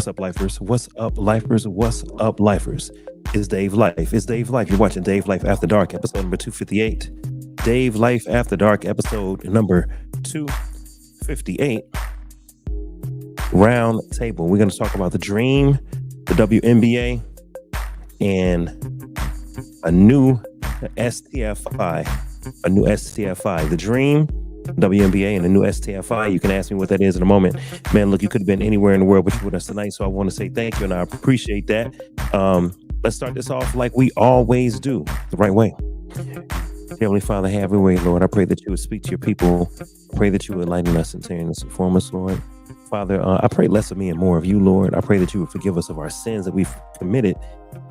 What's up, lifers? What's up, lifers? What's up, lifers? It's Dave Life. It's Dave Life. You're watching Dave Life After Dark, episode number 258. Dave Life After Dark, episode number 258. Round table. We're going to talk about the Dream, the WNBA, and a new STFI. A new STFI. The Dream, WNBA, and a new STFI. You can ask me what that is in a moment. Man, look, you could have been anywhere in the world, but you're with us tonight, so I want to say thank you, and I appreciate that. Let's start this off like we always do, the right way. Heavenly Father, have your way, Lord. I pray that you would speak to your people. I pray that you would enlighten us and turn us and inform us, Lord. Father, I pray less of me and more of you, Lord. I pray that you would forgive us of our sins that we've committed,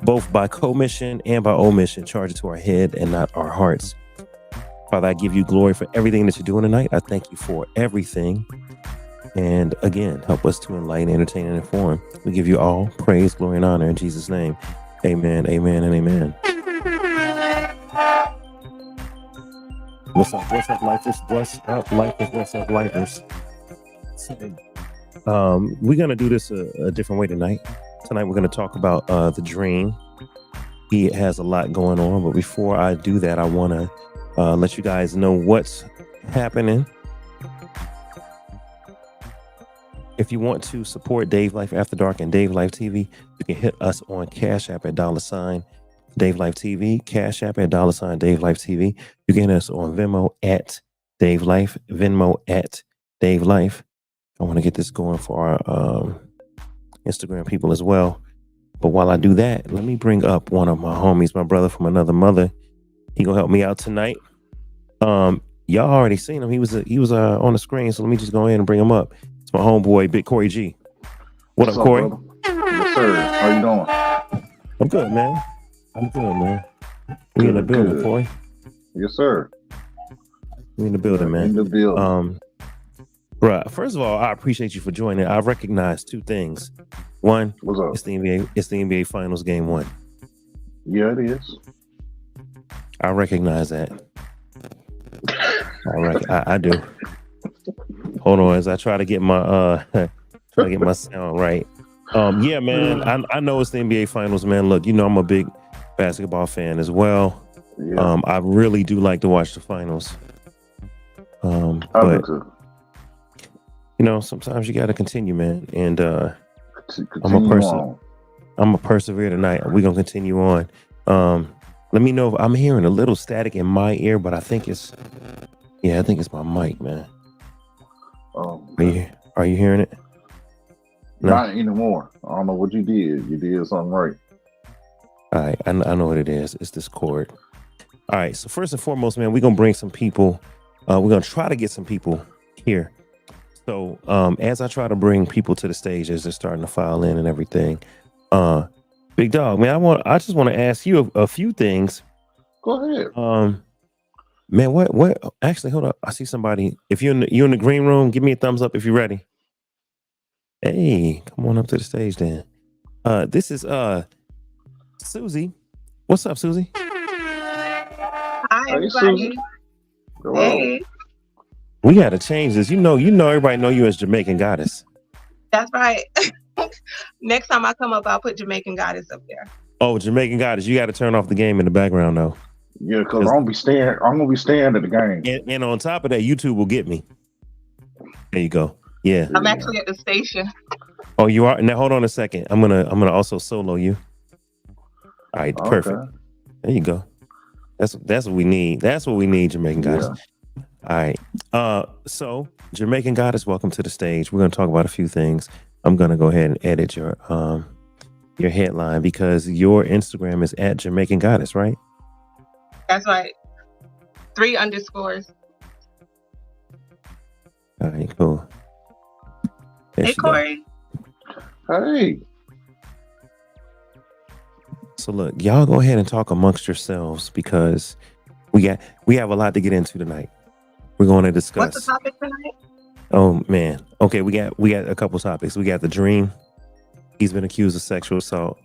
both by commission and by omission. Charge it to our head and not our hearts. Father, I give you glory for everything that you're doing tonight. I thank you for everything. And again, help us to enlighten, entertain, and inform. We give you all praise, glory, and honor in Jesus' name. Amen, amen, and amen. What's up, lifers? What's up, lifers? What's up, lifers? We're going to do this a different way tonight. Tonight, we're going to talk about the Dream. He has a lot going on, but before I do that, I want to let you guys know what's happening. If you want to support Dave Life After Dark and Dave Life TV, you can hit us on Cash App at $ Dave Life TV, Cash App at $ Dave Life TV. You can hit us on Venmo at Dave Life, Venmo at Dave Life. I want to get this going for our Instagram people as well. But while I do that, let me bring up one of my homies, my brother from another mother. He gonna help me out tonight. Y'all already seen him. He was on the screen, so let me just go ahead and bring him up. It's my homeboy, Big Corey G. What's up, Corey? Brother? Yes, sir. How you doing? I'm good, man. We in the building, good. Corey. Yes, sir. We in the building, man. In the building. Bruh, first of all, I appreciate you for joining. I recognize two things. One, What's up? it's the NBA Finals Game 1. Yeah, it is. I recognize that. I do. Hold on, as I try to get my sound right. Yeah, man. I know it's the NBA Finals, man. Look, you know I'm a big basketball fan as well. Yeah. I really do like to watch the finals. I But do too. you know, sometimes you got to continue, man. And Continue I'm a persevere tonight. We're gonna continue on. Let me know if I'm hearing a little static in my ear, but I think it's my mic, man. Are you hearing it? No? Not anymore. I don't know what you did. You did something right. All right, I know what it is. It's this cord. All right, so first and foremost, man, we're gonna bring some people. We're gonna try to get some people here. So as I try to bring people to the stage as they're starting to file in and everything, Big Dog, man, I just want to ask you a few things. Go ahead. Man, what? Actually, hold up. I see somebody. If you're in the green room, give me a thumbs up if you're ready. Hey, come on up to the stage, then. This is Susie. What's up, Susie? Hi, everybody. Susie. Hey, We got to change this. You know, everybody know you as Jamaican Goddess. that's right. Next time I come up, I'll put Jamaican Goddess up there. Oh, Jamaican Goddess. You got to turn off the game in the background, though. Yeah, because I'm gonna be staying at the game. And on top of that, YouTube will get me. There you go. Yeah. I'm actually at the station. Oh, you are? Now hold on a second. I'm gonna also solo you. All right, perfect. Okay. There you go. That's what we need. That's what we need, Jamaican Goddess. Yeah. All right. So Jamaican Goddess, welcome to the stage. We're gonna talk about a few things. I'm gonna go ahead and edit your headline because your Instagram is at Jamaican Goddess, right? That's right. 3 underscores. All right, cool. There Hey, she go. Corey. Hey. So look, y'all go ahead and talk amongst yourselves because we have a lot to get into tonight. We're going to discuss. What's the topic tonight? Oh man. Okay, we got a couple topics. We got the Dream. He's been accused of sexual assault.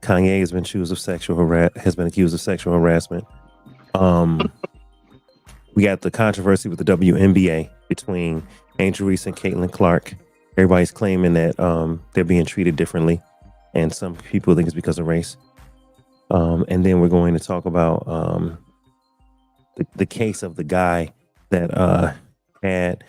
Kanye has been accused of sexual harassment. We got the controversy with the WNBA between Angel Reese and Caitlin Clark. everybody's claiming that they're being treated differently, and some people think it's because of race. And then we're going to talk about the case of the guy that had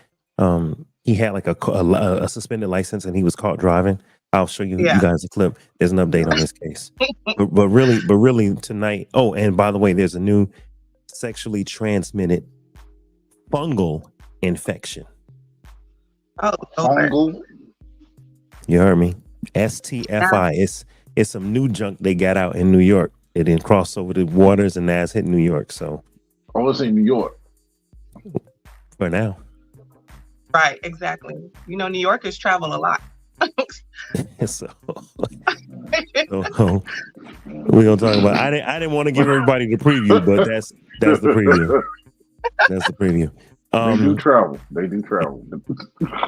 he had like a suspended license and he was caught driving. I'll show you guys a clip. There's an update on this case. but really tonight. Oh, and by the way, there's a new sexually transmitted fungal infection. Oh, Fungal. You heard me. STFI. It's some new junk they got out in New York. It didn't cross over the waters and now it's hit New York. So it's in New York. For now. Right, exactly. You know, New Yorkers travel a lot. so we're gonna talk about. I didn't want to give everybody the preview, but that's the preview. That's the preview. They do travel.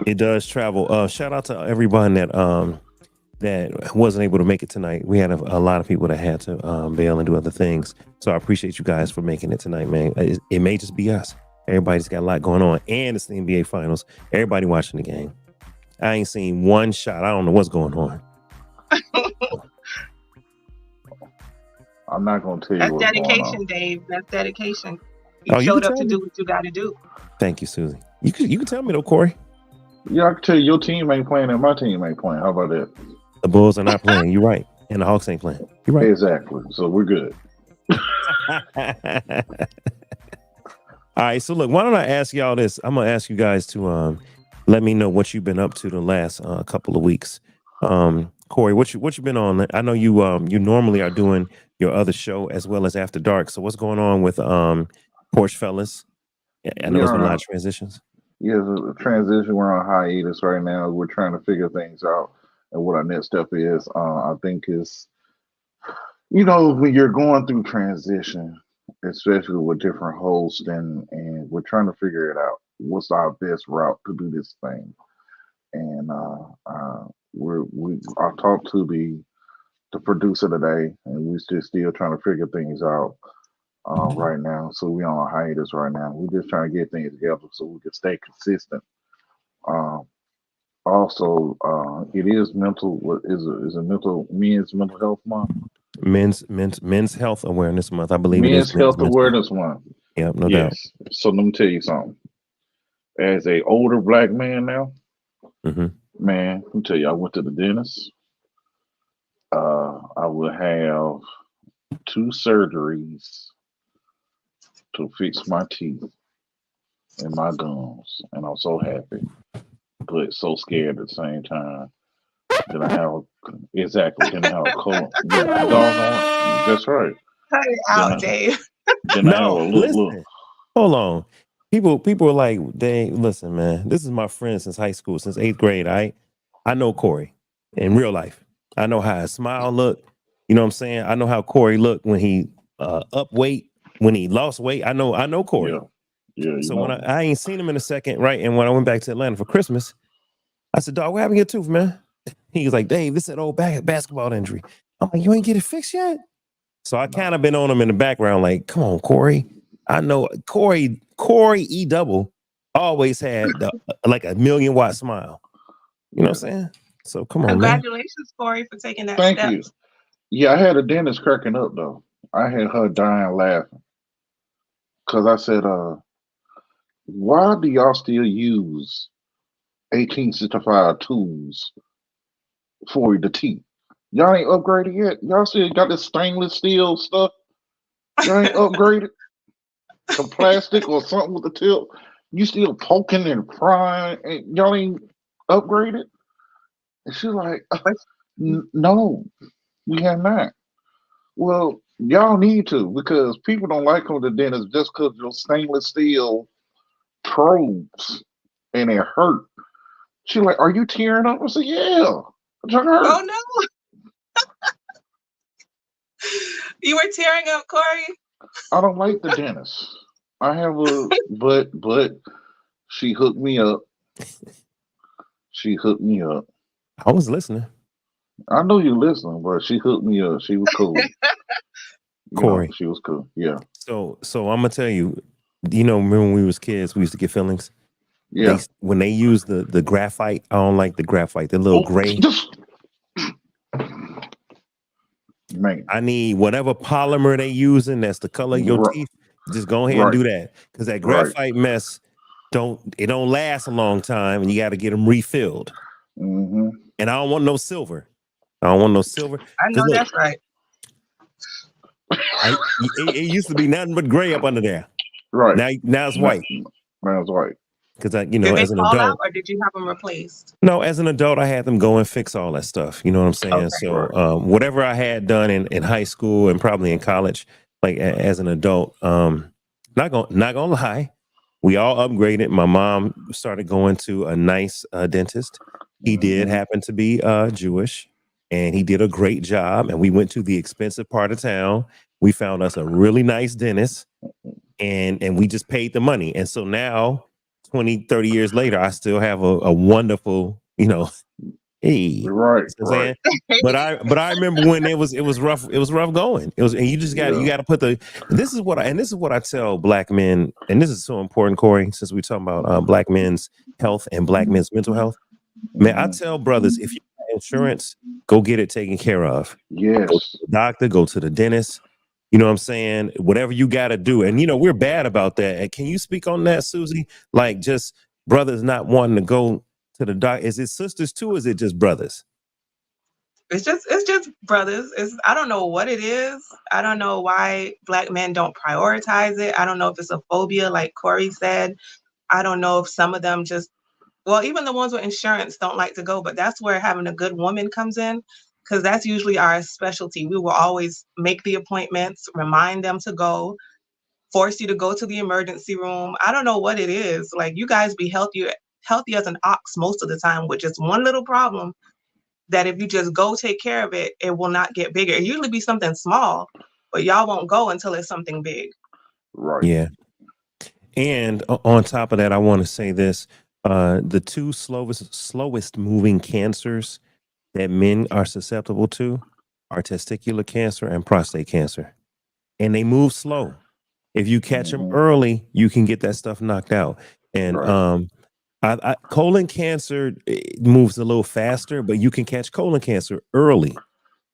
It does travel. Shout out to everyone that wasn't able to make it tonight. We had a lot of people that had to bail and do other things. So I appreciate you guys for making it tonight, man. It may just be us. Everybody's got a lot going on, and it's the NBA Finals. Everybody watching the game. I ain't seen one shot. I don't know what's going on. I'm not gonna tell you. That's what's dedication, going on. Dave. That's dedication. You showed up to do what you got to do. Thank you, Susie. You can tell me though, Corey. Yeah, I can tell you your team ain't playing and my team ain't playing. How about that? The Bulls are not playing. You're right, and the Hawks ain't playing. You're right. Exactly. So we're good. All right, so look, why don't I ask y'all this? I'm gonna ask you guys to let me know what you've been up to the last couple of weeks. Corey, what you been on? I know you normally are doing your other show as well as After Dark. So what's going on with Porch Fellas? I know there's been a lot of transitions. Yeah, the transition. We're on hiatus right now. We're trying to figure things out and what our next step is. I think is, when you're going through transition, especially with different hosts, and we're trying to figure it out. What's our best route to do this thing? And I talked to the producer today, and we're still trying to figure things out right now. So we're on a hiatus right now. We're just trying to get things together so we can stay consistent. Also, it is mental. What is it? Men's mental health month? Men's health awareness month. I believe men's it is health awareness month. Yep, no doubt. So let me tell you something. As a older black man now, man, let me tell you, I went to the dentist. I will have 2 surgeries to fix my teeth and my gums, and I'm so happy, but so scared at the same time. Then I have Then I have a cold. That's right. Cut it out, Dave. Listen. Hold on. People are like, listen, man. This is my friend since high school, since 8th grade. I know Corey in real life. I know how his smile looked. You know what I'm saying? I know how Corey looked when he up weight, when he lost weight. I know Corey. Yeah. So when I ain't seen him in a second, right? And when I went back to Atlanta for Christmas, I said, "Dog, what happened to your tooth, man?" He was like, "Dave, this is an old basketball injury." I'm like, "You ain't get it fixed yet?" So I kind of been on him in the background, like, "Come on, Corey." I know Corey E double always had like a 1,000,000-watt smile. You know what I'm saying? So come on, congratulations, Corey, for taking that Thank step. you. Yeah, I had a dentist cracking up though. I had her dying laughing because I said, "Why do y'all still use 1865 tools for the teeth? Y'all ain't upgraded yet. Y'all still got this stainless steel stuff. Y'all ain't upgraded to plastic or something with the tip. You still poking and prying, and y'all ain't upgraded." And she's like, "No, we have not." Well, y'all need to, because people don't like going to the dentist just because those stainless steel probes and it hurt. She's like, "Are you tearing up?" I said, "Yeah, it hurt." Oh no. You were tearing up, Corey? I don't like the dentist. I have but she hooked me up. I was listening. I know you're listening, but she hooked me up. She was cool. Corey. She was cool. Yeah. So I'm gonna tell you, remember when we was kids, we used to get fillings. Yeah. when they use the graphite, I don't like the graphite. The little gray. Man. I need whatever polymer they using that's the color of your teeth. Just go ahead and do that, because that graphite mess don't last a long time, and you got to get them refilled. Mm-hmm. And I don't want no silver. I don't want no silver. I know that's right. It used to be nothing but gray up under there. Right. Now it's white. Now it's white. Because did they as an fall adult, out, or did you have them replaced? No, as an adult, I had them go and fix all that stuff. You know what I'm saying? Okay. So whatever I had done in high school and probably in college, like as an adult, not gonna lie, we all upgraded. My mom started going to a nice dentist. He did happen to be Jewish, and he did a great job. And we went to the expensive part of town. We found us a really nice dentist, and we just paid the money. And so now, 20, 30 years later, I still have a wonderful, hey, right. But I remember when it was rough. It was rough going. And you just got to put this is what I tell black men, and this is so important, Corey, since we're talking about black men's health and black men's mental health. Man, I tell brothers, if you have insurance, go get it taken care of. Yes. Go to the doctor, go to the dentist. You know what I'm saying? Whatever you got to do. And, we're bad about that. And can you speak on that, Susie? Like, just brothers not wanting to go to the doctor. Is it sisters too, or is it just brothers? It's just brothers. I don't know what it is. I don't know why black men don't prioritize it. I don't know if it's a phobia, like Corey said. I don't know if some of them even the ones with insurance don't like to go, but that's where having a good woman comes in, because that's usually our specialty. We will always make the appointments, remind them to go, force you to go to the emergency room. I don't know what it is. Like, you guys be healthy as an ox most of the time with just one little problem that if you just go take care of it, it will not get bigger. It usually be something small, but y'all won't go until it's something big. Right. Yeah. And on top of that, I want to say this. The two slowest moving cancers that men are susceptible to are testicular cancer and prostate cancer. And they move slow. If you catch them early, you can get that stuff knocked out. And colon cancer moves a little faster, but you can catch colon cancer early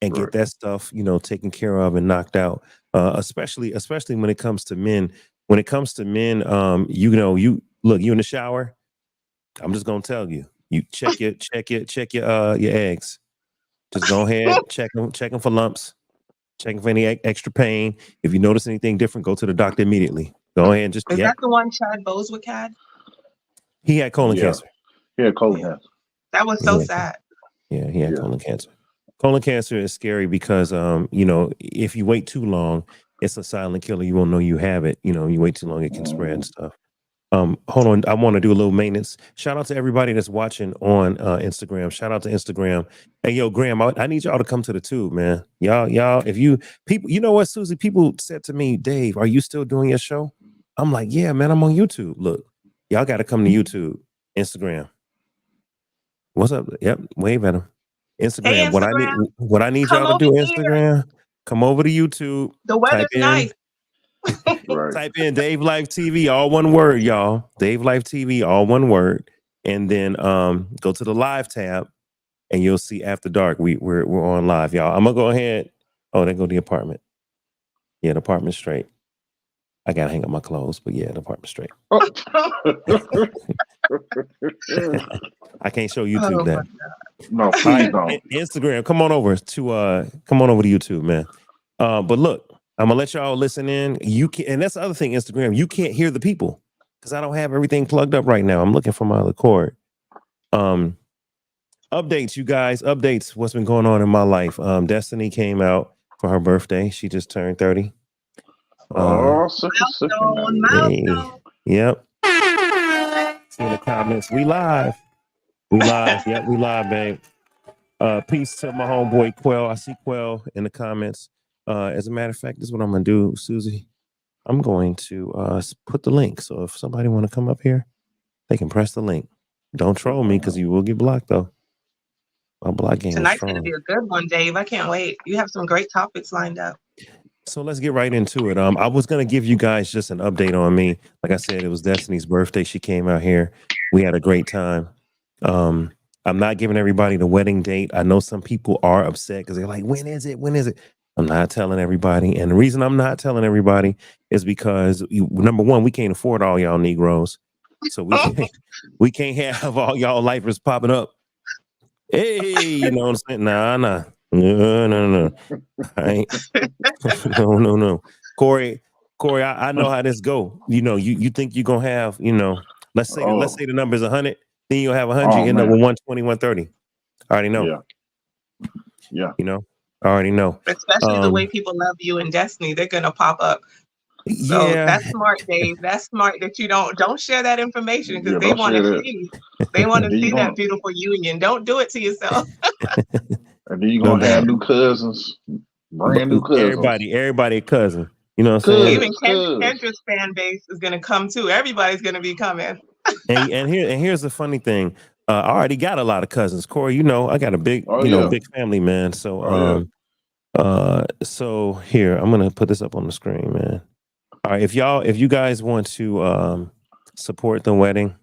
and get that stuff, taken care of and knocked out. Especially when it comes to men. When it comes to men, you in the shower. I'm just gonna tell you, check your eggs. Just go ahead, check them for lumps, check them for any extra pain. If you notice anything different, go to the doctor immediately. Go ahead and just. Is that the one Chad Bosewick had? He had colon cancer. He had colon cancer. That was so sad. Yeah, he had colon cancer. Colon cancer is scary because, if you wait too long, it's a silent killer. You won't know you have it. You wait too long, it can spread and stuff. Hold on. I want to do a little maintenance. Shout out to everybody that's watching on Instagram. Shout out to Instagram. Hey, yo, Graham, I need y'all to come to the tube, man. Y'all, if you people, you know what, Susie? People said to me, Dave, are you still doing your show? I'm like, yeah, man, I'm on YouTube. Look, y'all got to come to YouTube, Instagram. What's up? Yep, wave at them. Instagram. Hey, Instagram. What I need y'all to do, Instagram. Come over to YouTube. The weather's nice. Type in Dave Life TV, all one word, y'all. Dave Life TV, all one word, and then go to the live tab, and you'll see After Dark. We're on live, y'all. I'm gonna go ahead. Oh, there go the apartment. Yeah, the apartment's straight. I gotta hang up my clothes, but yeah, the apartment's straight. I can't show YouTube that. No, please don't. Instagram, come on over to YouTube, man. But look. I'm gonna let y'all listen in. You can, and that's the other thing. Instagram, you can't hear the people because I don't have everything plugged up right now. I'm looking for my other cord. Updates, you guys. Updates. What's been going on in my life? Destiny came out for her birthday. She just turned 30. Milestone. Yep. See in the comments. We live. Yep, we live, babe. Peace to my homeboy Quell. I see Quell in the comments. As a matter of fact, this is what I'm going to do, Susie. I'm going to put the link. So if somebody want to come up here, they can press the link. Don't troll me because you will get blocked, though. My block game Tonight's going to be a good one, Dave. I can't wait. You have some great topics lined up. So let's get right into it. I was gonna give you guys just an update on me. Like I said, it was Destiny's birthday. She came out here. We had a great time. Um, I'm not giving everybody the wedding date. I know some people are upset because they're like, when is it? When is it? I'm not telling everybody. And the reason I'm not telling everybody is because number one, we can't afford all y'all Negroes. So we can't have all y'all lifers popping up. Hey, you know what I'm saying? Nah. No. I ain't. No. Corey, I know how this go. You know, you think you're gonna have, let's say the number is 100, then you'll have 100, you end up with 120, 130. I already know. Yeah. You know, I already know. Especially the way people love you and Destiny, they're gonna pop up. So that's smart, Dave. That's smart that you don't share that information because they want to see. They want to see that beautiful union. Don't do it to yourself. And then you're gonna have new cousins, brand new cousins. Everybody a cousin. You know what I'm saying? Even Kendra's fan base is gonna come too. Everybody's gonna be coming. and here's the funny thing. I already got a lot of cousins. Corey, I got a big, big family, man. So so here, I'm gonna put this up on the screen, man. All right, if you guys want to support the wedding,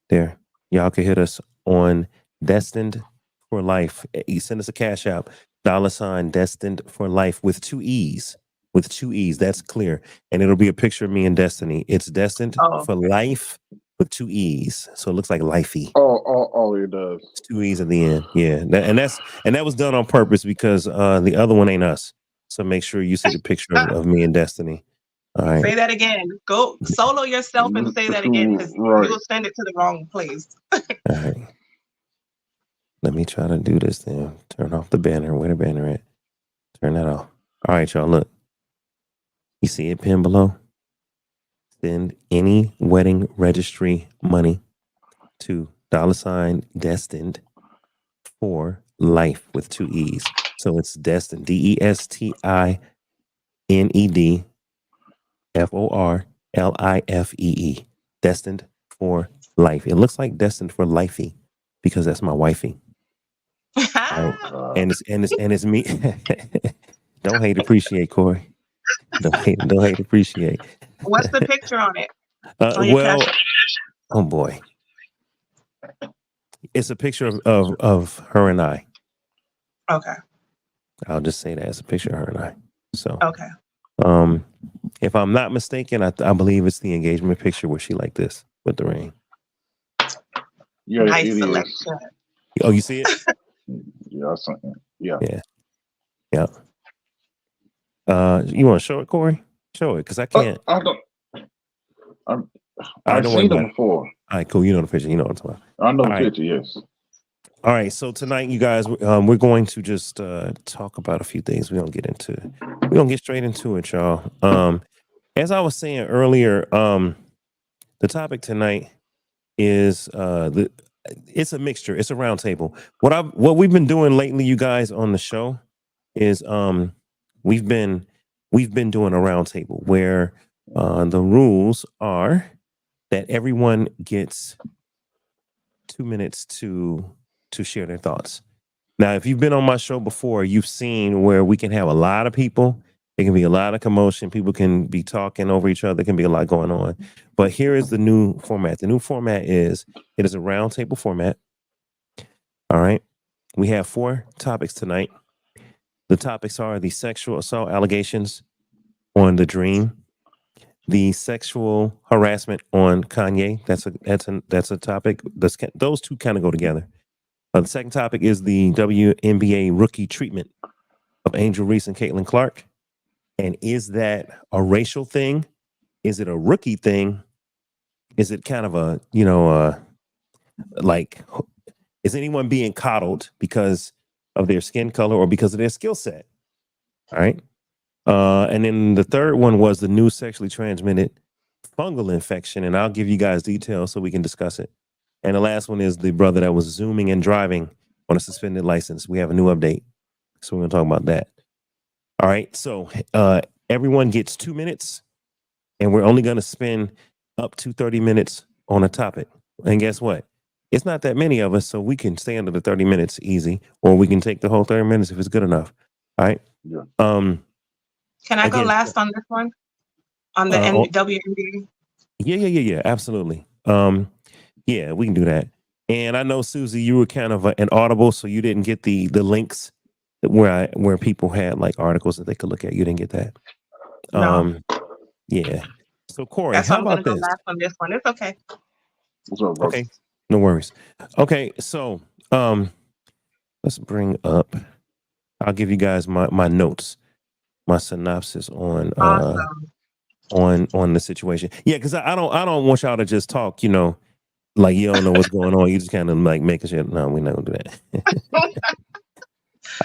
there, y'all can hit us on Destined for Life. You send us a cash app, $ Destined for Life with 2 E's. With 2 E's, that's clear. And it'll be a picture of me and Destiny. It's Destined for Life with 2 E's. So it looks like lifey. Oh, it does. It's 2 E's at the end. Yeah. That was done on purpose because the other one ain't us. So make sure you see the picture of me and Destiny. All right. Say that again. Go solo yourself and say that again because you'll send it to the wrong place. All right. Let me try to do this then. Turn off the banner. Where the banner at? Turn that off. All right, y'all. Look. You see it pinned below? Send any wedding registry money to $ Destined for Life with 2 E's. So it's Destined, DESTINED FORLIFEE. Destined for Life. It looks like Destined for Lifey because that's my wifey. Right? And it's me. Don't hate, appreciate, Corey. Don't hate, appreciate. What's the picture on it? Oh boy, it's a picture of her and I. Okay. I'll just say that it's a picture of her and I. So okay. If I'm not mistaken, I believe it's the engagement picture where she like this with the ring. Yeah, nice selection. Oh, you see it? Yeah. You want to show it, Corey? Show it, because I can't. I've seen it before. All right, cool. You know the picture. You know what I'm talking about. I know the picture, yes. All right, so tonight, you guys, we're going to just talk about a few things. We're gonna get straight into it, y'all. As I was saying earlier, the topic tonight is it's a mixture. It's a round table. What we've been doing lately, you guys, on the show is we've been doing a round table where the rules are that everyone gets 2 minutes to share their thoughts. Now, if you've been on my show before, you've seen where we can have a lot of people. There can be a lot of commotion. People can be talking over each other. There can be a lot going on. But here is the new format. The new format is a round table format. All right. We have 4 topics tonight. The topics are the sexual assault allegations on the Dream, the sexual harassment on Kanye. That's a topic. Those two kind of go together. The second topic is the WNBA rookie treatment of Angel Reese and Caitlin Clark. And is that a racial thing? Is it a rookie thing? Is it kind of a, like, is anyone being coddled because of their skin color or because of their skill set? All right. And then the third one was the new sexually transmitted fungal infection. And I'll give you guys details so we can discuss it. And the last one is the brother that was zooming and driving on a suspended license. We have a new update. So we're going to talk about that. All right. So everyone gets 2 minutes and we're only going to spend up to 30 minutes on a topic. And guess what? it's not that many of us, so we can stay under the 30 minutes easy, or we can take the whole 30 minutes if it's good enough. All right. Yeah. Can I go again, last on this one? On the WNBA? Yeah. Absolutely. Yeah, we can do that. And I know, Susie, you were kind of an audible, so you didn't get the links where people had like articles that they could look at. You didn't get that. No. Yeah. So Corey, That's why how I'm gonna about go this? last on this one. It's okay. What's up, bro? Okay, no worries. Okay, so let's bring up. I'll give you guys my notes, my synopsis on Awesome. on the situation. Yeah, because I don't want y'all to just talk, like you don't know what's going on. You just kind of like making sure. No, we're not gonna do that.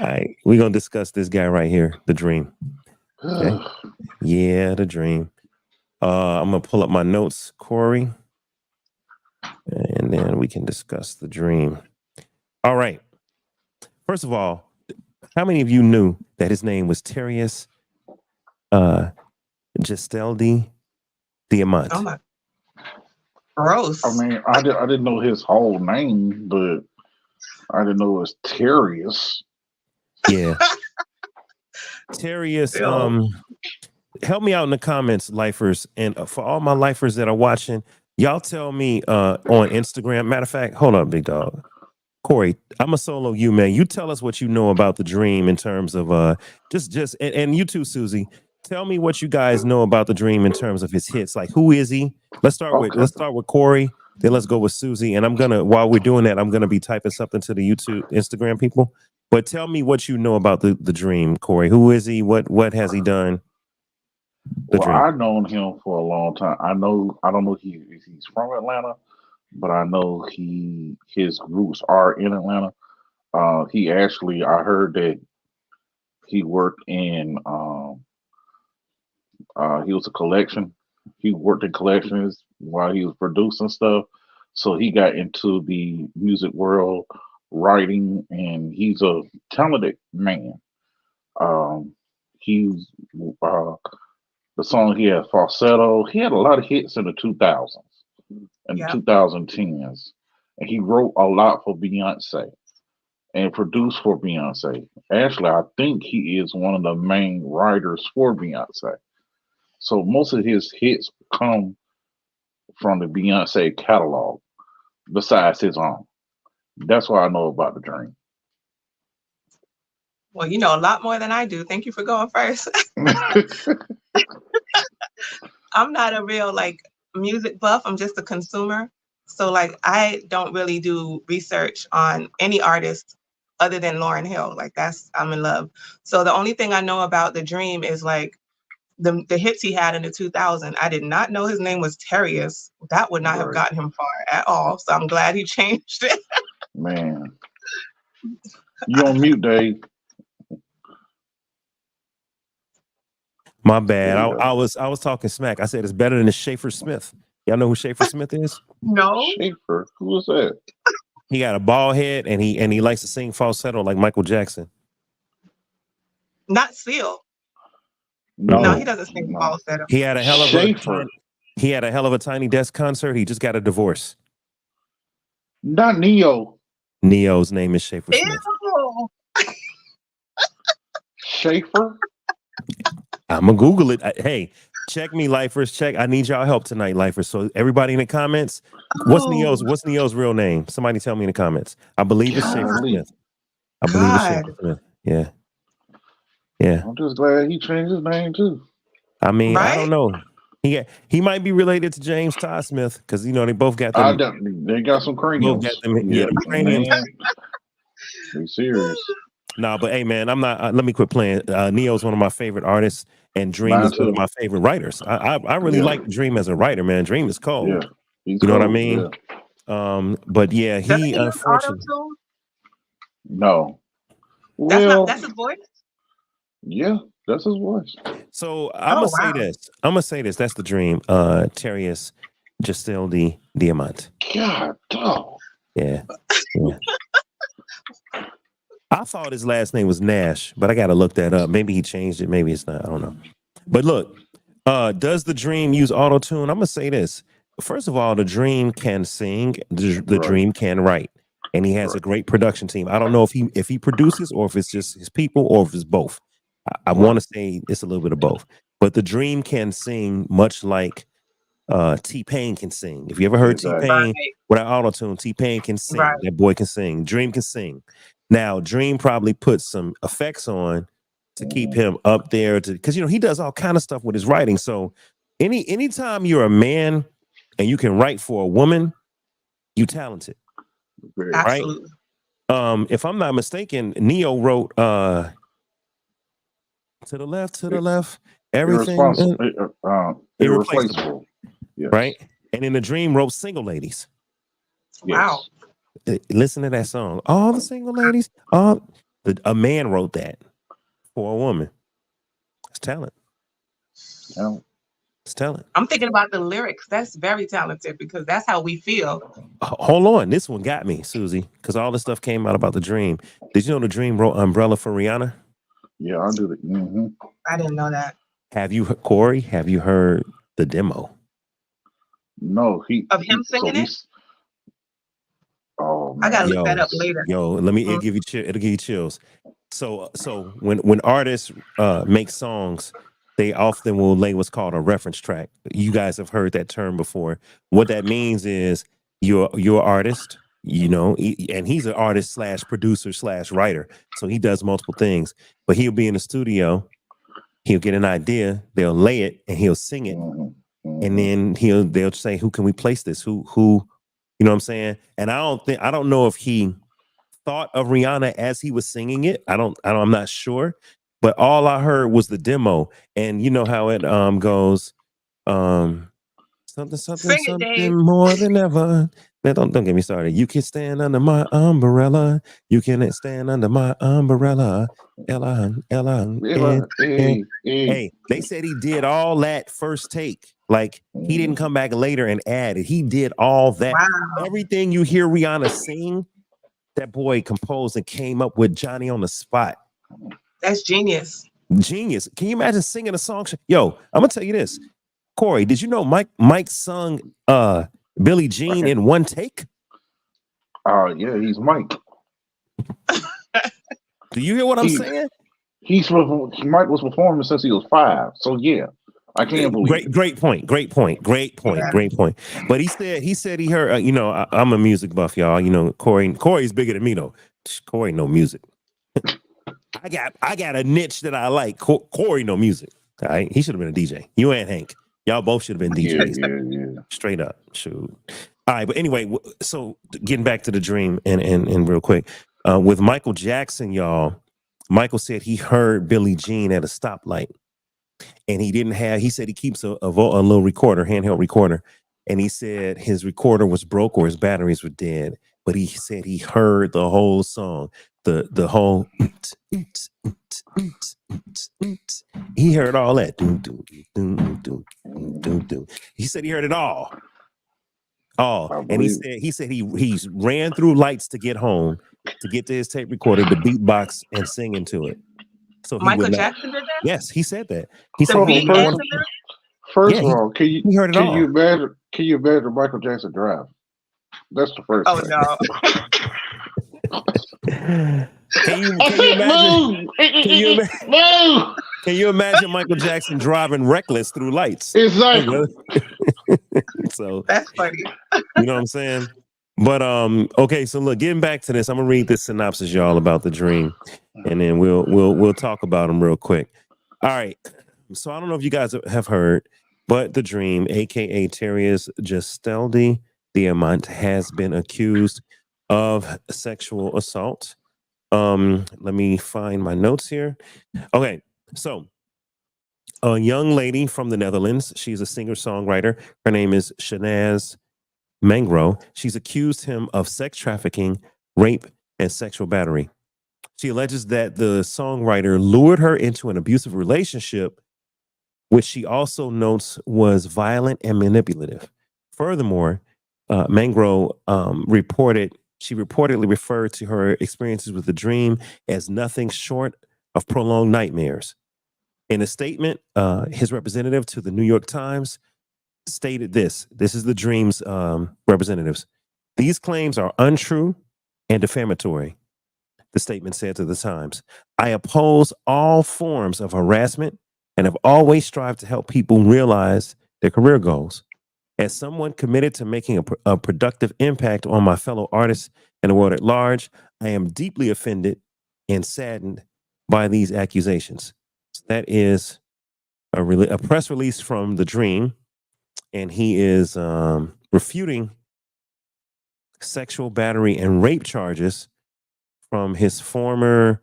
All right, we're gonna discuss this guy right here, the Dream. Okay. Yeah, the Dream. I'm gonna pull up my notes, Corey, and then we can discuss the Dream. All right. First of all, how many of you knew that his name was Terius Gesteldi Diamant? Oh my. Gross. I mean, I didn't know his whole name, but I didn't know it was Terius. Yeah. Terius, help me out in the comments, lifers. And for all my lifers that are watching, y'all tell me on Instagram. Matter of fact, hold up, big dog. Corey, I'm gonna solo you, man. You tell us what you know about the Dream in terms of and you too, Susie. Tell me what you guys know about the Dream in terms of his hits. Like, who is he? Let's start with Corey. Then let's go with Susie. And while we're doing that, I'm gonna be typing something to the YouTube, Instagram people. But tell me what you know about the Dream, Corey. Who is he? What has he done? I've known him for a long time. I don't know he's from Atlanta, but I know his roots are in Atlanta. I heard that he worked in he was a collection. He worked in collections while he was producing stuff. So he got into the music world, writing, and he's a talented man. He's the song he had, Falsetto. He had a lot of hits in the 2000s and the 2010s, and he wrote a lot for Beyonce and produced for Beyonce. Actually, I think he is one of the main writers for Beyonce. So most of his hits come from the Beyonce catalog, besides his own. That's what I know about the Dream. Well, you know a lot more than I do. Thank you for going first. I'm not a real music buff. I'm just a consumer. So I don't really do research on any artist other than Lauryn Hill. I'm in love. So the only thing I know about the Dream is the hits he had in the 2000s. I did not know his name was Terius. That would not have gotten him far at all. So I'm glad he changed it. Man, you on mute, Dave? My bad. I was talking smack. I said it's better than the Schaefer Smith. Y'all know who Schaefer Smith is? No. Schaefer? Who is that? He got a bald head and he likes to sing falsetto like Michael Jackson. Not Seal. No, he doesn't sing falsetto. He had a hell of Schaefer. He had a hell of a Tiny Desk concert. He just got a divorce. Not Neo. Neo's name is Schaefer Smith. Schaefer? I'm gonna Google it. Hey, check me, lifers. Check. I need y'all help tonight, lifers. So everybody in the comments, what's Neo's real name? Somebody tell me in the comments. I believe it's Schaefer Smith. I believe it's Schaefer Smith. Yeah. Yeah. I'm just glad he changed his name too. I mean, I don't know. He might be related to James Todd Smith because they both got them. They got some craniums. Both got them. Yeah, craniums. Be serious. No, but hey, man, I'm not. Let me quit playing. Neo's one of my favorite artists, and Dream is one of my favorite writers. I really like Dream as a writer, man. Dream is cold. Yeah, you know what I mean? Yeah. But yeah, he unfortunately. No. That's his voice. Yeah, that's his voice. So I'm gonna say this. I'm gonna say this. That's the Dream. Terius Gesteldi Diamant. God, dog. Yeah. I thought his last name was Nash, but I gotta look that up. Maybe he changed it. Maybe it's not. I don't know. But look, does the Dream use auto-tune? I'm gonna say this. first of all, the Dream can sing, the Right. Dream can write, and he has a Right. great production team. I don't know if he produces or if it's just his people or if it's both. I Right. want to say it's a little bit of both. But the Dream can sing much like T-Pain can sing. If you ever heard Exactly. T-Pain Right. without auto-tune, T-Pain can sing. Right. That boy can sing. Dream can sing. Now, Dream probably put some effects on to keep him up there because he does all kind of stuff with his writing. So anytime you're a man and you can write for a woman, you talented, Very. right? Absolutely. If I'm not mistaken, Neo wrote to the left, everything Irresponsible. irreplaceable, Yes. right? And in the Dream wrote Single Ladies. Wow. Listen to that song. All the single ladies, a man wrote that for a woman. It's talent. Yeah. It's talent. I'm thinking about the lyrics. That's very talented because that's how we feel. Hold on. This one got me, Susie, because all this stuff came out about the Dream. Did you know the Dream wrote Umbrella for Rihanna? Yeah, I do that. I didn't know that. Corey, have you heard the demo? No, Of him singing it? Oh I man. gotta look that up later. Let me it'll give you chills. So when artists make songs, they often will lay what's called a reference track. You guys have heard that term before. What that means is you're an artist, and he's an artist / producer / writer. So he does multiple things. But he'll be in the studio, he'll get an idea, they'll lay it, and he'll sing it. And then they'll say, who can we place this? Who you know what I'm saying? And I don't know if he thought of Rihanna as he was singing it. I'm not sure. But all I heard was the demo. And you know how it goes. Something more than ever. Man, don't get me started. You can stand under my umbrella. You can stand under my umbrella. Ella. Hey, they said he did all that first take. Like he didn't come back later and add it. He did all that. Wow. Everything you hear Rihanna sing, that boy composed and came up with Johnny on the spot. That's genius. Genius. Can you imagine singing a song? Yo, I'm gonna tell you this. Corey, did you know Mike sung Billie Jean in one take? Yeah, he's Mike. Do you hear what I'm saying? Mike was performing since he was 5. So yeah, I can't believe it. Great point. But he said he heard. I'm a music buff, y'all. Corey's bigger than me though. Corey know music. I got a niche that I like. Corey know music. All right, he should have been a DJ. You and Hank, y'all both should have been DJs. Yeah. Straight up, shoot. All right, but anyway, so getting back to the Dream and real quick, with Michael Jackson, y'all. Michael said he heard Billie Jean at a stoplight, and he said he keeps a little recorder, handheld recorder, and he said his recorder was broke or his batteries were dead, but he said he heard the whole song, the whole. He heard all that. He said he heard it all. And he said he ran through lights to get home, to get to his tape recorder, to beatbox and sing into it. So Michael Jackson did that? Yes, he said that. He The said beat and the lyrics? First of all, can you heard it all. Can you imagine Michael Jackson drive? That's the first thing. No. Can you imagine Michael Jackson driving reckless through lights? Exactly. So that's funny. You know what I'm saying? But okay, so look, getting back to this, I'm gonna read this synopsis, y'all, about the Dream, and then we'll talk about them real quick. All right. So I don't know if you guys have heard, but the Dream, aka Terrius Gestaldi Diamant, has been accused of sexual assault. Let me find my notes here. Okay, so a young lady from the Netherlands, she's a singer-songwriter. Her name is Shanaz Mangro. She's accused him of sex trafficking, rape, and sexual battery. She alleges that the songwriter lured her into an abusive relationship, which she also notes was violent and manipulative. Furthermore, Mangro reportedly referred to her experiences with the Dream as nothing short of prolonged nightmares. In a statement, his representative to the New York Times stated this. This is the Dream's representatives. These claims are untrue and defamatory. The statement said to the Times, I oppose all forms of harassment and have always strived to help people realize their career goals. As someone committed to making a productive impact on my fellow artists and the world at large, I am deeply offended and saddened by these accusations. So that is a press release from the Dream, and he is refuting sexual battery and rape charges from his former,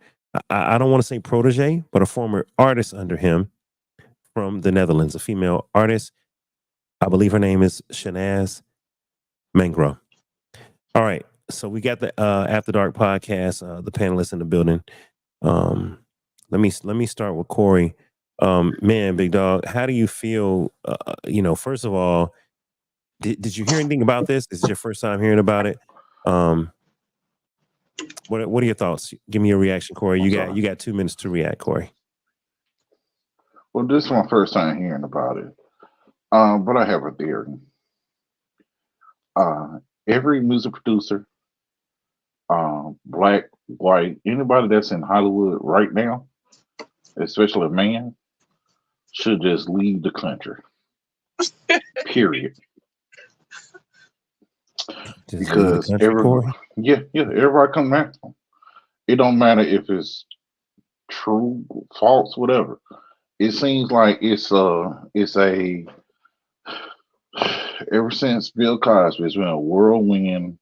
I don't want to say protege, but a former artist under him from the Netherlands, a female artist. I believe her name is Shanaz Mangro. All right. So we got the After Dark podcast, the panelists in the building. Let me start with Corey. Man, big dog, how do you feel? First of all, did you hear anything about this? This is your first time hearing about it. What are your thoughts? Give me your reaction, Corey. You got 2 minutes to react, Corey. Well, this is my first time hearing about it. But I have a theory. Every music producer, black, white, anybody that's in Hollywood right now, especially a man, should just leave the country. Period. Because everybody come back. It don't matter if it's true, false, whatever. It seems like it's a ever since Bill Cosby, it's been a whirlwind.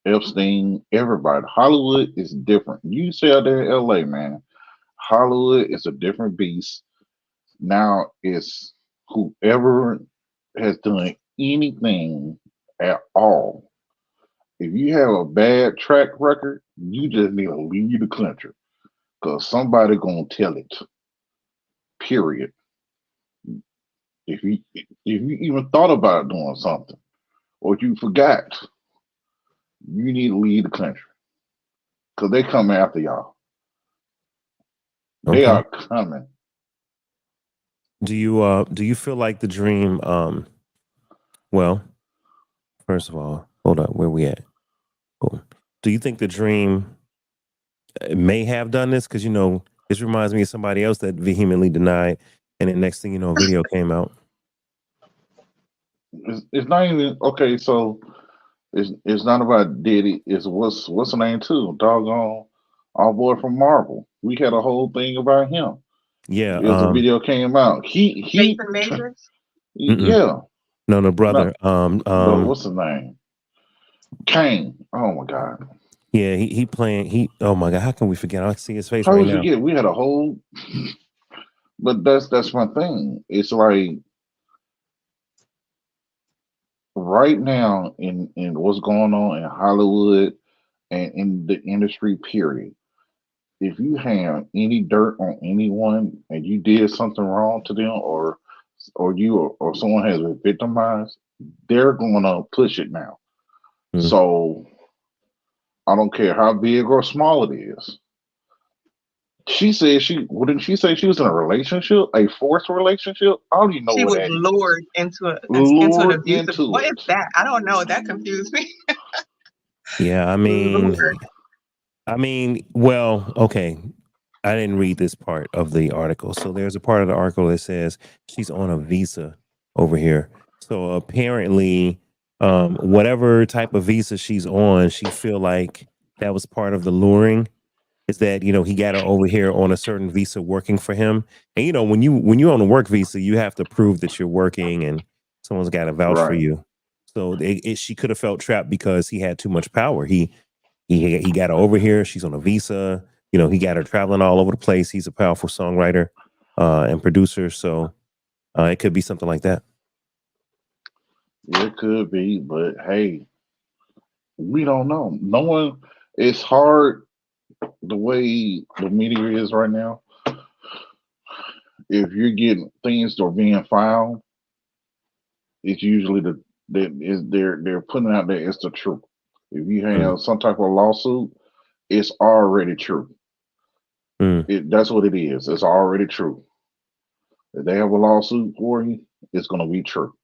Epstein, everybody. Hollywood is different. You say out there in LA, man, Hollywood is a different beast. Now it's whoever has done anything at all. If you have a bad track record, you just need to leave the country because somebody gonna tell it. Period. If you even thought about doing something or you forgot, you need to leave the country because they come after y'all. They are coming. Do you feel like the Dream? Well, first of all, hold up, where we at? Cool. Do you think the Dream may have done this? Because this reminds me of somebody else that vehemently denied, and then next thing you know, a video came out. It's not even okay. So it's not about Diddy. It's what's the name too? Doggone our boy from Marvel. We had a whole thing about him. Yeah, as a video came out. He yeah. No, brother. What's his name? Kane. Oh my God. Yeah, he playing. Oh my God, how can we forget? I can see his face How right we now. forget? We had a whole. But that's my thing. It's like right now in what's going on in Hollywood and in the industry, period. If you have any dirt on anyone and you did something wrong to them, or someone has been victimized, they're gonna push it now. So I don't care how big or small it is. She said didn't she say she was in a relationship, a forced relationship? I don't even know she what was that lured is. into an abusive. What is that? I don't know. That confused me. Yeah, I mean, well, okay. I didn't read this part of the article. So there's a part of the article that says she's on a visa over here. So apparently, whatever type of visa she's on, she feel like that was part of the luring. Is that he got her over here on a certain visa working for him, and when you're on a work visa, you have to prove that you're working, and someone's got to vouch for you. So she could have felt trapped because he had too much power. He got her over here. She's on a visa. He got her traveling all over the place. He's a powerful songwriter and producer. So it could be something like that. It could be, but hey, we don't know. No one. It's hard the way the media is right now. If you're getting things that are being filed, it's usually they're putting out there it's the truth. If you have some type of lawsuit, it's already true. That's what it is. It's already true. If they have a lawsuit for you, it's going to be true.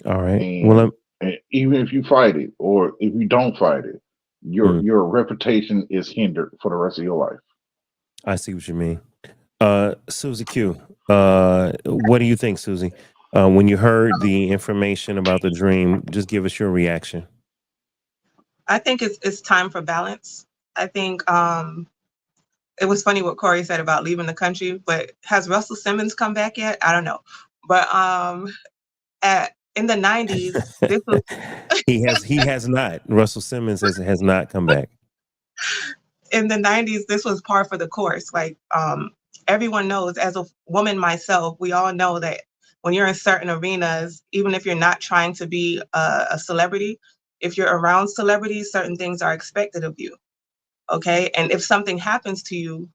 All right. and, and even if you fight it or if you don't fight it, mm, your reputation is hindered for the rest of your life. I see what you mean. Susie Q, what do you think, Susie? When you heard the information about the dream, just give us your reaction. I think it's time for balance. I think it was funny what Corey said about leaving the country, but has Russell Simmons come back yet? I don't know. But in the 90s, this was he has not. Russell Simmons has not come back. in the 90s, this was par for the course. Like everyone knows, as a woman myself, we all know that when you're in certain arenas, even if you're not trying to be a celebrity, if you're around celebrities, certain things are expected of you. Okay. And if something happens to you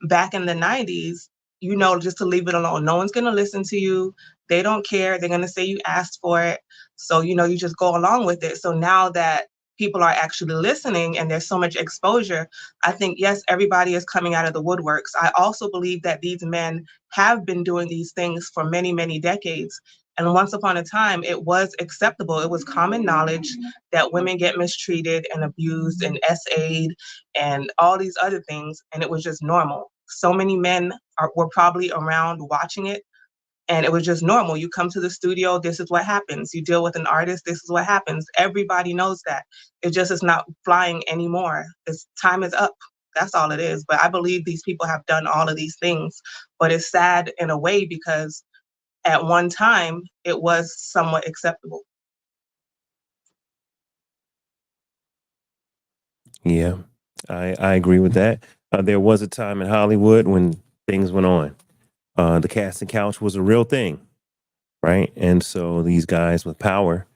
back in the 90s, you know, just to leave it alone. No one's going to listen to you. They don't care. They're going to say you asked for it. So, you know, you just go along with it. So now that people are actually listening and there's so much exposure, I think, yes, everybody is coming out of the woodworks. I also believe that these men have been doing these things for many, many decades. And once upon a time, it was acceptable. It was common knowledge that women get mistreated and abused and SA'd and all these other things. And it was just normal. So many men were probably around watching it. And it was just normal. You come to the studio, this is what happens. You deal with an artist, this is what happens. Everybody knows that. It just is not flying anymore. It's time is up. That's all it is. But I believe these people have done all of these things. But it's sad in a way because at one time it was somewhat acceptable. Yeah, I agree with that. There was a time in Hollywood when things went on. The casting couch was a real thing, right? And so these guys with power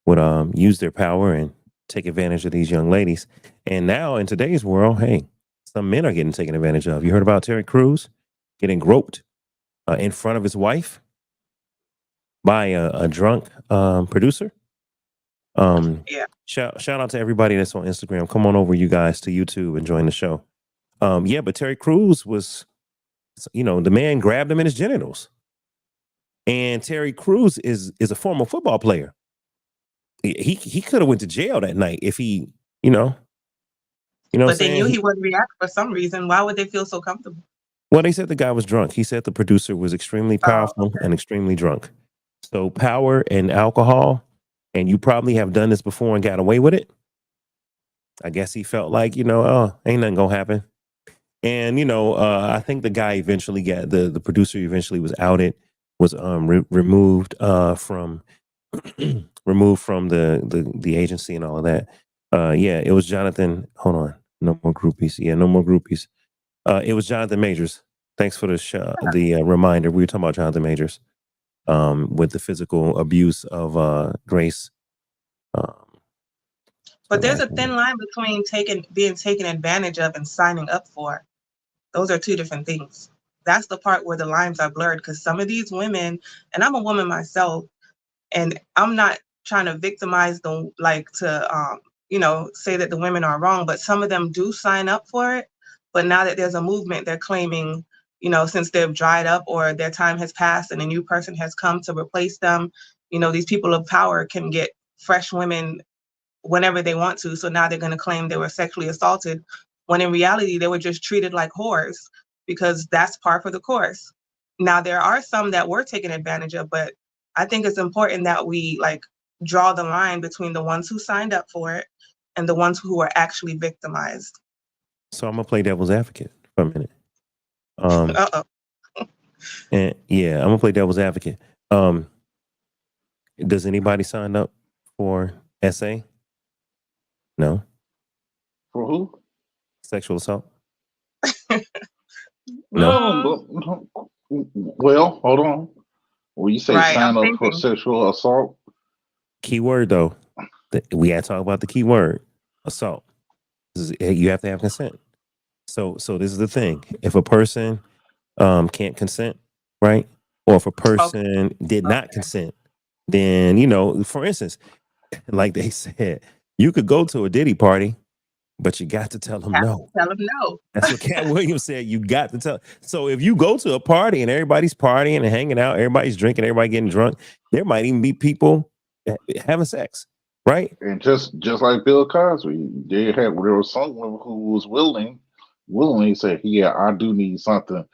would use their power and take advantage of these young ladies. And now in today's world, hey, some men are getting taken advantage of. You heard about Terry Crews getting groped in front of his wife by a drunk producer? Yeah. Shout out to everybody that's on Instagram. Come on over, you guys, to YouTube and join the show. Yeah, but Terry Crews was, the man grabbed him in his genitals, and Terry Crews is a former football player. He could have went to jail that night if he, what I'm But they knew saying. he would react for some reason. Why would they feel so comfortable? Well, they said the guy was drunk. He said the producer was extremely Oh, powerful and extremely drunk. So power and alcohol, and you probably have done this before and got away with it. I guess he felt like, oh, ain't nothing gonna happen. And I think the guy eventually got the producer eventually was outed, was removed from removed from the agency and all of that. Yeah, it was Jonathan. Hold on, no more groupies. Yeah, no more groupies. It was Jonathan Majors. Thanks for the reminder. We were talking about Jonathan Majors with the physical abuse of Grace. but there's a thin line between being taken advantage of and signing up for. Those are two different things. That's the part where the lines are blurred because some of these women, and I'm a woman myself, and I'm not trying to victimize them, like to say that the women are wrong, but some of them do sign up for it. But now that there's a movement, they're claiming, since they've dried up or their time has passed and a new person has come to replace them, these people of power can get fresh women whenever they want to. So now they're going to claim they were sexually assaulted when in reality they were just treated like whores because that's par for the course. Now there are some that were taken advantage of, but I think it's important that we draw the line between the ones who signed up for it and the ones who are actually victimized. So I'm gonna play devil's advocate for a minute. Uh-oh. And yeah, I'm gonna play devil's advocate. Does anybody sign up for SA? No. For who? Sexual assault? No. Well, hold on. When you say Right, sign I'm up for thinking. sexual assault, Key word though. We had to talk about the key word, assault. You have to have consent. So this is the thing. If a person can't consent, right? Or if a person did not consent, then for instance, like they said, you could go to a Diddy party, but you got to tell them no. Tell them no. That's what Cat Williams said. You got to tell. So if you go to a party and everybody's partying and hanging out, everybody's drinking, everybody getting drunk, there might even be people having sex, right? And just like Bill Cosby, there was someone who was willingly said, "Yeah, I do need something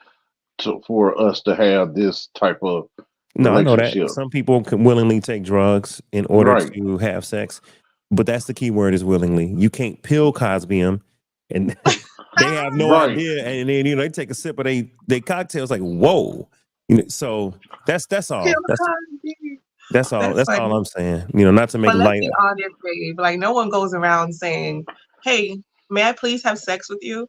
for us to have this type of No, I know that relationship." some people can willingly take drugs in order Right, to have sex, but that's the key word is willingly. You can't pill Cosby them, and they have no right. idea, and then they take a sip of they cocktails like whoa, so that's Bill all. Cosby. That's all. That's That's all funny. I'm saying. Not to make But let's light. be honest, babe. Like, no one goes around saying, "Hey, may I please have sex with you?"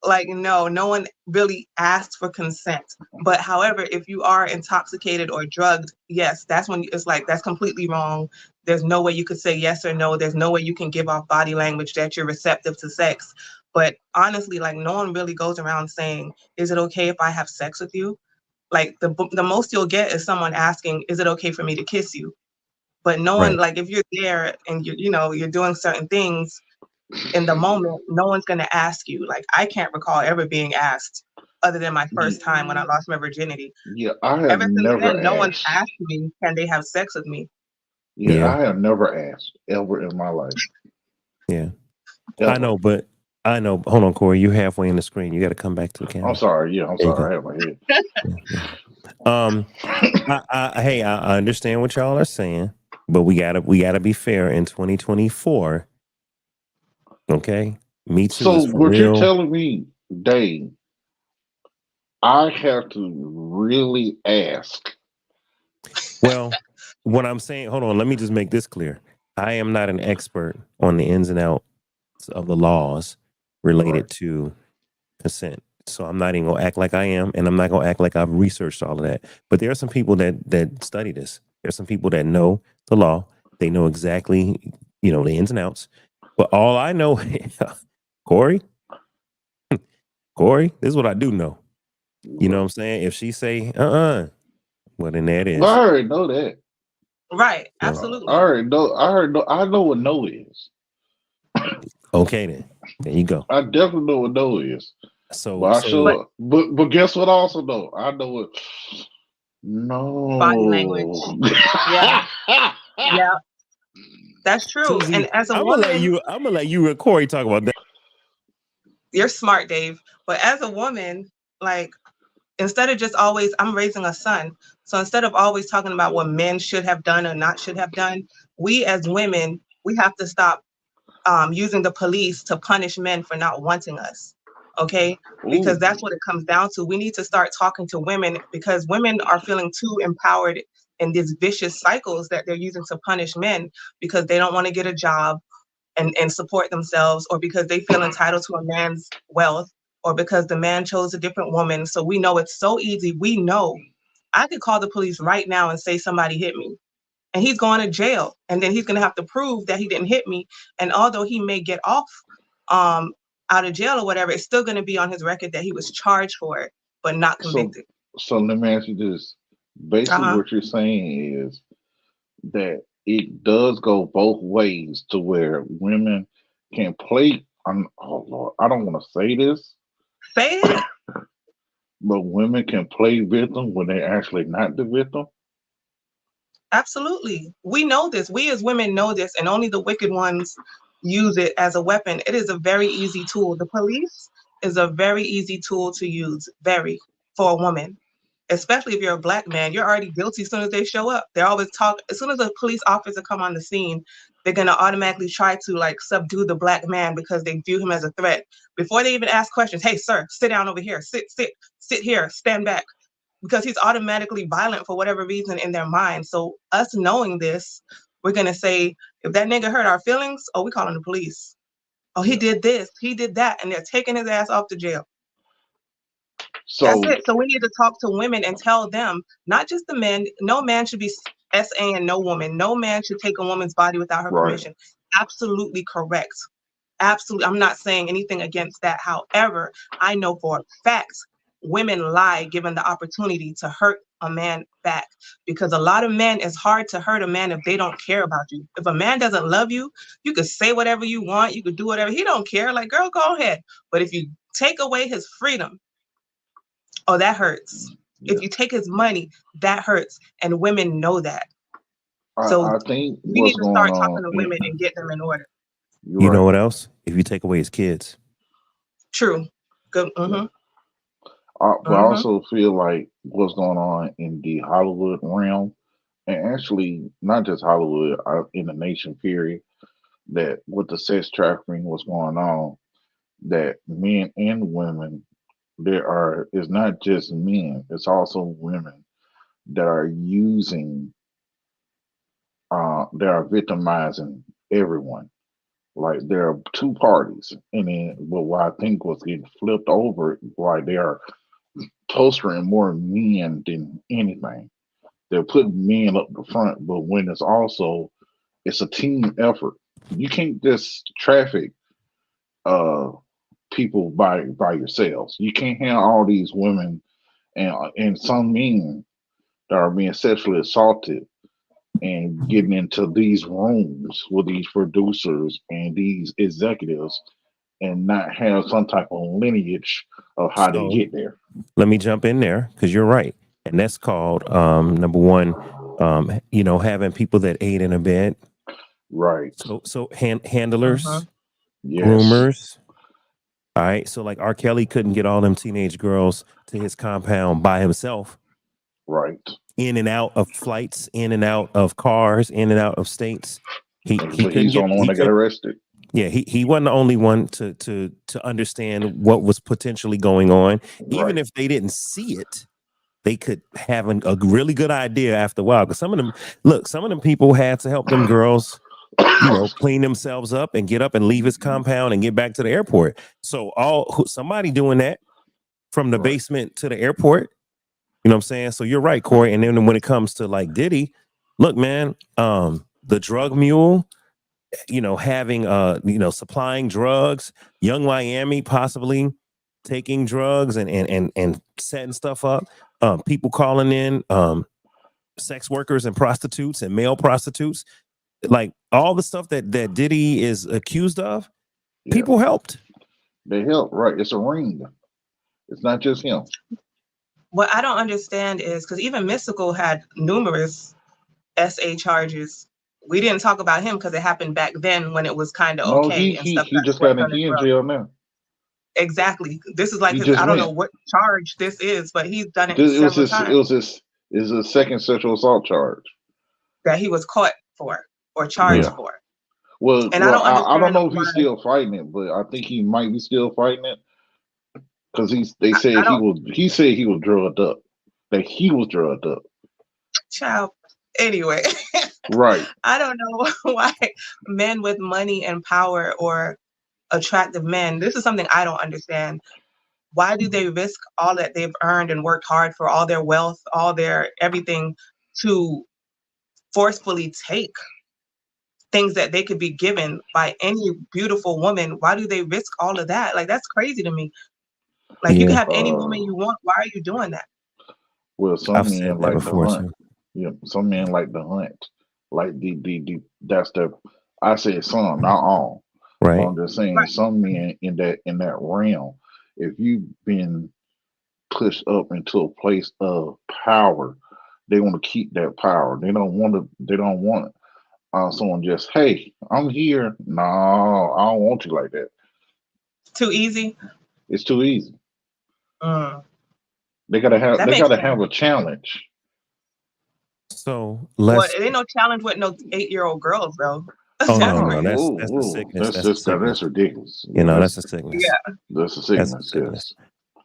Like, no one really asks for consent. But however, if you are intoxicated or drugged, yes, that's when it's like that's completely wrong. There's no way you could say yes or no. There's no way you can give off body language that you're receptive to sex. But honestly, like, no one really goes around saying, "Is it okay if I have sex with you?" Like, the most you'll get is someone asking, "Is it okay for me to kiss you?" But no one, Right. like, if you're there and you're doing certain things in the moment, no one's going to ask you. Like, I can't recall ever being asked other than my first time when I lost my virginity. Yeah, I have Ever since never then, no one's asked. asked me, can they have sex with me? Yeah, Yeah. I have never asked ever in my life. Yeah. I Ever. know, but I know. Hold on, Corey. You're halfway in the screen. You got to come back to the I'm camera. sorry. Yeah, I'm There you sorry. go. I have my head. Yeah, yeah. Hey, I understand what y'all are saying, but we gotta be fair in 2024. Okay, Me Too So is for what you're real. telling me, Dave, I have to really ask. Well, what I'm saying, hold on, let me just make this clear. I am not an expert on the ins and outs of the laws Right. related to consent. So I'm not even gonna act like I am, and I'm not gonna act like I've researched all of that. But there are some people that study this. There's some people that know the law. They know exactly, the ins and outs. But all I know, Corey, this is what I do know. You know what I'm saying? If she say, well then there it Well, I is. already know that. Right, So I absolutely. already know. I know what no is. okay then. There you go. I definitely know what no is. But So I But sure. But guess what? I also know. I know what. body language, No. yeah, yeah, that's true. And TZ, as a I'm gonna let woman, you and Corey talk about that. you're smart, Dave. But as a woman, like, instead of just always, I'm raising a son. So instead of always talking about what men should have done or not should have done, we as women, we have to stop using the police to punish men for not wanting us. Okay. Because Ooh. that's what it comes down to. We need to start talking to women because women are feeling too empowered in these vicious cycles that they're using to punish men because they don't want to get a job and support themselves, or because they feel entitled to a man's wealth, or because the man chose a different woman. So we know it's so easy. We know I could call the police right now and say somebody hit me, and he's going to jail. And then he's going to have to prove that he didn't hit me. And although he may get off um, out of jail or whatever, it's still going to be on his record that he was charged for it, but not So convicted. so let me ask you this. Basically, Uh-huh. what you're saying is that it does go both ways to where women can play. Oh Lord, I don't want to say this, Say it. but women can play victim when they're actually not the victim. Absolutely. We know this. We as women know this, and only the wicked ones use it as a weapon. It is a very easy tool. The police is a very easy tool to use, very, for a woman. Especially if you're a black man, you're already guilty as soon as they show up. They're always as soon as a police officer come on the scene, they're gonna automatically try to like subdue the black man because they view him as a threat. Before they even ask questions, hey sir, sit down over here, sit here, stand back, because he's automatically violent for whatever reason in their mind. So us knowing this, we're gonna say, if that nigga hurt our feelings, oh, we calling the police. Oh, he Yeah. did this, he did that, and they're taking his ass off to jail. That's So it. So we need to talk to women and tell them, not just the men. No man should be SAing no woman. No man should take a woman's body without her right. permission. Absolutely correct. Absolutely. I'm not saying anything against that. However, I know for a fact women lie given the opportunity to hurt a man back, because a lot of men, it's hard to hurt a man if they don't care about you. If a man doesn't love you, you could say whatever you want, you could do whatever. He don't care. Like, girl, go ahead. But if you take away his freedom, oh, that hurts. If Yeah. you take his money, that hurts. And women know that. So I think we need what's to going start talking on. to women and get them in order. You're You know right. what else? If you take away his kids. True. Good. Yeah. Mm-hmm. But I Mm-hmm. also feel like what's going on in the Hollywood realm, and actually not just Hollywood, in the nation, period, that with the sex trafficking, what's going on, that men and women, it's not just men, it's also women that are using, that are victimizing everyone. Like there are two parties, and then but what I think was getting flipped over, like they are postering more men than anything. They're putting men up the front, but when it's a team effort. You can't just traffic uh people by yourselves. You can't have all these women and some men that are being sexually assaulted and getting into these rooms with these producers and these executives and not have some type of lineage of how they So get there. let me jump in there because you're right. And that's called number one, having people that aid and abet. Right. So Mm-hmm. handlers, Yes. groomers. All right. So like R. Kelly couldn't get all them teenage girls to his compound by himself, Right. in and out of flights, in and out of cars, in and out of states. He But couldn't he's the get only one he that got could arrested. Yeah, he wasn't the only one to understand what was potentially going on. Even Right. if they didn't see it, they could have a really good idea after a while. Because some of them people had to help them girls, clean themselves up and get up and leave his compound and get back to the airport. So somebody doing that from the Right. basement to the airport. You know what I'm saying? So you're right, Corey. And then when it comes to like Diddy, look, man, the drug mule, having supplying drugs, Young Miami possibly taking drugs and setting stuff up, people calling in, sex workers and prostitutes and male prostitutes, like all the stuff that Diddy is accused of, Yeah. people helped. They help. Right. It's a ring. It's not just him. What I don't understand is because even Mystical had numerous SA charges. We didn't talk about him because it happened back then when it was kind of No, okay and stuff he got just got swept in under he the in rug. jail now. Exactly. This is like He just I don't know went. what charge this is, but he's done it It was several his times is a second sexual assault charge. that he was caught for or charged Mm. Yeah. for. Well, And I don't I don't understand know if why he's still fighting it, but I think he might be still fighting it because they I said don't he said he was drugged up. That he was drugged up. child. Anyway, Right. I don't know why men with money and power or attractive men, this is something I don't understand. Why do they risk all that they've earned and worked hard for, all their wealth, all their everything, to forcefully take things that they could be given by any beautiful woman? Why do they risk all of that? Like, that's crazy to me. Like, you can Yeah, have any woman you want. Why are you doing that? Well, some I've men said that like the before hunt. too. Yeah, some men like the hunt. Like the that's the I said some, not all. But Right. I'm just saying Right. some men in that realm, if you've been pushed up into a place of power, they want to keep that power. They don't want someone just, hey, I'm here. No, I don't want you like that. Too easy? It's too easy. Mm. That They makes gotta sense. have a challenge. So Well, let's. it ain't no challenge with no 8-year-old girls, though. Oh That's no, Oh, no, crazy. that's whoa, that's the whoa. sickness. That's the That's sickness. ridiculous. Yeah, That's a sickness. Yeah. that's a That's a sickness, sickness.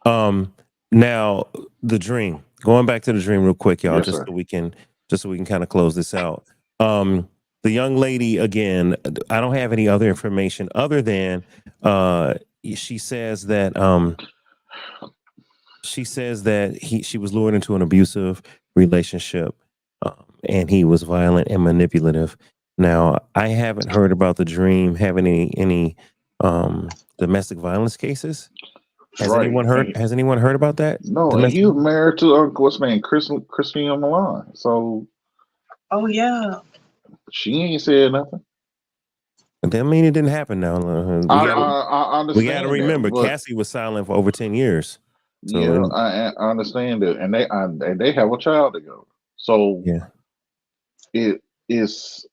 yes. Now the dream. Going back to the dream real quick, y'all, Yes, sir. just so we can kind of close this out. The young lady again. I don't have any other information other than she says that she was lured into an abusive relationship, and he was violent and manipulative. Now I haven't heard about the dream having any domestic violence cases. Right. Has anyone heard about that? No, and he Domestic. was married to what's her name, Christina Milan. So Oh, yeah. she ain't said nothing. That mean it didn't happen. Now True. I we got to understand that, remember but Cassie was silent for over 10 years. yeah, So I understand it, and they have a child together. So yeah, it it's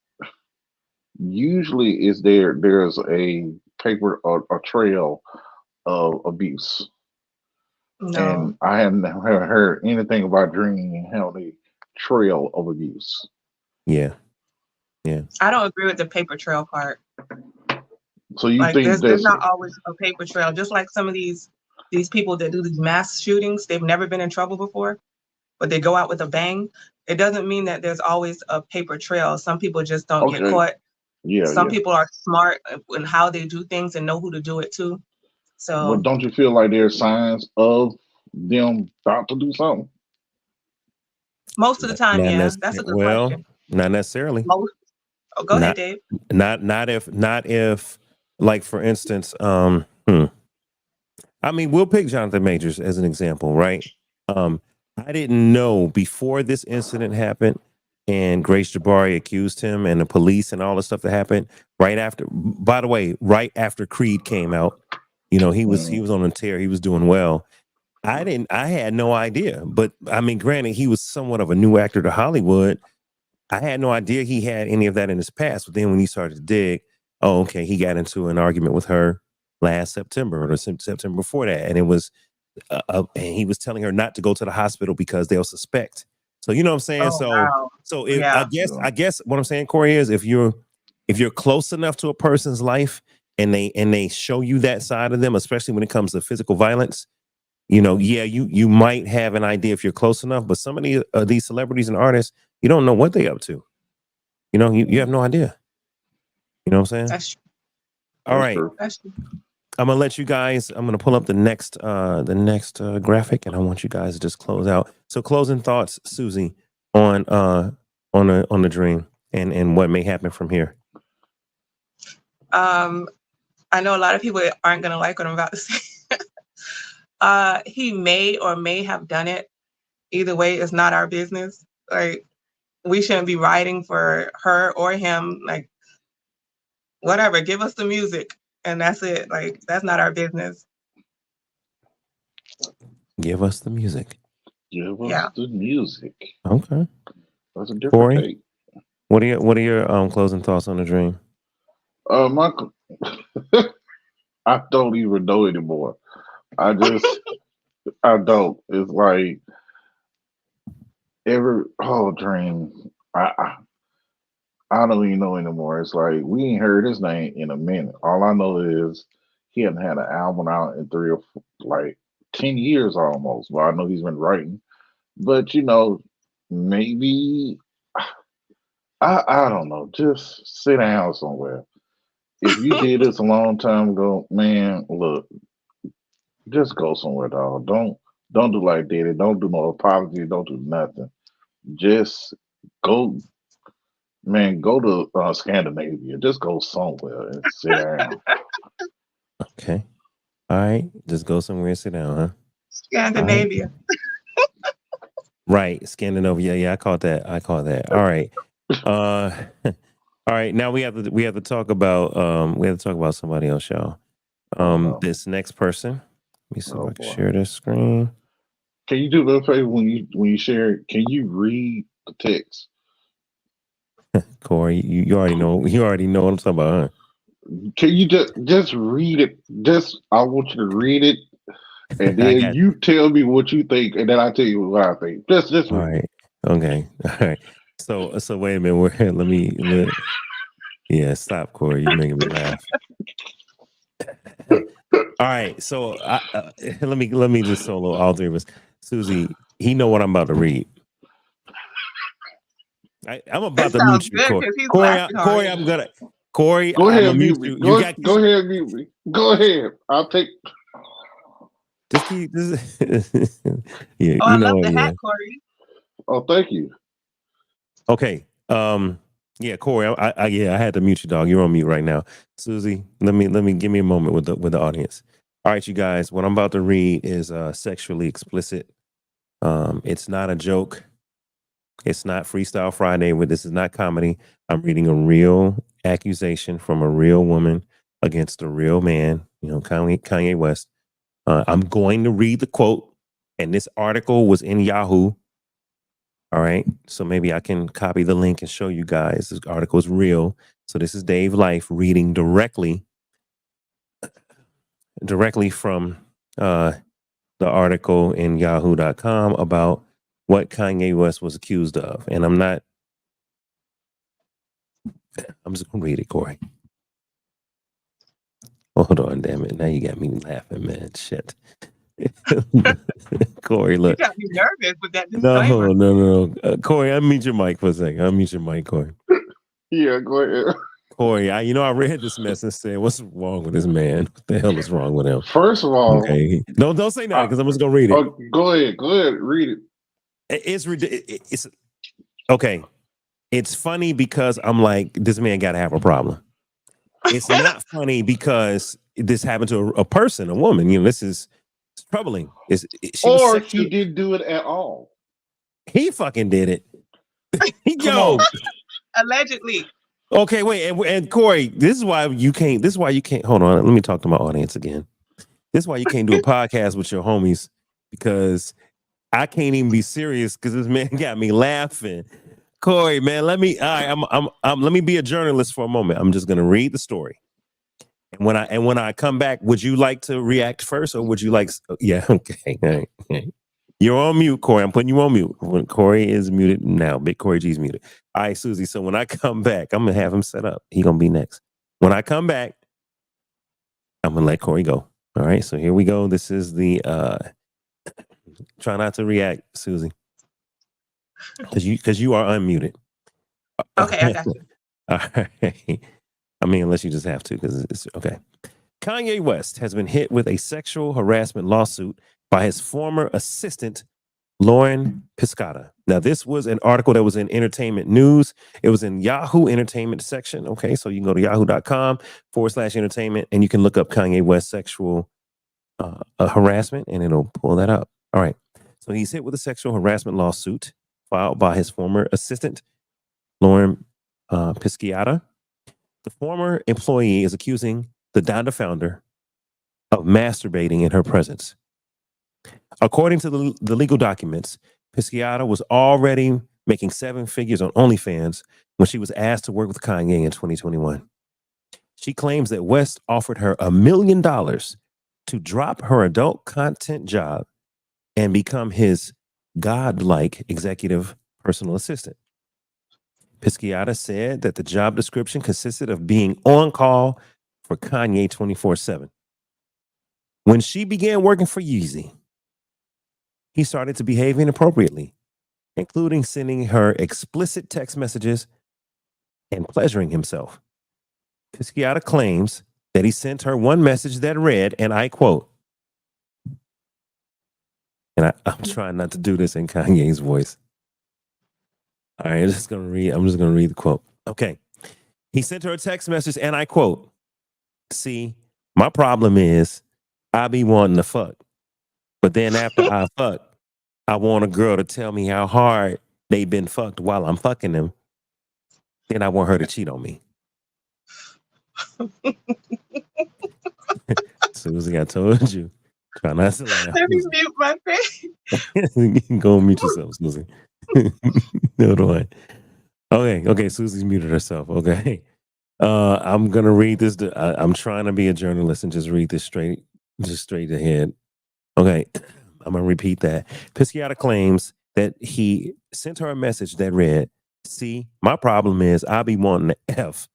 usually is there's a paper or a trail of abuse, No, and haven't heard anything about Dream having a trail of abuse. Yeah. Yeah. I don't agree with the paper trail part. So you Like think there's that's not always a paper trail. Just like some of these people that do these mass shootings, they've never been in trouble before, but they go out with a bang. It doesn't mean that there's always a paper trail. Some people just don't get okay? caught. Yeah, Some yeah. people are smart in how they do things and know who to do it to. But So don't you feel like there's signs of them about to do something? most of the time, Not yeah, that's necessarily. a good Well, question. not necessarily. Most. Oh, go ahead, Not Dave. not if like for instance, I mean, we'll pick Jonathan Majors as an example, right? Um, I didn't know before this incident happened and Grace Jabari accused him and the police and all the stuff that happened right after, by the way, right after Creed came out, he Mm, was on a tear, he was doing well. I had no idea. But I mean, granted, he was somewhat of a new actor to Hollywood. I had no idea he had any of that in his past. But then when he started to dig, oh, okay, he got into an argument with her last September or September before that, and it was, and he was telling her not to go to the hospital because they'll suspect. So you know what I'm saying. Oh So wow. I Yeah. guess yeah. what I'm saying, Corey, is if you're close enough to a person's life and they show you that side of them, especially when it comes to physical violence, yeah, you might have an idea if you're close enough, but some of these celebrities and artists, you don't know what they up to. You have Mm, no idea. You know what I'm saying? That's true. All that's right. true. That's true. I'm gonna let you guys. I'm gonna pull up the next graphic, and I want you guys to just close out. So, closing thoughts, Susie, on the dream and what may happen from here. Um, I know a lot of people aren't gonna like what I'm about to say. He may or may have done it. Either way, it's not our business. Like we shouldn't be writing for her or him. Like whatever, give us the music and that's it. Like that's not our business. Give us the music. Give Yeah. us the music. Okay, That's a different Corey, take. what are your closing thoughts on the dream? Michael, I don't even know anymore. I just, I don't. It's like Dream. I don't even know anymore. It's like we ain't heard his name in a minute. All I know is he hasn't had an album out in three or four, like 10 years almost. Well, I know he's been writing, but maybe I don't know. Just sit down somewhere. If you did this a long time ago, man, look, just go somewhere, dog. Don't do like Diddy. Don't do no apology. Don't do nothing. Just go, man. Go to Scandinavia. Just go somewhere and sit down. Okay, all right, just go somewhere and sit down, huh? All right, Scandinavia. right, Scandinavia. Yeah, I caught that. All right, uh, all right. Now we have to talk about somebody else, y'all. Oh no. This next person. Let me see if Oh I can boy. share this screen. Can you do me a favor when you share it? Can you read the text? Corey, you already know. You already know what I'm talking about, Can you just read it? Just I want you to read it, huh? and I then got you tell me what you think, and then I tell you what I think. Just you. All read it. right. Okay. All right. So wait a minute. Yeah, stop, Corey. You're making me laugh. All right. So let me just solo all three of us. Susie, he know what I'm about to read. I'm It about to sounds mute you, good Corey. because he's Corey, laughing Corey, hard. Go I'm gonna ahead, mute mute me. you. You Go got go ahead, mute me. Go ahead. I'll take. just keep this. Yeah, Oh, I you know love what? the hat, Yeah. Corey. Oh, thank you. Okay. Yeah, Corey. I had to mute you, dog. You're on mute right now. Susie, let me give me a moment with the audience. All right, you guys. What I'm about to read is sexually explicit. It's not a joke. It's not Freestyle Friday. This is not comedy. I'm reading a real accusation from a real woman against a real man. Kanye West. I'm going to read the quote, and this article was in Yahoo. All right. So maybe I can copy the link and show you guys. This article is real. So this is Dave Life reading directly from the article in yahoo.com about what Kanye West was accused of. And I'm just going to read it, Corey. Hold on, damn it. Now you got me laughing, man. Shit. Corey, look. You got me nervous with that disclaimer. No. Corey, unmute your mic for a second. Unmute your mic, Corey. Yeah, go ahead. Corey, I read this mess and said, what's wrong with this man? What the hell is wrong with him? First of all, okay. Don't say nothing because I'm just going to read it. Go ahead, read it. It's okay. It's funny because I'm like, this man got to have a problem. It's not funny because this happened to a person, a woman. This is troubling. He didn't do it at all. He fucking did it. Allegedly. Okay, wait, and Corey, this is why you can't. Hold on, let me talk to my audience again. This is why you can't do a podcast with your homies, because I can't even be serious because this man got me laughing. Corey, man, let me be a journalist for a moment. I'm just gonna read the story, and when I come back, would you like to react first, or would you like? Yeah, okay. All right. You're on mute, Corey. I'm putting you on mute. When Corey is muted now, Big Corey G's muted. All right, Susie. So when I come back, I'm gonna have him set up. He's gonna be next. When I come back, I'm gonna let Corey go. All right. So here we go. This is the try not to react, Susie. Because you are unmuted. Okay, I got you. All right. I mean, unless you just have to, because it's okay. Kanye West has been hit with a sexual harassment lawsuit by his former assistant, Lauren Piscata. Now, this was an article that was in Entertainment News. It was in Yahoo Entertainment section. Okay, so you can go to yahoo.com/entertainment and you can look up Kanye West sexual harassment and it'll pull that up. All right. So he's hit with a sexual harassment lawsuit filed by his former assistant, Lauren Piscata. The former employee is accusing the Donda founder of masturbating in her presence. According to the legal documents, Piscata was already making 7 figures on OnlyFans when she was asked to work with Kanye in 2021. She claims that West offered her $1 million to drop her adult content job and become his godlike executive personal assistant. Piscata said that the job description consisted of being on call for Kanye 24/7. When she began working for Yeezy, he started to behave inappropriately, including sending her explicit text messages and pleasuring himself. Piscata claims that he sent her one message that read, and I quote, and I'm trying not to do this in Kanye's voice. All right, I'm just gonna read the quote. Okay. He sent her a text message, and I quote, "See, my problem is I be wanting to fuck. But then after I fuck, I want a girl to tell me how hard they been fucked while I'm fucking them. Then I want her to cheat on me." Susie, I told you. Try not to laugh. Let me mute my face. You can go mute yourself, Susie. Hold on. Okay, Susie's muted herself. Okay. I'm gonna read this. I'm trying to be a journalist and just read this straight ahead. Okay. I'm gonna repeat that. Piscata claims that he sent her a message that read, "See, my problem is I be wanting to F."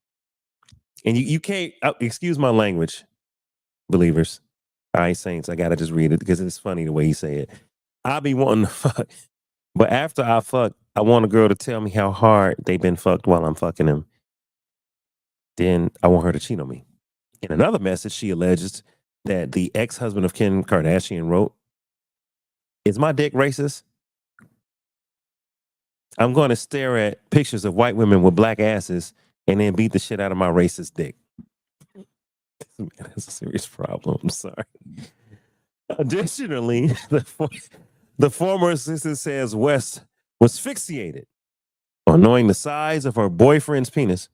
And you can't excuse my language, believers. All right, saints, I gotta just read it because it's funny the way he say it. I be wanting to fuck, but after I fuck, I want a girl to tell me how hard they been fucked while I'm fucking them. Then I want her to cheat on me. In another message, she alleges that the ex-husband of Kim Kardashian wrote, "Is my dick racist? I'm going to stare at pictures of white women with black asses and then beat the shit out of my racist dick." Man, that's a serious problem. I'm sorry. Additionally, the former assistant says West was fixated on knowing the size of her boyfriend's penis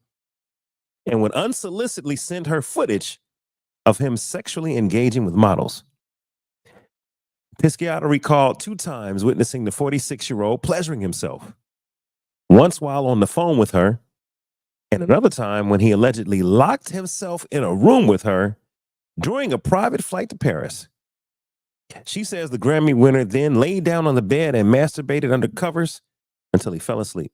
and would unsolicitedly send her footage of him sexually engaging with models. Pisciata recalled 2 times witnessing the 46-year-old pleasuring himself. Once while on the phone with her, and another time when he allegedly locked himself in a room with her during a private flight to Paris. She says the Grammy winner then laid down on the bed and masturbated under covers until he fell asleep.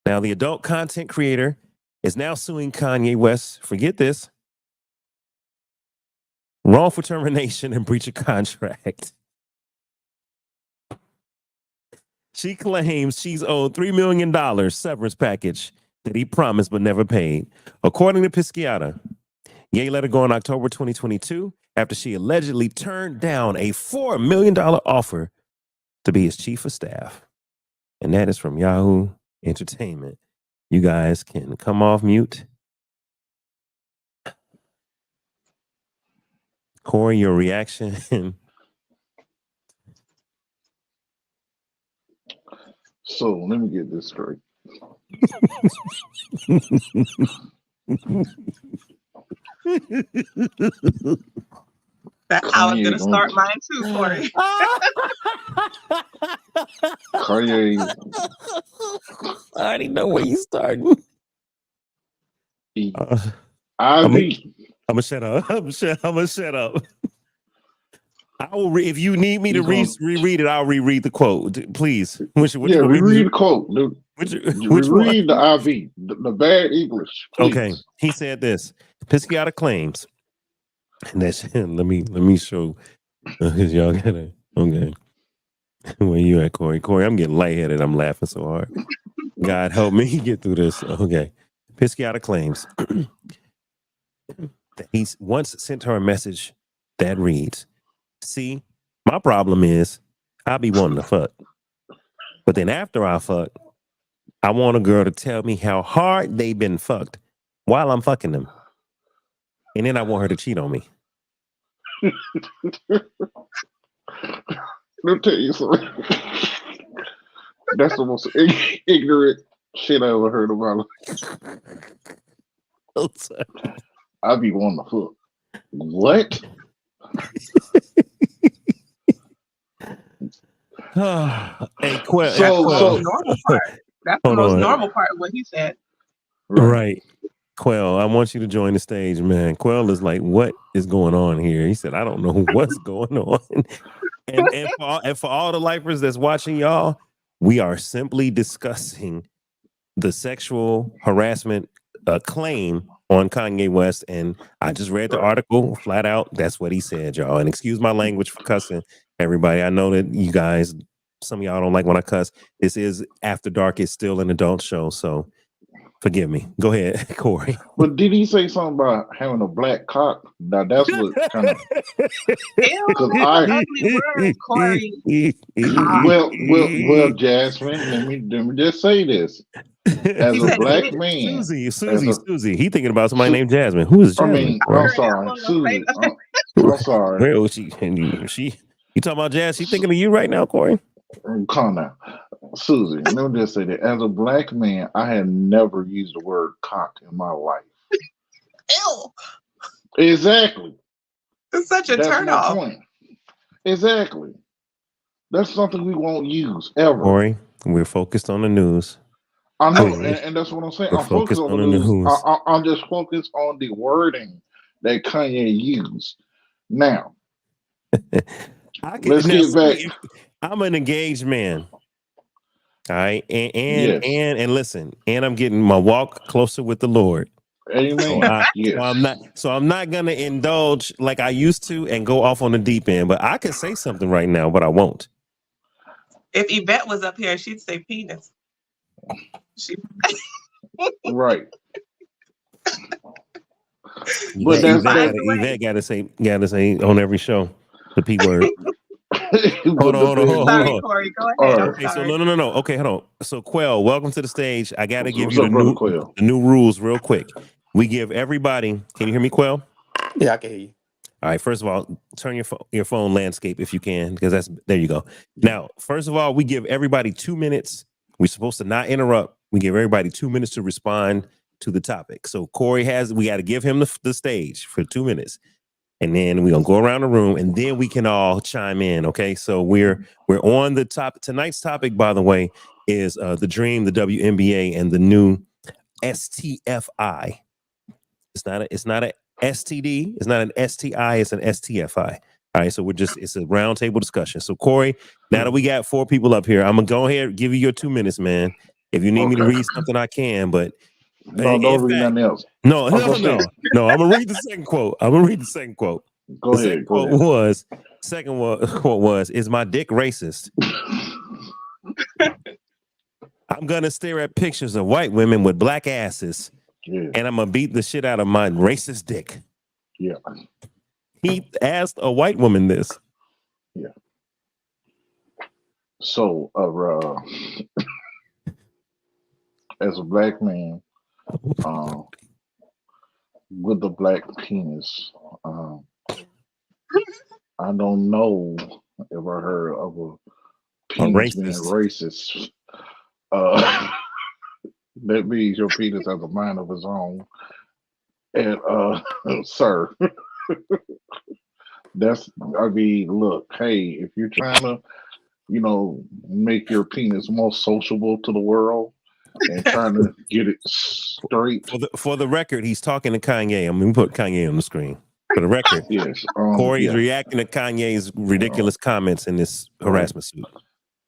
Now, the adult content creator is now suing Kanye West, forget this, wrongful termination and breach of contract. She claims she's owed $3 million severance package that he promised but never paid. According to Pisciata, Ye let her go in October 2022 after she allegedly turned down a $4 million offer to be his chief of staff. And that is from Yahoo Entertainment. You guys can come off mute. Corey, your reaction. So let me get this straight. That's how I was going to start mine too, Corey. Kanye. I already know where you starting. I'm gonna shut up. I'm gonna shut up. I will if you need me to reread it, I'll reread the quote. Please. Reread the quote. Reread the IV, the bad English. Please. Okay. He said this. Pisciata claims. And that's let me show because y'all gotta okay. Where you at, Corey? Corey, I'm getting lightheaded. I'm laughing so hard. God help me get through this. Okay. Pisciata claims that he's once sent her a message that reads, "See, my problem is I be wanting to fuck. But then after I fuck, I want a girl to tell me how hard they been fucked while I'm fucking them. And then I want her to cheat on me." Let me tell you something. That's the most ignorant shit I ever heard about. I be wanting to fuck. What? Hey, Quell. So normal part. That's the most normal part of what he said. Right. Quell, I want you to join the stage, man. Quell is like, what is going on here? He said, I don't know what's going on. And for all the lifers that's watching y'all, we are simply discussing the sexual harassment claim on Kanye West. And I just read the article flat out. That's what he said, y'all. And excuse my language for cussing, everybody. I know that you guys, some of y'all don't like when I cuss. This is After Dark. It's still an adult show. So forgive me. Go ahead, Corey. But did he say something about having a black cock? Now that's what kind of. Because ugly word, Corey. Well, Jasmine. Let me just say this. As a black man, Susie. He thinking about somebody named Jasmine. Who is Jasmine? I'm sorry, Susie. I'm sorry. You talking about Jazz? She thinking of you right now, Corey? Calm down. Susie, let me just say that as a black man, I had never used the word cock in my life. Ew. Exactly. It's such a turnoff. Point. Exactly. That's something we won't use ever. Corey, we're focused on the news. I know, and that's what I'm saying. I'm focused on the news. I'm just focused on the wording that Kanye used. Now, let's get back. I'm an engaged man. All right, and listen, and I'm getting my walk closer with the Lord. Amen. So I'm not gonna indulge like I used to and go off on the deep end. But I could say something right now, but I won't. If Yvette was up here, she'd say penis. Right. But Yvette gotta say on every show the P word. Hold on. Sorry, Corey, go ahead. Okay, so no. Okay, hold on. So Quell, welcome to the stage. I gotta give you the new rules real quick. We give everybody. Can you hear me, Quell? Yeah, I can hear you. All right. First of all, turn your phone landscape if you can, because there you go. Now, first of all, we give everybody 2 minutes. We're supposed to not interrupt. We give everybody 2 minutes to respond to the topic. So Corey we got to give him the stage for 2 minutes. and then we're gonna go around the room, and then we can all chime in. Okay, so we're on the top. Tonight's topic, by the way, is the Dream, the WNBA, and the new STFI. It's not a STD. It's not an STI. It's an STFI. All right, so it's a roundtable discussion. So Corey, now that we got 4 people up here, I'm gonna go ahead and give you your 2 minutes, man. If you need me to read something, I can. But No, don't read nothing else. no. I'm I'm gonna read the second quote. Go ahead. Second quote was, "Is my dick racist? I'm gonna stare at pictures of white women with black asses, and I'm gonna beat the shit out of my racist dick." Yeah. He asked a white woman this. Yeah. So, as a black man, with a black penis, I don't know if I heard of a penis being racist. That means your penis has a mind of its own. And sir, look, hey, if you're trying to, make your penis more sociable to the world and trying to get it straight. For the record, he's talking to Kanye. I'm gonna put Kanye on the screen. For the record, yes, Corey's reacting to Kanye's ridiculous comments in this harassment suit.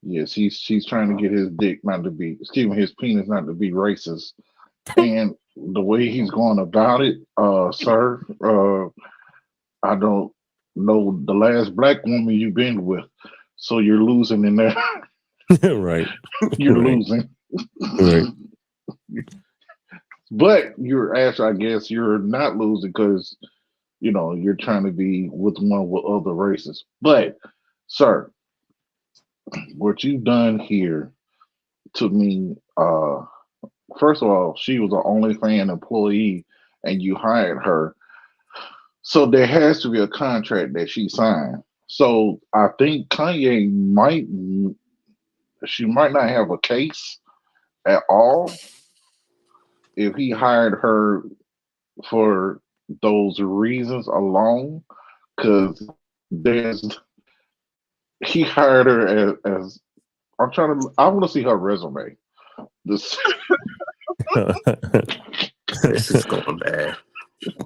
Yes, she's trying to get his his penis not to be racist. And the way he's going about it, sir, I don't know the last black woman you've been with, so you're losing in there. Right. You're losing. Right. But I guess you're not losing because, you're trying to be with one with other races. But, sir, what you've done here to me, first of all, she was an OnlyFans employee and you hired her. So there has to be a contract that she signed. So I think Kanye might not have a case at all if he hired her for those reasons alone, because he hired her as I want to see her resume. This is going bad.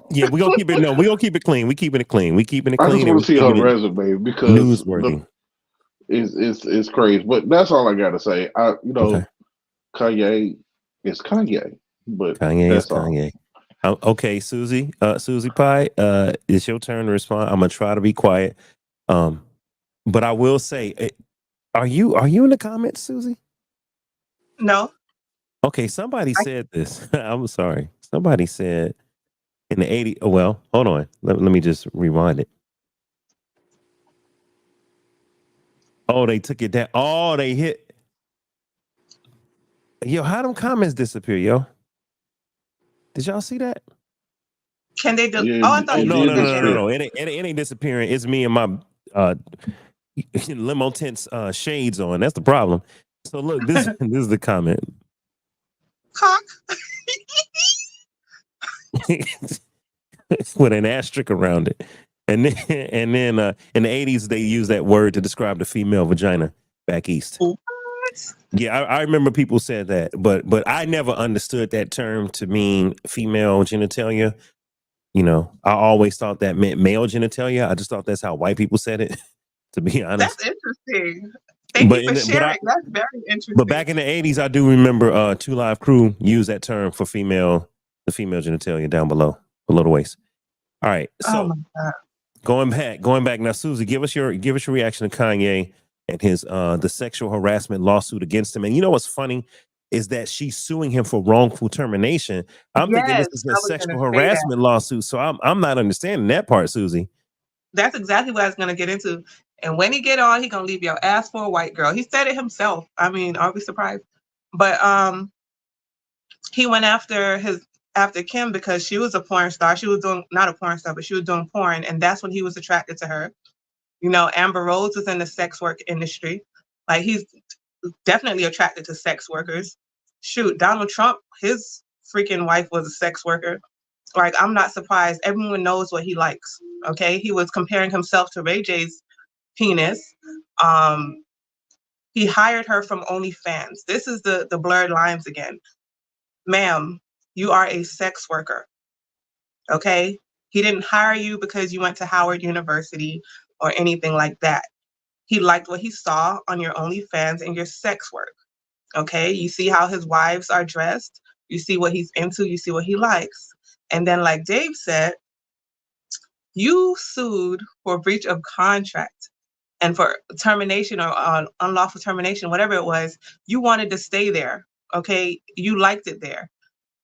Yeah, we're gonna keep it. No, we're gonna keep it clean. We keeping it clean. I just want to see her resume because it's crazy. But that's all I gotta say. Kanye is Kanye, but Kanye is Kanye. Okay, Susie Pie, it's your turn to respond. I'm gonna try to be quiet. But I will say, are you in the comments, Susie? No. Okay, somebody said this. I'm sorry. Somebody said in the 80s. Oh, well, hold on. Let me just rewind it. Oh, they took it down. Oh, they hit. Yo, how them comments disappear, yo? Did y'all see that? Can they do? Yeah, I thought no. It ain't disappearing. It's me and my limo tints shades on. That's the problem. So look, this is the comment. Cock. With an asterisk around it. And then in the 80s, they used that word to describe the female vagina back east. What? Yeah, I remember people said that, but I never understood that term to mean female genitalia. I always thought that meant male genitalia. I just thought that's how white people said it, to be honest. That's interesting. Thank you for sharing. That's very interesting. But back in the 80s, I do remember 2 Live Crew used that term for the female genitalia down below the waist. All right. So going back now, Susie, give us your reaction to Kanye and his the sexual harassment lawsuit against him. And you know what's funny is that she's suing him for wrongful termination. I'm thinking this is a sexual harassment lawsuit. So I'm not understanding that part, Susie. That's exactly what I was going to get into. And when he get on, he going to leave your ass for a white girl. He said it himself. I mean, are we surprised? But he went after Kim because she was a porn star. She was doing, not a porn star, but she was doing porn. And that's when he was attracted to her. Amber Rose is in the sex work industry. Like, he's definitely attracted to sex workers. Shoot, Donald Trump, his freaking wife was a sex worker. Like, I'm not surprised. Everyone knows what he likes. Okay, he was comparing himself to Ray J's penis. Um, he hired her from OnlyFans. This is the blurred lines again. Ma'am, you are a sex worker. Okay, he didn't hire you because you went to Howard University or anything like that. He liked what he saw on your OnlyFans and your sex work. Okay, you see how his wives are dressed, you see what he's into, you see what he likes. And then, like Dave said, you sued for breach of contract and for termination or unlawful termination, whatever it was. You wanted to stay there. Okay, you liked it there.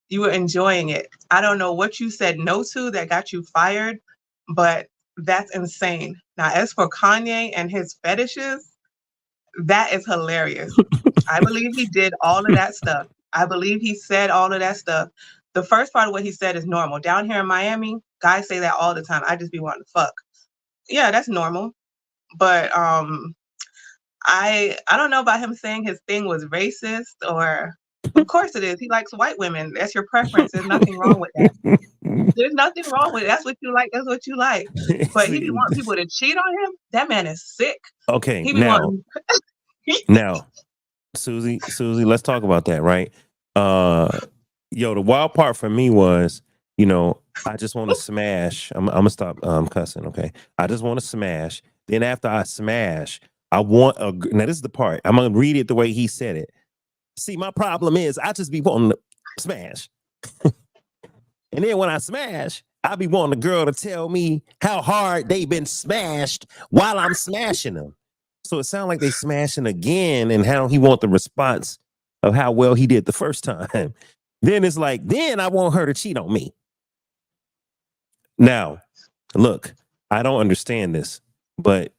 You were enjoying it. I don't know what you said no to that got you fired, but that's insane. Now, as for Kanye and his fetishes, that is hilarious. I believe he did all of that stuff. I believe he said all of that stuff. The first part of what he said is normal. Down here in Miami, guys say that all the time. I just be wanting to fuck. Yeah, that's normal. But I don't know about him saying his thing was racist, or of course it is. He likes white women. That's your preference. There's nothing wrong with that. There's nothing wrong with it. That's what you like. That's what you like. But he be See, wanting people to cheat on him. That man is sick. okay, He be wanting. now, Susie, let's talk about that, right? Yo, the wild part for me was, I just want to smash. I'm gonna stop cussing, okay? I just want to smash. Then after I smash, I want a. Now this is the part. I'm gonna read it the way he said it. See, my problem is I just be wanting to smash, and then when I smash, I be wanting the girl to tell me how hard they been smashed while I'm smashing them. So it sounds like they smashing again, and how he want the response of how well he did the first time. Then it's like, then I want her to cheat on me. Now, look, I don't understand this, but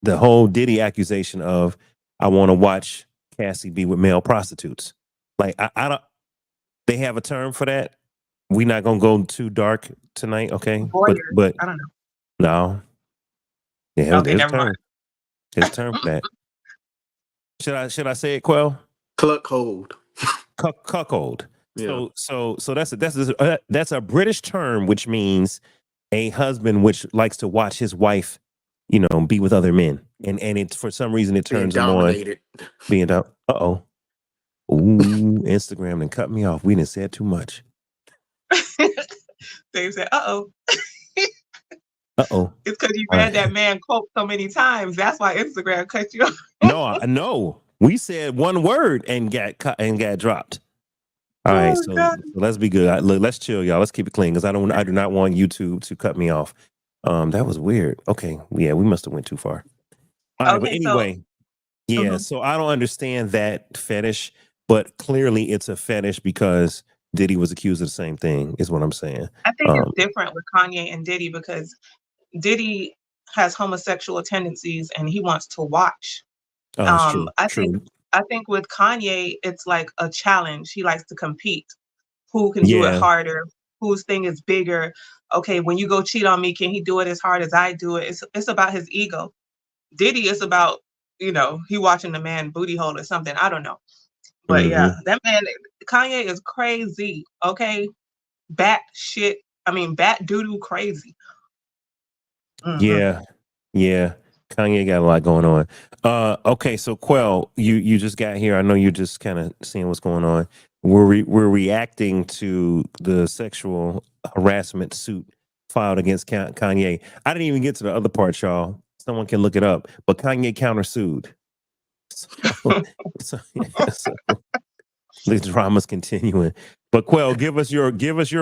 the whole Diddy accusation of I want to watch Cassie be with male prostitutes. Like I don't. They have a term for that. We're not gonna go too dark tonight, okay? Voyeurs. But I don't know. no, yeah, Okay, there's a never mind. term. There's a term for that. Should I say it, Quell? Cluckhold. Cuckold. Yeah. So that's a British term, which means a husband which likes to watch his wife, be with other men, and it's for some reason it Being turns him on. dominated. Being down. Ooh, Instagram and cut me off. We didn't say too much. Dave said, Uh-oh. It's because you All read right. that man quote so many times. That's why Instagram cut you off. No. We said one word and got cut and got dropped. All right, Oh, so God. let's be good. Look, let's chill, y'all. Let's keep it clean because I do not want YouTube to cut me off. That was weird. Okay, yeah, we must have went too far. All right, but Okay, so anyway, yeah. So I don't understand that fetish, but clearly it's a fetish because Diddy was accused of the same thing. Is what I'm saying. I think it's different with Kanye and Diddy because Diddy has homosexual tendencies and he wants to watch. It's true. I think with Kanye, it's like a challenge. He likes to compete. Who can do it Yeah. harder? Whose thing is bigger? Okay, when you go cheat on me, can he do it as hard as I do it? It's about his ego. Diddy is about, he watching the man booty hole or something. I don't know. But yeah, that man, Kanye is crazy. Okay. Bat doo-doo crazy. Yeah. Kanye got a lot going on. Okay, so Quell, you just got here. I know you're just kind of seeing what's going on. We're reacting to the sexual harassment suit filed against Kanye. I didn't even get to the other part, y'all. Someone can look it up, but Kanye countersued. So the drama's continuing. But Quell, give us your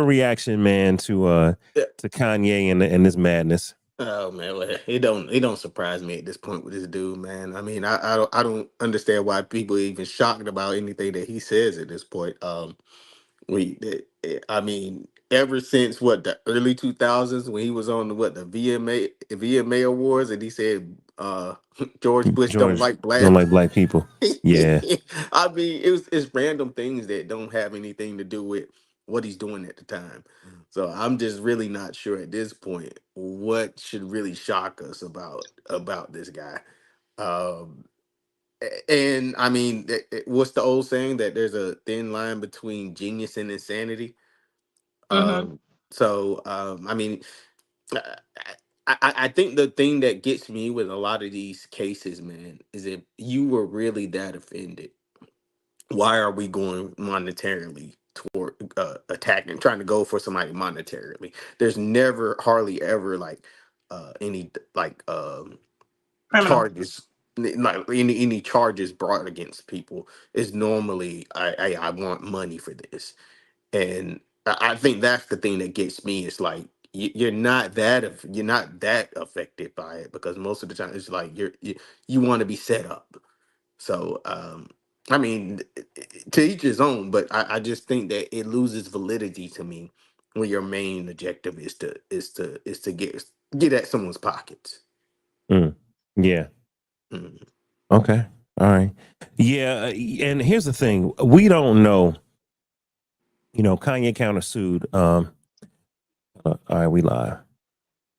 reaction, man, to Kanye and this madness. Oh man, well, it don't surprise me at this point with this dude, man. I mean, I don't understand why people are even shocked about anything that he says at this point. I mean, ever since the early 2000s when he was on the VMA awards and he said George Bush don't like don't like black people. Yeah. I mean, it's random things that don't have anything to do with what he's doing at the time. So I'm just really not sure at this point what should really shock us about this guy. Um, and I mean, what's the old saying that there's a thin line between genius and insanity? Mhm. So I mean, I think the thing that gets me with a lot of these cases, man, is if you were really that offended, why are we going monetarily toward attacking, trying to go for somebody monetarily? There's never, hardly ever, like any like Criminal. charges, like any charges brought against people. Is normally I want money for this, and I think that's the thing that gets me. It's like you're not that you're not that affected by it, because most of the time it's like you want to be set up. So I mean, to each his own, but I just think that it loses validity to me when your main objective is to get at someone's pockets. Yeah. Mm. Okay. All right. Yeah. And here's the thing: we don't know. You know, Kanye countersued. All right, we live.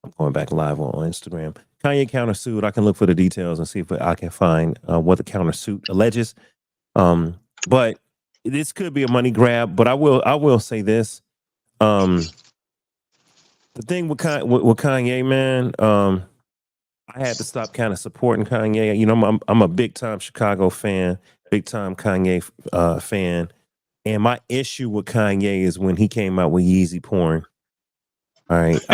I'm going back live on Instagram. Kanye countersued. I can look for the details and see if I can find what the countersuit alleges. But this could be a money grab. But I will say this. The thing with Kanye, man. I had to stop kind of supporting Kanye. You know, I'm a big time Chicago fan, big time Kanye fan. And my issue with Kanye is when he came out with Yeezy porn. All right.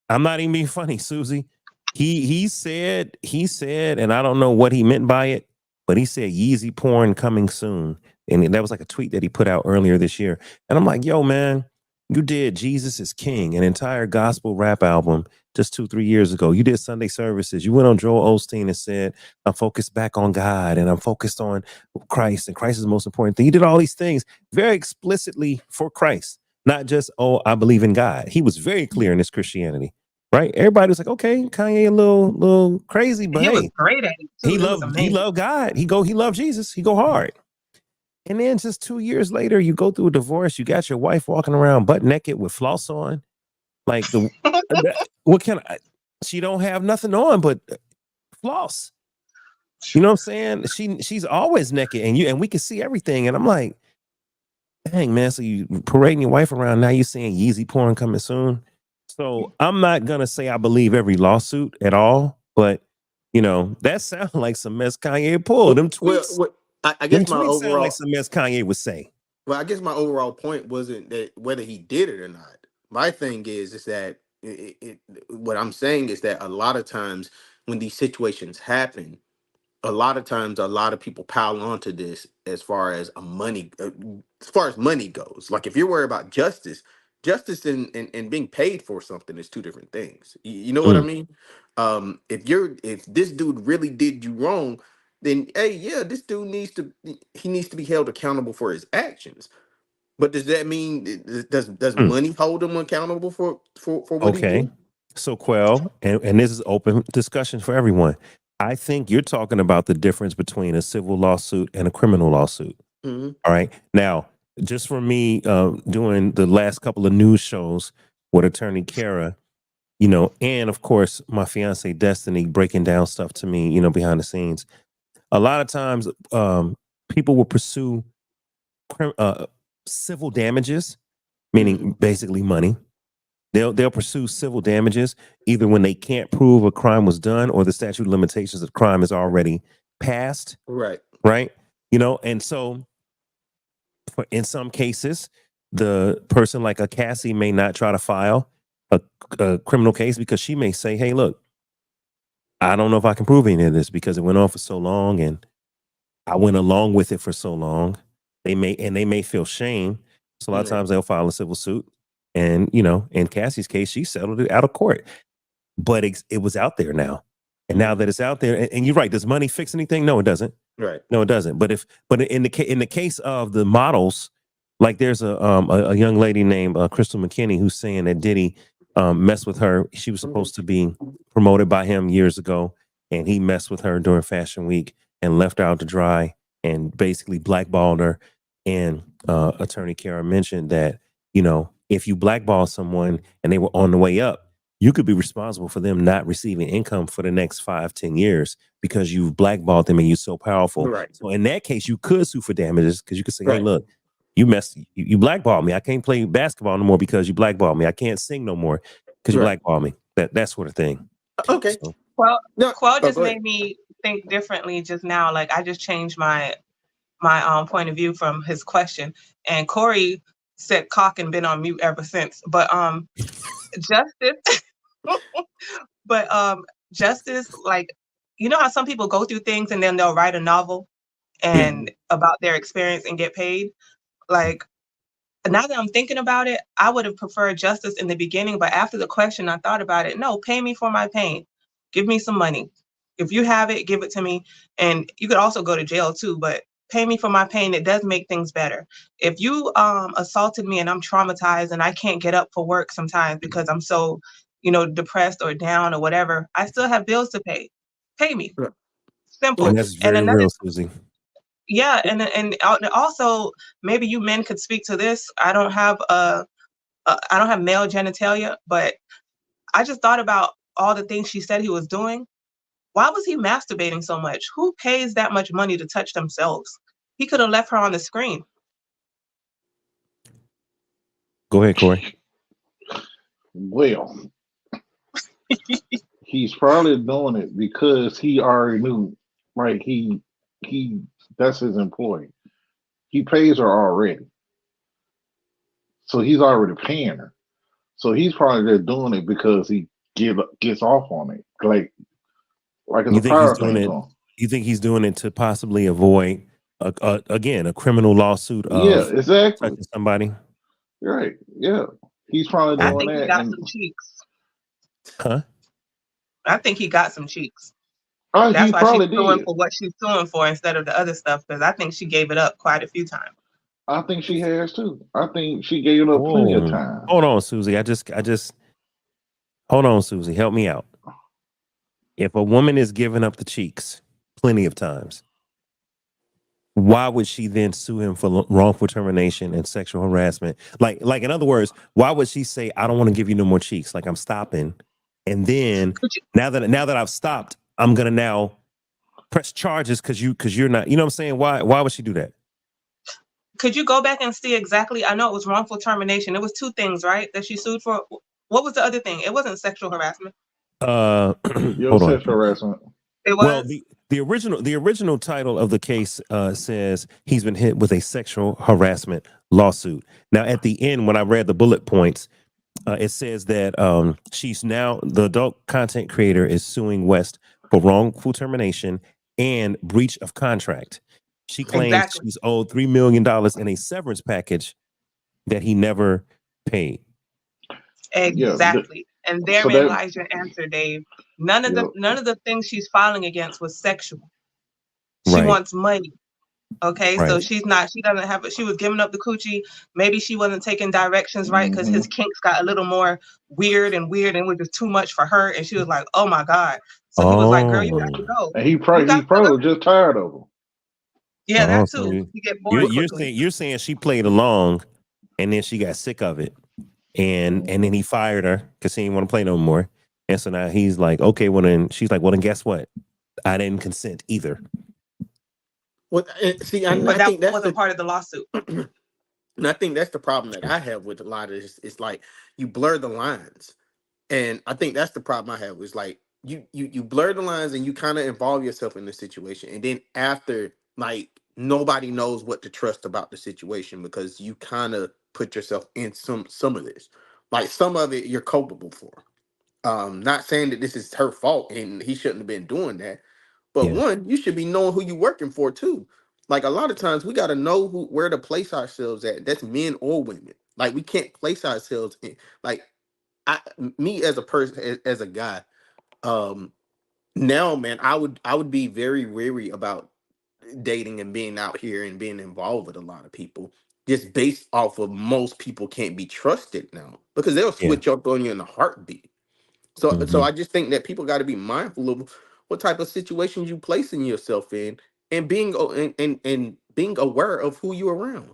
I'm not even being funny, Susie. He said, and I don't know what he meant by it, but he said Yeezy porn coming soon. And that was like a tweet that he put out earlier this year. And I'm like, yo, man, you did Jesus is King, an entire gospel rap album just 2-3 years ago. You did Sunday services. You went on Joel Osteen and said, I'm focused back on God and I'm focused on Christ, and Christ is the most important thing. You did all these things very explicitly for Christ, not just, oh, I believe in God. He was very clear in his Christianity, right? Everybody was like, okay, Kanye a little crazy, but He was hey, great at it too. It was he amazing. loved God. He loved Jesus. He go hard. And then just 2 years later, you go through a divorce. You got your wife walking around butt naked with floss on. Like what kind of, she don't have nothing on but floss. You know what I'm saying? She's always naked, and we can see everything. And I'm like, dang, man, so you parading your wife around, now you saying Yeezy porn coming soon. So I'm not gonna say I believe every lawsuit at all, but you know, that sounds like some mess Kanye pulled. Them tweets, I them guess my tweets sound like overall some mess Kanye would say. Well, I guess my overall point wasn't that whether he did it or not. My thing is that what I'm saying is that a lot of times when these situations happen, a lot of times a lot of people pile onto this as far as as far as money goes. Like if you're worried about justice and being paid for something is two different things. You know what I Mm, mean? If this dude really did you wrong, then hey, yeah, this dude needs to be held accountable for his actions. But does that mean does mm. money hold him accountable for what he Okay. did? So Quell, and this is open discussion for everyone. I think you're talking about the difference between a civil lawsuit and a criminal lawsuit. Hmm. All right. Now, just for me doing the last couple of news shows with attorney Kara, you know, and of course my fiance Destiny breaking down stuff to me, you know, behind the scenes. A lot of times, people will pursue civil damages, Hmm. meaning basically money. They'll pursue civil damages either when they can't prove a crime was done or the statute of limitations of crime is already passed, Right. right? You know, and so in some cases, the person like a Cassie may not try to file a criminal case because she may say, "Hey, look, I don't know if I can prove any of this because it went on for so long, and I went along with it for so long." They may feel shame. So a lot of Right. times they'll file a civil suit, and you know, in Cassie's case, she settled it out of court, but it was out there now, and now Hmm. that it's out there, and you're right, does money fix anything? No, it doesn't. Right. No, it doesn't. But in the case of the models, like there's a young lady named Crystal McKinney who's saying that Diddy messed with her. She was supposed to be promoted by him years ago, and he messed with her during Fashion Week and left her out to dry and basically blackballed her. And Attorney Kara mentioned that, you know, if you blackball someone and they were on the way up, you could be responsible for them not receiving income for the next 5-10 years because you've blackballed them and you're so powerful. Right. So in that case, you could sue for damages because you could say, hey, Right. look, you blackball me. I can't play basketball no more because you blackball me. I can't sing no more because you Right. blackball me. That sort of thing. Okay. So, Well, No. Quell just Go ahead. made me think differently just now. Like I just changed my point of view from his question, and Corey said cock and been on mute ever since. But Justice, but Justice, like you know how some people go through things and then they'll write a novel and about their experience and get paid. Like now that I'm thinking about it, I would have preferred Justice in the beginning, but after the question, I thought about it. No, pay me for my pain. Give me some money. If you have it, give it to me. And you could also go to jail too, but pay me for my pain. It does make things better. If you assaulted me and I'm traumatized and I can't get up for work sometimes because I'm so, depressed or down or whatever, I still have bills to pay. Pay me. Right. Simple. and that's And very another real, Susie. yeah, and also maybe you men could speak to this. I don't have male genitalia, but I just thought about all the things she said he was doing. Why was he masturbating so much? Who pays that much money to touch themselves? He could have left her on the screen. Go ahead, Corey. Well, he's probably doing it because he already knew, like he that's his employee. He pays her already, so he's already paying her. So he's probably just doing it because he gets off on it, like it's You a think he's power doing thing it? to him. You think he's doing it to possibly avoid again a criminal lawsuit Yeah, of exactly. touching somebody? Right. Yeah, he's probably I Oh, doing think he that, got and some cheeks. huh? I think he got some cheeks. he That's why she's probably suing did. for what she's suing for instead of the other stuff, because I think she gave it up quite a few times. I think she has too. I think she gave it up plenty of Oh, times. hold on, Susie. I just hold on, Susie. Help me out. If a woman is giving up the cheeks plenty of times, why would she then sue him for wrongful termination and sexual harassment? Like in other words, why would she say, "I don't want to give you no more cheeks"? Like I'm stopping, and then Could you, now that I've stopped, I'm gonna now press charges because you're not. You know what I'm saying? Why would she do that? could you go back and see exactly? I know it was wrongful termination. It was two things, right, that she sued for. What was the other thing? It wasn't sexual harassment. Uh, Your hold on. sexual harassment. It Well, was? the original title of the case says he's been hit with a sexual harassment lawsuit. Now, at the end, when I read the bullet points, it says that she's now the adult content creator is suing West for wrongful termination and breach of contract. She claims Exactly. she's owed $3 million in a severance package that he never paid. Yeah. Exactly. And So therein that. lies your answer, Dave. None of the Yeah. none of the things she's filing against was sexual. She Right, wants money. Okay, so right. she doesn't have it. She was giving up the coochie. Maybe she wasn't taking directions right because his Hmm. kinks got a little more weird and it was just too much for her. And she was like, oh my God. So he was like, girl, you got to Oh, go. And he You probably got he to go. probably just tired of him. Yeah, oh. that So too. You get you're bored you're quickly. saying you're saying she played along, and then she got sick of it, and then he fired her because he didn't want to play no more. And so now he's like, okay, well then she's like, well then guess what? I didn't consent either. Well, see, But I that think that's wasn't the part of the lawsuit. and I think that's the problem that I have with a lot of this. It's like you blur the lines. And I think that's the problem I have is like you blur the lines and you kind of involve yourself in the situation. And then after, like, nobody knows what to trust about the situation because you kind of put yourself in some of this. Like some of it you're culpable for. Not saying that this is her fault and he shouldn't have been doing that. But Yeah, one, you should be knowing who you're working for too. Like a lot of times we gotta know where to place ourselves at. That's men or women. Like we can't place ourselves in like me as a person as a guy, um now, man, I would be very wary about dating and being out here and being involved with a lot of people just based off of most people can't be trusted now because they'll yeah. switch up on you in a heartbeat. So Hmm. I just think that people got to be mindful of what type of situations you placing yourself in and and being aware of who you're around.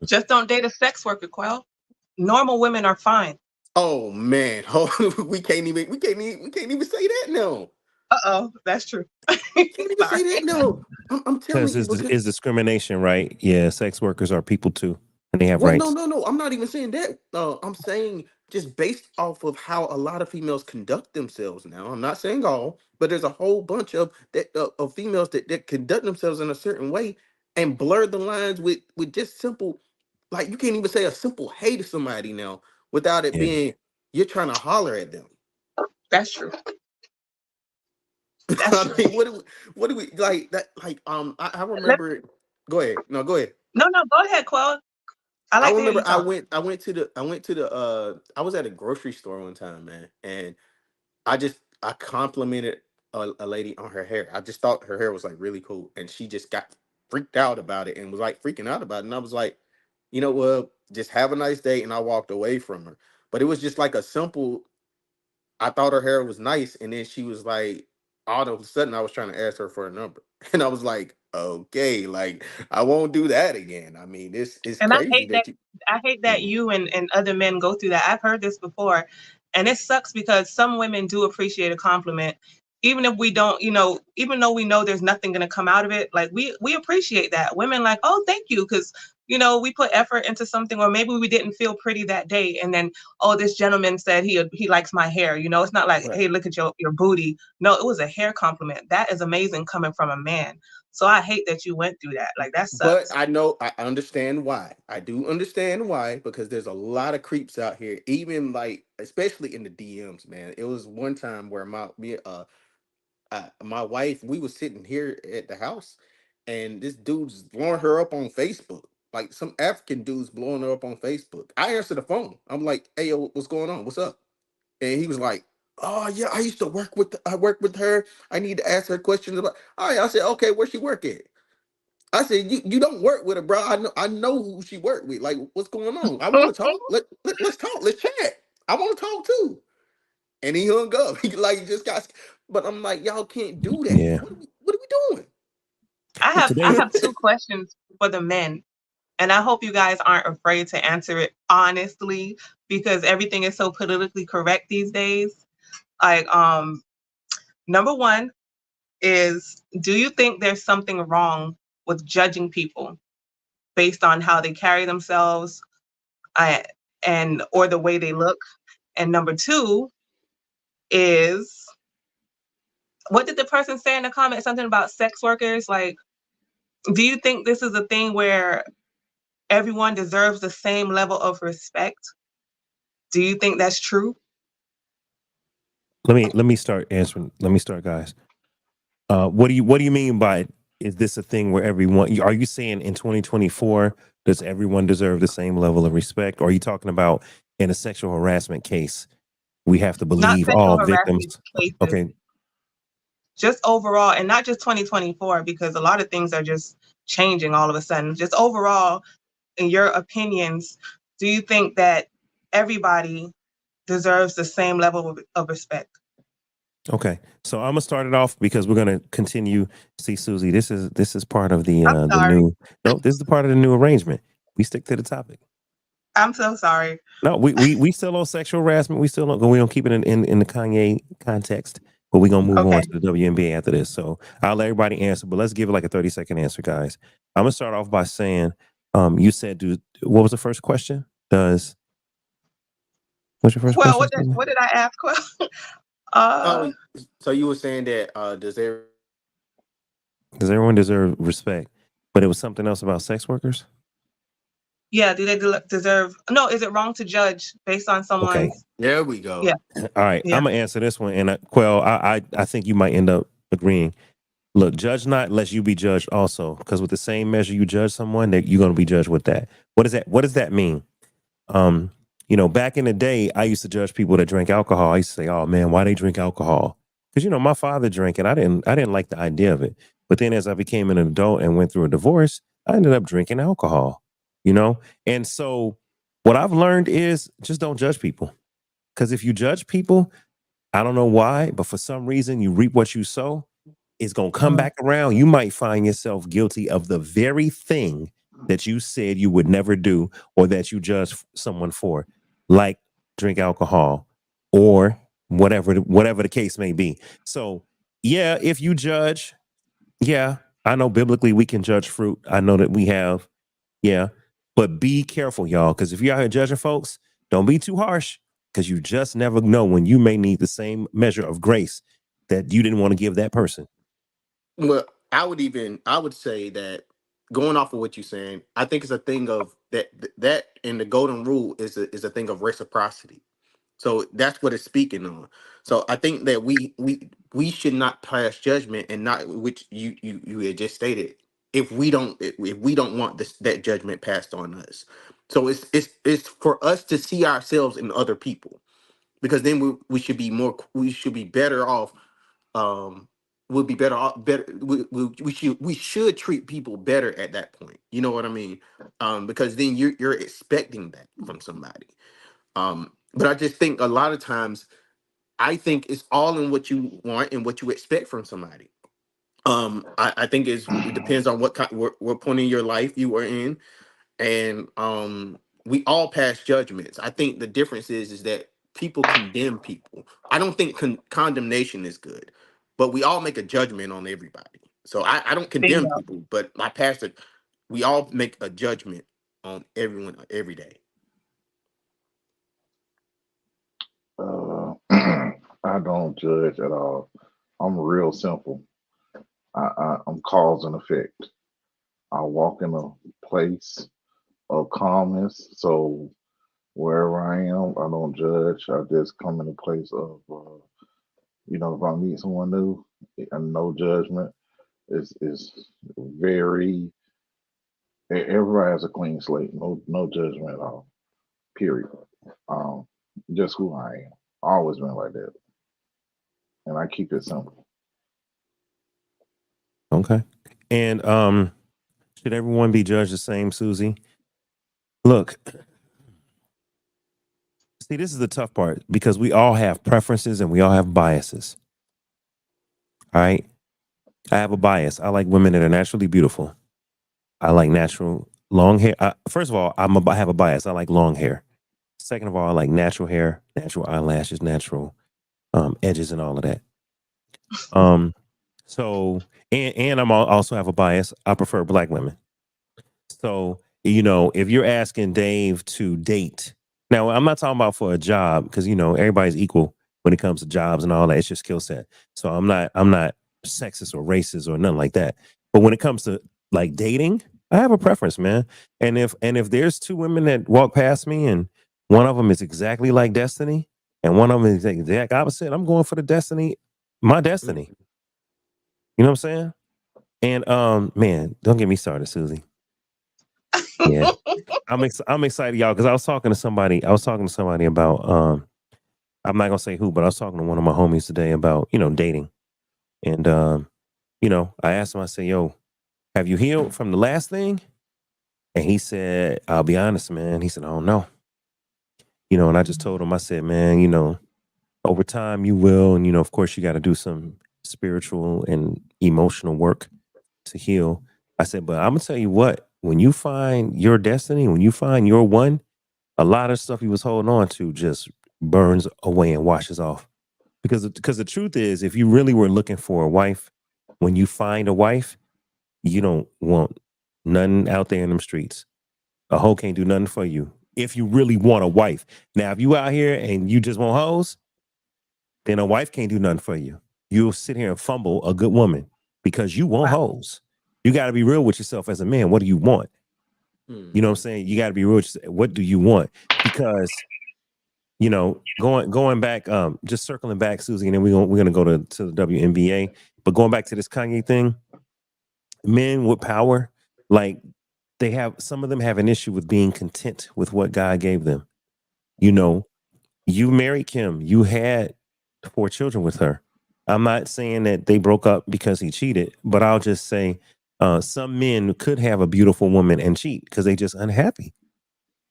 Just don't date a sex worker, Quell. Normal women are fine. Oh man, we can't even say that now. Uh-oh, that's true. You can't even say Sorry. that. No, I'm telling Because you because is discrimination, right? Yeah, sex workers are people too, and they have well, no, rights. no, no. I'm not even saying that. I'm saying just based off of how a lot of females conduct themselves now. I'm not saying all, but there's a whole bunch of that of females that conduct themselves in a certain way and blur the lines with just simple, like you can't even say a simple hey to somebody now without it Yeah, being you're trying to holler at them. That's true. That's I true. mean, what do we like that? Like, I Let, remember. Go ahead. No, go ahead. no, go ahead, Quell. I I like to hear remember you talk. I was at a grocery store one time, man, and I complimented a lady on her hair. I just thought her hair was like really cool, and she just got freaked out about it and was like freaking out about it. And I was like, you know what, just have a nice day, and I walked away from her. But it was just like a simple. I thought her hair was nice, and then she was like, all of a sudden, I was trying to ask her for a number, and I was like, okay, like I won't do that again. I mean, this is And crazy that you. I hate that Mhm. you and other men go through that. I've heard this before. And it sucks because some women do appreciate a compliment. Even if we don't, even though we know there's nothing gonna come out of it, like we appreciate that. Women like, oh, thank you, because we put effort into something, or maybe we didn't feel pretty that day, and then oh, this gentleman said he likes my hair. It's not like, Right. hey, look at your booty. No, it was a hair compliment. That is amazing coming from a man. So I hate that you went through that. Like that But sucks. I understand why. I do understand why because there's a lot of creeps out here, even like especially in the DMs, man. It was one time where my wife, we was sitting here at the house, and this dude's blowing her up on Facebook. Like some African dude's blowing her up on Facebook. I answer the phone. I'm like, "Hey, yo, what's going on? What's up?" And he was like, "Oh yeah, I work with her. I need to ask her questions about." All right, I said, "Okay, where she work at?" I said, you don't work with her, bro. I know who she worked with. Like, what's going on? I want to talk. Let's talk. Let's chat. I want to talk too. And he hung up. He like just got. But I'm like, y'all can't do that. yeah. What are we doing? I Well, have I today, have two questions for the men, and I hope you guys aren't afraid to answer it honestly because everything is so politically correct these days. Like, number one is, do you think there's something wrong with judging people based on how they carry themselves, uh, and or the way they look? And number two is, what did the person say in the comment? Something about sex workers. Like, do you think this is a thing where everyone deserves the same level of respect? Do you think that's true? let me start answering. Let me start, guys. What do you mean by, is this a thing where everyone? Are you saying in 2024 does everyone deserve the same level of respect? Or are you talking about in a sexual harassment case we have to Not believe sexual all harassment victims? cases, Okay, just overall, and not just 2024, because a lot of things are just changing all of a sudden. Just overall, in your opinions, do you think that everybody deserves the same level of respect? okay. So I'm gonna start it off because we're gonna continue. See, Susie, this is part of I'm the sorry. new. No, this is the part of the new arrangement. We stick to the topic. I'm so sorry. No, we still on sexual harassment. We don't keep it in the Kanye context, but we're gonna move on Okay. to the WNBA after this. So I'll let everybody answer, but let's give it like a 30-second answer, guys. I'm gonna start off by saying, you said, what was the first question? What's your first Well, question, Susan? what did I ask? uh, Oh, so you were saying that does there? Does everyone deserve respect? But it was something else about sex workers. yeah, do they deserve? No, is it wrong to judge based on Okay, someone's? There we Yeah, go. all right. yeah. I'm gonna answer this one, and Quell, I think you might end up agreeing. Look, judge not lest you be judged also, because with the same measure you judge someone, that you're going to be judged with that. What does that mean? Um, back in the day, I used to judge people that drank alcohol. I used to say, "Oh man, why they drink alcohol?" Because my father drank, and I didn't like the idea of it. But then, as I became an adult and went through a divorce, I ended up drinking alcohol. You know, and so what I've learned is just don't judge people. Because if you judge people, I don't know why, but for some reason, you reap what you sow. It's going to come Mm. back around. You might find yourself guilty of the very thing that you said you would never do, or that you judged someone for, like drink alcohol or whatever the case may be. So yeah, if you judge, yeah, I know biblically we can judge fruit. I know that we have, yeah, but be careful, y'all, because if you're out here judging folks, don't be too harsh, because you just never know when you may need the same measure of grace that you didn't want to give that person. Well, I would say that going off of what you're saying, I think it's a thing of that and the golden rule is a thing of reciprocity. So that's what it's speaking on. So I think that we should not pass judgment and not, which you had just stated, if we don't want that judgment passed on us. So it's for us to see ourselves in other people, because then we should be better off. We'll be better off. Better we should treat people better at that point. You know what I mean? Because then you're expecting that from somebody. But I just think a lot of times, I think it's all in what you want and what you expect from somebody. I think it depends on what point in your life you are in, and we all pass judgments. I think the difference is that people condemn people. I don't think condemnation is good, but we all make a judgment on everybody. So I don't condemn Bingo. people, but my pastor, we all make a judgment on everyone every day. I don't judge at all. I'm real simple. I'm cause and effect. I walk in a place of calmness. So wherever I am, I don't judge. I just come in a place of, if I meet someone new, and no judgment. Is very. Everybody has a clean slate. No judgment at all. Period. Um, just who I am. Always been like that, and I keep it simple. Okay. And should everyone be judged the same, Susie? Look, see, this is the tough part because we all have preferences and we all have biases. All right. I have a bias. I like women that are naturally beautiful. I like natural long hair. First of all, I have a bias. I like long hair. Second of all, I like natural hair, natural eyelashes, natural edges, and all of that. Um, so and also have a bias. I prefer black women. So, if you're asking Dave to date, now I'm not talking about for a job because everybody's equal when it comes to jobs and all that. It's your skill set. So I'm not sexist or racist or nothing like that. But when it comes to like dating, I have a preference, man. And if there's two women that walk past me and one of them is exactly like Destiny and one of them is the exact opposite, I'm going for the Destiny, my Destiny. You know what I'm saying? And man, don't get me started, Susie. Yeah. I'm excited, y'all, because I was talking to somebody. I was talking to somebody about I'm not gonna say who, but I was talking to one of my homies today about dating, and I asked him. I said, "Yo, have you healed from the last thing?" And he said, "I'll be honest, man." He said, "I don't know." And I just told him. I said, "Man, over time you will, and of course you got to do some spiritual and emotional work to heal." I said, "But I'm gonna tell you what. When you find your destiny, when you find your one." A lot of stuff he was holding on to just burns away and washes off. Because the truth is, if you really were looking for a wife, when you find a wife, you don't want nothing out there in them streets. A hoe can't do nothing for you. If you really want a wife. Now, if you out here and you just want hoes, then a wife can't do nothing for you. You'll sit here and fumble a good woman because you want Wow. hoes. You got to be real with yourself as a man. What do you want? You know what I'm Mhm. saying? You got to be real. What do you want? Because going back, just circling back, Susie, and then we're gonna go to the WNBA. But going back to this Kanye thing, men with power, like some of them have an issue with being content with what God gave them. You know, you married Kim, you had 4 children with her. I'm not saying that they broke up because he cheated, but I'll just say some men could have a beautiful woman and cheat because they just unhappy.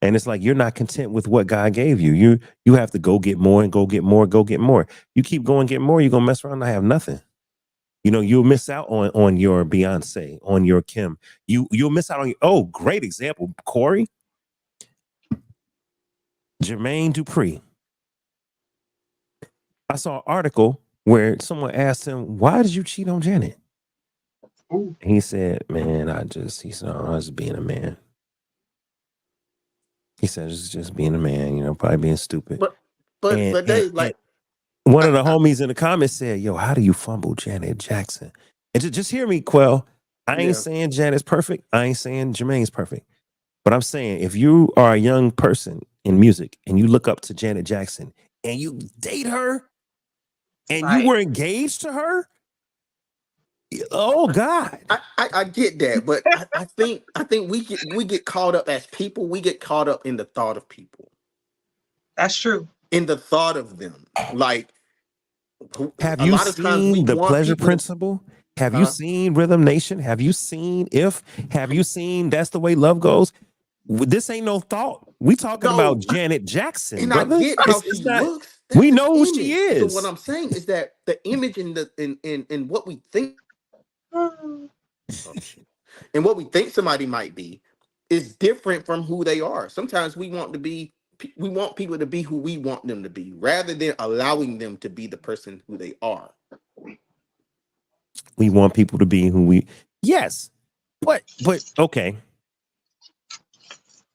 And it's like you're not content with what God gave you. You have to go get more and go get more, go get more. You keep going get more, you're gonna mess around and have nothing. You'll miss out on your Beyonce, on your Kim. You'll miss out on great example, Corey, Jermaine Dupri. I saw an article where someone asked him, "Why did you cheat on Janet?" Ooh. He said, "Man, he said, I was being a man." He said, "It's just being a man, probably being stupid." But And, but and, they and like one I, of the I, homies in the comments said, "Yo, how do you fumble Janet Jackson?" And just hear me, Quell. I ain't yeah. saying Janet's perfect. I ain't saying Jermaine's perfect. But I'm saying if you are a young person in music and you look up to Janet Jackson and you date her and you Right. were engaged to her, oh God. I get that, but I think we get caught up as people. We get caught up in the thought of people, That's true. in the thought of them. Like Have a you lot of times we seen The want Pleasure people to, Principle? Have you huh? seen Rhythm Nation? Have you seen If? Have you seen That's the Way Love Goes? This ain't no thought. We talking about No, Janet Jackson, and I brother. get how It's she not. looks. That's We the know who she image. So what is. I'm saying is that the image and the in what we think Mm. and what we think somebody might be is different from who they are. Sometimes we want people to be who we want them to be rather than allowing them to be the person who they are. We want people to be who we. Yes, but okay.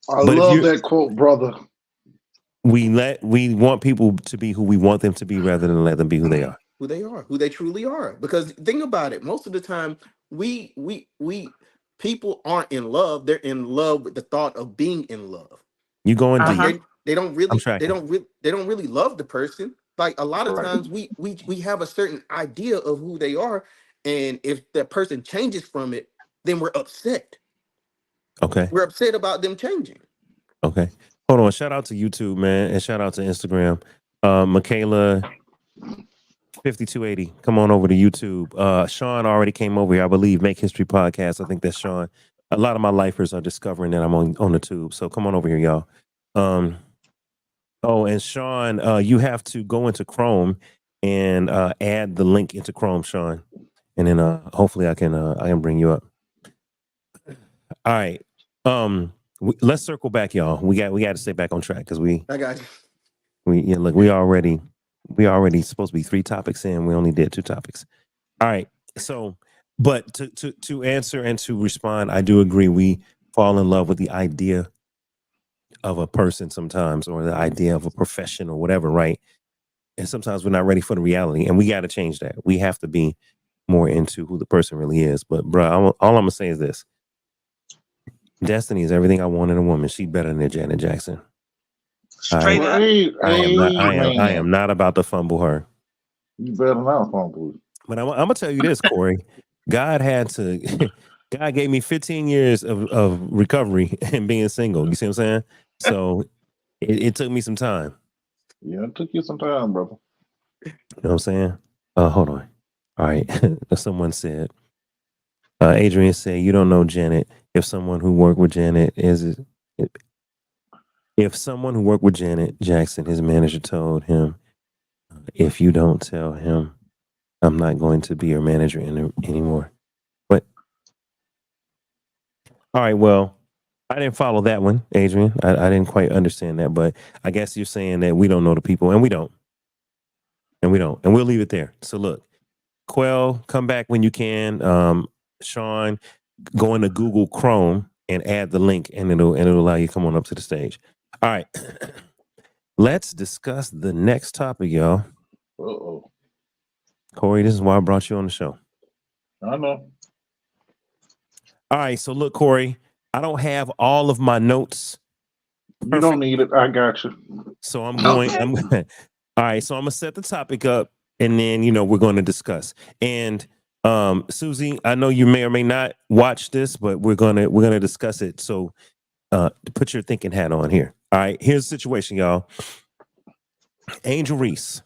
I But if love you that quote, brother. we want people to be who we want them to be rather than let them be who they are. Who they are, who they truly are. Because think about it, most of the time we people aren't in love, they're in love with the thought of being in love. You going Like deep. Uh-huh. they don't I'm really tracking. they don't really love the person. Like a lot of Right. times we have a certain idea of who they are, and if that person changes from it, then we're upset. Okay. We're upset about them changing. Okay. Hold on. Shout out to YouTube, man, and shout out to Instagram. Michaela 5280. Come on over to YouTube. Sean already came over here, I believe. Make History Podcast. I think that's Sean. A lot of my lifers are discovering that I'm on the tube. So come on over here, y'all. Um, oh, and Sean, you have to go into Chrome and add the link into Chrome, Sean. And then hopefully I can bring you up. All right. Let's circle back, y'all. We got to stay back on track because I got you. look, we already supposed to be 3 topics in. We only did 2 topics. All right. So, but to answer and to respond, I do agree. We fall in love with the idea of a person sometimes, or the idea of a profession or whatever, right? And sometimes we're not ready for the reality, and we got to change that. We have to be more into who the person really is. But, bro, all I'm gonna say is this: Destiny is everything I want in a woman. She's better than Janet Jackson. I Straight Well, up. hey, I am not. hey, I am man, not about to fumble her. you better not fumble. But I'm gonna tell you this, Corey. God had to. God gave me 15 years of recovery and being single. You see what I'm saying? So it took me some time. Yeah, it took you some time, brother. You know what I'm saying? Hold on. All right. Someone said, Adrian said, you don't know Janet. If someone who worked with Janet if someone who worked with Janet Jackson, his manager told him, if you don't tell him, I'm not going to be your manager anymore. But all right, well, I didn't follow that one, Adrian. I didn't quite understand that, but I guess you're saying that we don't know the people, and we don't, and we'll leave it there. So look, Quell, come back when you can. Sean, go into Google Chrome and add the link, and it'll allow you to come on up to the stage. All right, let's discuss the next topic, y'all. Uh-oh. Corey, this is why I brought you on the show. I know. All right, so look, Corey, I don't have all of my notes You don't perfect, need it. I got you. so Okay. all right, so I'm gonna set the topic up, and then we're going to discuss. And Susie, I know you may or may not watch this, but we're gonna discuss it. So put your thinking hat on here. All right, here's the situation, y'all. Angel Reese,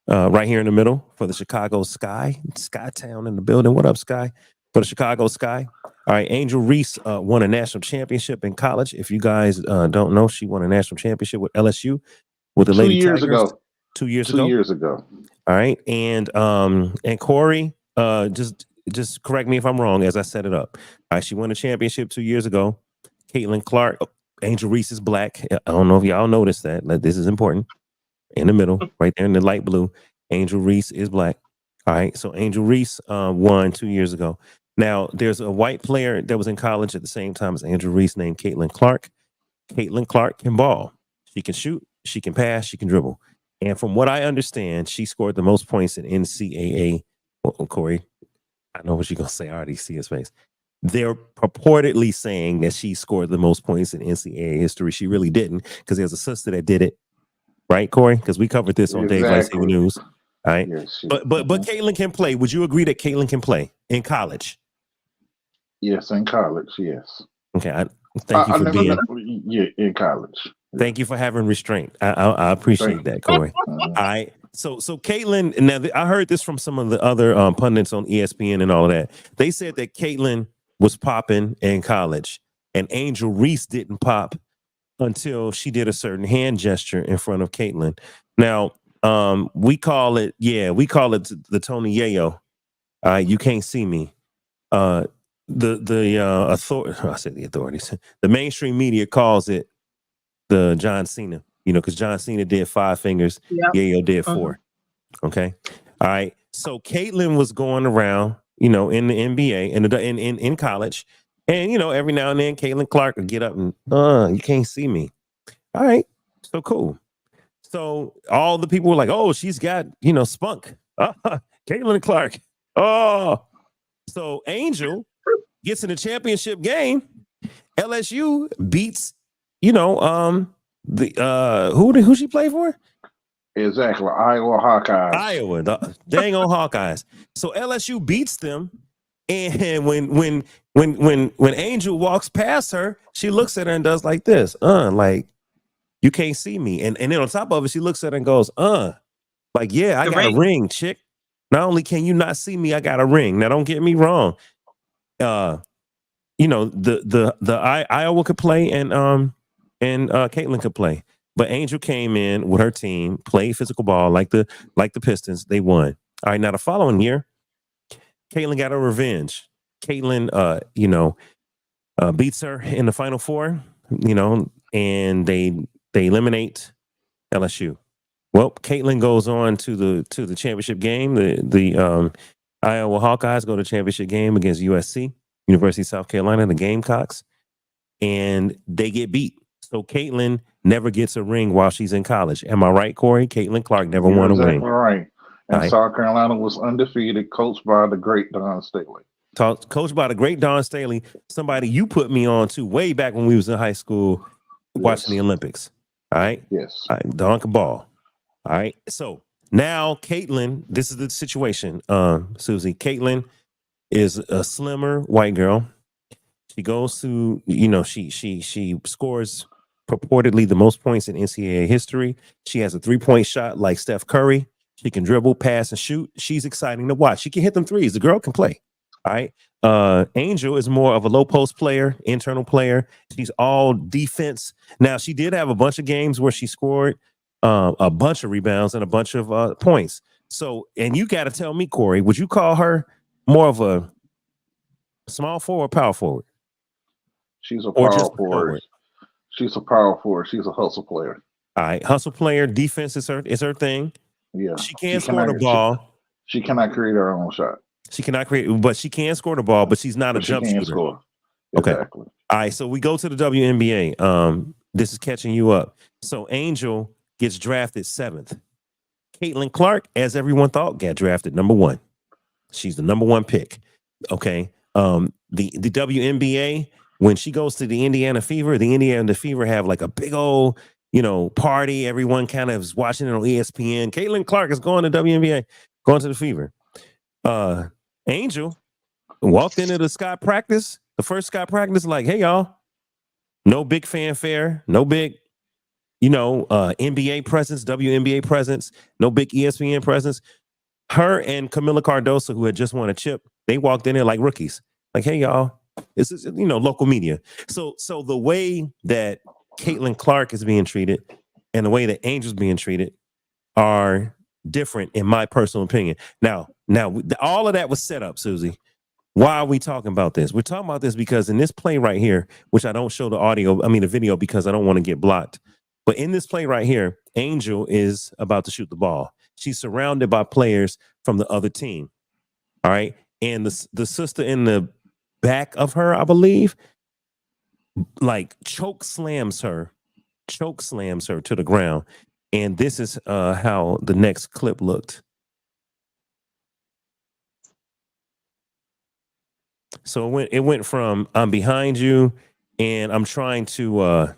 right here in the middle for the Chicago Sky, Skytown in the building. What up, Sky? For the Chicago Sky. All right, Angel Reese won a national championship in college. If you guys don't know, she won a national championship with LSU with the 2 Lady years Tigers ago. 2 years 2 ago. years ago. All right, and Corey, just correct me if I'm wrong as I set it up. All right, she won a championship 2 years ago. Caitlin Clark, Angel Reese is black. I don't know if y'all noticed that. This is important. In the middle, right there in the light blue. Angel Reese is black. All right. So Angel Reese won 2 years ago. Now, there's a white player that was in college at the same time as Angel Reese named Caitlin Clark. Caitlin Clark can ball. She can shoot. She can pass. She can dribble. And from what I understand, she scored the most points in NCAA. Well, Corey, I know what you're going to say. I already see his face. They're purportedly saying that she scored the most points in NCAA history. She really didn't, because there's a sister that did it. Right, Corey? Because we covered this on Daylight Saving News. All right. Yes, but Caitlin can play. Would you agree that Caitlin can play in college? Yes, in college, yes. Okay. Thank you for being. Yeah, in college. Thank you for having restraint. I appreciate that, Corey. All right. So Caitlin, now I heard this from some of the other pundits on ESPN and all of that. They said that Caitlin was popping in college, and Angel Reese didn't pop until she did a certain hand gesture in front of Caitlin. Now, we call it the Tony Yayo. You can't see me. I said the authorities. The mainstream media calls it the John Cena. Because John Cena did 5 fingers, Yayo did 4. Okay, all right. So Caitlin was going around, in the NBA and in college, and every now and then Caitlin Clark would get up and you can't see me. All right, so cool. So all the people were like, oh, she's got spunk. Caitlin Clark. Oh, so Angel gets in the championship game. LSU beats who she play for? Exactly, Iowa Hawkeyes. Iowa, the dang old Hawkeyes. So LSU beats them, and when Angel walks past her, she looks at her and does like this, like you can't see me, and then on top of it, she looks at her and goes, like yeah, I got a ring, chick. Not only can you not see me, I got a ring. Now don't get me wrong, the Iowa could play and Caitlin could play. But Angel came in with her team, played physical ball like the Pistons. They won. All right, now the following year, Caitlin got her revenge. Caitlin, beats her in the Final Four, and they eliminate LSU. Well, Caitlin goes on to the championship game. The Iowa Hawkeyes go to the championship game against USC, University of South Carolina, the Gamecocks, and they get beat. So Caitlin never gets a ring while she's in college. Am I right, Corey? Caitlin Clark never won a ring. Right. And South Carolina was undefeated, coached by the great Don Staley. Coached by the great Don Staley, somebody you put me on to way back when we was in high school watching the Olympics. All right? Yes. All right, Don Cabal. All right. So now Caitlin, this is the situation, Susie. Caitlin is a slimmer white girl. She goes to, she scores purportedly the most points in NCAA history. She has a 3-point shot like Steph Curry. She can dribble, pass, and shoot. She's exciting to watch. She can hit them threes. The girl can play. All right. Angel is more of a low post player, internal player. She's all defense. Now, she did have a bunch of games where she scored a bunch of rebounds and a bunch of points. So, and you got to tell me, Corey, would you call her more of a small forward or power forward? She's a power forward. She's a power forward. She's a hustle player. All right, hustle player. Defense is her thing. Yeah, she can't score the ball. She cannot create her own shot. She cannot create, but she can score the ball. But she's not a jump shooter. Score. Okay. Exactly. All right, so we go to the WNBA. This is catching you up. So Angel gets drafted 7th. Caitlin Clark, as everyone thought, got drafted number 1. She's the number 1 pick. Okay. The WNBA. When she goes to the Indiana Fever have like a big old, party. Everyone kind of is watching it on ESPN. Caitlin Clark is going to WNBA, going to the Fever. Angel walked into the first Scott practice, like, hey, y'all, no big fanfare, no big, NBA presence, WNBA presence, no big ESPN presence. Her and Camila Cardoso, who had just won a chip, they walked in there like rookies. Like, hey, y'all. This is, local media. So the way that Caitlin Clark is being treated and the way that Angel's being treated are different, in my personal opinion. Now, all of that was set up, Susie. Why are we talking about this? We're talking about this because in this play right here, which I don't show the video because I don't want to get blocked. But in this play right here, Angel is about to shoot the ball. She's surrounded by players from the other team. All right. And the sister in the back of her, I believe, like choke slams her to the ground. And this is how the next clip looked. So it went from I'm behind you and I'm trying to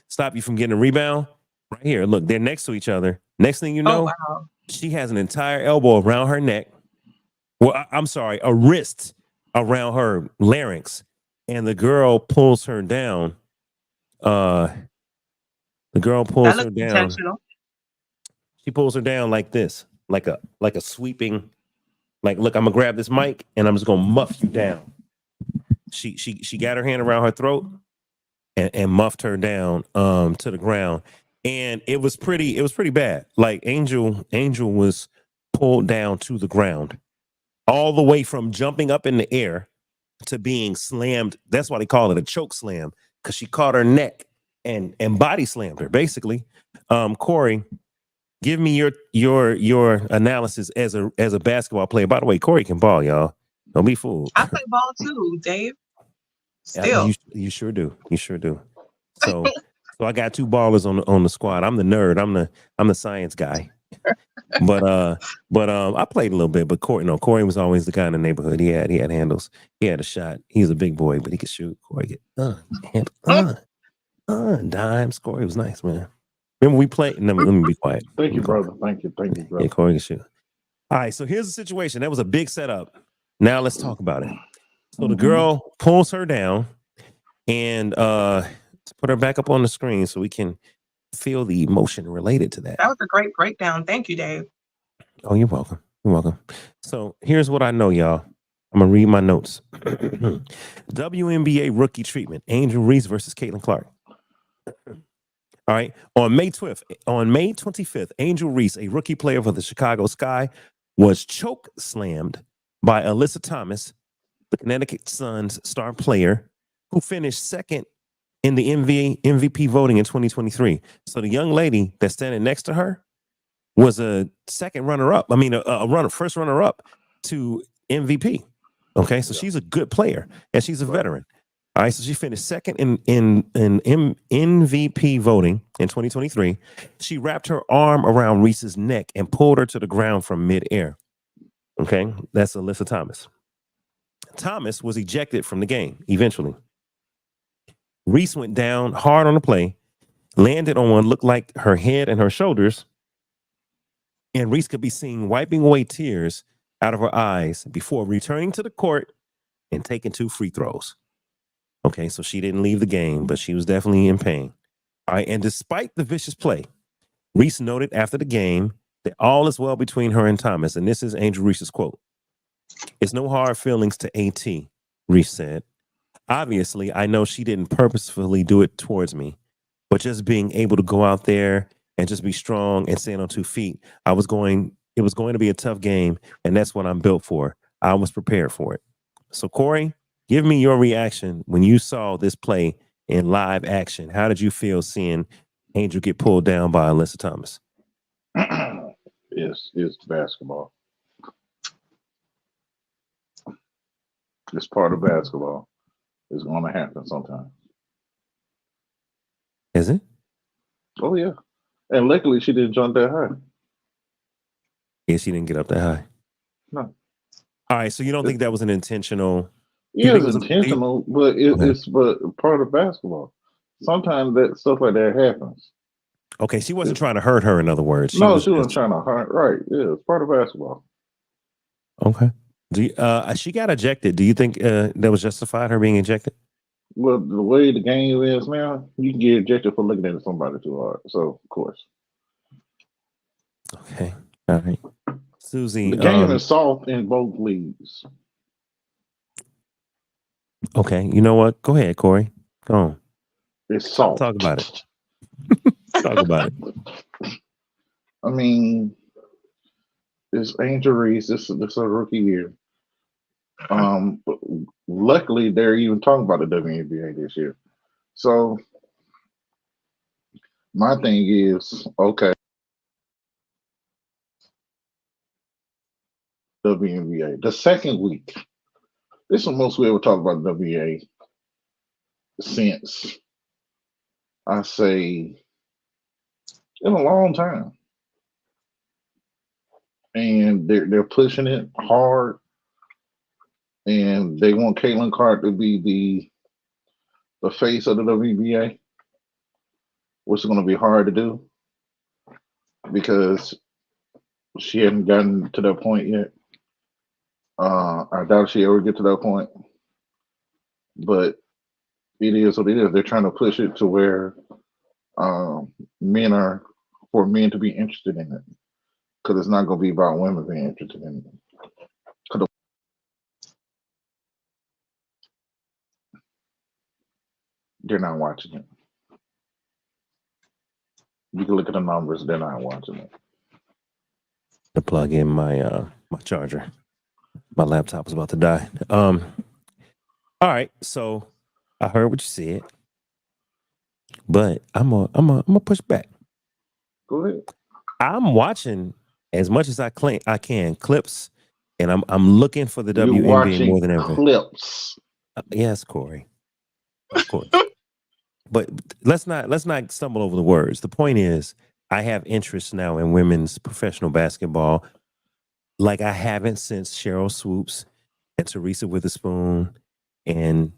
stop you from getting a rebound. Right here, look, they're next to each other. Next thing you know, wow. she has an entire elbow around her neck. Well, I'm sorry, a wrist around her larynx, and the girl pulls her down. The girl That pulls her looks down. intentional. She pulls her down like this, like a sweeping. Like, look, I'm gonna grab this mic and I'm just gonna muff you down. She got her hand around her throat and muffed her down to the ground. And it was pretty bad. Like Angel was pulled down to the ground, all the way from jumping up in the air to being slammed. That's why they call it a choke slam, because she caught her neck and body slammed her, basically. Corey, give me your analysis as a basketball player. By the way, Corey can ball, y'all. Don't be fooled. I play ball too, Dave. Still. You sure do. You sure do. So I got two ballers on the squad. I'm the nerd. I'm the science guy. But I played a little bit. But Corey was always the guy in the neighborhood. He had handles. He had a shot. He's a big boy, but he could shoot. Corey dimes. Corey was nice, man. Remember we played? No, let me be quiet. Thank you, brother. Thank you, brother. Yeah, Corey can shoot. All right, so here's the situation. That was a big setup. Now let's talk about it. So the girl pulls her down and put her back up on the screen so we can feel the emotion related to that. That was a great breakdown. Thank you, Dave. Oh, you're welcome. You're welcome. So here's what I know, y'all. I'm going to read my notes. WNBA rookie treatment. Angel Reese versus Caitlin Clark. All right. On May 25th, Angel Reese, a rookie player for the Chicago Sky, was choke slammed by Alyssa Thomas, the Connecticut Suns star player, who finished second in the MVP voting in 2023. So the young lady that's standing next to her was a second runner-up. I mean, first runner-up to MVP. Okay, so she's a good player and she's a veteran. All right, so she finished second in MVP voting in 2023. She wrapped her arm around Reese's neck and pulled her to the ground from midair. Okay, that's Alyssa Thomas. Thomas was ejected from the game eventually. Reese went down hard on the play, landed on what looked like her head and her shoulders, and Reese could be seen wiping away tears out of her eyes before returning to the court and taking 2 free throws. Okay, so she didn't leave the game, but she was definitely in pain. All right, and despite the vicious play, Reese noted after the game that all is well between her and Thomas, and this is Angel Reese's quote. "It's no hard feelings to AT," Reese said. "Obviously, I know she didn't purposefully do it towards me, but just being able to go out there and just be strong and stand on 2 feet, it was going to be a tough game, and that's what I'm built for. I was prepared for it." So, Corey, give me your reaction when you saw this play in live action. How did you feel seeing Angel get pulled down by Alyssa Thomas? It's basketball. It's part of basketball. It's going to happen sometime. Is it? Oh, yeah. And luckily, she didn't jump that high. Yeah, she didn't get up that high. No. All right, so you don't think that was an intentional? Yeah, it's intentional, but it's part of basketball. Sometimes that stuff like that happens. Okay, she wasn't trying to hurt her, in other words. She wasn't trying to hurt. Right. Yeah, it's part of basketball. Okay. She got ejected. Do you think that was justified, her being ejected? Well, the way the game is now, you can get ejected for looking at somebody too hard. So, of course. Okay. All right. Susie. The game is soft in both leagues. Okay. You know what? Go ahead, Corey. Go on. It's soft. Talk about it. Talk about it. I mean, it's Angel Reese. This is a rookie year. But luckily, they're even talking about the WNBA this year. So, my thing is, okay, WNBA. The second week. This is the most we ever talked about WNBA since I say in a long time. And they're pushing it hard, and they want Caitlin Clark to be the face of the WNBA, which is going to be hard to do because she hasn't gotten to that point yet. I doubt she ever get to that point, but it is what it is. They're trying to push it to where men are for men to be interested in it, because it's not going to be about women being interested in it. 'Cause they're not watching it. You can look at the numbers; they're not watching it. To plug in my my charger. My laptop was about to die. All right, so I heard what you said, but I'm gonna push back. Go ahead. I'm watching as much as I can clips, and I'm looking for the You're WNBA more watching than ever. clips. Yes, Corey, of course. But let's not stumble over the words. The point is, I have interest now in women's professional basketball, like I haven't since Cheryl Swoops and Teresa Witherspoon and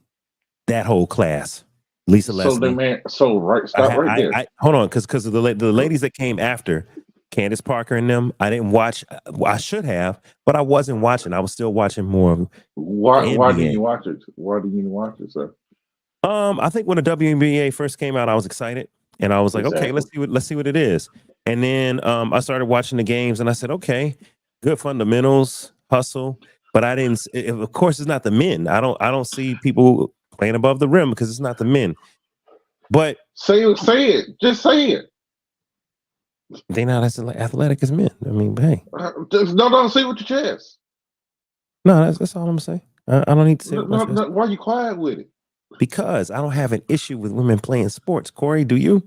that whole class. Lisa So the Leslie. man, so right, stop right there. I hold on, because of the ladies that came after Candace Parker and them, I didn't watch. I should have, but I wasn't watching. I was still watching more of Why didn't NBA. you watch it? Why didn't you watch it, sir? I think when the WNBA first came out, I was excited, and I was like, okay, Exactly. let's see what it is. And then I started watching the games, and I said, okay, good fundamentals, hustle, but I didn't. Of course, it's not the men. I don't see people playing above the rim because it's not the men. But Say it. Just say it. they not as athletic as men. I mean, hey, Just don't say it with your chest. no, that's all I'm gonna say. I don't need to say it with my chest. Why you quiet with it? Because I don't have an issue with women playing sports. Corey, do you?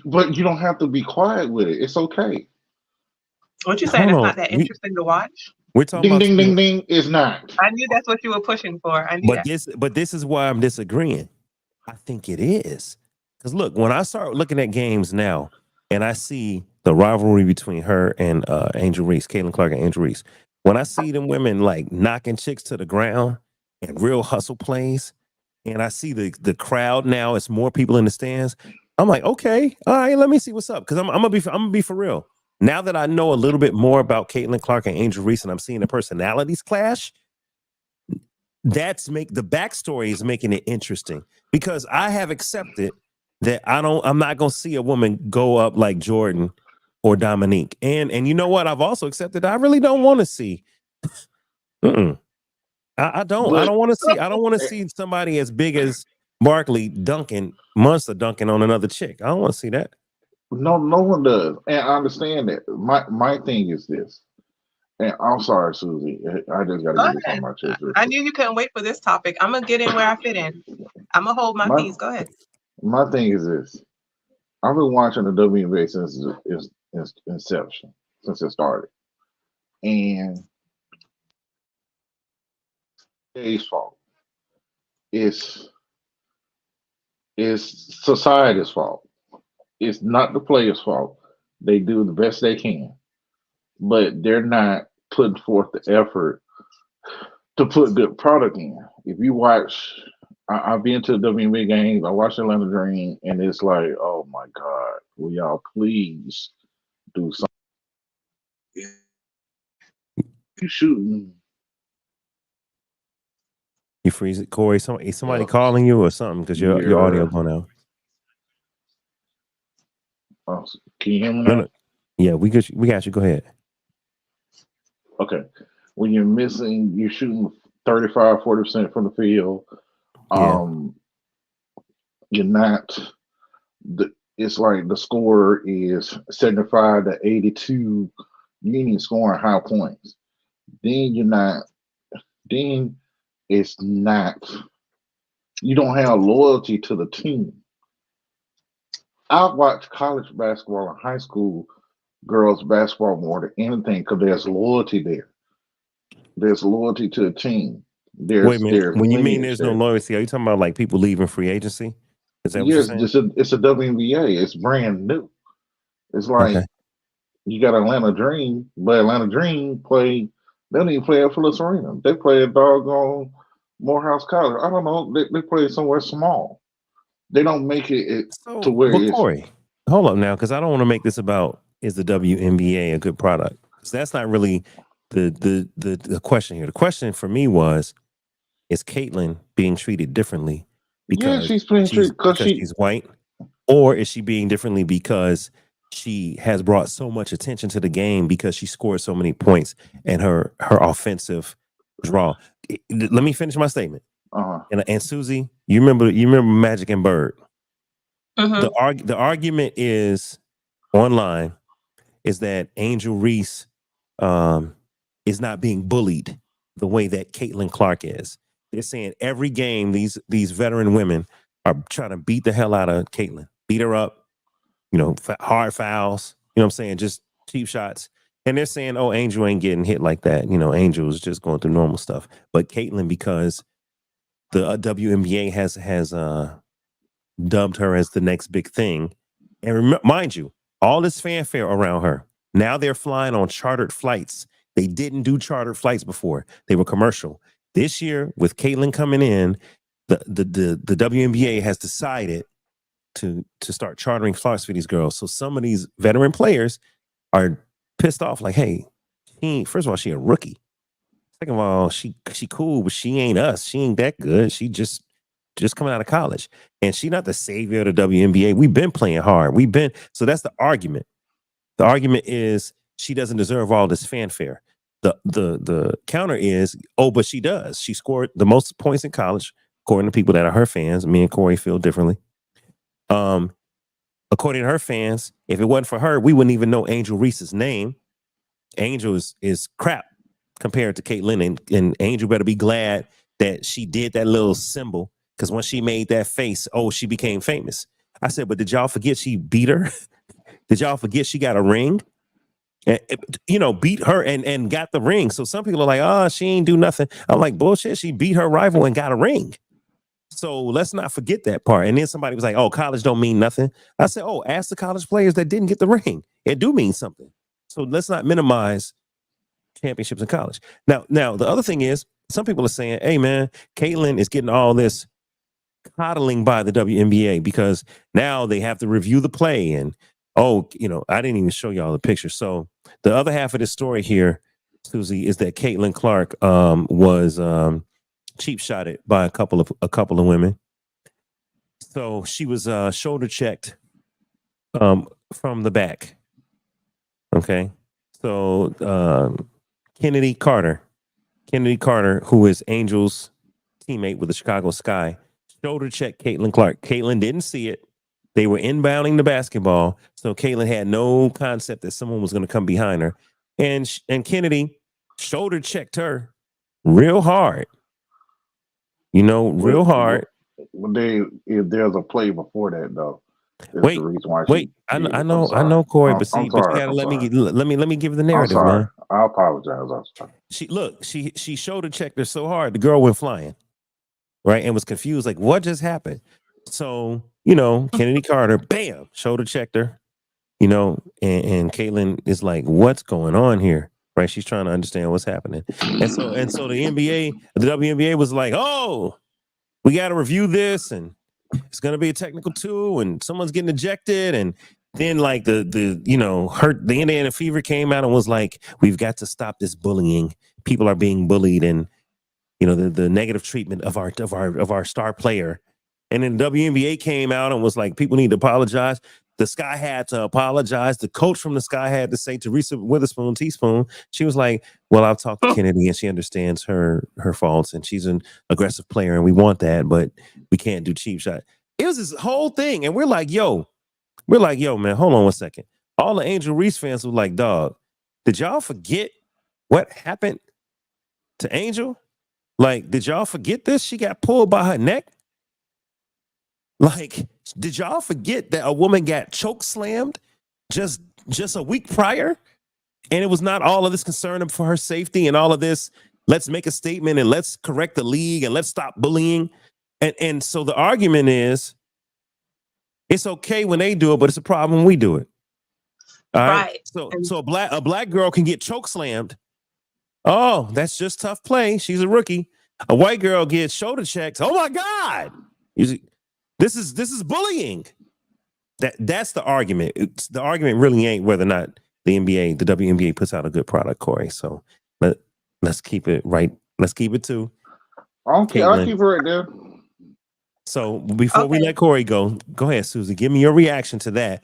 But you don't have to be quiet with it. It's okay. What you saying? It's not that interesting to watch. We're talking Ding about ding ding ding. It's not. I knew that's what you were pushing for. I knew that. But this is why I'm disagreeing. I think it is. Because look, when I start looking at games now and I see the rivalry between her and Angel Reese, Caitlin Clark and Angel Reese, when I see them women like knocking chicks to the ground and real hustle plays, and I see the crowd now, it's more people in the stands, I'm like, okay, all right, let me see what's up. Because I'm gonna be for real. Now that I know a little bit more about Caitlin Clark and Angel Reese, and I'm seeing the personalities clash, the backstory is making it interesting, because I have accepted that I'm not gonna see a woman go up like Jordan or Dominique. And you know what? I've also accepted that I really don't want to see. I don't want to see somebody as big as Barkley monster dunking on another chick. I don't want to see that. No one does. And I understand that. My thing is this. And I'm sorry, Susie. I just got to get this on my chest. I knew you couldn't wait for this topic. I'm going to get in where I fit in. I'm going to hold my peace. Go ahead. My thing is this. I've been watching the WNBA since its inception, since it started. And it's fault. It's society's fault. It's not the players' fault. They do the best they can, but they're not putting forth the effort to put good product in. If you watch, I've been to the WNBA games. I watched Atlanta Dream, and it's like, oh my God, will y'all please do something? You shooting? You freeze it, Corey. Somebody calling you or something, because your audio going out. Oh, can you hear me now? No. Yeah, we got you. Go ahead. Okay. When you're shooting 35, 40% from the field. You're not. It's like the score is 75 to 82. You ain't scoring high points. Then you're not. Then it's not. You don't have loyalty to the team. I've watched college basketball and high school girls basketball more than anything because there's loyalty there. There's loyalty to a team. Wait a minute. There's When you mean lineage there's no there. loyalty, are you talking about like people leaving free agency? Is that what you're Yes, saying? it's a WNBA. It's brand new. It's Okay. like you got Atlanta Dream, but Atlanta Dream play. They don't even play at Phillips Arena. They play at doggone Morehouse College. I don't know. They play somewhere small. They don't make it to So, where but it's. Corey, hold up now, because I don't want to make this about is the WNBA a good product? Because that's not really the question here. The question for me was, is Caitlyn being treated differently Yeah, because she's playing treat because she. she's white, or is she being differently because she has brought so much attention to the game because she scored so many points and her offensive draw? Let me finish my statement. Uh, And Susie, you remember Magic and Bird. Mhm. The argument is online is that Angel Reese is not being bullied the way that Caitlin Clark is. They're saying every game these veteran women are trying to beat the hell out of Caitlin, beat her up, hard fouls. You know what I'm saying? Just cheap shots. And they're saying, oh, Angel ain't getting hit like that. Angel is just going through normal stuff. But Caitlin, because the WNBA has dubbed her as the next big thing. And mind you, all this fanfare around her. Now they're flying on chartered flights. They didn't do chartered flights before. They were commercial. This year, with Caitlyn coming in, the WNBA has decided to start chartering flights for these girls. So some of these veteran players are pissed off, like, hey, first of all, she a rookie. Second of all, she cool, but she ain't us. She ain't that good. She just coming out of college, and she not the savior of the WNBA. We've been playing hard. So that's the argument. The argument is she doesn't deserve all this fanfare. The counter is, oh, but she does. She scored the most points in college, according to people that are her fans. Me and Corey feel differently. According to her fans, if it wasn't for her, we wouldn't even know Angel Reese's name. Angel is crap compared to Caitlyn, and Angel better be glad that she did that little symbol, because when she made that face, oh, she became famous. I said, but did y'all forget she beat her? Did y'all forget she got a ring? And, beat her and got the ring. So some people are like, oh, she ain't do nothing. I'm like, bullshit. She beat her rival and got a ring. So let's not forget that part. And then somebody was like, oh, college don't mean nothing. I said, oh, ask the college players that didn't get the ring. It do mean something. So let's not minimize championships in college. Now, the other thing is, some people are saying, hey, man, Caitlyn is getting all this coddling by the WNBA because now they have to review the play. And, I didn't even show y'all the picture. So the other half of this story here, Susie, is that Caitlin Clark was cheap shotted by a couple of women. So she was shoulder checked from the back. Okay. So Kennedy Carter, who is Angel's teammate with the Chicago Sky, shoulder checked Caitlin Clark. Caitlin didn't see it. They were inbounding the basketball, so Caitlin had no concept that someone was going to come behind her. And Kennedy shoulder checked her real hard. Real hard. If there's a play before that though, that's Wait, the reason why wait. she I did it. know, Corey, but I'm you sorry. gotta I'm let sorry. me give you the I'm narrative, sorry. man. I apologize. I'm sorry. She shoulder checked her so hard the girl went flying, right, and was confused, like, what just happened? So Kennedy Carter, bam, shoulder checked her, and Caitlin is like, what's going on here? Right? She's trying to understand what's happening. And so the WNBA was like, oh, we got to review this, and it's going to be a technical two, and someone's getting ejected. And then like the Indiana Fever came out and was like, we've got to stop this bullying. People are being bullied, and the negative treatment of our star player. And then WNBA came out and was like, people need to apologize. The Sky had to apologize. The coach from the Sky had to say, Teresa Witherspoon Teaspoon, she was like, well, I've talked to Kennedy and she understands her faults, and she's an aggressive player and we want that, but we can't do cheap shot. It was this whole thing. And we're like, yo, man, hold on one second. All the Angel Reese fans were like, dog, did y'all forget what happened to Angel? Like, did y'all forget this? She got pulled by her neck. Like, did y'all forget that a woman got choke slammed just a week prior? And it was not all of this concern for her safety and all of this let's make a statement and let's correct the league and let's stop bullying. And so the argument is it's okay when they do it, but it's a problem when we do it. All right. Right. So a black girl can get choke slammed. Oh, that's just tough play. She's a rookie. A white girl gets shoulder checks. Oh my God. This is bullying. That's the argument. The argument really ain't whether or not the WNBA puts out a good product, Corey. So let's keep it right. Let's keep it to I'll keep Caitlin. it right there. So before we let Corey go ahead, Susie. Give me your reaction to that.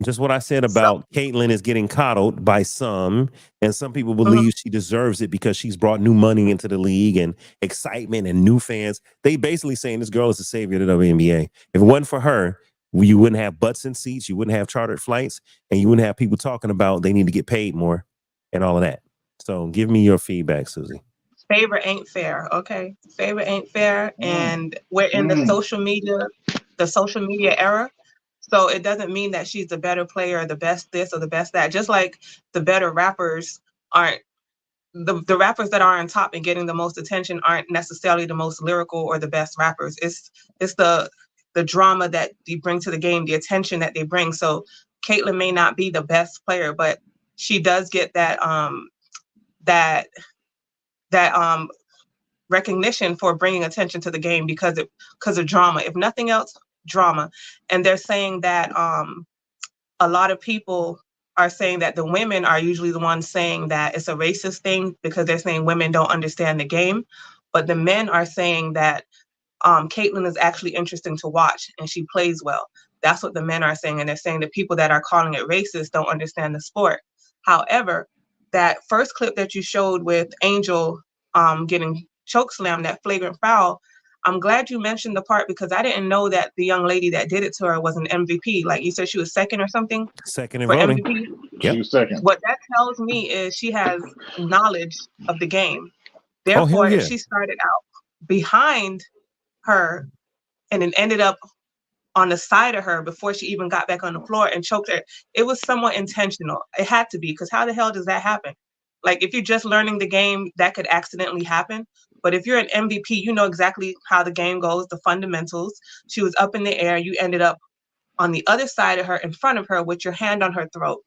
Just what I said about Caitlin is getting coddled by some, and some people believe she deserves it because she's brought new money into the league and excitement and new fans. They basically saying this girl is the savior of the WNBA. If it wasn't for her, you wouldn't have butts in seats, you wouldn't have chartered flights, and you wouldn't have people talking about they need to get paid more and all of that. So give me your feedback, Susie. Favor ain't fair, okay? Favor ain't fair, and we're in the social media era. So it doesn't mean that she's the better player, the best this or the best that. Just like the better rappers aren't the rappers that are on top and getting the most attention aren't necessarily the most lyrical or the best rappers. It's the drama that you bring to the game, the attention that they bring. So Caitlin may not be the best player, but she does get that recognition for bringing attention to the game because of drama. If nothing else, drama. And they're saying that a lot of people are saying that the women are usually the ones saying that it's a racist thing because they're saying women don't understand the game. But the men are saying that Caitlin is actually interesting to watch and she plays well. That's what the men are saying. And they're saying the people that are calling it racist don't understand the sport. However, that first clip that you showed with Angel getting chokeslammed, that flagrant foul, I'm glad you mentioned the part because I didn't know that the young lady that did it to her was an MVP. Like you said, she was second or something. Second in voting. MVP. Yep. She was second. What that tells me is she has knowledge of the game. Therefore, if she started out behind her and then ended up on the side of her before she even got back on the floor and choked her, it was somewhat intentional. It had to be, because how the hell does that happen? Like if you're just learning the game, that could accidentally happen. But if you're an MVP, you know exactly how the game goes, the fundamentals. She was up in the air. You ended up on the other side of her, in front of her, with your hand on her throat.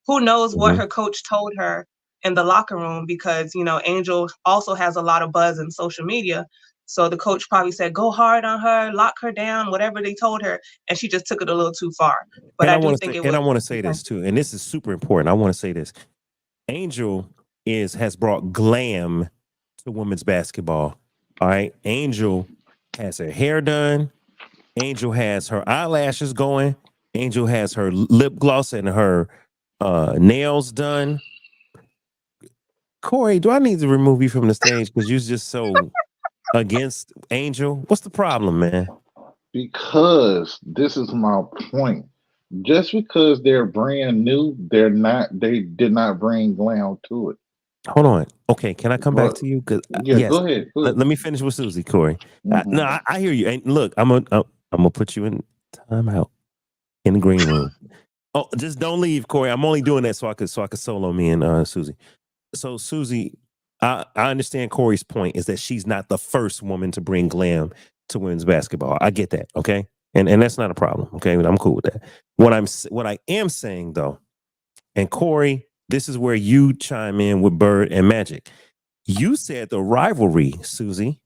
Who knows what her coach told her in the locker room, because, you know, Angel also has a lot of buzz in social media. So the coach probably said, go hard on her, lock her down, whatever they told her. And she just took it a little too far. But I want to say this too, and this is super important. I want to say this. Angel has brought glam to women's basketball. All right. Angel has her hair done. Angel has her eyelashes going. Angel has her lip gloss and her nails done. Corey, do I need to remove you from the stage because you're just so against Angel? What's the problem, man? Because this is my point. Just because they're brand new, they did not bring glam to it. Hold on. Okay, can I come back to you? Yes. Go ahead. Let me finish with Susie, Corey. No, I hear you. And look, I'm gonna put you in timeout in the green room. Oh, just don't leave, Corey. I'm only doing that so I could solo me and Susie. So Susie, I understand Corey's point is that she's not the first woman to bring glam to women's basketball. I get that, okay, and that's not a problem. Okay, I'm cool with that. What I am saying though, and Corey, this is where you chime in with Bird and Magic. You said the rivalry, Susie,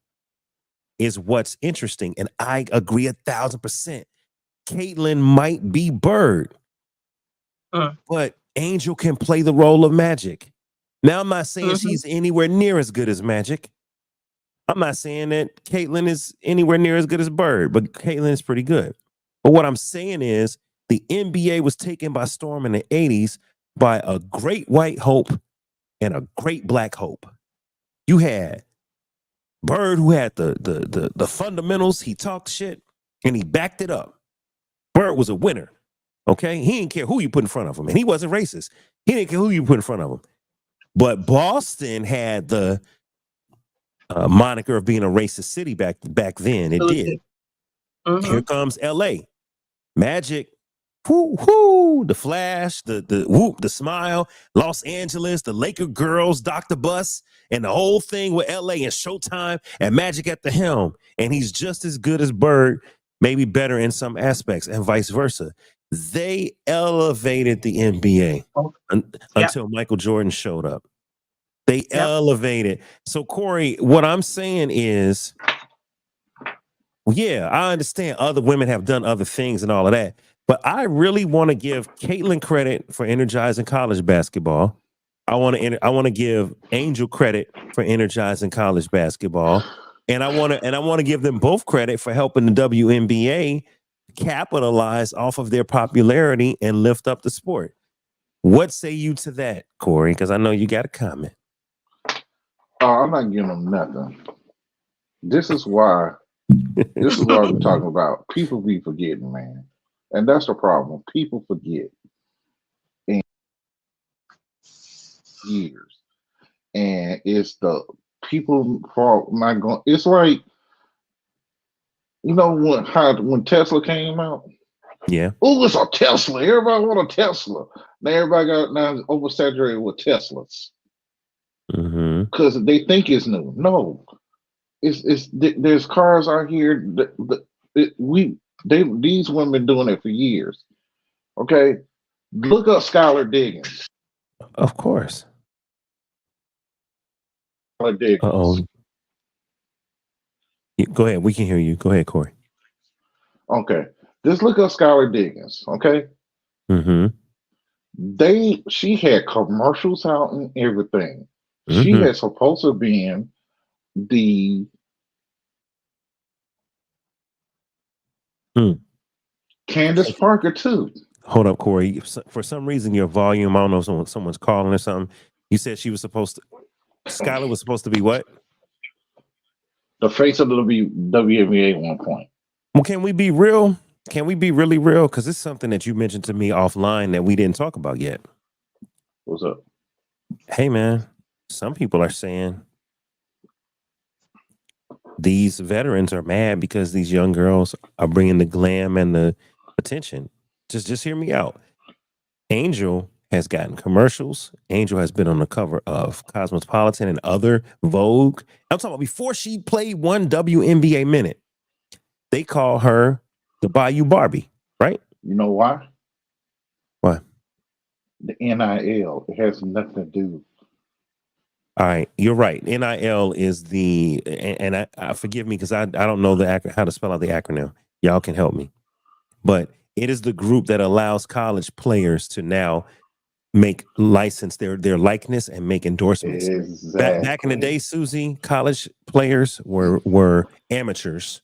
is what's interesting, and I agree 1,000%. Caitlin might be Bird, but Angel can play the role of Magic. Now, I'm not saying she's anywhere near as good as Magic. I'm not saying that Caitlin is anywhere near as good as Bird, but Caitlin is pretty good. But what I'm saying is the NBA was taken by storm in the 80s by a great white hope and a great black hope. You had Bird, who had the fundamentals. He talked shit and he backed it up. Bird was a winner. Okay, he didn't care who you put in front of him, and he wasn't racist. He didn't care who you put in front of him. But Boston had the moniker of being a racist city back then. It did. Here comes LA. Magic Whoo, whoo, the flash, the whoop, the smile, Los Angeles, the Laker girls, Dr. Bus, and the whole thing with LA and Showtime and Magic at the helm. And he's just as good as Bird, maybe better in some aspects, and vice versa. They elevated the NBA Yep. until Michael Jordan showed up. They Yep. elevated. So, Corey, what I'm saying is, yeah, I understand other women have done other things and all of that, but I really want to give Caitlin credit for energizing college basketball. I want to give Angel credit for energizing college basketball, and I want to give them both credit for helping the WNBA capitalize off of their popularity and lift up the sport. What say you to that, Corey? Because I know you got a comment. I'm not giving them nothing. This is why we're talking about. People be forgetting, man. And that's the problem. People forget in years. And it's the people fault not going. It's like, when Tesla came out. Yeah. Oh, it's a Tesla. Everybody want a Tesla. Now everybody now oversaturated with Teslas. Because they think it's new. No. There's cars out here these women been doing it for years. Okay, look up Skylar Diggins. Of course. Skylar Diggins. Uh-oh. Go ahead. We can hear you. Go ahead, Corey. Okay, just look up Skylar Diggins. Okay. She had commercials out and everything. She had supposed to be in the Candace Parker too. Hold up, Corey. For some reason, your volume, I don't know if someone's calling or something. You said she was supposed to, Skylar was supposed to be what? The face of the WNBA at one point. Well, can we be real? Can we be really real? Because it's something that you mentioned to me offline that we didn't talk about yet. What's up? Hey, man, some people are saying these veterans are mad because these young girls are bringing the glam and the attention. Just hear me out. Angel has gotten commercials. Angel has been on the cover of Cosmopolitan and other Vogue. I'm talking about before she played one WNBA minute. They call her the Bayou Barbie, right? You know why? Why? The NIL. It has nothing to do. All right, you're right. NIL is the, and I forgive me because I don't know how to spell out the acronym. Y'all can help me. But it is the group that allows college players to now license their likeness and make endorsements. Exactly. Back in the day, Susie, college players were amateurs,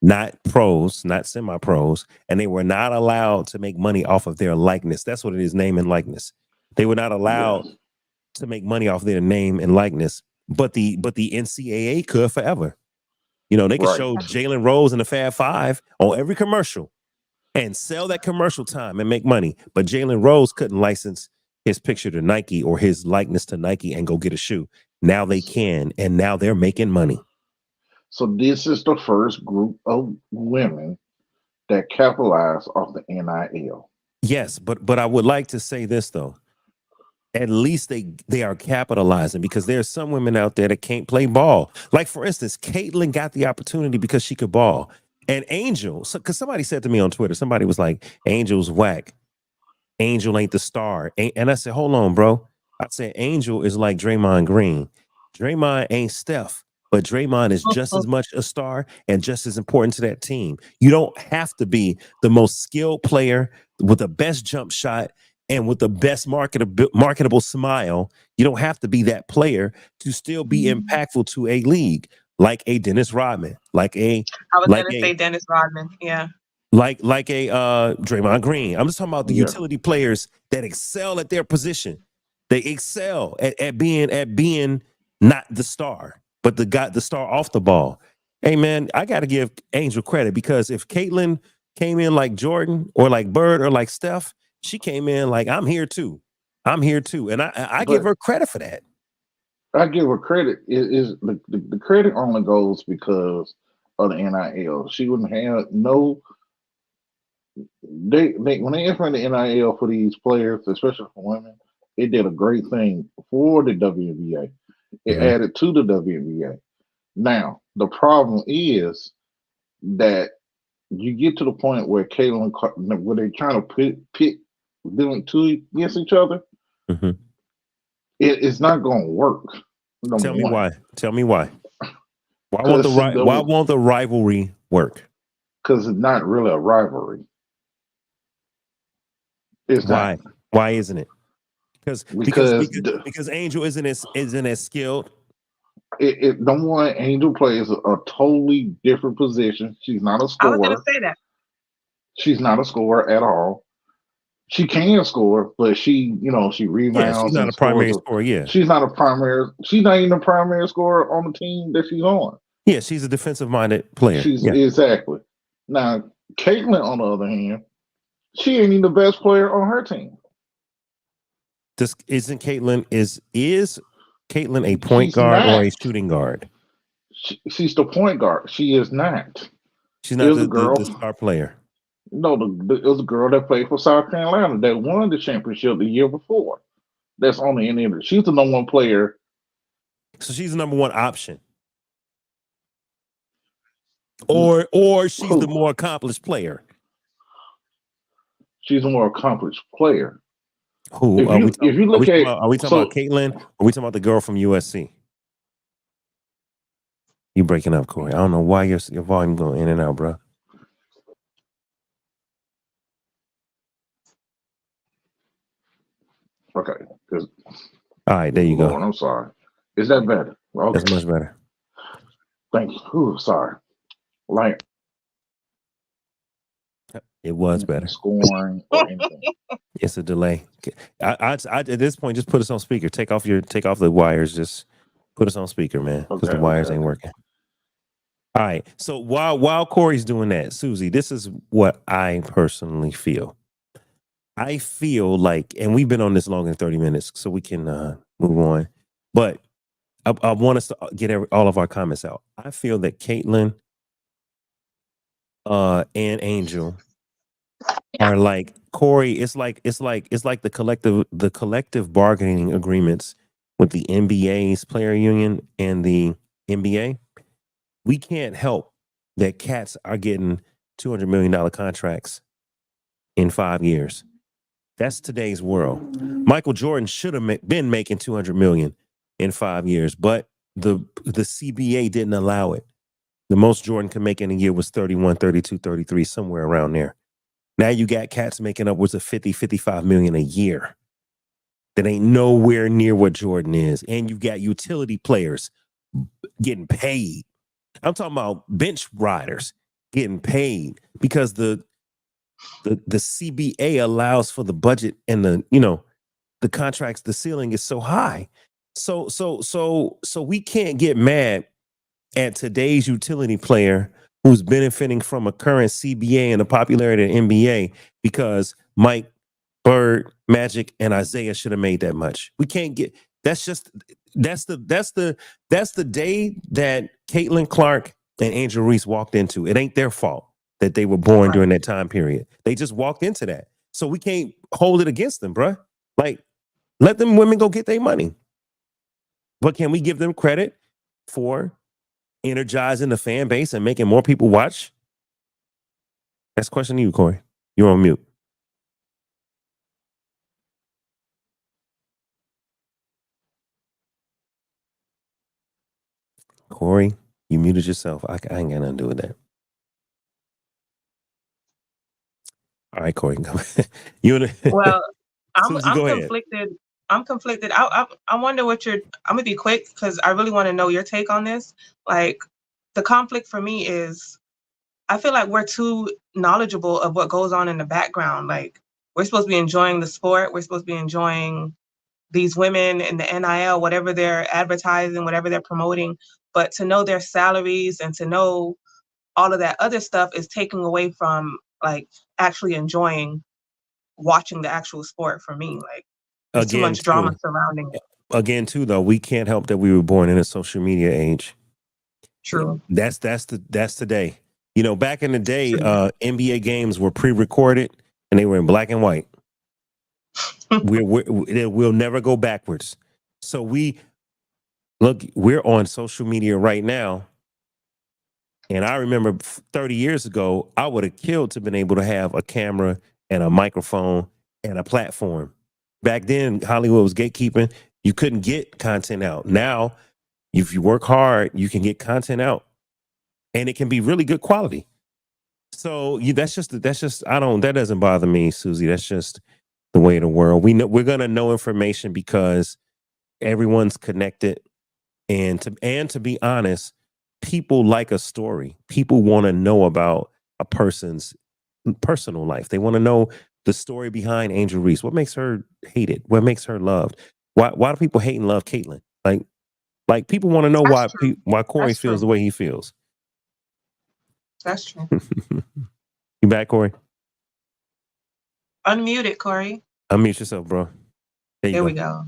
not pros, not semi-pros, and they were not allowed to make money off of their likeness. That's what it is, name and likeness. They were not allowed to make money off their name and likeness, but the NCAA could forever. They could show Jalen Rose and the Fab Five on every commercial and sell that commercial time and make money. But Jalen Rose couldn't license his picture to Nike or his likeness to Nike and go get a shoe. Now they can, and now they're making money. So this is the first group of women that capitalize off the NIL. Yes, but I would like to say this though. At least they are capitalizing, because there's some women out there that can't play ball. Like, for instance, Caitlin got the opportunity because she could ball. And Angel, because somebody said to me on Twitter, somebody was like, Angel's whack. Angel ain't the star. And I said, hold on, bro. I said, Angel is like Draymond Green. Draymond ain't Steph, but Draymond is just as much a star and just as important to that team. You don't have to be the most skilled player with the best jump shot and with the best marketable smile. You don't have to be that player to still be impactful to a league, like a Dennis Rodman, I was going to say Dennis Rodman, yeah. Like a Draymond Green. I'm just talking about the utility players that excel at their position. They excel at being not the star, but the star off the ball. Hey man, I got to give Angel credit, because if Caitlin came in like Jordan or like Bird or like Steph, she came in like, I'm here too, and I give her credit for that. I give her credit. The credit only goes because of the NIL. She wouldn't have they when they implemented NIL for these players, especially for women, it did a great thing for the WNBA. It Mhm. added to the WNBA. Now the problem is that you get to the point where where they're trying to pit them two against each other. Mhm. It's not going to work. Number Tell me one, why. Tell me why. because Why won't the rivalry work? it's not really a rivalry. It's not Why? Why isn't it? Because because because Angel isn't as skilled. number one, Angel plays a totally different position. She's not a I was gonna scorer. say that. She's not a scorer at all. She can score, but she Yeah, she's rebounds not and a scores. primary scorer. Yeah, She's not a primary. She's not even a primary scorer on the team that she's on. yeah, she's a defensive minded player. She's Yeah, exactly. Now, Caitlin, on the other hand, she ain't even the best player on her team. this isn't Caitlin. Is Caitlin a point She's guard or not. a shooting guard? She's the point guard. She is not. She's It not was a girl. the star player. No, it was a girl that played for South Carolina that won the championship the year before. That's on the end. She's the number one player. So she's the number one option, or she's the Who? more accomplished player. She's a more accomplished player. Who are we talking? If you look at Are we talking about Caitlin? Or are we talking about the girl from USC? You breaking up, Corey? I don't know why your volume going in and out, bro. okay, All right, there you Lord, go. I'm sorry. Is that better? Okay, That's much better. thank you. Ooh, sorry. Like It was better. scoring or anything. It's a delay. I at this point just put us on speaker. Take off the wires. Just put us on speaker, man, because the wires ain't working. All right. So while Corey's doing that, Susie, this is what I personally feel. I feel like, and we've been on this longer than 30 minutes, so we can move on. But I want us to get all of our comments out. I feel that Caitlin and Angel are like Corey. It's like the collective bargaining agreements with the NBA's player union and the NBA. We can't help that cats are getting $200 million contracts in 5 years. That's today's world. Michael Jordan should have been making $200 million in 5 years, but the CBA didn't allow it. The most Jordan could make in a year was 31, 32, 33, somewhere around there. Now you got cats making upwards of 50, 55 million a year. That ain't nowhere near what Jordan is. And you've got utility players getting paid. I'm talking about bench riders getting paid because the CBA allows for the budget and the contracts, the ceiling is so high. So we can't get mad at today's utility player who's benefiting from a current CBA and the popularity of the NBA because Mike, Bird, Magic, and Isaiah should have made that much. We can't get that's the day that Caitlin Clark and Angel Reese walked into. It ain't their fault that they were born during that time period. They just walked into that. So we can't hold it against them, bruh. Like, let them women go get their money. But can we give them credit for energizing the fan base and making more people watch? That's a question to you, Corey. You're on mute. Corey, you muted yourself. I ain't got nothing to do with that. All right, Corey. Well, I'm ahead. conflicted. I'm conflicted. I wonder what I'm gonna be quick because I really want to know your take on this. Like, the conflict for me is I feel like we're too knowledgeable of what goes on in the background. Like, we're supposed to be enjoying the sport. We're supposed to be enjoying these women and the NIL, whatever they're advertising, whatever they're promoting. But to know their salaries and to know all of that other stuff is taking away from like actually enjoying watching the actual sport for me. Like, there's too much drama surrounding it. Again, too, though, we can't help that we were born in a social media age. True. That's today. Back in the day, NBA games were pre-recorded and they were in black and white. We'll never go backwards. So we're on social media right now. And I remember 30 years ago, I would have killed to been able to have a camera and a microphone and a platform. Back then, Hollywood was gatekeeping. You couldn't get content out. Now, if you work hard, you can get content out, and it can be really good quality. So that doesn't bother me, Susie. That's just the way of the world. We're gonna know information because everyone's connected, and to be honest, people like a story. People want to know about a person's personal life. They want to know the story behind Angel Reese. What makes her hated? What makes her loved? Why do people hate and love Caitlyn? Like people want to know That's true. why Corey That's feels true. the way he feels. That's true. You back, Corey? Unmute it, Corey. Unmute yourself, bro. There we go.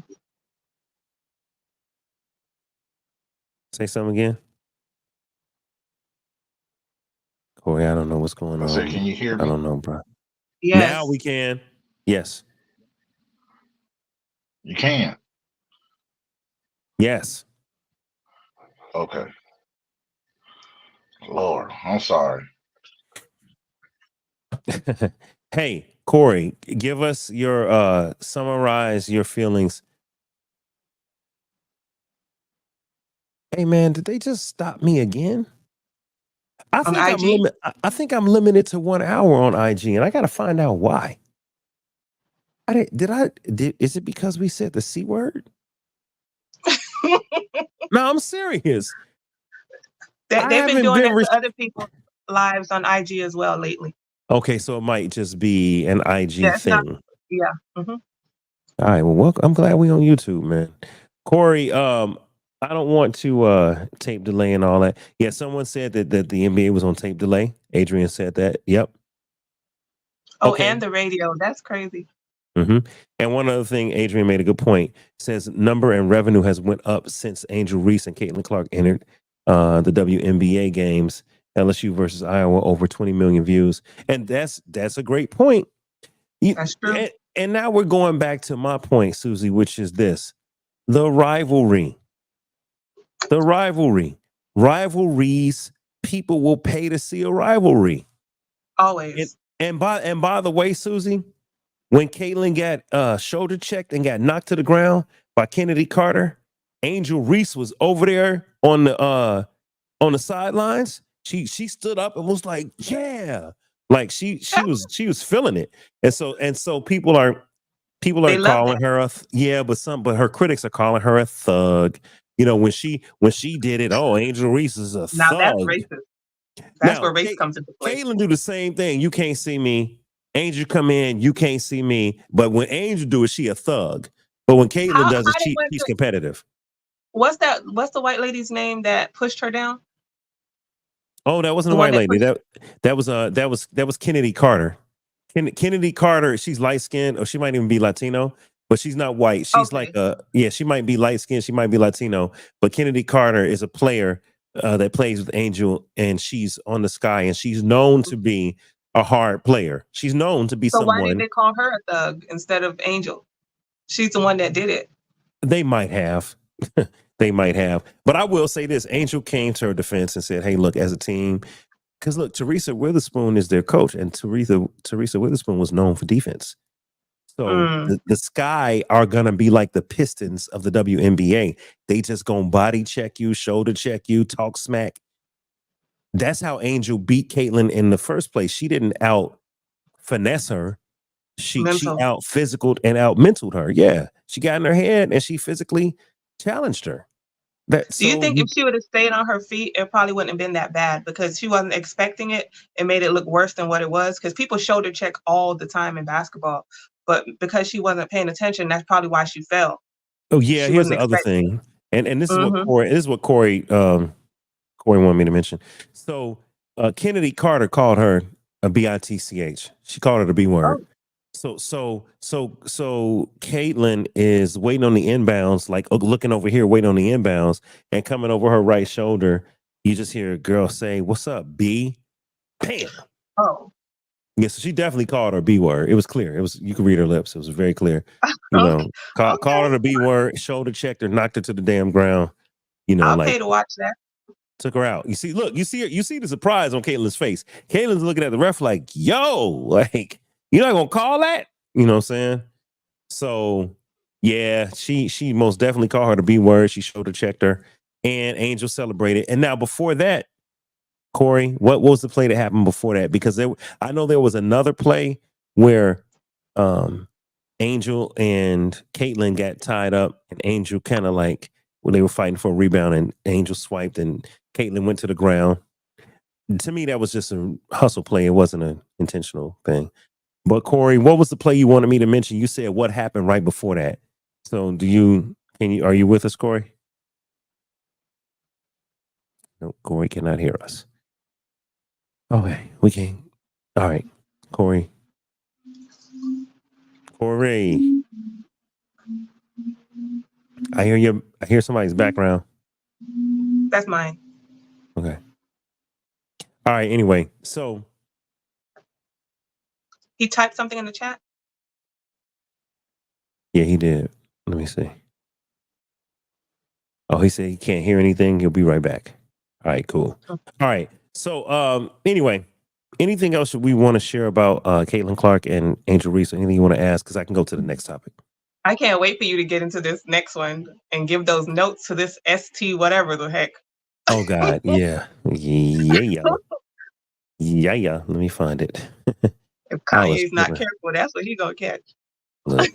Say something again. Corey, I don't know what's going on. I said, can you hear me? I don't know, bro. Yes. Now we can. Yes. You can. Yes. Okay. Lord, I'm sorry. Hey, Corey, give us your summarize your feelings. Hey man, did they just stop me again? I think I'm limited to 1 hour on IG, and I gotta find out why. Is it because we said the C word? No, I'm serious. They've been doing that to other people's lives on IG as well lately. Okay, so it might just be an IG thing. Yeah. Mm-hmm. All right, well, welcome. I'm glad we on YouTube, man. Corey, I don't want to tape delay and all that. Yeah, someone said that the NBA was on tape delay. Adrian said that. Yep. Oh, okay. And the radio. That's crazy. Mm-hmm. And one other thing, Adrian made a good point. Says number and revenue has went up since Angel Reese and Caitlin Clark entered the WNBA games. LSU versus Iowa, over 20 million views. And that's a great point. That's true. And now we're going back to my point, Susie, which is this. The rivalry. Rivalries, people will pay to see a rivalry. Always. And by the way, Susie, when Caitlyn got shoulder checked and got knocked to the ground by Kennedy Carter, Angel Reese was over there on the sidelines. She stood up and was like, "Yeah," like she was feeling it. And so people are calling her but her critics are calling her a thug. You know, when she did it, oh, Angel Reese is a now thug. That's racist. That's where race comes into play. Caitlyn do the same thing. You can't see me. Angel come in, you can't see me. But when Angel do it, she a thug. But when Caitlyn does it, she's competitive. What's the white lady's name that pushed her down? Oh, that wasn't a white lady. That was Kennedy Carter. Kennedy Carter, she's light skinned, or she might even be Latino, but she's not white. She's like she might be light skinned, she might be Latino, but Kennedy Carter is a player that plays with Angel, and she's on the Sky, and she's known to be a hard player. She's known to be someone. Why did they call her a thug instead of Angel? She's the one that did it. They might have. They might have. But I will say this. Angel came to her defense and said, hey, look, as a team, because look, Teresa Witherspoon is their coach, and Teresa Witherspoon was known for defense. So the Sky are going to be like the Pistons of the WNBA. They just going to body check you, shoulder check you, talk smack. That's how Angel beat Caitlyn in the first place. She didn't out finesse her. She out physical and out mentaled her. Yeah. She got in her head and she physically challenged her. Do you think if she would have stayed on her feet, it probably wouldn't have been that bad because she wasn't expecting it? It made it look worse than what it was, because people shoulder check all the time in basketball. But because she wasn't paying attention, that's probably why she fell. Oh yeah, here's the other thing, and this is what Corey wanted me to mention. So Kennedy Carter called her a bitch. She called her the B word. Oh. So Caitlyn is waiting on the inbounds, like looking over here, waiting on the inbounds, and coming over her right shoulder. You just hear a girl say, "What's up, B?" Bam. Oh. Yeah, so she definitely called her B word. It was clear. You could read her lips. It was very clear. You know, called her the B word, shoulder checked her, knocked her to the damn ground. You know, I'll like pay to watch that. took her out. You see, look, you see the surprise on Caitlin's face. Caitlin's looking at the ref like, yo, like, you're not gonna call that? You know what I'm saying? So yeah, she most definitely called her the B word. She shoulder checked her, and Angel celebrated. And now before that, Corey, what was the play that happened before that? Because I know there was another play where Angel and Caitlin got tied up, and Angel kind of like when they were fighting for a rebound, and Angel swiped, and Caitlin went to the ground. To me, that was just a hustle play. It wasn't an intentional thing. But Corey, what was the play you wanted me to mention? You said what happened right before that. So are you with us, Corey? No, Corey cannot hear us. Okay, we can. All right, Corey. I hear somebody's background. That's mine. Okay. All right, anyway, so He typed something in the chat? yeah, he did. Let me see. Oh, he said he can't hear anything. He'll be right back. All right, cool. All right. So anyway, anything else we want to share about Caitlin Clark and Angel Reese? Anything you want to ask? Because I can go to the next topic. I can't wait for you to get into this next one and give those notes to this ST whatever the heck. Oh God, yeah. Yeah. Let me find it. If Kanye's not careful, that's what he gonna catch. Look.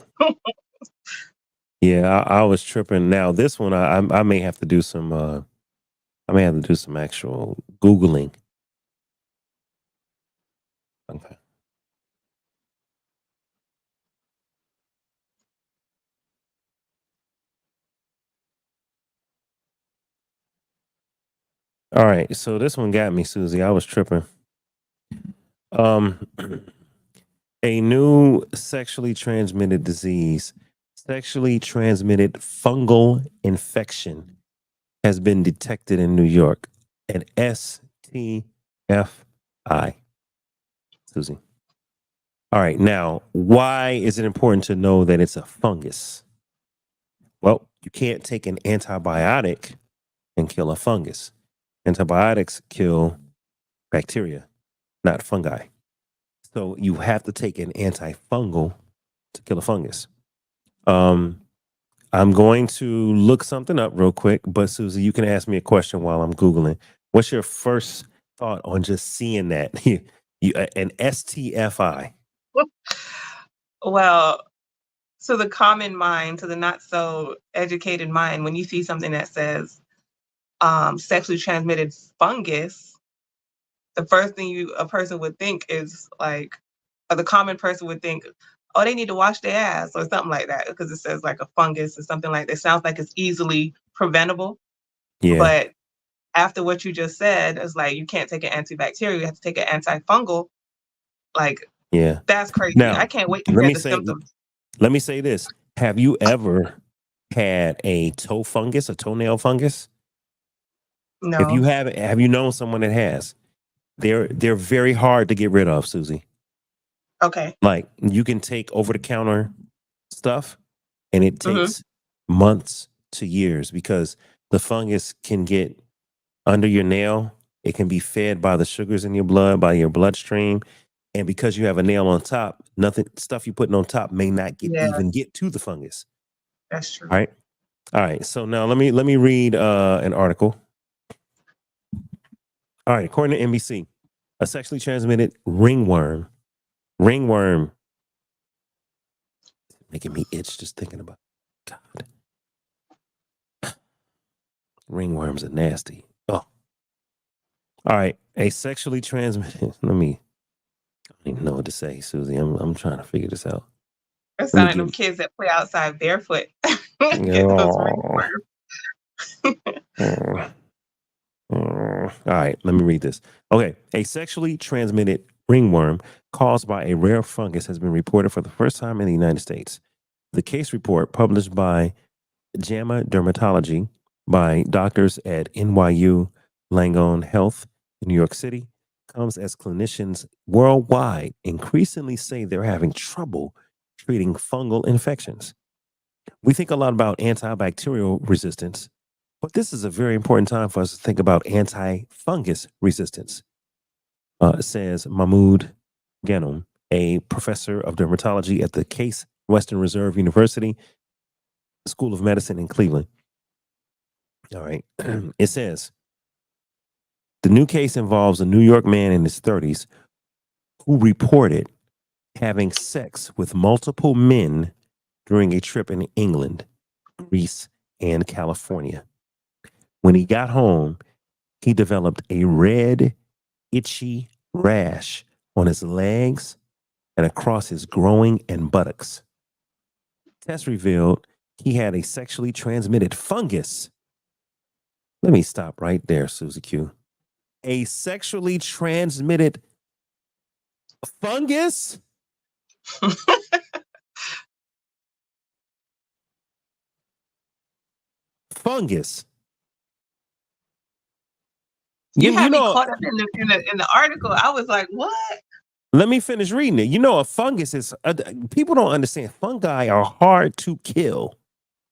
Yeah, I was tripping. Now this one, I may have to do some. I may have to do some actual Googling. Okay. All right, so this one got me, Susie. I was tripping. A new sexually transmitted disease, sexually transmitted fungal infection, has been detected in New York. An STFI. Susie. All right, now, why is it important to know that it's a fungus? Well, you can't take an antibiotic and kill a fungus. Antibiotics kill bacteria, not fungi. So you have to take an antifungal to kill a fungus. I'm going to look something up real quick, but Susie, you can ask me a question while I'm Googling. What's your first thought on just seeing that? An STFI? Well, to the common mind, to the not so educated mind, when you see something that says sexually transmitted fungus, the first thing a person would think is like, or the common person would think, oh, they need to wash their ass or something like that because it says like a fungus or something like that. It sounds like it's easily preventable. Yeah. But after what you just said, it's like you can't take an antibacterial, you have to take an antifungal. Like, yeah, that's crazy. Now, I can't wait to hear the symptoms. Let me say this. Have you ever had a toenail fungus? No. If you haven't, have you known someone that has? They're very hard to get rid of, Susie. Okay. Like you can take over the counter stuff and it takes months to years because the fungus can get under your nail. It can be fed by the sugars in your blood, by your bloodstream. And because you have a nail on top, stuff you're putting on top may not even get to the fungus. That's true. All right. So now let me read an article. All right. According to NBC, a sexually transmitted ringworm, making me itch just thinking about it. God. Ringworms are nasty. Oh. All right. A sexually transmitted, I don't even know what to say, Susie. I'm trying to figure this out. It's like them kids that play outside barefoot. Get those ringworms. All right, let me read this. Okay, a sexually transmitted ringworm caused by a rare fungus has been reported for the first time in the United States. The case report, published by JAMA Dermatology by doctors at NYU Langone Health in New York City, comes as clinicians worldwide increasingly say they're having trouble treating fungal infections. We think a lot about antibacterial resistance, but this is a very important time for us to think about anti-fungus resistance, says Mahmoud Ghanem, a professor of dermatology at the Case Western Reserve University School of Medicine in Cleveland. All right. It says, the new case involves a New York man in his 30s who reported having sex with multiple men during a trip in England, Greece, and California. When he got home, he developed a red, itchy rash on his legs and across his groin and buttocks. Tests revealed he had a sexually transmitted fungus. Let me stop right there, Susie Q. A sexually transmitted fungus? Fungus. You had me know, caught up in the article. I was like, what? let me finish reading it. You know, a fungus is, people don't understand. Fungi are hard to kill.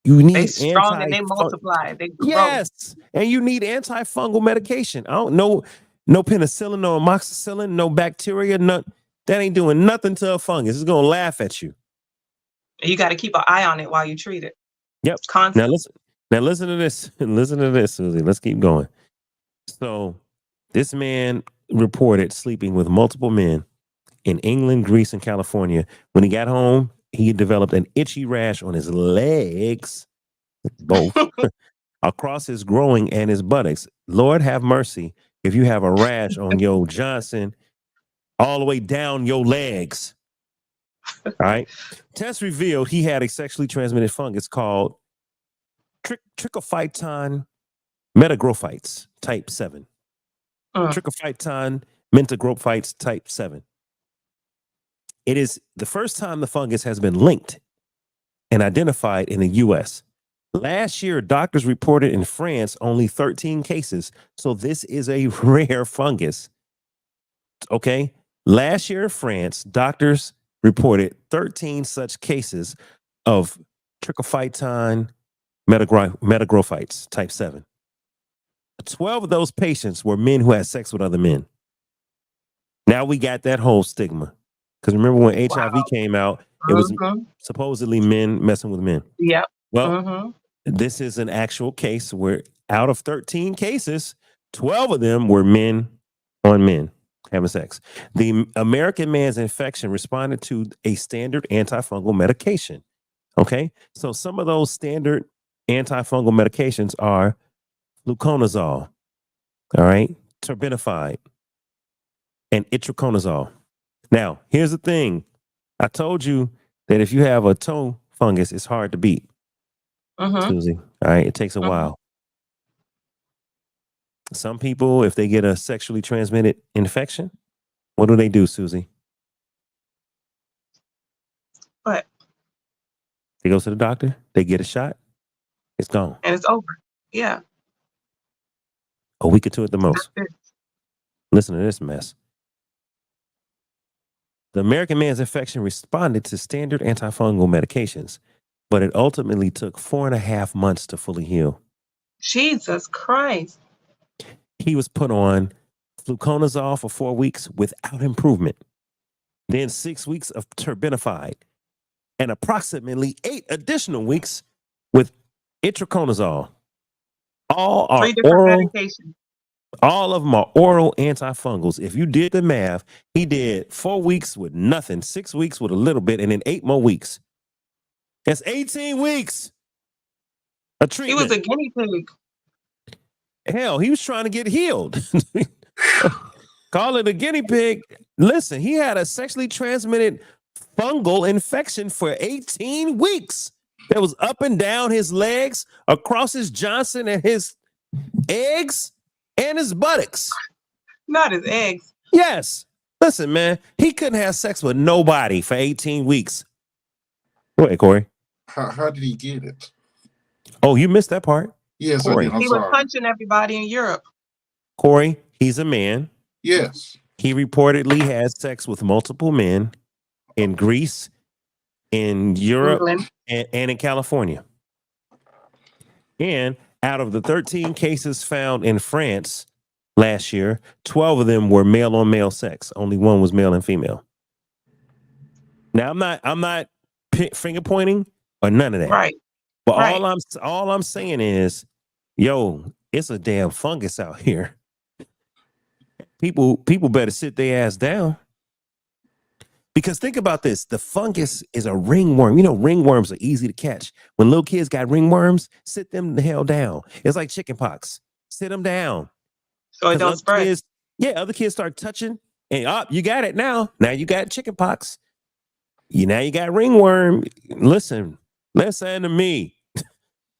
You need They strong and they multiply. They grow. Yes, and you need antifungal medication. I don't know, no penicillin, no amoxicillin, no bacteria, that ain't doing nothing to a fungus. It's gonna laugh at you. You got to keep an eye on it while you treat it. Yep. Constantly. Now listen to this. Listen to this, Susie. Let's keep going. So, this man reported sleeping with multiple men in England, Greece, and California. When he got home, he developed an itchy rash on his legs, both across his groin and his buttocks. Lord have mercy if you have a rash on your Johnson all the way down your legs. All right. Tests revealed he had a sexually transmitted fungus called Trichophyton metagrophytes type 7. Trichophyton metagrophytes type 7. It is the first time the fungus has been linked and identified in the U.S. Last year, doctors reported in France only 13 cases. So this is a rare fungus. Okay. Last year in France, doctors reported 13 such cases of Trichophyton metagrophytes type 7. 12 of those patients were men who had sex with other men. Now we got that whole stigma. Because remember when HIV came out, it was supposedly men messing with men. Yep. Well, this is an actual case where out of 13 cases, 12 of them were men on men having sex. The American man's infection responded to a standard antifungal medication. Okay. So some of those standard antifungal medications are fluconazole, all right, terbinafide, and itraconazole. Now, here's the thing. I told you that if you have a toe fungus, it's hard to beat. Susie, all right, it takes a while. Some people, if they get a sexually transmitted infection, what do, Susie? What? They go to the doctor, they get a shot, it's gone. And it's over. Yeah. A week or two at the most. Listen to this mess. The American man's infection responded to standard antifungal medications, but it ultimately took 4.5 months to fully heal. Jesus Christ. He was put on fluconazole for 4 weeks without improvement. Then 6 weeks of terbinafide and approximately 8 additional weeks with itraconazole. All are 3 different oral medications. All of them are oral antifungals. If you did the math, he did 4 weeks with nothing, 6 weeks with a little bit, and then 8 more weeks. That's 18 weeks. A treatment. He was a guinea pig. Hell, he was trying to get healed. Call it a guinea pig. Listen, he had a sexually transmitted fungal infection for 18 weeks. That was up and down his legs, across his Johnson and his eggs. And his buttocks. Not his eggs. Yes. Listen, man, he couldn't have sex with nobody for 18 weeks. Go ahead, Corey. How did he get it? Oh, you missed that part. Yes, Corey. I did. He was punching everybody in Europe. Corey, he's a man. Yes. He reportedly had sex with multiple men in Greece, in Europe, England. and in California. And out of the 13 cases found in France last year, 12 of them were male on male sex. Only one was male and female. Now I'm not finger pointing or none of that. Right. But Right. all I'm saying is, yo, it's a damn fungus out here. People better sit their ass down. Because think about this. The fungus is a ringworm. You know, ringworms are easy to catch. When little kids got ringworms, sit them the hell down. It's like chicken pox. Sit them down. So it don't spread. Other kids start touching and you got it now. Now you got chicken pox. Now you got ringworm. Listen to me.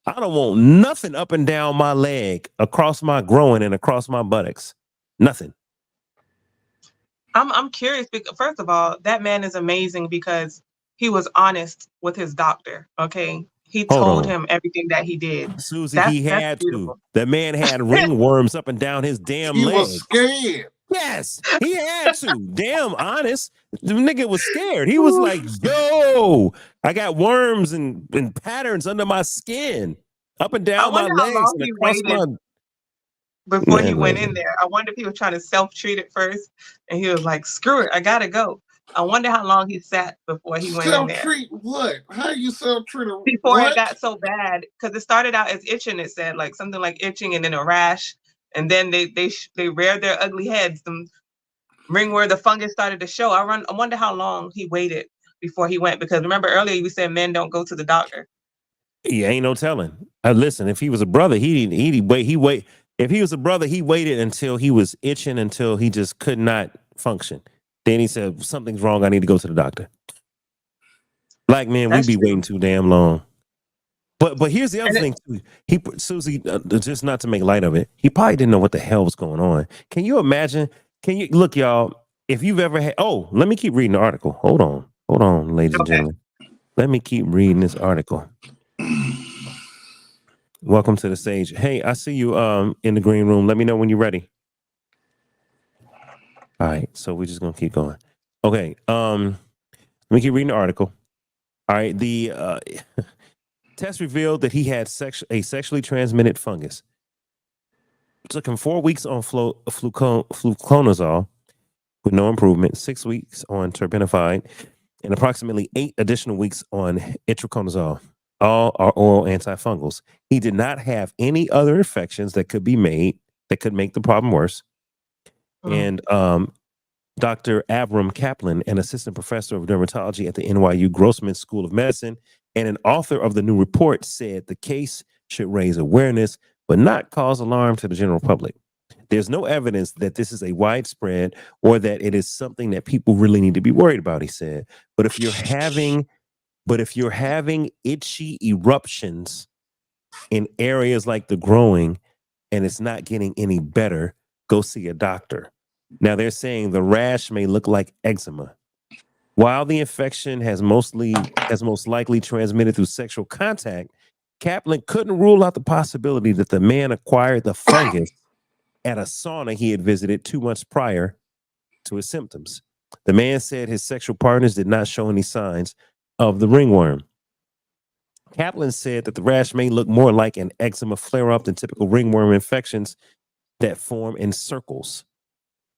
I don't want nothing up and down my leg, across my groin and across my buttocks. Nothing. I'm curious because first of all, that man is amazing because he was honest with his doctor. Okay. He told him everything that he did. Susie, he had beautiful. to. The man had ringworms up and down his damn leg. He was scared. Yes, he had to. Damn honest. The nigga was scared. He was like, yo, I got worms and patterns under my skin, up and down my legs and across my... Before he went in there. I wonder if he was trying to self-treat it first and he was like, screw it, I gotta go. I wonder how long he sat before he went in there. Self-treat what? How you self-treat it? Before it got so bad, because it started out as itching, it said, like something like itching and then a rash. And then they reared their ugly heads. The ringworm, the fungus started to show. I wonder how long he waited before he went, because remember earlier we said men don't go to the doctor. Yeah, ain't no telling. Listen, if he was a brother, he wait. If he was a brother, he waited until he was itching, until he just could not function. Then he said, something's wrong. I need to go to the doctor. Black men, we be waiting too damn long. But here's the other thing too. Susie, just not to make light of it, he probably didn't know what the hell was going on. Can you imagine? Can you look, y'all? If you've ever had, let me keep reading the article. Hold on, ladies and gentlemen. Let me keep reading this article. Welcome to the stage. Hey, I see you in the green room. Let me know when you're ready. All right, so we're just gonna keep going. Okay, let me keep reading the article. All right, the test revealed that he had a sexually transmitted fungus. It took him 4 weeks on fluconazole with no improvement, 6 weeks on terbinafide, and approximately 8 additional weeks on itraconazole. All are oral antifungals. He did not have any other infections that could make the problem worse. And Dr. Abram Kaplan, an assistant professor of dermatology at the NYU Grossman School of Medicine and an author of the new report, said the case should raise awareness but not cause alarm to the general public. There's no evidence that this is a widespread or that it is something that people really need to be worried about, he said. But if you're having itchy eruptions in areas like the groin and it's not getting any better, go see a doctor. Now they're saying the rash may look like eczema. While the infection has most likely transmitted through sexual contact, Kaplan couldn't rule out the possibility that the man acquired the fungus at a sauna he had visited 2 months prior to his symptoms. The man said his sexual partners did not show any signs of the ringworm. Kaplan said that the rash may look more like an eczema flare-up than typical ringworm infections that form in circles.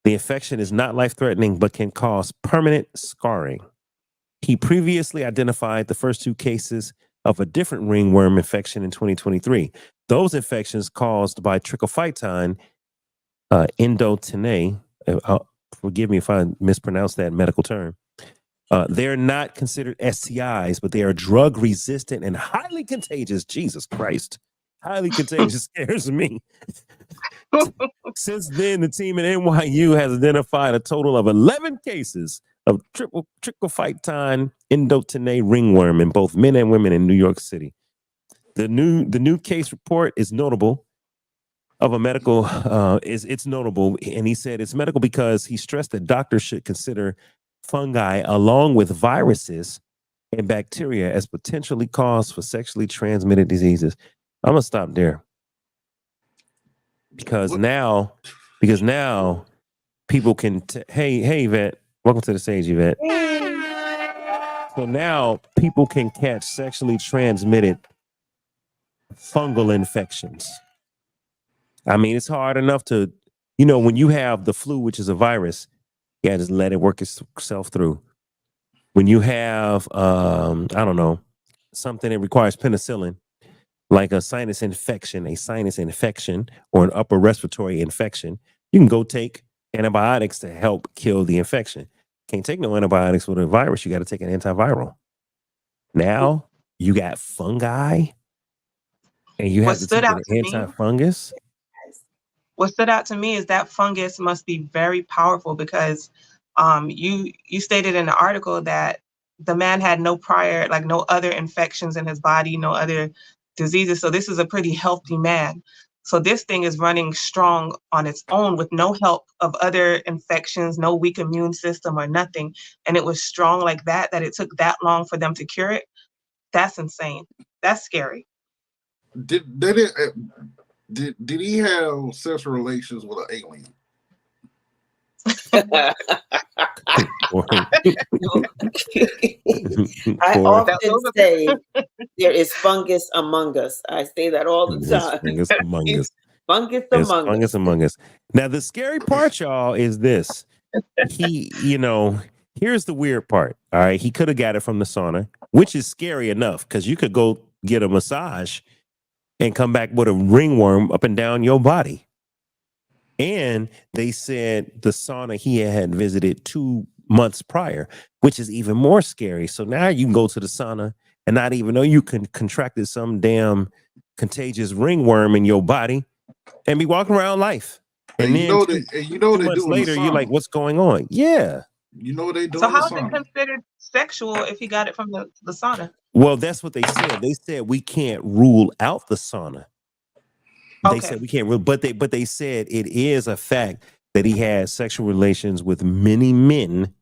The infection is not life-threatening, but can cause permanent scarring. He previously identified the first 2 cases of a different ringworm infection in 2023. Those infections caused by trichophyton endotenae. Forgive me if I mispronounce that medical term. They're not considered STIs, but they are drug-resistant and highly contagious. Jesus Christ. Highly contagious scares me. Since then, the team at NYU has identified a total of 11 cases of trichophyton endotenae ringworm in both men and women in New York City. The new case report is notable of a medical it's notable, and he said it's medical because he stressed that doctors should consider fungi along with viruses and bacteria as potentially cause for sexually transmitted diseases. I'm gonna stop there because now people can. Hey, Yvette. Welcome to the stage, Yvette. So now people can catch sexually transmitted fungal infections. I mean, it's hard enough to, when you have the flu, which is a virus, just let it work itself through. When you have, I don't know, something that requires penicillin, like a sinus infection, or an upper respiratory infection, you can go take antibiotics to help kill the infection. Can't take no antibiotics with a virus. You got to take an antiviral. Now you got fungi, and you have to take an antifungus. What stood out to me is that fungus must be very powerful because you stated in the article that the man had no prior, like no other infections in his body, no other diseases. So this is a pretty healthy man. So this thing is running strong on its own with no help of other infections, no weak immune system or nothing. And it was strong like that it took that long for them to cure it. That's insane. That's scary. Did he have sexual relations with an alien? I often say there is fungus among us. I say that all the time. Fungus among us. Fungus among us. Now, the scary part, y'all, is this. Here's the weird part. All right. He could have got it from the sauna, which is scary enough because you could go get a massage and come back with a ringworm up and down your body. And they said the sauna he had visited 2 months prior, which is even more scary. So now you can go to the sauna and not even know you contracted some damn contagious ringworm in your body and be walking around life. And then 2 months later, you're like, what's going on? Yeah. You know what they do. So how is it considered sexual if he got it from the sauna? Well, that's what they said. They said we can't rule out the sauna. They said we can't rule, but they said it is a fact that he had sexual relations with many men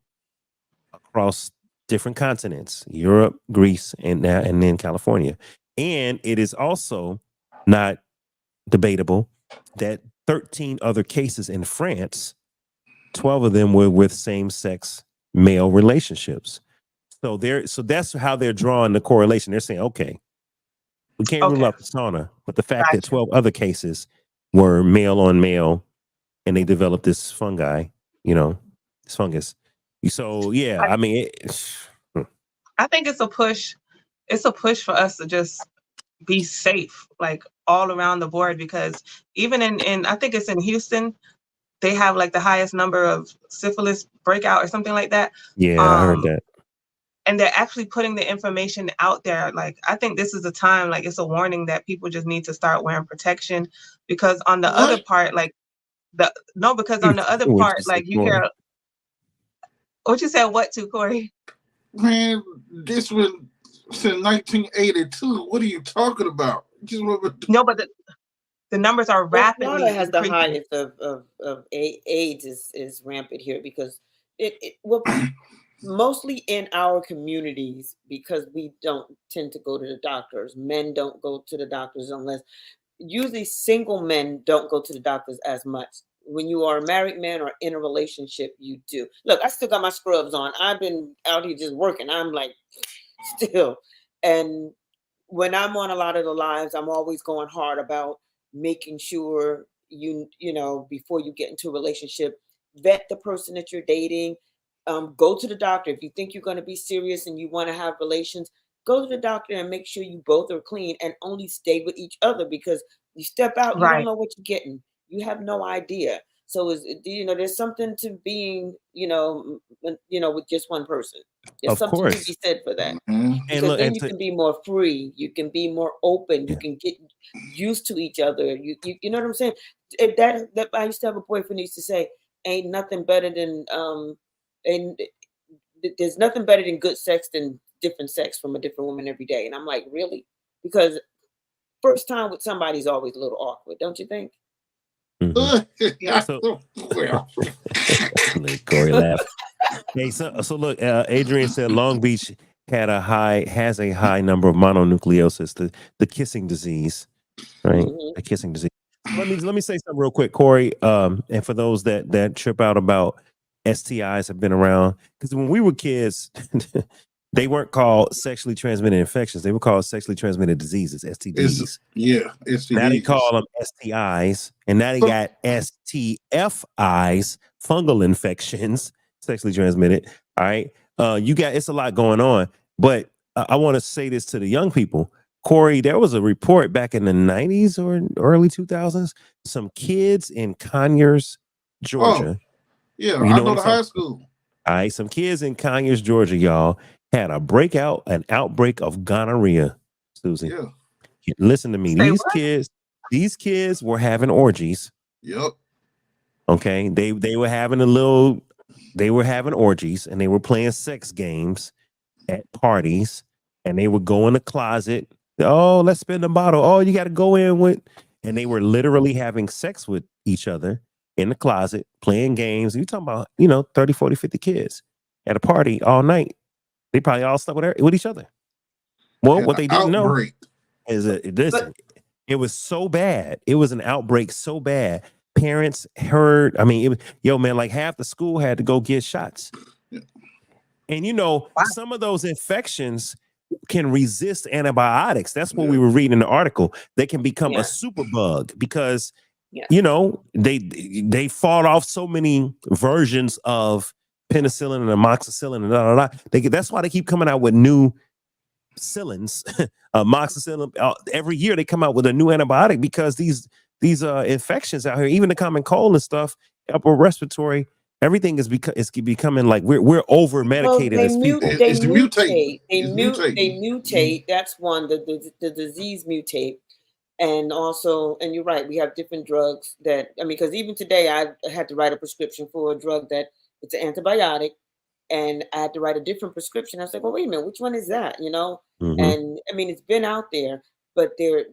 across different continents, Europe, Greece, and then California. And it is also not debatable that 13 other cases in France, 12 of them were with same-sex male relationships. So that's how they're drawing the correlation. They're saying, okay, we can't rule out the sauna, but the fact that 12 other cases were male on male and they developed this fungi, this fungus. So, yeah, I mean, I think it's a push. It's a push for us to just be safe, like all around the board, because even in I think it's in Houston, they have like the highest number of syphilis breakout or something like that. Yeah, I heard that. And they're actually putting the information out there. Like, I think this is a time, like it's a warning that people just need to start wearing protection, because on the other part, like because on the other part, like you hear, what you said, what to, Corey? Man, this was since 1982. What are you talking about? No, but the numbers are rapidly Florida has the highest of AIDS is rampant here because it mostly in our communities, because we don't tend to go to the doctors. Men don't go to the doctors unless usually single men don't go to the doctors as much. When you are a married man or in a relationship, you do. Look, I still got my scrubs on. I've been out here just working. I'm like still. And when I'm on a lot of the lives, I'm always going hard about making sure you know, before you get into a relationship, vet the person that you're dating. Go to the doctor. If you think you're going to be serious and you want to have relations, go to the doctor and make sure you both are clean and only stay with each other, because you step out, you don't know what you're getting. You have no idea. So there's something to being, with just one person. There's something to be said for that. Because then you can be more free. You can be more open. You can get used to each other. You know what I'm saying? That I used to have a boyfriend who used to say, ain't nothing better than and there's nothing better than good sex than different sex from a different woman every day. And I'm like, really? Because first time with somebody is always a little awkward, don't you think? Corey laughed. Hey, so look, Adrian said Long Beach has a high number of mononucleosis, the kissing disease, right? The kissing disease. Let me say something real quick, Corey. And for those that trip out about STIs have been around, because when we were kids, they weren't called sexually transmitted infections. They were called sexually transmitted diseases, STDs. STDs. Now they call them STIs, and now they got STFIs, fungal infections, sexually transmitted. All right, it's a lot going on, but I want to say this to the young people. Corey, there was a report back in the 90s or early 2000s. Some kids in Conyers, Georgia. Yeah, You I know know what the I'm high talking school. All right, some kids in Conyers, Georgia, y'all, had an outbreak of gonorrhea, Susie. Yeah. Listen to me. Say These kids were having orgies. Yep. Okay. They were having orgies, and they were playing sex games at parties, and they would go in the closet. Oh, let's spin the bottle. Oh, you got to go in with, and they were literally having sex with each other in the closet, playing games. You're talking about, 30, 40, 50 kids at a party all night. They probably all slept with each other. Well, Had what an they didn't know outbreak. is listen, it was so bad. It was an outbreak so bad. Parents heard, man, like half the school had to go get shots. Yeah. And some of those infections can resist antibiotics. That's what we were reading in the article. They can become a super bug because they fought off so many versions of penicillin and amoxicillin and that's why they keep coming out with new amoxicillin. Every year they come out with a new antibiotic because these infections out here, even the common cold and stuff, upper respiratory, everything is becoming like we're over medicated as people. They mutate. That's one. The disease mutate. And also, and you're right, we have different drugs that, because even today I had to write a prescription for a drug that it's an antibiotic, and I had to write a different prescription. I was like, well, wait a minute, which one is that? Mm-hmm. And it's been out there, but they're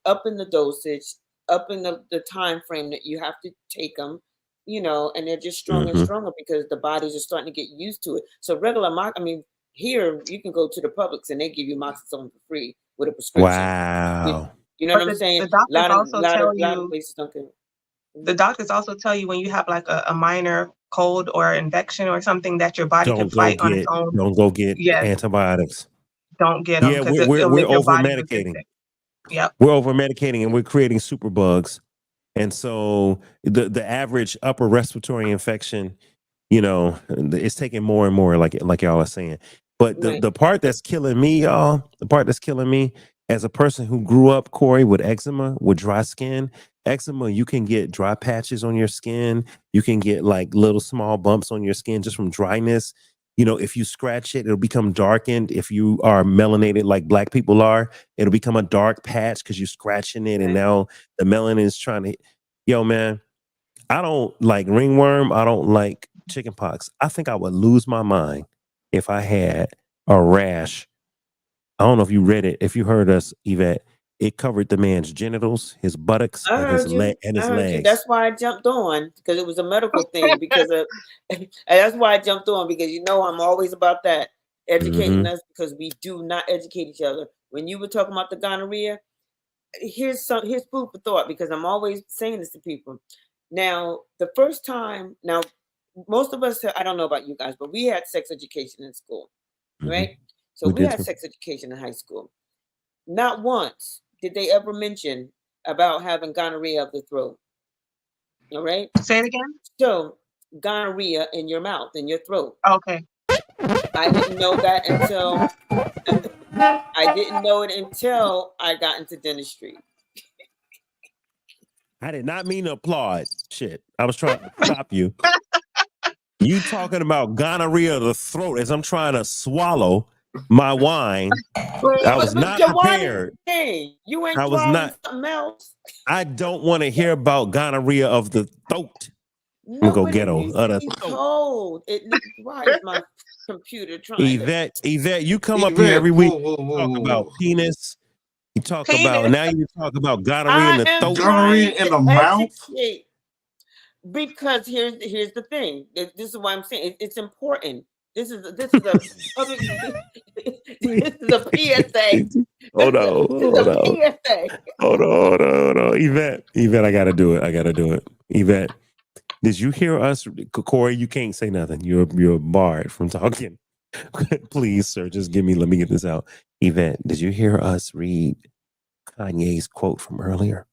up in the dosage, up in the time frame that you have to take them, and they're just stronger and stronger because the bodies are starting to get used to it. So regular, here you can go to the Publix and they give you amoxicillin for free with a prescription. Wow. You know what I'm saying? The doctors also tell you. Places don't get. The doctors also tell you when you have like a minor cold or infection or something that your body can fight on its own. Don't go get antibiotics. Don't get them. Yeah, we're over medicating. Yep. We're over medicating and we're creating super bugs. And so the average upper respiratory infection, it's taking more and more, like y'all are saying. But the part that's killing me, y'all, as a person who grew up, Corey, with eczema, with dry skin, you can get dry patches on your skin. You can get like little small bumps on your skin just from dryness. If you scratch it, it'll become darkened. If you are melanated like Black people are, it'll become a dark patch because you're scratching it. And now the melanin is trying to, man, I don't like ringworm. I don't like chickenpox. I think I would lose my mind if I had a rash. I don't know if you read it. If you heard us, Yvette, it covered the man's genitals, his buttocks, and his legs. That's why I jumped on, because it was a medical thing. And that's why I jumped on, because I'm always about that, educating us, because we do not educate each other. When you were talking about the gonorrhea, here's food for thought, because I'm always saying this to people. Now, the first time, most of us, I don't know about you guys, but we had sex education in school, right? So we had sex education in high school. Not once did they ever mention about having gonorrhea of the throat. All right? Say it again. So gonorrhea in your mouth, in your throat. Okay. I didn't know that until I got into dentistry. I did not mean to applaud. Shit. I was trying to stop you. You talking about gonorrhea of the throat as I'm trying to swallow my wine. I was not prepared. You ain't swallowing something else. I don't want to hear about gonorrhea of the throat. I'm gonna go ghetto. Cold. Why is my computer trying? Yvette, you come up here every week. Talk about penis. You talk about now. You talk about gonorrhea in the throat. Gonorrhea in the mouth. Because here's the thing. This is why I'm saying it's important. This is a PSA. Hold on. It's a PSA. Hold on. Yvette, I gotta do it. Yvette, did you hear us? Corey, you can't say nothing. You're barred from talking. Please, sir, let me get this out. Yvette, did you hear us read Kanye's quote from earlier?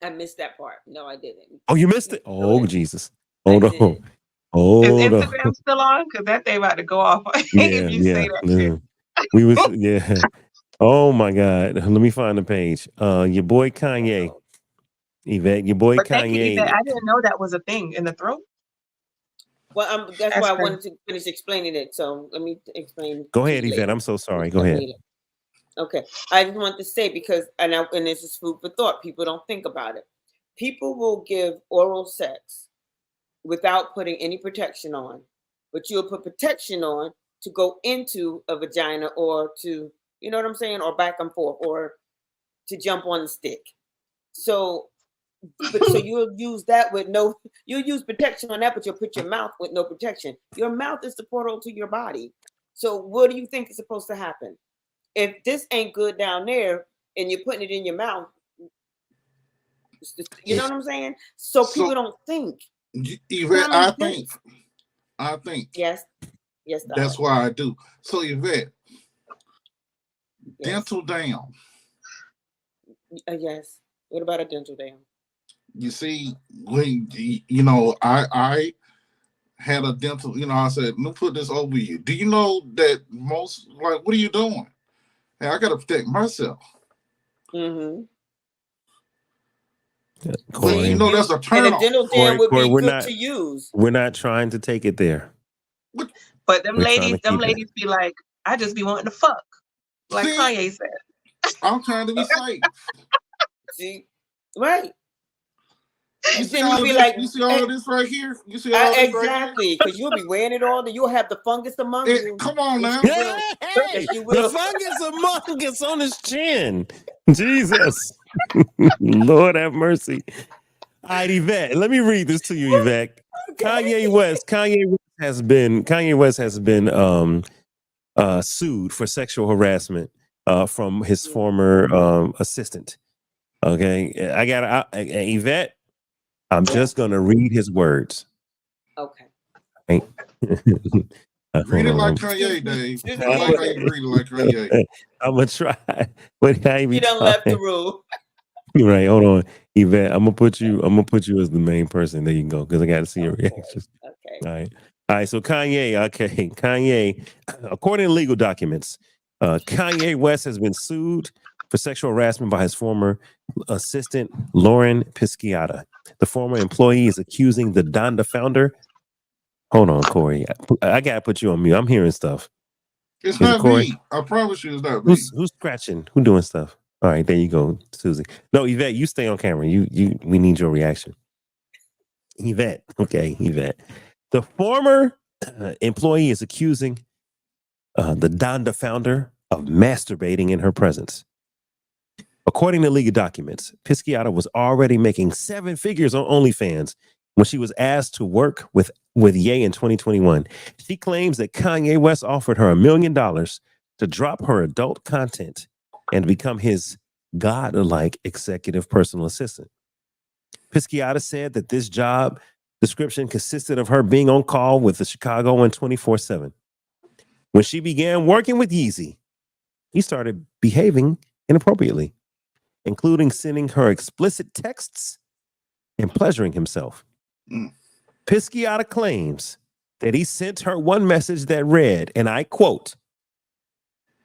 I missed that part. No, I didn't. Oh, you missed it? Oh, Jesus. Hold on. Is Hold on. Instagram still on? Because that thing about to go off if you say that shit. We was Oh my God. Let me find the page. Your boy Kanye. Yvette, your boy But thank you, Kanye. Yvette. I didn't know that was a thing in the throat. Well, that's why I wanted to finish explaining it. So let me explain. Go ahead, Yvette. I'm so sorry. Go ahead. Okay. I just want to say, because, and this is food for thought. People don't think about it. People will give oral sex without putting any protection on, but you'll put protection on to go into a vagina or to, you know what I'm saying? Or back and forth, or to jump on the stick. So you'll use that with you'll use protection on that, but you'll put your mouth with no protection. Your mouth is the portal to your body. So what do you think is supposed to happen? If this ain't good down there and you're putting it in your mouth, you know what I'm saying? So people don't think. Yvette, I think. Yes. That's why I do. So Yvette, dental dam. Yes. What about a dental dam? You see, when I had a dental, I said, let me put this over you. Do you know that most, what are you doing? Hey, I gotta protect myself. Mm-hmm. Corey, that's a turn and a dental dam would be good to use. We're not trying to take it there. But them ladies be like, I just be wanting to fuck. Like Kanye said. I'm trying to be safe. See? Right. You see all this right here? You see all this exactly, because you'll be wearing it all, and you'll have the fungus among you. Come on now. Hey, the fungus among us on his chin. Jesus. Lord have mercy. All right, Yvette, let me read this to you, Yvette. Kanye West has been sued for sexual harassment from his former assistant. Okay, Yvette, I'm just gonna read his words. Okay. Read it like Kanye, Dave. I like how you read it like Kanye. I'm gonna try. But you done left the room. Right, hold on, Yvette. I'm gonna put you as the main person. There you go, because I got to see your reactions. Okay. All right. So Kanye. According to legal documents, Kanye West has been sued for sexual harassment by his former assistant, Lauren Pisciata. The former employee is accusing the Donda founder. Hold on, Corey. I gotta put you on mute. I'm hearing stuff. It's not me. I promise you, it's not me. Who's scratching? Who doing stuff? All right, there you go, Susie. No, Yvette, you stay on camera. We need your reaction. Yvette, okay, Yvette. The former employee is accusing the Donda founder of masturbating in her presence. According to legal documents, Pisciata was already making 7 figures on OnlyFans when she was asked to work with Ye in 2021. She claims that Kanye West offered her $1 million to drop her adult content and become his godlike executive personal assistant. Pisciata said that this job description consisted of her being on call with the Chicagoan 24/7. When she began working with Yeezy, he started behaving inappropriately, including sending her explicit texts and pleasuring himself. Pisciata claims that he sent her one message that read, and I quote,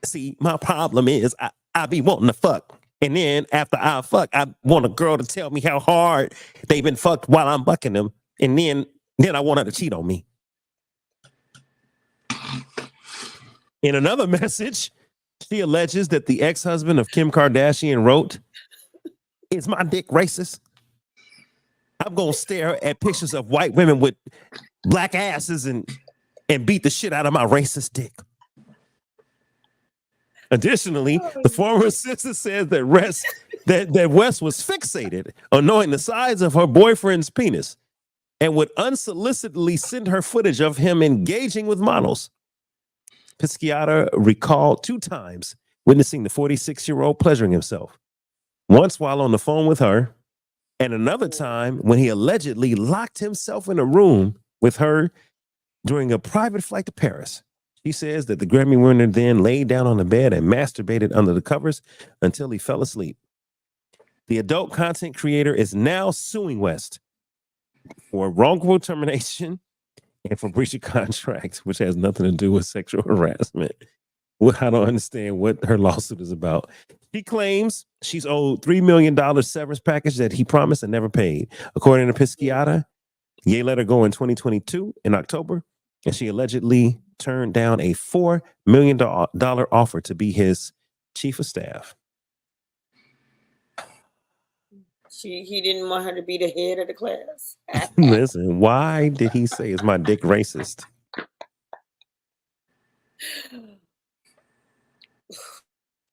"See, my problem is I be wanting to fuck. And then after I fuck, I want a girl to tell me how hard they've been fucked while I'm bucking them. And then I want her to cheat on me." In another message, she alleges that the ex-husband of Kim Kardashian wrote, "Is my dick racist? I'm going to stare at pictures of white women with black asses and beat the shit out of my racist dick." Additionally, the former assistant says that West was fixated on knowing the size of her boyfriend's penis and would unsolicitedly send her footage of him engaging with models. Pisciata recalled 2 times witnessing the 46-year-old pleasuring himself. Once while on the phone with her, and another time when he allegedly locked himself in a room with her during a private flight to Paris. She says that the Grammy winner then laid down on the bed and masturbated under the covers until he fell asleep. The adult content creator is now suing West for wrongful termination and for breach of contract, which has nothing to do with sexual harassment. Well, I don't understand what her lawsuit is about. She claims she's owed $3 million severance package that he promised and never paid. According to Pisciata, Ye let her go in 2022 in October, and she allegedly turned down a $4 million offer to be his chief of staff. He didn't want her to be the head of the class. Listen, why did he say is my dick racist?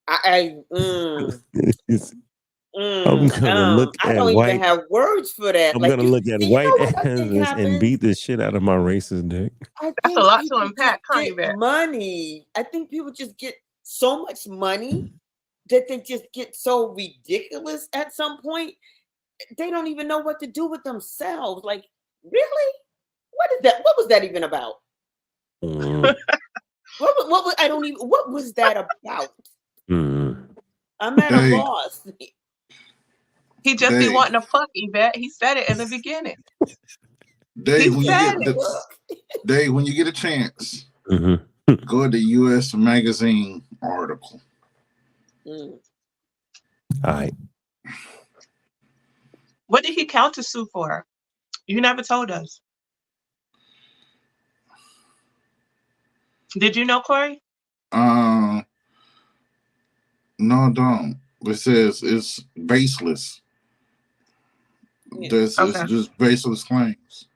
I'm gonna look I at don't white. even have words for that. I'm Like, gonna look at white and and beat the shit out of my racist dick. That's a lot to unpack, get money. I think people just get so much money that they just get so ridiculous at some point. They don't even know what to do with themselves. Like, really? What is that? What was that even about? What was that about? I'm at a loss. He just be wanting to fuck, Yvette. He said it in the beginning. Dave, when you get a chance, go to the U.S. Magazine article. All right. What did he countersue for? You never told us. Did you know, Corey? No, don't. It says it's baseless. It's just baseless claims.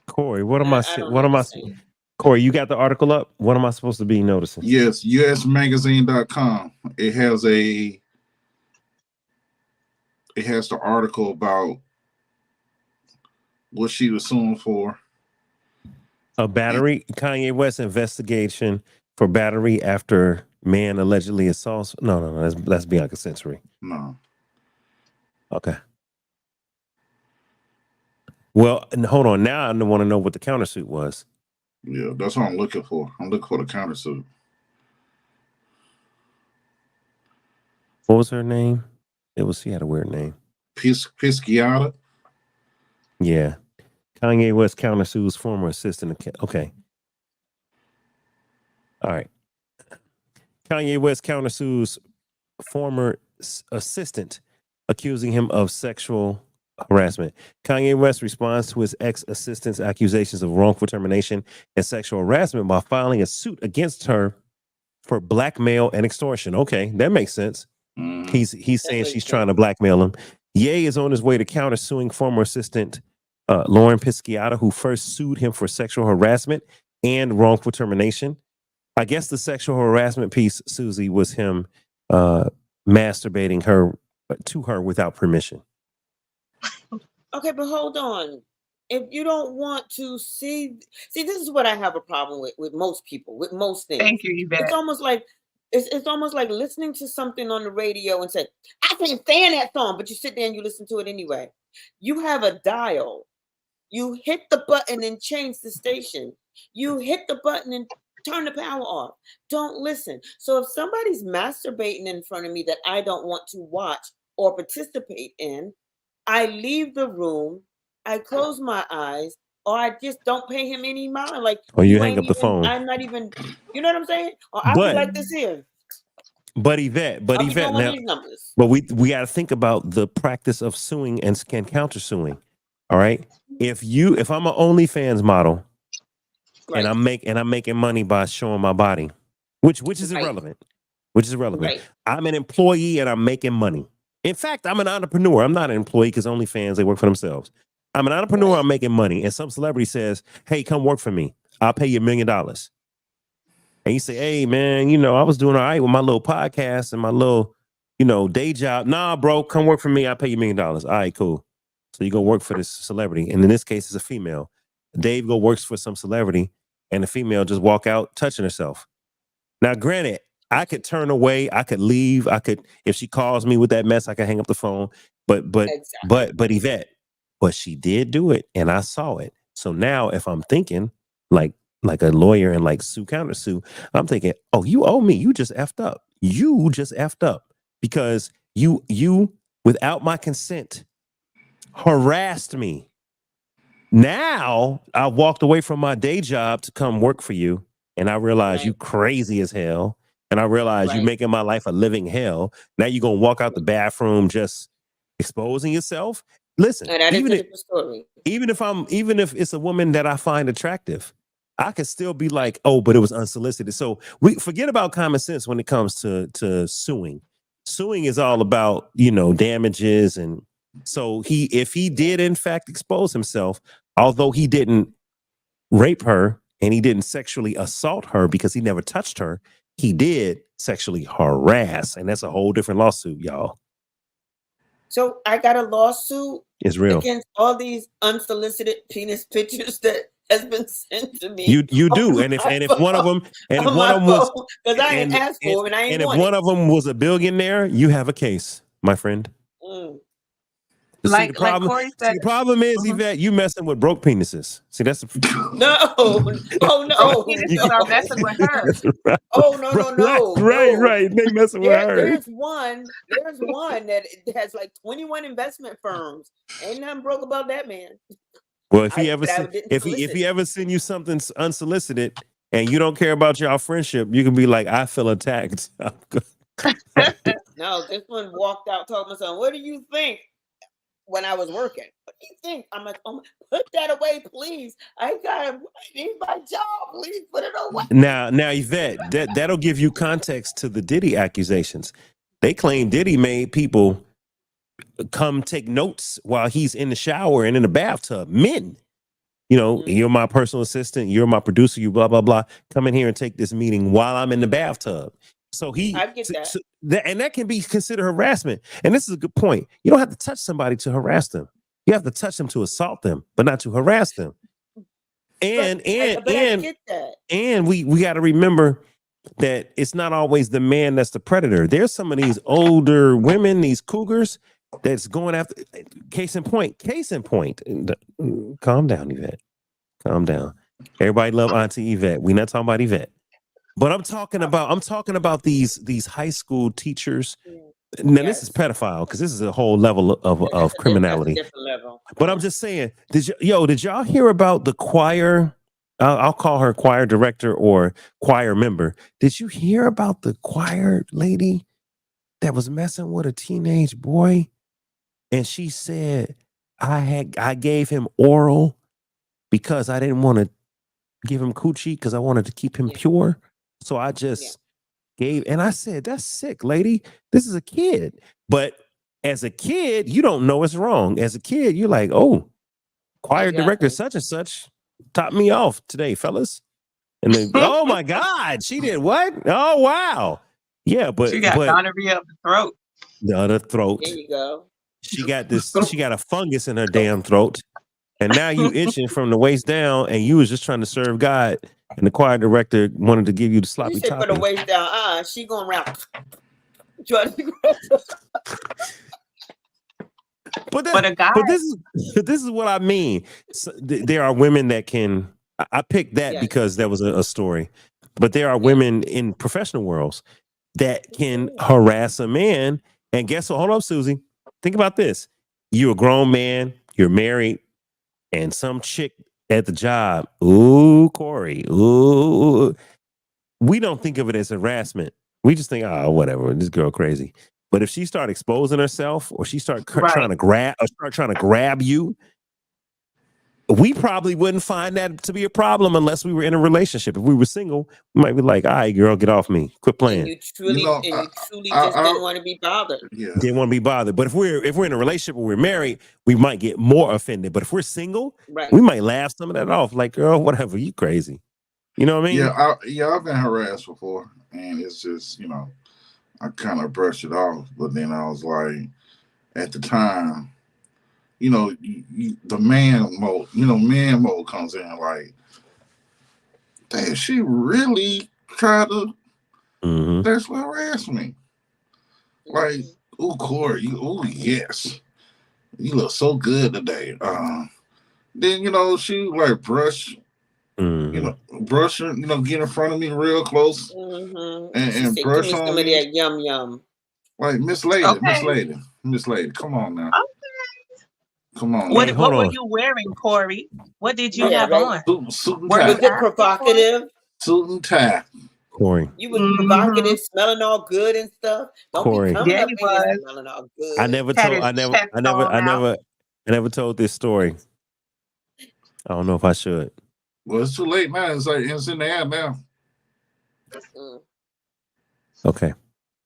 Corey, what am I Corey, you got the article up? What am I supposed to be noticing? Yes, usmagazine.com. It has the article about what she was suing for. A battery, Kanye West investigation for battery after man allegedly assaults. No, that's Bianca Sensory. No. Okay. Well, and hold on. Now I want to know what the countersuit was. Yeah, that's what I'm looking for. I'm looking for the countersuit. What was her name? She had a weird name. Pisciata. Yeah. Kanye West countersues former assistant. Okay. All right. Kanye West countersues former assistant, accusing him of sexual harassment. Kanye West responds to his ex-assistant's accusations of wrongful termination and sexual harassment by filing a suit against her for blackmail and extortion. Okay, that makes sense. He's saying she's trying to blackmail him. Ye is on his way to countersuing former assistant Lauren Pisciata, who first sued him for sexual harassment and wrongful termination. I guess the sexual harassment piece, Susie, was him masturbating to her without permission. Okay, but hold on. If you don't want to see, this is what I have a problem with most people, with most things. Thank you, Yvette. It's almost like listening to something on the radio and say, I can't stand that song, but you sit there and you listen to it anyway. You have a dial. You hit the button and change the station. You hit the button and turn the power off. Don't listen. So if somebody's masturbating in front of me that I don't want to watch or participate in, I leave the room, I close my eyes, or I just don't pay him any mind. Like, or you hang up the phone. I'm not even, you know what I'm saying? Or I'll be like this here. But Yvette, now, but we got to think about the practice of suing and countersuing. All right. If I'm an OnlyFans model, right, and I'm making money by showing my body, which is irrelevant. Right. I'm an employee and I'm making money. In fact, I'm an entrepreneur. I'm not an employee because OnlyFans, they work for themselves. I'm an entrepreneur. Right. I'm making money. And some celebrity says, hey, come work for me. I'll pay you $1 million. And you say, hey, man, I was doing all right with my little podcast and my little, day job. Nah, bro, come work for me. I'll pay you $1 million. All right, cool. So you go work for this celebrity. And in this case, it's a female. Dave works for some celebrity and the female just walk out touching herself. Now, granted, I could turn away, I could leave, I could, if she calls me with that mess, I could hang up the phone. Exactly. But Yvette, but she did do it, and I saw it. So now, if I'm thinking like a lawyer and like sue countersue, I'm thinking, oh, you owe me. You just effed up. You just effed up because you without my consent harassed me. Now I walked away from my day job to come work for you, and I realize you Right. crazy as hell, and I realize you Right. making my life a living hell. Now you're gonna walk out the bathroom just exposing yourself. Listen, And that is even a if different story. even if it's a woman that I find attractive, I could still be like, oh, but it was unsolicited. So we forget about common sense when it comes to suing. Suing is all about, damages. And so if he did in fact expose himself, although he didn't rape her and he didn't sexually assault her because he never touched her, he did sexually harass. And that's a whole different lawsuit, y'all. So I got a lawsuit It's real. against all these unsolicited penis pictures that has been sent to me. You do, and if one of them was, because I ain't asked for it and I ain't and if want one it. of them was a billionaire, you have a case, my friend. Like Corey said, the problem is, Yvette, you messing with broke penises. See, that's no. Oh no. broke penises are messing with her. right. Oh no. Right. They messing with her. There's one that has like 21 investment firms. Ain't nothing broke about that man. Well, if he ever send you something unsolicited and you don't care about your friendship, you can be like, I feel attacked. No, this one walked out talking to someone. What do you think? When I was working, what do you think? I'm like, oh, put that away, please. I need my job. Please put it away. Now, Yvette, that'll give you context to the Diddy accusations. They claim Diddy made people come take notes while he's in the shower and in the bathtub. Men, you're my personal assistant, you're my producer, you blah blah blah. Come in here and take this meeting while I'm in the bathtub. So I get that. And that can be considered harassment. And this is a good point. You don't have to touch somebody to harass them. You have to touch them to assault them, but not to harass them. And I get that. And we got to remember that it's not always the man that's the predator. There's some of these older women, these cougars, that's going after. Case in point. Calm down, Yvette. Calm down. Everybody love Auntie Yvette. We're not talking about Yvette. But I'm talking about these high school teachers. Now this is pedophile because this is a whole level of criminality. That's a different level. But I'm just saying, did y'all hear about the choir? I'll call her choir director or choir member. Did you hear about the choir lady that was messing with a teenage boy? And she said, I gave him oral because I didn't want to give him coochie because I wanted to keep him pure. So I just gave, and I said, that's sick, lady. This is a kid. But as a kid, you don't know it's wrong. As a kid, you're like, oh, choir director such and such topped me off today, fellas. And then, oh my God, she did what? Oh, wow. Yeah, but she got gonorrhea of the throat. The other throat. There you go. She got a fungus in her damn throat. And now you itching from the waist down, and you was just trying to serve God. And the choir director wanted to give you the sloppy topping. For the waist down, she going around. But this is what I mean. So, there are women that can. I picked that because that was a story. But there are women in professional worlds that can harass a man. And guess what? Hold up, Susie. Think about this. You're a grown man. You're married. And some chick at the job, ooh, Corey, ooh. We don't think of it as harassment. We just think, oh, whatever, this girl crazy. But if she start exposing herself, or she start trying to grab you, we probably wouldn't find that to be a problem unless we were in a relationship. If we were single, we might be like, all right, girl, get off me. Quit playing. And you truly just didn't want to be bothered. Yeah. Didn't want to be bothered. But if we're in a relationship or we're married, we might get more offended. But if we're single, we might laugh some of that off. Like, girl, whatever, you crazy. You know what I mean? Yeah, I've been harassed before. And it's just, I kind of brushed it off. But then I was like, at the time, the man mode comes in like, damn, she really tried to That's what harassed me. Like, oh, Corey, yes, you look so good today. Then she like brush, brush her, get in front of me real close, She and said, "Give brush me on some of me. that yum yum." Like Miss Lady, Okay. Miss Lady, come on now, Okay. come on. What Now. hold were on. you wearing, Corey? What did you Yeah, have right. on? Suit and Were tie. you Was it asking for it? provocative? Suit and tie. Corey. You was provocative, smelling all good and stuff. Don't be Corey. coming Yeah, up he in here was. smelling all I good. never Had told. his chest all out. I never told this story. I don't know if I should. Well, it's too late now. It's in the air now. Okay.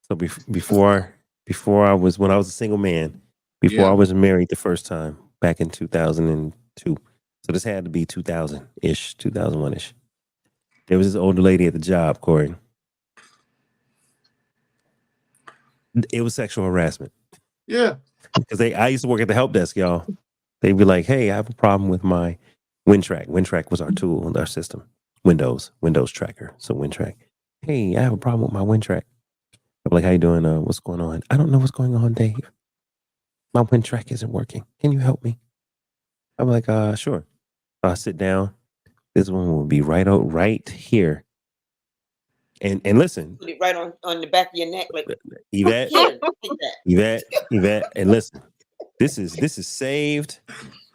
So before when I was a single man, before Yeah. I was married the first time back in 2002. So this had to be 2000-ish, 2001-ish. There was this older lady at the job, Corey. It was sexual harassment. Yeah. Because I used to work at the help desk, y'all. They'd be like, "Hey, I have a problem with my WinTrack." WinTrack was our tool, our system. Windows tracker. So WinTrack. "Hey, I have a problem with my WinTrack." I'm like, "How you doing? What's going on?" "I don't know what's going on, Dave. My WinTrack isn't working. Can you help me?" I'm like, sure. I sit down. This one will be right here. And listen, Put it right on the back of your neck, like Yvette, here, take that. Yvette, and listen, this is saved.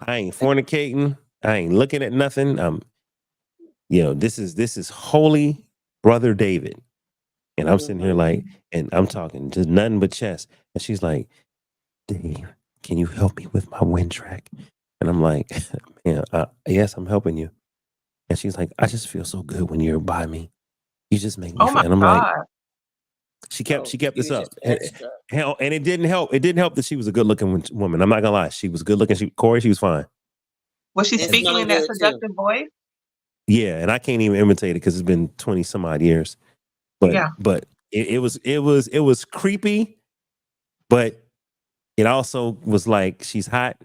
I ain't fornicating. I ain't looking at nothing. This is holy brother David. And I'm sitting here like, and I'm talking just nothing but chest. And she's like, "Dave, can you help me with my WinTrack?" And I'm like, "Man, yes, I'm helping you." And she's like, "I just feel so good when you're by me. You just make me Oh feel." my And I'm like, God. she kept this you up. just extra. And it didn't help. It didn't help that she was a good looking woman. I'm not gonna lie. She was good looking. Corey, she was fine. Was she And speaking smelling in that good, too. seductive voice? Yeah, and I can't even imitate it because it's been 20 some odd years. But Yeah. it was creepy, but it also was like she's hot.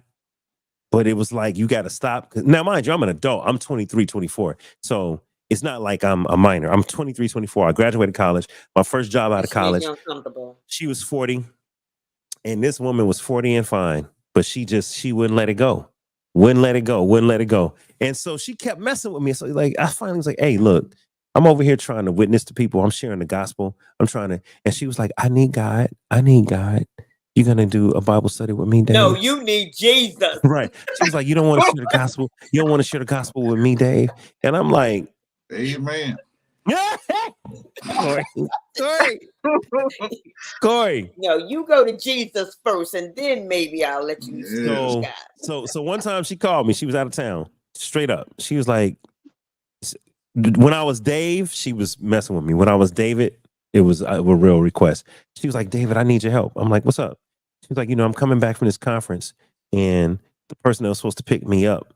But it was like you got to stop. Now, mind you, I'm an adult. I'm 23, 24. So it's not like I'm a minor. I'm 23, 24. I graduated college. My first job out of She made college. you uncomfortable. She was 40, and this woman was 40 and fine, but she wouldn't let it go. Wouldn't let it go. And so she kept messing with me. So like I finally was like, "Hey, look, I'm over here trying to witness to people. I'm sharing the gospel. I'm trying to," and she was like, "I need God. You gonna do a Bible study with me, Dave?" No, you need Jesus. Right. She was like, "You don't want to share the gospel. You don't want to share the gospel with me, Dave." And I'm like, Amen. Corey. No, you go to Jesus first, and then maybe I'll let you see God. So one time she called me. She was out of town. Straight up. She was like, when I was Dave, she was messing with me. When I was David, it was a real request. She was like, "David, I need your help." I'm like, "What's up?" She was like, "I'm coming back from this conference, and the person that was supposed to pick me up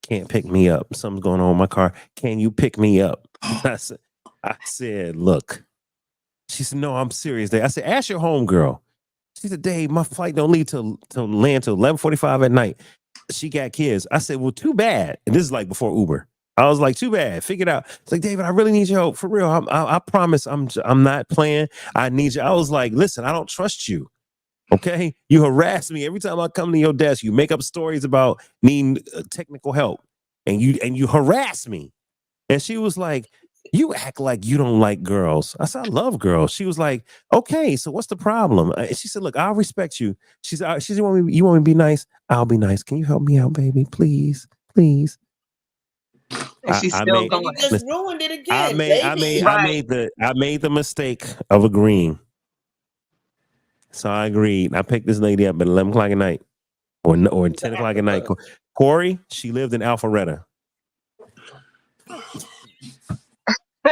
can't pick me up. Something's going on with my car. Can you pick me up?" I said, "Look." She said, "No, I'm serious, Dave." I said, "Ask your homegirl." She said, "Dave, my flight don't leave till land till 11:45 at night. She got kids." I said, "Well, too bad." And this is like before Uber. I was like, "Too bad. Figure it out." It's like, "David, I really need your help for real. I promise. I'm not playing. I need you." I was like, "Listen, I don't trust you. Okay, you harass me every time I come to your desk. You make up stories about needing technical help, and you harass me." And she was like, "You act like you don't like girls." I said, "I love girls." She was like, "Okay, so what's the problem?" And she said, "Look, I'll respect you." She said, "You want me to be nice? I'll be nice. Can you help me out, baby? Please, please." And she's still And you going. just ruined it again, baby. I made the mistake of agreeing. So I agreed. I picked this lady up at 11 o'clock at night or 10 o'clock at night. Corey, she lived in Alpharetta.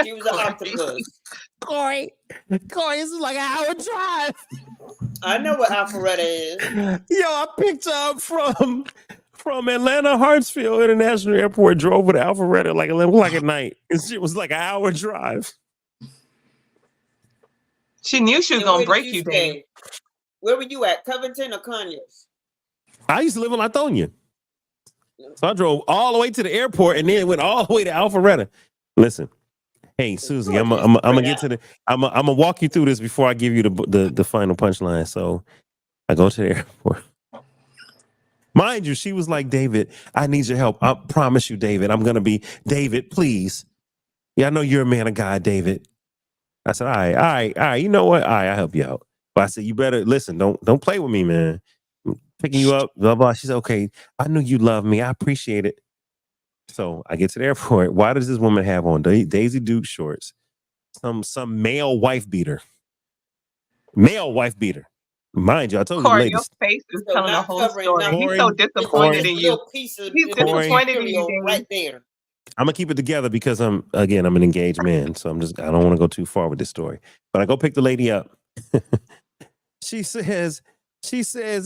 She was an octopus. Corey, this is like an hour drive. I know what Alpharetta is. Yo, I picked her up from Atlanta Hartsfield International Airport, drove her to Alpharetta like 11 o'clock at night. And it was like an hour drive. She knew she was going to break you, stay? Dave. Where were you at? Covington or Conyers? I used to live in Lithonia. So I drove all the way to the airport and then went all the way to Alpharetta. Listen, Hey, Susie, Georgia I'm is gonna spread get to out. the. I'm gonna walk you through this before I give you the final punchline. So I go to the airport. Mind you, she was like, David, I need your help. I promise you, David, I'm gonna be David. Please, yeah, I know you're a man of God, David. I said, all right, all right, all right. You know what? All right, I'll help you out. But I said, you better listen. Don't play with me, man. I'm picking you up, blah blah. She said, okay. I knew you love me. I appreciate it. So I get to the airport. Why does this woman have on Daisy Duke shorts? Some male wife beater. Male wife beater. Mind you, I told you Corey, your ladies. face is So telling the not whole covering story. He's nothing. so Corey, Just disappointed a in you. little piece of He's Corey. disappointed in you, material David. right there. I'm gonna keep it together because I'm an engaged man. So I don't want to go too far with this story. But I go pick the lady up. she says,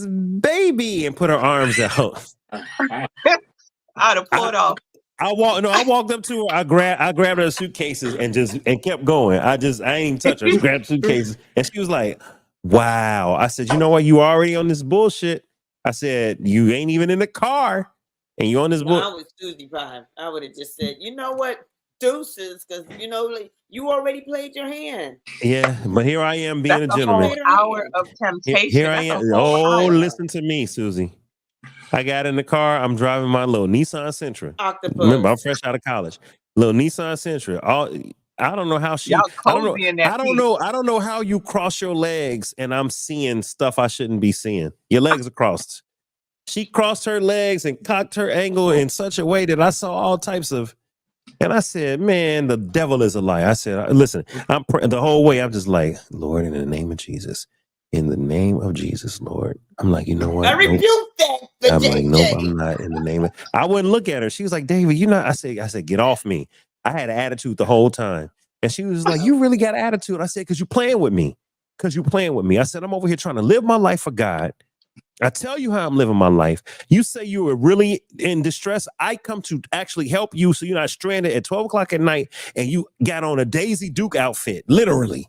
baby, and put her arms out. I'd have pulled off. I walked up to her. I grabbed her suitcases and kept going. I ain't touch her. I just grabbed suitcases and she was like, wow. I said, you know what? You already on this bullshit. I said, you ain't even in the car and you on this No, I bull. was Susie Pie. I would have just said, you know what, deuces, because like, you already played your hand. Yeah, but here I am being That's a a gentleman. whole Played her hour hand. of Here temptation. I That's a am. whole Oh, hour. listen to me, Susie. I got in the car. I'm driving my little Nissan Sentra. Remember, I'm Octopus. fresh out of college. Little Nissan Sentra. I don't know how Y'all cozy in that piece. I don't know how you cross your legs and I'm seeing stuff I shouldn't be seeing. Your legs are crossed. She crossed her legs and cocked her angle in such a way that I saw all types of. And I said, man, the devil is a lie. I said, listen, the whole way I'm just like, Lord, in the name of Jesus. In the name of Jesus, Lord. I'm like, you know what? I Nope. rebuke that for I'm like, nope, JJ. I'm not in the name of. I wouldn't look at her. She was like, David, you not. I said, get off me. I had an attitude the whole time. And she was like, you really got an attitude. I said, because you playing with me. Because you playing with me. I said, I'm over here trying to live my life for God. I tell you how I'm living my life. You say you were really in distress. I come to actually help you so you're not stranded at 12 o'clock at night and you got on a Daisy Duke outfit, literally.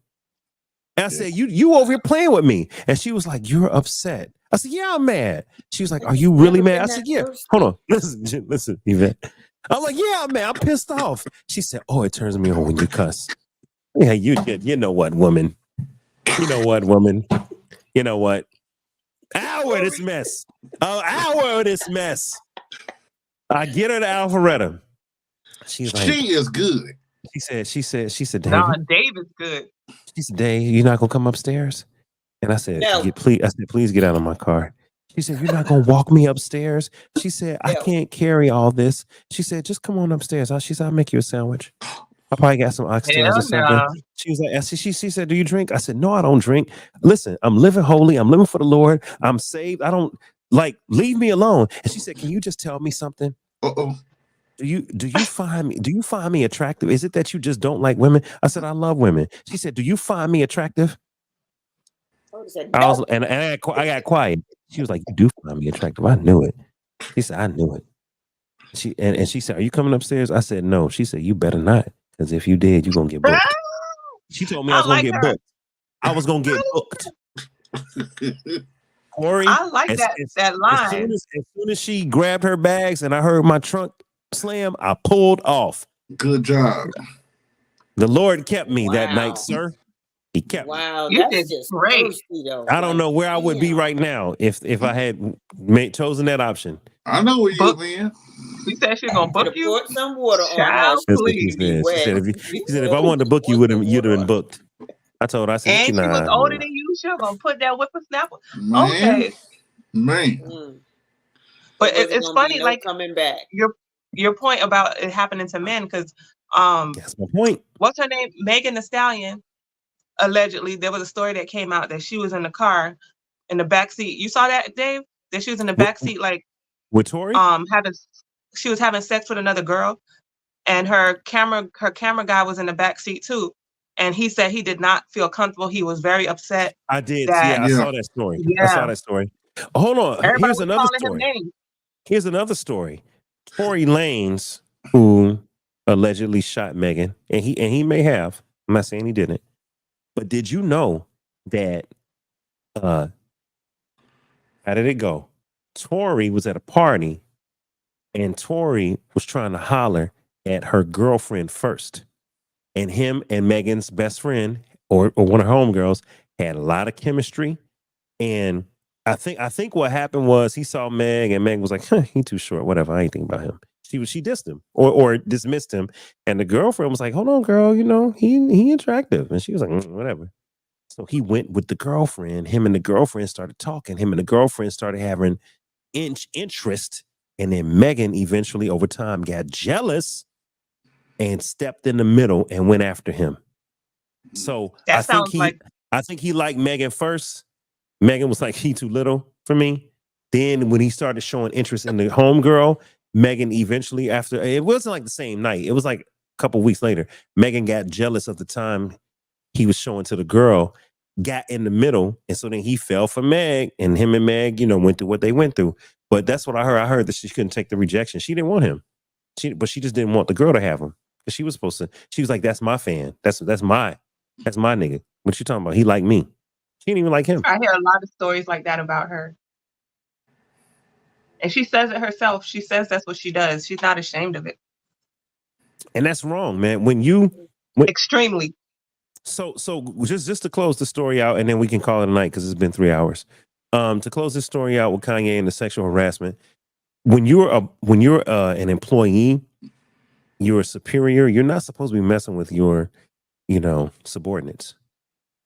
And I said, you over here playing with me. And she was like, you're upset. I said, yeah, I'm mad. She was like, are you really mad? I said, yeah. Hold on. Listen, Yvette. I'm like, yeah, I'm mad. I'm pissed off. She said, oh, it turns me on when you cuss. Yeah, you know what, woman? You know what, woman? You know what? Hour of this mess. Hour of this mess. I get her to Alpharetta. She's like, She is good. She said, David. Nah, David's good. She said, Dave, you're not gonna come upstairs? And I said, No. please get out of my car. She said, you're not gonna walk me upstairs? She said, I can't carry all this. She said, just come on upstairs. She said, I'll make you a sandwich. I probably got some oxtails Hell or something. no. She was like, she said, do you drink? I said, no, I don't drink. Listen, I'm living holy. I'm living for the Lord. I'm saved. I don't leave me alone. And she said, can you just tell me something? Uh-oh. Do you find me attractive? Is it that you just don't like women? I said, I love women. She said, do you find me attractive? I was, and I got quiet. She was like, you do find me attractive. I knew it. She said, I knew it. She said, are you coming upstairs? I said, no. She said, you better not. Because if you did, you're going to get booked. She told me I was going to get booked. I was going to get booked. Corey, I like that line. As soon as she grabbed her bags and I heard my trunk slam, I pulled off. Good job. The Lord kept me that night, sir. He kept me. Wow, You that's did just great. thirsty, though. I don't know where I would be right now if I had chosen that option. I know where you've been. She said she's gonna book you. Put some water on her. Child, please. She said if I wanted to book you, you'd have been booked. I told her, I said, and she was older than you. She was gonna put that whippersnapper. Okay, man. But it's funny, like coming back. Your point about it happening to men, because that's my point. What's her name? Megan Thee Stallion. Allegedly, there was a story that came out that she was in the car in the back seat. You saw that, Dave? That she was in the back seat, like with Tori. She was having sex with another girl, and her camera guy was in the back seat too. And he said he did not feel comfortable. He was very upset. I did. I saw that story. Yeah. I saw that story. Hold on. Everybody Here's another story. Here's another story. Tory Lanez, who allegedly shot Megan, and he may have. I'm not saying he didn't. But did you know that how did it go? Tory was at a party and Tory was trying to holler at her girlfriend first. and him and Megan's best friend or one of her homegirls had a lot of chemistry. And I think what happened was he saw Meg, and Meg was like, huh, he too short, whatever. I ain't thinking about him. She dissed him or dismissed him. And the girlfriend was like, hold on, girl, he attractive. And she was like, whatever. So he went with the girlfriend. Him and the girlfriend started talking. Him and the girlfriend started having interest. And then Megan eventually, over time, got jealous and stepped in the middle and went after him. So That I think sounds like he liked Megan first. Megan was like, he too little for me. Then when he started showing interest in the homegirl, Megan eventually, after, it wasn't like the same night. It was like a couple weeks later. Megan got jealous of the time he was showing to the girl, got in the middle. And so then he fell for Meg, and him and Meg, went through what they went through. But that's what I heard. I heard that she couldn't take the rejection. She didn't want him. But she just didn't want the girl to have him. Because she was supposed to, she was like, that's my fan. That's my nigga. What you talking about? He like me. She didn't even like him. I hear a lot of stories like that about her. And she says it herself. She says that's what she does. She's not ashamed of it. And that's wrong, man. Extremely. So just to close the story out, and then we can call it a night because it's been 3 hours. To close this story out with Kanye and the sexual harassment, when you're an employee, you're a superior, you're not supposed to be messing with your, subordinates.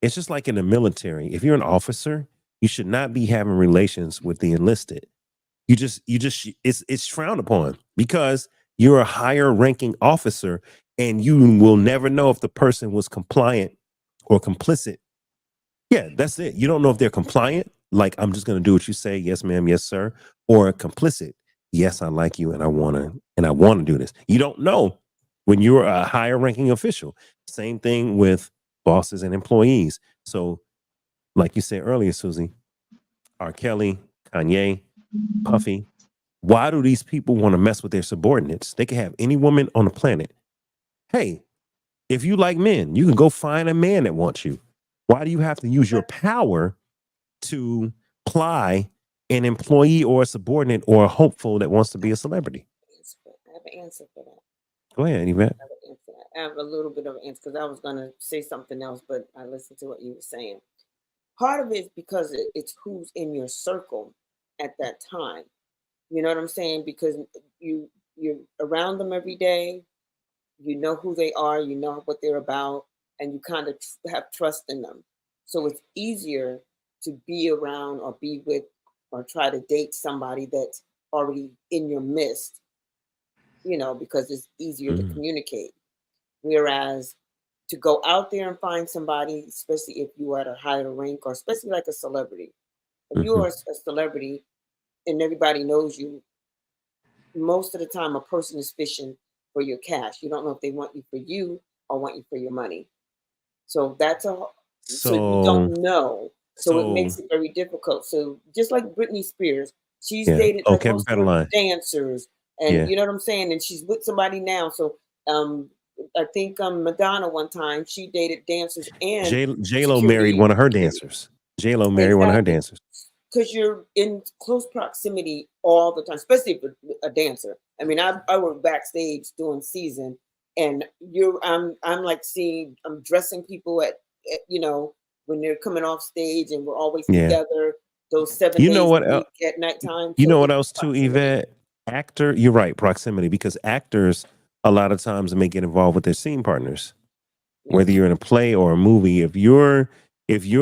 It's just like in the military. If you're an officer, you should not be having relations with the enlisted. It's frowned upon because you're a higher ranking officer and you will never know if the person was compliant or complicit. Yeah, that's it. You don't know if they're compliant, like I'm just going to do what you say, yes ma'am, yes sir, or complicit. Yes, I like you and I want to do this. You don't know when you're a higher ranking official. Same thing with bosses and employees. So like you said earlier, Susie, R. Kelly, Kanye, Puffy, why do these people want to mess with their subordinates? They can have any woman on the planet. Hey, if you like men, you can go find a man that wants you. Why do you have to use your power to ply an employee or a subordinate or a hopeful that wants to be a celebrity? I have an answer for that. Go ahead, Yvette. I have a little bit of an answer because I was going to say something else, but I listened to what you were saying. Part of it is because it's who's in your circle at that time. You know what I'm saying? Because you're around them every day. You know who they are. You know what they're about. And you kind of have trust in them. So it's easier to be around or be with or try to date somebody that's already in your midst, because it's easier to communicate. Whereas to go out there and find somebody, especially if you are at a higher rank or especially like a celebrity, if you are a celebrity and everybody knows you, most of the time a person is fishing for your cash. You don't know if they want you for you or want you for your money. So so you don't know. So it makes it very difficult. So just like Britney Spears, she's dated like Kevin Federline dancers, and you know what I'm saying. And she's with somebody now. So I think Madonna one time she dated dancers, and J-Lo married one of her dancers. J-Lo married one of her dancers. Because you're in close proximity all the time, especially if a dancer. I mean, I work backstage doing season, and I'm like I'm dressing people at when they're coming off stage, and we're always together. Those 7 days a week at nighttime. You know what else too, Yvette? Actor, you're right, proximity, because actors a lot of times may get involved with their scene partners, whether you're in a play or a movie. If you're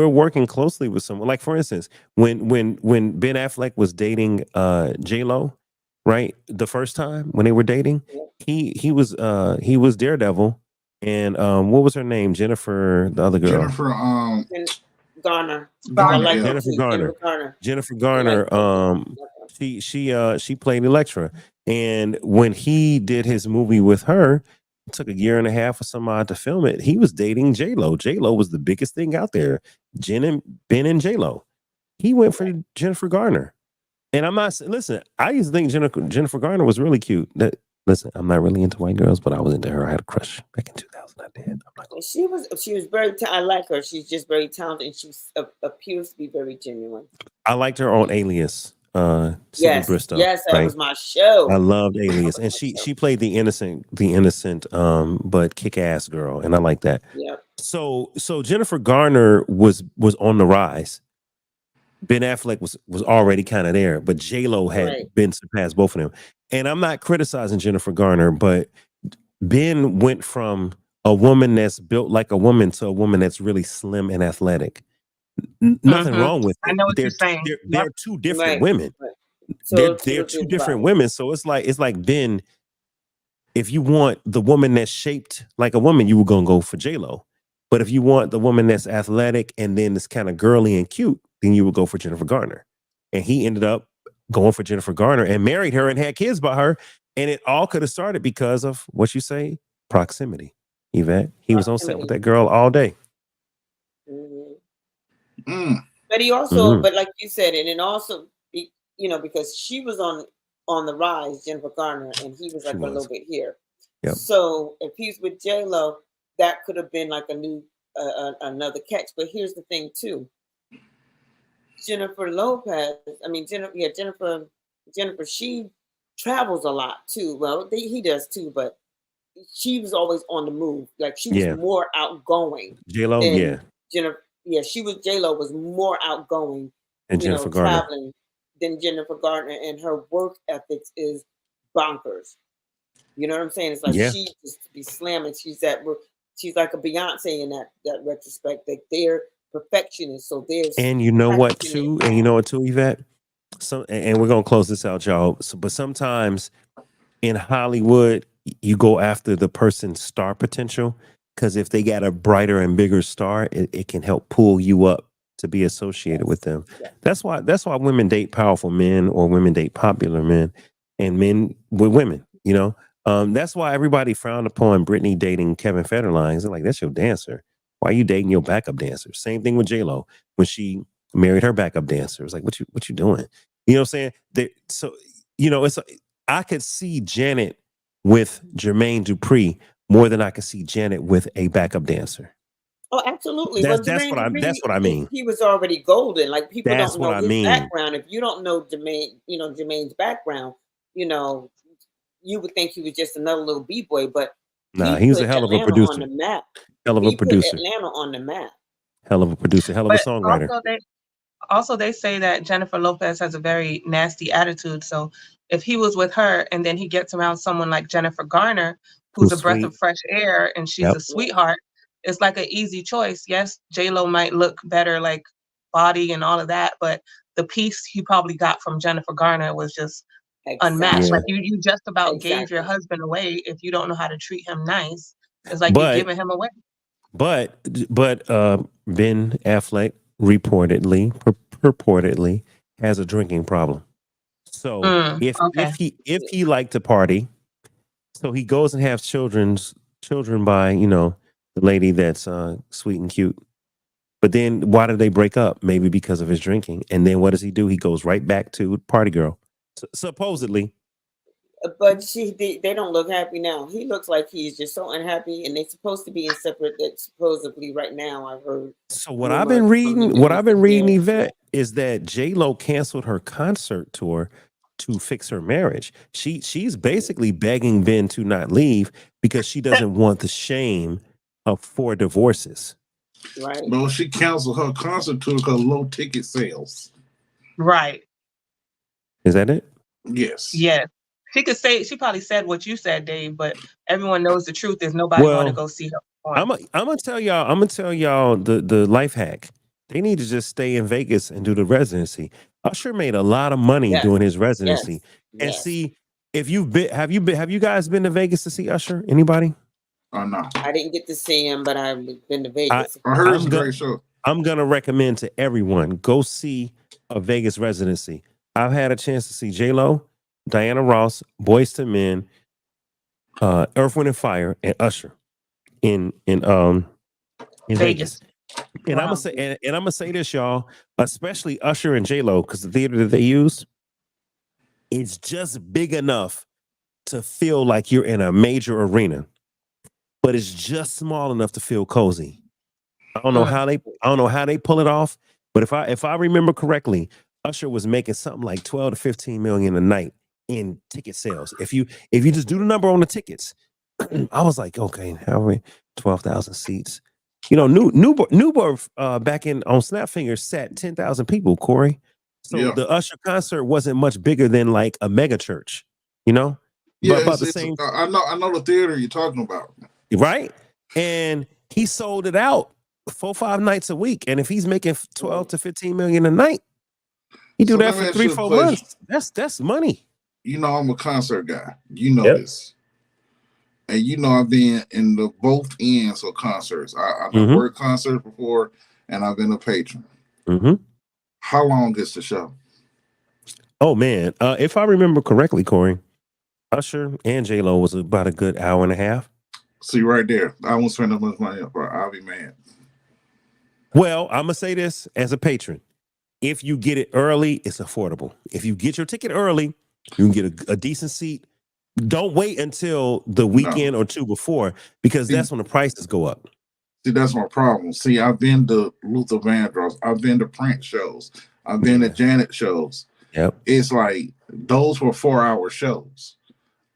working closely with someone, like for instance, when Ben Affleck was dating J-Lo, right, the first time when they were dating, he was Daredevil, and what was her name? Jennifer, the other girl. Garner. Jennifer Garner. She played Elektra, and when he did his movie with her, it took 1.5 years or some odd to film it. He was dating J-Lo. J-Lo was the biggest thing out there. Ben and J-Lo. He went for Jennifer Garner. And I used to think Jennifer Garner was really cute. Listen, I'm not really into white girls, but I was into her. I had a crush back in 2000. I did. She was very I like her. She's just very talented, and she appears to be very genuine. I liked her on Alias. Sydney Yes, Bristow, yes, that right? was my show. I loved That Alias, was and my she show. she played the innocent but kick ass girl, and I like that. Yep. So Jennifer Garner was on the rise. Ben Affleck was already kind of there, but J Lo had Right. been surpassed both of them. And I'm not criticizing Jennifer Garner, but Ben went from a woman that's built like a woman to a woman that's really slim and athletic. Nothing Hmm. wrong with I it. know But what you're saying. they're Yep. two different Right. women. Right. They're Two two different different bodies. women. So it's like Ben, if you want the woman that's shaped like a woman, you were gonna go for J Lo. But if you want the woman that's athletic and then it's kind of girly and cute, then you would go for Jennifer Garner. And he ended up going for Jennifer Garner and married her and had kids by her. And it all could have started because of what you say, proximity. Yvette, he was on set with Proximity. that girl all day. Mhm. Mm. But he also, Mhm. but like you said, and then also, because she was on the rise, Jennifer Garner, and he was She like a little was. bit here. Yep. So if he's with J Lo, that could have been like a new another catch. But here's the thing too: Jennifer Lopez. I mean, Jennifer. She travels a lot too. Well, he does too, but she was always on the move. Like she was Yeah. more outgoing J Lo, than yeah. Jennifer. Yeah, J Lo was more outgoing, And Jennifer Garner. traveling than Jennifer Garner, and her work ethics is bonkers. You know what I'm saying? It's like Yeah. she just be slamming. She's like a Beyonce in that retrospect. That they're perfectionists, so they're And you know what passionate. too? And you know what too, Yvette? And we're gonna close this out, y'all. But sometimes in Hollywood, you go after the person's star potential because if they got a brighter and bigger star, it can help pull you up to be associated with Yes, them. yes. That's why women date powerful men or women date popular men and men with women, you know. That's why everybody frowned upon Britney dating Kevin Federline. They're like, that's your dancer. Why are you dating your backup dancer? Same thing with J-Lo when she married her backup dancer. It was like, what you doing? You know what I'm saying? So, it's I could see Janet with Jermaine Dupri more than I could see Janet with a backup dancer. Oh, absolutely. Well, That's Jermaine what Dupri, I mean. he was already golden. Like people That's don't what know I his mean. background. If you don't know Jermaine's background, you know, you would think he was just another little b-boy, but Nah, he he was a put hell of a Atlanta on producer. the map. Hell of a He put producer. Atlanta on the map. Hell of a producer. Hell of a But songwriter. also they say that Jennifer Lopez has a very nasty attitude. So if he was with her and then he gets around someone like Jennifer Garner, who's Who's a breath sweet. of fresh air and she's Yep. a sweetheart, it's like an easy choice. Yes, J-Lo might look better, like body and all of that, but the piece he probably got from Jennifer Garner was just unmatched. Yeah. Like you just about gave your Exactly. husband away if you don't know how to treat him nice. It's like you're But giving him away. but Ben Affleck purportedly has a drinking problem. So Okay. if he liked to party, so he goes and has children by, the lady that's sweet and cute. But then why did they break up? Maybe because of his drinking. And then what does he do? He goes right back to party girl. Supposedly. But they don't look happy now. He looks like he's just so unhappy, and they're supposed to be in separate. That supposedly right now I've heard. So what I've rumors been from the reading, news that Yvette, is that J-Lo canceled her concert tour to fix her marriage. She's basically begging Ben to not leave because she doesn't want the shame of 4 divorces. Right. Well, she canceled her concert tour because low ticket sales. Right. Is that it? Yes. Yes. She probably said what you said, Dave, but everyone knows the truth is nobody want to go see her perform. I'm gonna tell y'all the life hack. They need to just stay in Vegas and do the residency. Usher made a lot of money doing his residency. And see, if have you guys been to Vegas to see Usher? Anybody? No. I didn't get to see him, but I've been to Vegas. I heard it's a great show. I'm gonna recommend to everyone go see a Vegas residency. I've had a chance to see J-Lo, Diana Ross, Boyz II Men, Earth, Wind and Fire, and Usher in Vegas. And I'm gonna say this, y'all, especially Usher and J-Lo, because the theater that they use is just big enough to feel like you're in a major arena, but it's just small enough to feel cozy. I don't know how they pull it off, but if I remember correctly, Usher was making something like 12 to 15 million a night in ticket sales. If you just do the number on the tickets, I was like, okay, how are we? 12,000 seats. You know, Newburgh back in on Snapfingers sat 10,000 people, Corey. So the Usher concert wasn't much bigger than like a mega church, you know? Yeah, But about the same. I know the theater you're talking about. Right? And he sold it out 4-5 nights a week. And if he's making 12 to 15 million a night, he do that for 3-4 months. That's money. You know, I'm a concert guy. You know this. And you know, I've been in the both ends of concerts. I've worked concerts before, and I've been a patron. How long is the show? Oh man, if I remember correctly, Corey, Usher and J-Lo was about a good hour and a half. See right there, I won't spend that much money up, bro. I'll be mad. Well, I'm gonna say this as a patron: if you get it early, it's affordable. If you get your ticket early, you can get a decent seat. Don't wait until the weekend or two before, because that's when the prices go up. See, that's my problem. See, I've been to Luther Vandross. I've been to Prince shows. I've been to Janet shows. Yep. It's like those were 4-hour shows.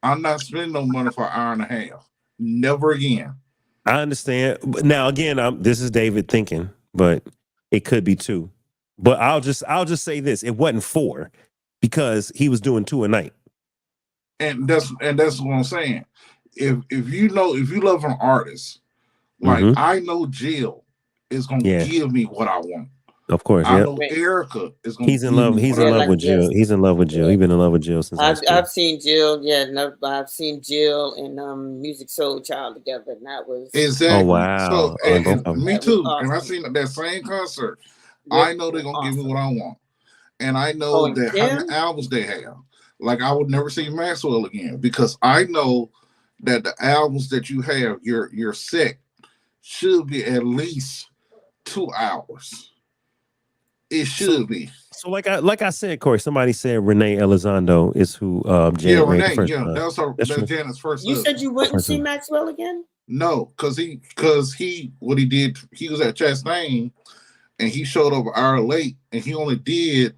I'm not spending no money for an hour and a half. Never again. I understand. But now again, this is David thinking, but it could be 2. But I'll just say this: it wasn't 4 because he was doing 2 a night. And that's what I'm saying. If you love an artist, like I know Jill is gonna give me what I want. Of course, I know Erica is gonna. He's in love. He's in love with Jill. He's in love with Jill. He's been in love with Jill since I've seen Jill. Yeah, I've seen Jill and Music Soul Child together, and that was exactly. Oh wow! So and me too. Awesome. And I seen that same concert. I know they're gonna give me what I want, and I know that how many albums they have. Like I would never see Maxwell again because I know that the albums that you have, your set should be at least 2 hours. It should be. So like I said, Corey, somebody said Renee Elizondo is who Janet Renee, first that's Janet's first. You said you wouldn't see Maxwell again? No, because he what he did, he was at Chastain and he showed up an hour late and he only did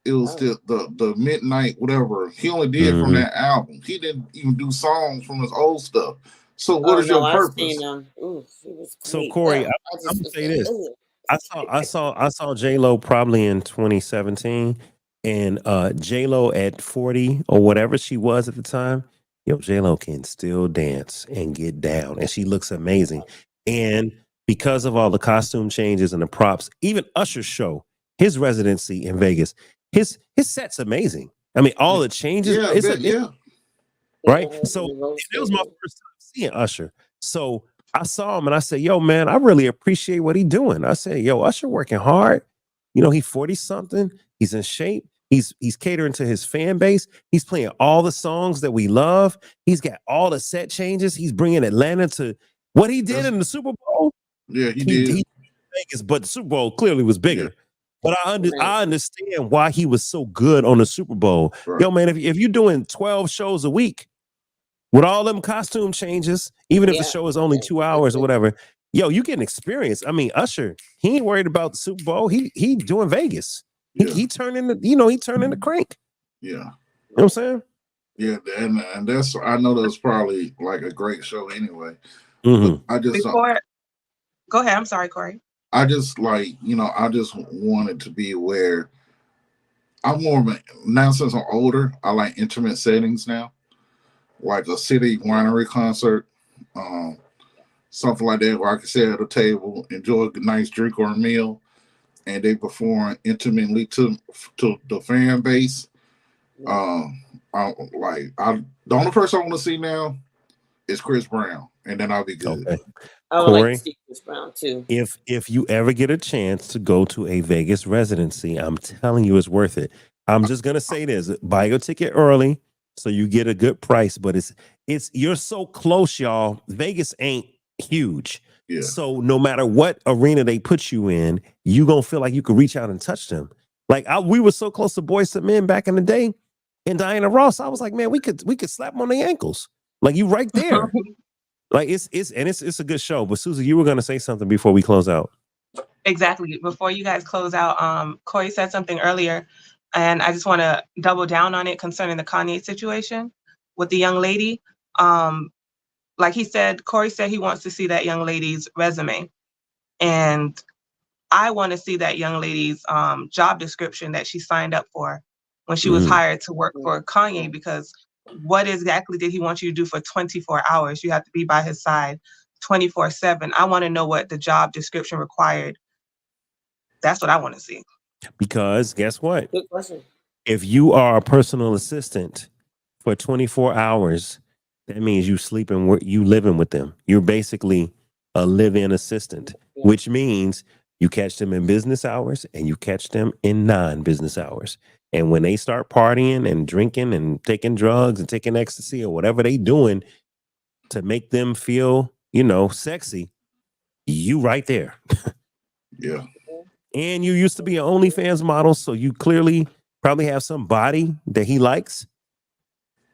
the midnight whatever. He only did from that album. He didn't even do songs from his old stuff. So what is your purpose? So Corey, I'm gonna say this. I saw J-Lo probably in 2017 and J-Lo at 40 or whatever she was at the time. Yo, J-Lo can still dance and get down and she looks amazing. And because of all the costume changes and the props, even Usher's show, his residency in Vegas, his set's amazing. I mean, all the changes. Right. So it was my first time seeing Usher. So I saw him and I said, yo, man, I really appreciate what he's doing. I said, yo, Usher working hard. You know, he's 40 something. He's in shape. He's catering to his fan base. He's playing all the songs that we love. He's got all the set changes. He's bringing Atlanta to what he did in the Super Bowl. Yeah, he did. Vegas, but the Super Bowl clearly was bigger. Yeah. But I understand why he was so good on the Super Bowl. Right. Yo, man, if you're doing 12 shows a week with all them costume changes, even if the show is only 2 hours or whatever, yo, you get an experience. I mean, Usher, he ain't worried about the Super Bowl. He doing Vegas. He turned into, he turned into Crank. Yeah. You know what I'm saying? Yeah, and that's, I know that was probably like a great show anyway. I just go ahead. I'm sorry, Corey. I just I just wanted to be aware. I'm more of a, now since I'm older, I like intimate settings now, like a city winery concert, something like that, where I can sit at a table, enjoy a nice drink or a meal, and they perform intimately to the fan base. The only person I want to see now is Chris Brown, and then I'll be good. Okay. I would like to see Chris Brown too. If you ever get a chance to go to a Vegas residency, I'm telling you, it's worth it. I'm just gonna say this: buy your ticket early so you get a good price. But it's you're so close, y'all. Vegas ain't huge, so no matter what arena they put you in, you gonna feel like you could reach out and touch them. Like we were so close to Boyz II Men back in the day, and Diana Ross. I was like, man, we could slap them on the ankles, like you right there. Like it's a good show. But Susie, you were gonna say something before we close out. Exactly. Before you guys close out, Corey said something earlier, and I just want to double down on it concerning the Kanye situation with the young lady. Like he said, Corey said he wants to see that young lady's resume, and I want to see that young lady's job description that she signed up for when she was hired to work for Kanye, because what exactly did he want you to do for 24 hours? You have to be by his side 24/7. I want to know what the job description required. That's what I want to see. Because guess what? Good question. If you are a personal assistant for 24 hours, that means you sleeping, you living with them. You're basically a live-in assistant, which means you catch them in business hours and you catch them in non-business hours. And when they start partying and drinking and taking drugs and taking ecstasy or whatever they doing to make them feel, sexy, you right there. Yeah. And you used to be an OnlyFans model, so you clearly probably have some body that he likes.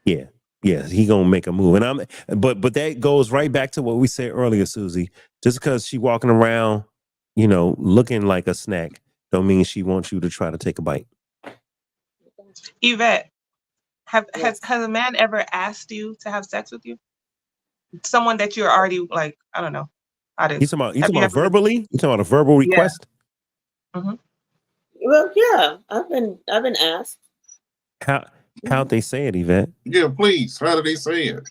Yeah, he gonna make a move, but that goes right back to what we said earlier, Susie. Just because she walking around, looking like a snack, don't mean she wants you to try to take a bite. Yvette, has a man ever asked you to have sex with you? Someone that you're already like, I don't know. You talking about verbally? You talking about a verbal request? Yeah. Mm-hmm. Well, yeah, I've been asked. How'd they say it, Yvette? Yeah, please. How did they say it?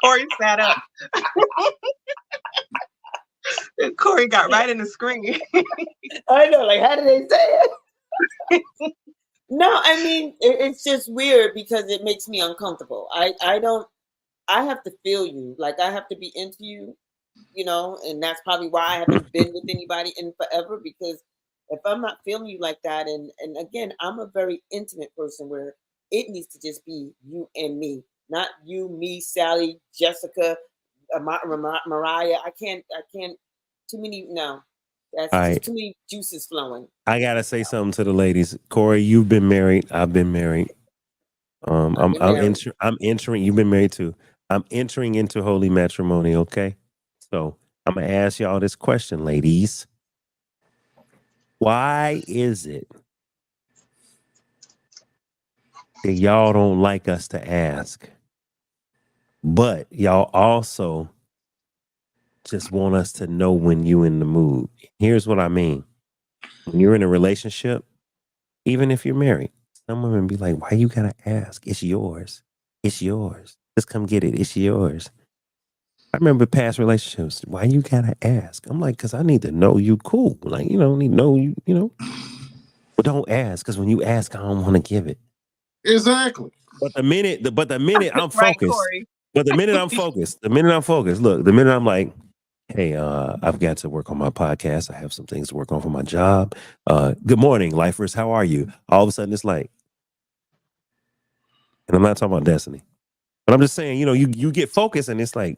Corey sat up. Corey got right in the screen. I know, like, how did they say it? No, I mean, it's just weird because it makes me uncomfortable. I have to feel you. Like, I have to be into you, and that's probably why I haven't been with anybody in forever, because if I'm not feeling you like that, and again, I'm a very intimate person where it needs to just be you and me, not you, me, Sally, Jessica, Mariah. I can't, too many, no. That's just too many juices flowing. I gotta say something to the ladies. Corey, you've been married. I've been married. I'm entering. You've been married too. I'm entering into holy matrimony. Okay, so I'm gonna ask y'all this question, ladies. Why is it that y'all don't like us to ask, but y'all also just want us to know when you in the mood? Here's what I mean. When you're in a relationship, even if you're married, some women be like, why you gotta ask? It's yours. It's yours. Just come get it. It's yours. I remember past relationships. Why you gotta ask? I'm like, because I need to know you cool. Like, need to know you, But don't ask, because when you ask, I don't want to give it. Exactly. But the minute I'm Right, focused, Corey. look, the minute I'm like, hey, I've got to work on my podcast. I have some things to work on for my job. Good morning, lifers. How are you? All of a sudden, it's like, and I'm not talking about Destiny, but I'm just saying, you get focused, and it's like,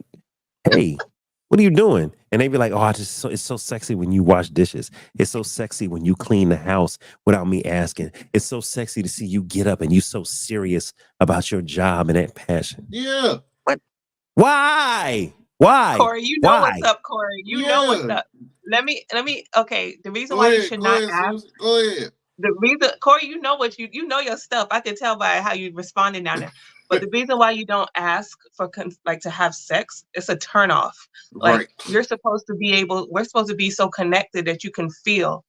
hey, what are you doing? And they be like, oh, it's so sexy when you wash dishes. It's so sexy when you clean the house without me asking. It's so sexy to see you get up and you so serious about your job and that passion. Yeah. What? Why? Corey, you know what's up, Corey. You know what's up. Let me, okay, the reason why you should not ask. Go ahead. The reason, Corey, you know what you know your stuff. I can tell by how you responded down there. But the reason why you don't ask for to have sex, it's a turnoff. Like, we're supposed to be so connected that you can feel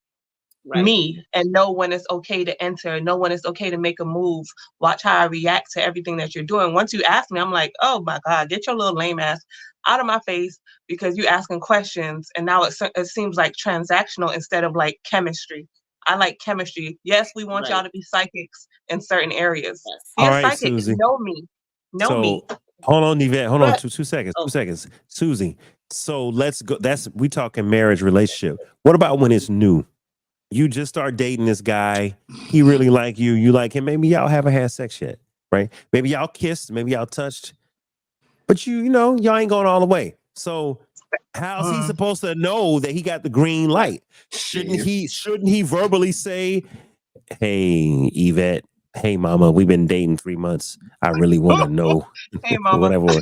me and know when it's okay to enter, know when it's okay to make a move, watch how I react to everything that you're doing. Once you ask me, I'm like, oh my God, get your little lame ass out of my face, because you asking questions and now it seems like transactional instead of like chemistry. I like chemistry. Yes, we want y'all to be psychics in certain areas. Be a psychic. Susie. Know me. Me. Hold on, Yvette. Hold on, 2 seconds. 2 seconds. Susie. So let's go. We talking marriage relationship. What about when it's new? You just start dating this guy. He really like you. You like him. Maybe y'all haven't had sex yet, right? Maybe y'all kissed. Maybe y'all touched. But y'all ain't going all the way. So how's he supposed to know that he got the green light? Shouldn't he verbally say, hey, Yvette, hey, mama, we've been dating 3 months. I really want to know. Hey, mama. whatever.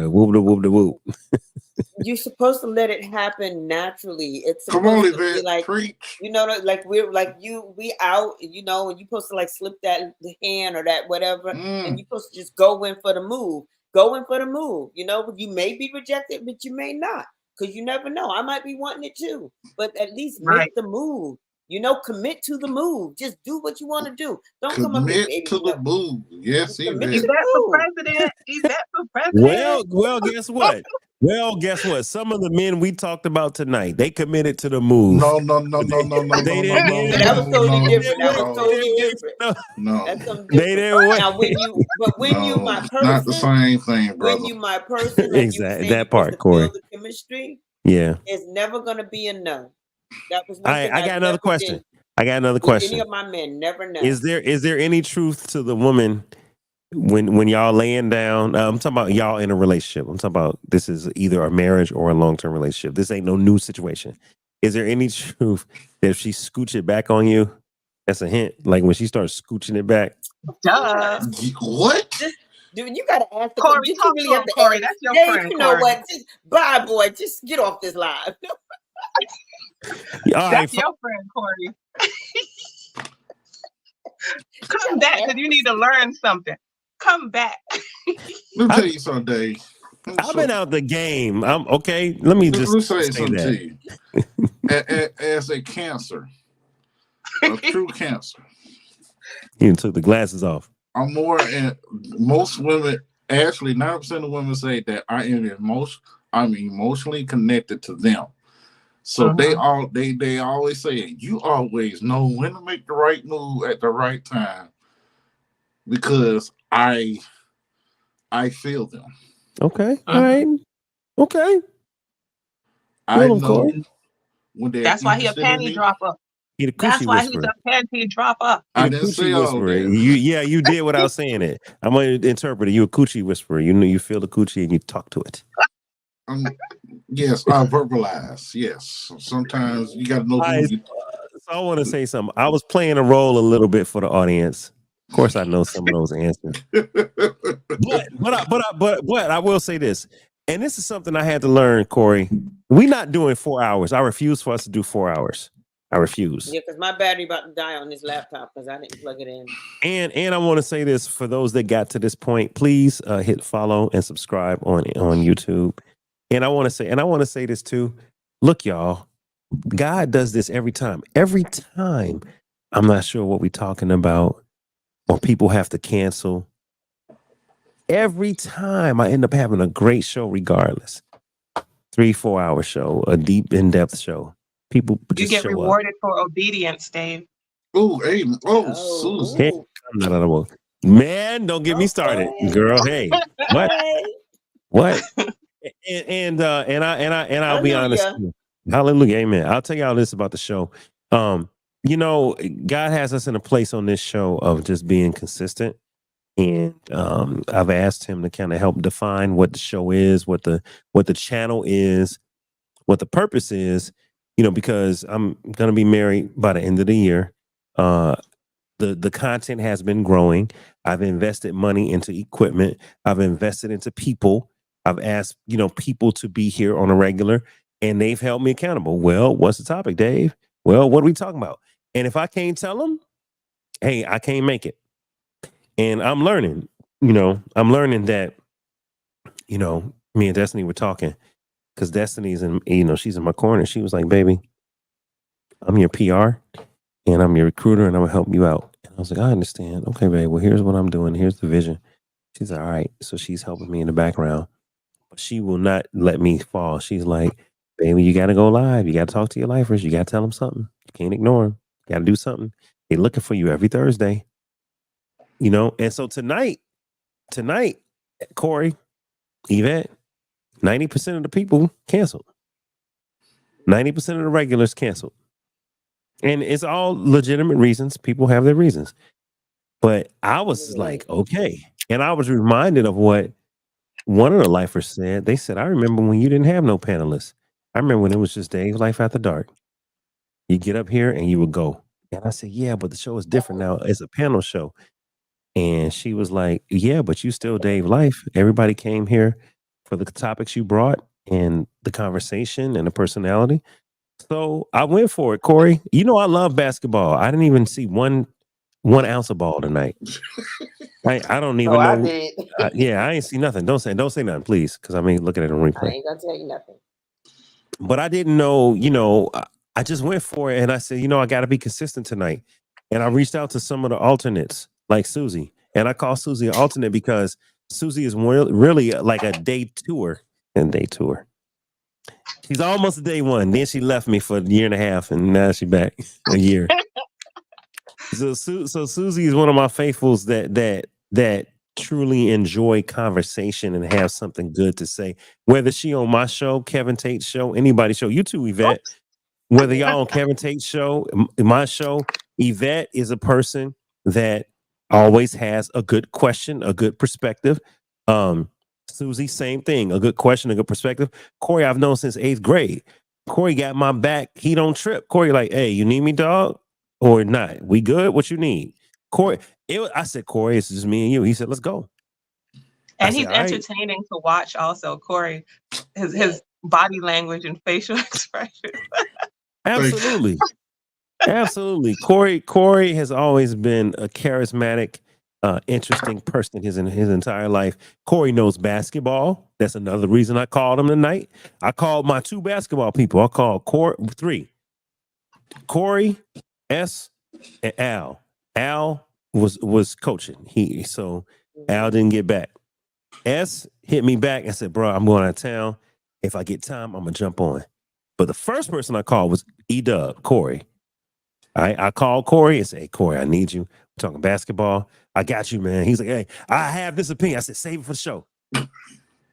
Whoop the whoop the whoop. You're supposed to let it happen naturally. It's Come on, supposed to be Yvette, like, preach. like we're like we out, and you're supposed to like slip that the hand or that whatever, and you're supposed to just go in for the move. Go in for the move. You may be rejected, but you may not, because you never know. I might be wanting it too, but at least Right. make the move. Commit to the move. Just do what you want to do. Don't come up here, Commit baby. to the move. Yes, Commit Yvette. to the Yvette for move. president. Yvette for president. Well, guess what? Well, guess what? Some of the men we talked about tonight, they committed to the move. No. They didn't. So that was totally different. That was No. totally different. No. That's something They different. didn't wait. Now, when you my It's person, not the same thing, brother. when you my person, like you were Exactly, saying, that you're part, supposed to Corey. feel the chemistry. Yeah. It's never gonna be a no. That was All one right, thing I got another never question. did I got another with question. any of my men. Never know. Is there any truth to the woman when y'all laying down? I'm talking about y'all in a relationship. I'm talking about this is either a marriage or a long-term relationship. This ain't no new situation. Is there any truth that if she scooch it back on you, that's a hint? Like when she starts scooching it back. Duh. What? Dude, you gotta ask the Corey, question. talk to him, Corey. That's your Dave, friend, you know Corey. what? Just bye, boy. Just get off this live. All right, That's your friend, Corey. Come back, because you need to learn something. Come back. Let me tell you something, Dave. I've been out the game. I'm okay. Let me just Let me say say something that. to you. As a cancer, a true cancer, You took the glasses off. I'm more in most women. Actually, 9% of women say that I'm emotionally connected to them. So they always say you always know when to make the right move at the right time because I feel them. Okay. All right. Okay. I Well, of know course. when they're That's why he a interested in panty me. dropper. He the That's coochie why he's whisperer. a panty dropper. I He the didn't say coochie all whisperer. that. You did without saying it. I'm gonna interpret it. You a coochie whisperer. You know you feel the coochie and you talk to it. Yes, I verbalize. Yes, sometimes you got to know All who right, you. so I want to say something. I was playing a role a little bit for the audience. Of course, I know some of those answers. But I will say this, and this is something I had to learn, Corey. We're not doing 4 hours. I refuse for us to do 4 hours. I refuse. Yeah, because my battery about to die on this laptop because I didn't plug it in. And I want to say this for those that got to this point, please hit follow and subscribe on YouTube. And I want to say this too. Look, y'all, God does this every time. Every time I'm not sure what we're talking about, or people have to cancel. Every time I end up having a great show, regardless. 3-4 hour show, a deep, in-depth show. People You just get show rewarded for obedience, Dave. Oh, hey, Susan. up. Hey, no. Man, don't get me started, girl. Hey, what? What? And I'll be honest. Hallelujah, amen. I'll tell y'all this about the show. God has us in a place on this show of just being consistent. And I've asked him to kind of help define what the show is, what the channel is, what the purpose is, because I'm gonna be married by the end of the year. The content has been growing. I've invested money into equipment. I've invested into people. I've asked, people to be here on a regular, and they've held me accountable. Well, what's the topic, Dave? Well, what are we talking about? And if I can't tell them, hey, I can't make it. And I'm learning, that, me and Destiny were talking because Destiny's she's in my corner. She was like, baby, I'm your PR and I'm your recruiter and I'm gonna help you out. And I was like, I understand. Okay, babe. Well, here's what I'm doing. Here's the vision. She's like, all right. So she's helping me in the background, but she will not let me fall. She's like, baby, you got to go live. You got to talk to your lifers. You got to tell them something. You can't ignore them. You got to do something. They're looking for you every Thursday. And so tonight, Corey, Yvette, 90% of the people canceled. 90% of the regulars canceled. And it's all legitimate reasons. People have their reasons. But I was like, okay. And I was reminded of what one of the lifers said. They said, I remember when you didn't have no panelists. I remember when it was just Dave's Life After Dark. You get up here and you would go. And I said, yeah, but the show is different now. It's a panel show. And she was like, yeah, but you still Dave Life. Everybody came here for the topics you brought. and the conversation and the personality. So I went for it, Corey. You know I love basketball. I didn't even see one ounce of ball tonight. I don't Oh, even I know. did. Yeah, I ain't see nothing. Don't say nothing, please, because I mean looking at it on I replay. ain't gonna tell you nothing. But I didn't know. I just went for it, and I said, I got to be consistent tonight. And I reached out to some of the alternates, like Susie, and I call Susie an alternate because Susie is really like a day tour and day tour. She's almost a day one. Then she left me for a year and a half, and now she's back a year. So Susie is one of my faithfuls that truly enjoy conversation and have something good to say. Whether she on my show, Kevin Tate's show, anybody's show, you too, Yvette. Whether y'all on Kevin Tate's show, my show, Yvette is a person that always has a good question, a good perspective. Susie, same thing, a good question, a good perspective. Corey, I've known since 8th grade. Corey got my back. He don't trip. Corey, like, hey, you need me, dog, or not? We good? What you need? Corey, I said, Corey, it's just me and you. He said, let's go. And he's entertaining to watch also, Corey. His body language and facial expression. Absolutely. Absolutely. Corey has always been a charismatic, interesting person his entire life. Corey knows basketball. That's another reason I called him tonight. I called my 2 basketball people. I called 3. Corey, S, and Al. Al was coaching. Al didn't get back. S hit me back and said, bro, I'm going out of town. If I get time, I'm gonna jump on. But the first person I called was E-Dub, Corey. I called Corey and said, hey, Corey, I need you. We're talking basketball. I got you, man. He's like, hey, I have this opinion. I said, save it for the show.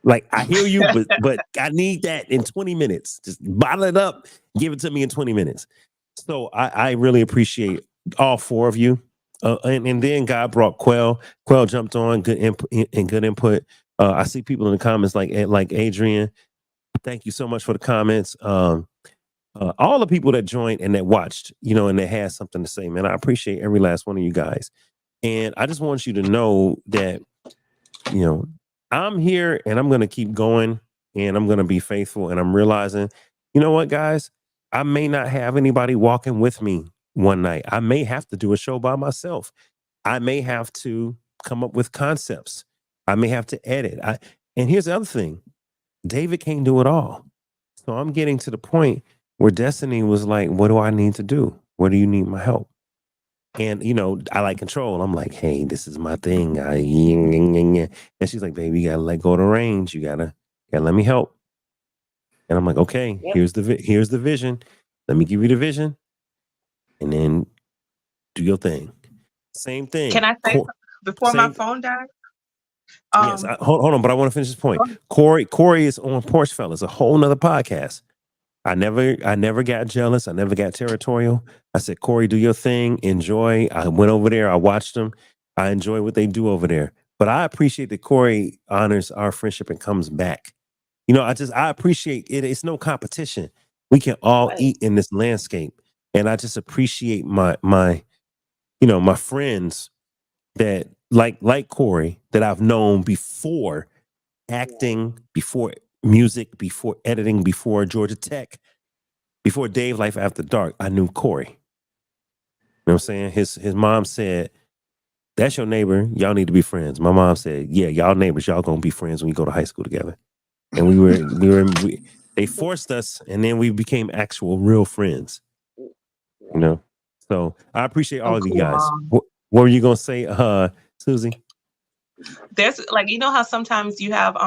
Like, I hear you, but I need that in 20 minutes. Just bottle it up, give it to me in 20 minutes. So I really appreciate all 4 of you. And then God brought Quell. Quell jumped on, good input. I see people in the comments like Adrian. Thank you so much for the comments. All the people that joined and that watched, and that had something to say, man. I appreciate every last one of you guys. And I just want you to know that, I'm here and I'm going to keep going and I'm going to be faithful. And I'm realizing, you know what, guys, I may not have anybody walking with me one night. I may have to do a show by myself. I may have to come up with concepts. I may have to edit. And here's the other thing. David can't do it all. So I'm getting to the point where Destiny was like, what do I need to do? Where do you need my help? And, I like control. I'm like, hey, this is my thing. And she's like, baby, you got to let go of the reins. You got to let me help. And I'm like, okay, here's the vision. Let me give you the vision. And then do your thing. Same thing. Can I say before my phone died? Yes, hold on, but I want to finish this point. Corey is on Porch Fellas, a whole nother podcast. I never got jealous. I never got territorial. I said, Corey, do your thing. Enjoy. I went over there. I watched them. I enjoy what they do over there. But I appreciate that Corey honors our friendship and comes back. I appreciate it. It's no competition. We can all eat in this landscape. And I just appreciate my friends that like Corey that I've known before acting, before music, before editing, before Georgia Tech, before Dave Life After Dark. I knew Corey. You know what I'm saying? His mom said, that's your neighbor. Y'all need to be friends. My mom said, yeah, y'all neighbors. Y'all gonna be friends when you go to high school together. And they forced us, and then we became actual real friends. So I appreciate all of you guys. What were you gonna say, Susie? There's how sometimes you have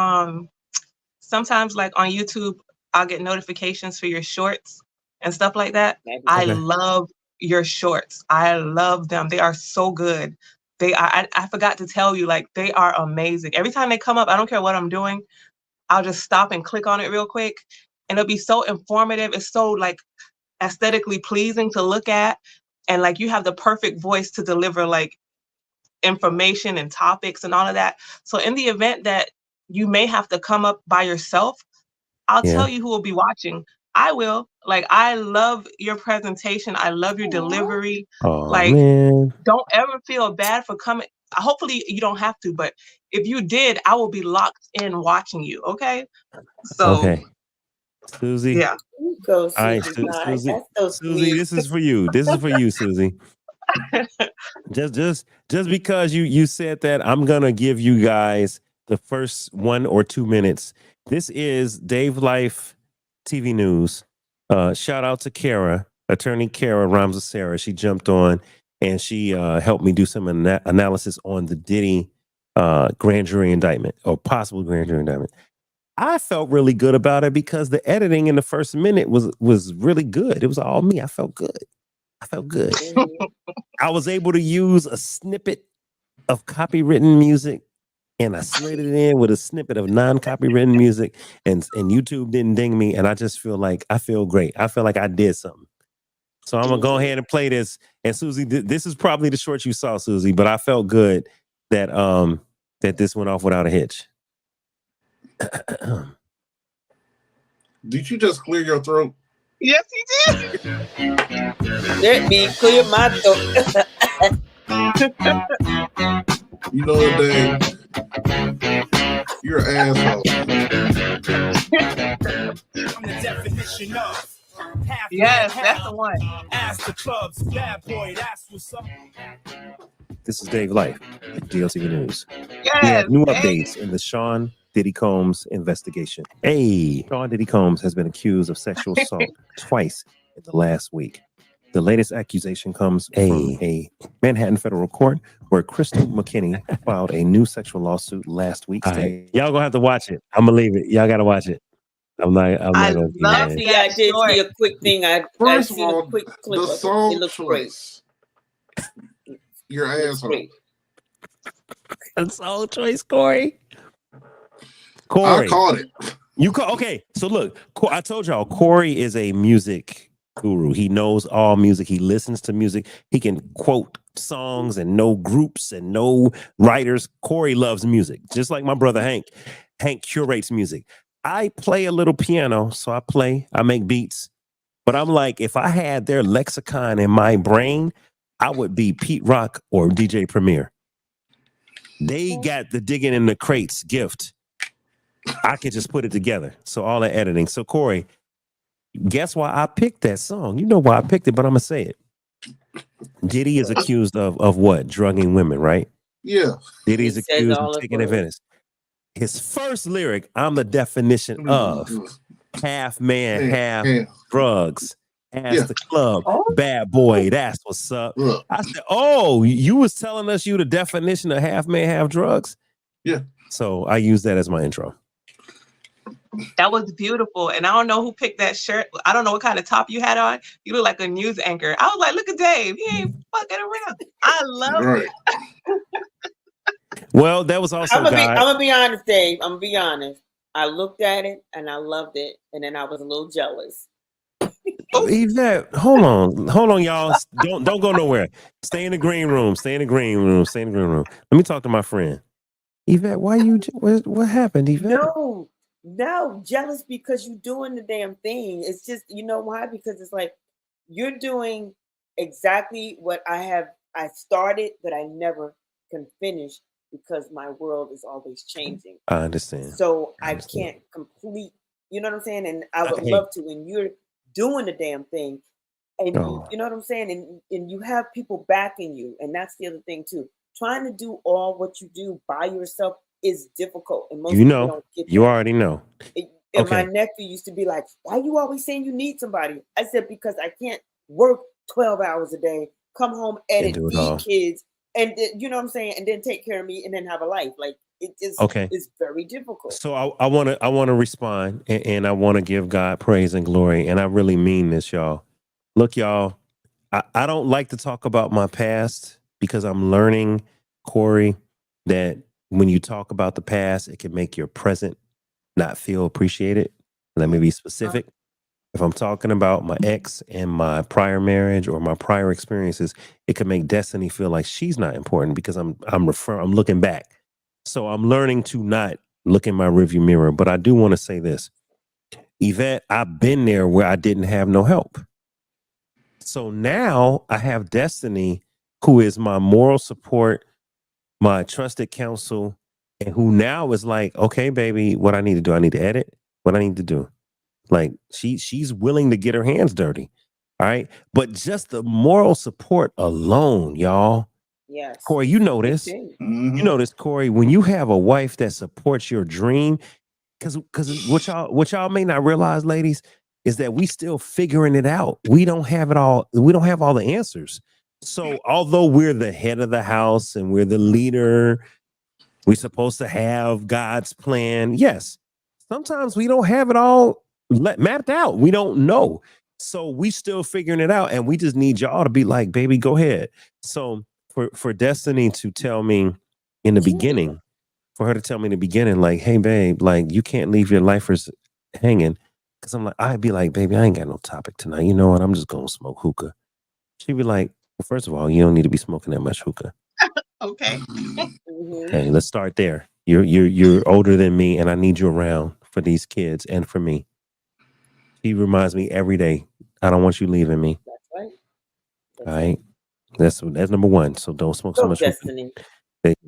sometimes like on YouTube I'll get notifications for your shorts and stuff like that. Okay. I love your shorts. I love them. They are so good. I forgot to tell you, like, they are amazing. Every time they come up, I don't care what I'm doing, I'll just stop and click on it real quick, and it'll be so informative. It's so like aesthetically pleasing to look at, and like you have the perfect voice to deliver like information and topics and all of that. So in the event that you may have to come up by yourself, I'll tell you who will be watching. I will. Like, I love your presentation. I love your delivery. Man. Don't ever feel bad for coming. Hopefully you don't have to, but if you did, I will be locked in watching you. Okay. So Susie. Yeah. Go, All right, Susie. Susie. That's so Susie, sweet. this is for you. This is for you, Susie. Just because you said that, I'm gonna give you guys the first 1 or 2 minutes. This is Dave Life TV News. Shout out to Kara, attorney Kara Ramsey. She jumped on and she helped me do some analysis on the Diddy grand jury indictment or possible grand jury indictment. I felt really good about it because the editing in the first minute was really good. It was all me. I felt good. Mhm. I was able to use a snippet of copywritten music and I slid it in with a snippet of non-copywritten music and YouTube didn't ding me. And I just feel like I feel great. I feel like I did something. So I'm gonna go ahead and play this. And Susie, this is probably the short you saw, Susie, but I felt good that that this went off without a hitch. Did you just clear your throat? Yes, he did. Let me clear my throat. You know what, Dave? You're an asshole. I'm the definition of half Yes, man, that's half the one. ass the clubs. Bad boy, that's what's up. This is Dave Life at DLTV News. We Yes. have new hey. updates in the Sean Diddy Combs investigation. Hey, Sean Diddy Combs has been accused of sexual assault twice in the last week. The latest accusation comes from a Manhattan federal court where Crystal McKinney filed a new sexual lawsuit last week. Y'all gonna have to watch it. I'm gonna leave it. Y'all gotta watch it. I'm not I gonna do love that. Actually, that I did short. see a quick thing. I First of seen all, a quick clip the of it. It song looks great. choice. You're It looks asshole. great. That's all choice, Corey. I caught it. Okay, so look, I told y'all Corey is a music guru. He knows all music. He listens to music. He can quote songs and know groups and know writers. Corey loves music, just like my brother Hank. Hank curates music. I play a little piano, so I make beats. But I'm like, if I had their lexicon in my brain, I would be Pete Rock or DJ Premier. They got the digging in the crates gift. I could just put it together. So all the editing. So Corey, guess why I picked that song? You know why I picked it, but I'm gonna say it. Diddy is accused of what? Drugging women, right? Yeah. Diddy's He says accused all of of taking those. advantage. His first lyric, I'm the definition of half man, half drugs. Ask the club, Oh. bad boy, that's what's up. Look, I said, oh, you was telling us you the definition of half man, half drugs? Yeah. So I use that as my intro. That was beautiful. And I don't know who picked that shirt. I don't know what kind of top you had on. You look like a news anchor. I was like, look at Dave. He ain't fucking around. I love right. it. Well, that was also I'm gonna be honest, Dave. I'm gonna be honest. I looked at it and I loved it, and then I was a little jealous. Yvette, hold on, y'all. Don't go nowhere. Stay in the green room. Stay in the green room. Let me talk to my friend. Yvette, why you? What happened, Yvette? No, jealous because you're doing the damn thing. It's just, you know why? Because it's like you're doing exactly what I started, but I never can finish because my world is always changing. I understand. So I can't complete, you know what I'm saying? And I would love to, and you're doing the damn thing. And you know what I'm saying? And you have people backing you. And that's the other thing too. Trying to do all what you do by yourself is difficult. And most people don't get that. You already know. And my nephew used to be like, why you always saying you need somebody? I said, because I can't work 12 hours a day, come home, edit, feed kids, and you know what I'm saying? And then take care of me and then have a life. Like it just is very difficult. So I want to respond and I want to give God praise and glory. And I really mean this, y'all. Look, y'all, I don't like to talk about my past because I'm learning, Corey, that when you talk about the past, it can make your present not feel appreciated. Let me be specific. If I'm talking about my ex and my prior marriage or my prior experiences, it can make Destiny feel like she's not important because I'm looking back. So I'm learning to not look in my rearview mirror. But I do want to say this. Yvette, I've been there where I didn't have no help. So now I have Destiny, who is my moral support, my trusted counsel, and who now is like, okay, baby, what I need to do? I need to edit. What I need to do? Like she's willing to get her hands dirty. All right. But just the moral support alone, y'all. Yes. Corey, you know Big this. thing. Mhm. You know this, Corey, when you have a wife that supports your dream, because what y'all may not realize, ladies, is that we still figuring it out. We don't have it all. We don't have all the answers. So although we're the head of the house and we're the leader, we're supposed to have God's plan. Yes, sometimes we don't have it all mapped out. We don't know. So we still figuring it out, and we just need y'all to be like, baby, go ahead. So for Destiny to tell me in the beginning, for her to tell me in the beginning, like, hey, babe, like you can't leave your lifers hanging. Cause I'm like, I'd be like, baby, I ain't got no topic tonight. You know what? I'm just gonna smoke hookah. She'd be like, well, first of all, you don't need to be smoking that much hookah. Okay. Okay, let's start there. You're older than me, and I need you around for these kids and for me. She reminds me every day, I don't want you leaving me. That's right. All right. That's number one. So don't smoke so Go much hookah. Destiny.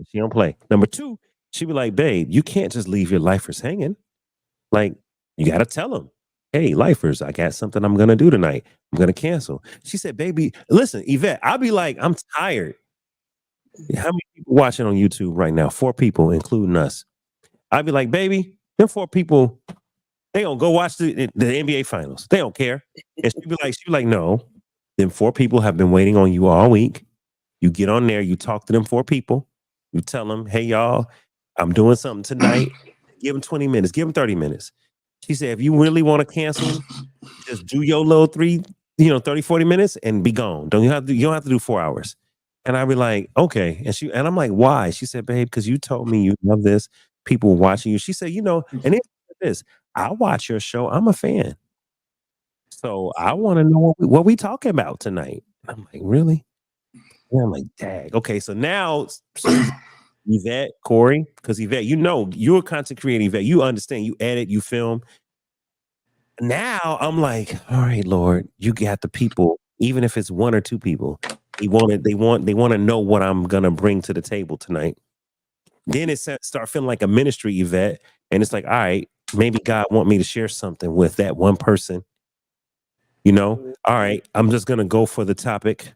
She don't play. Number two, she be like, babe, you can't just leave your lifers hanging. Like, you gotta tell them, hey, lifers, I got something I'm gonna do tonight. I'm gonna cancel. She said, baby, listen, Yvette, I'll be like, I'm tired. How many people watching on YouTube right now? 4 people, including us. I'd be like, baby, them 4 people, they gonna go watch the NBA finals. They don't care. And she'd be like, no. Them 4 people have been waiting on you all week. You get on there, you talk to them 4 people, you tell them, hey, y'all, I'm doing something tonight. Give them 20 minutes, give them 30 minutes. She said, if you really want to cancel, just do your little 30, 40 minutes and be gone. You don't have to do 4 hours. And I'd be like, okay. And I'm like, why? She said, babe, because you told me you love this. People watching you. She said, and it's this. I watch your show. I'm a fan. So I want to know what we talking about tonight. And I'm like, really? And I'm like, dang. Okay, so now Yvette, Corey, because Yvette, you're a content creator, Yvette. You understand. You edit, you film. Now I'm like, all right, Lord, you got the people, even if it's 1 or 2 people. They want to know what I'm gonna bring to the table tonight. Then it start feeling like a ministry, Yvette, and it's like, all right, maybe God want me to share something with that one person. All right, I'm just gonna go for the topic.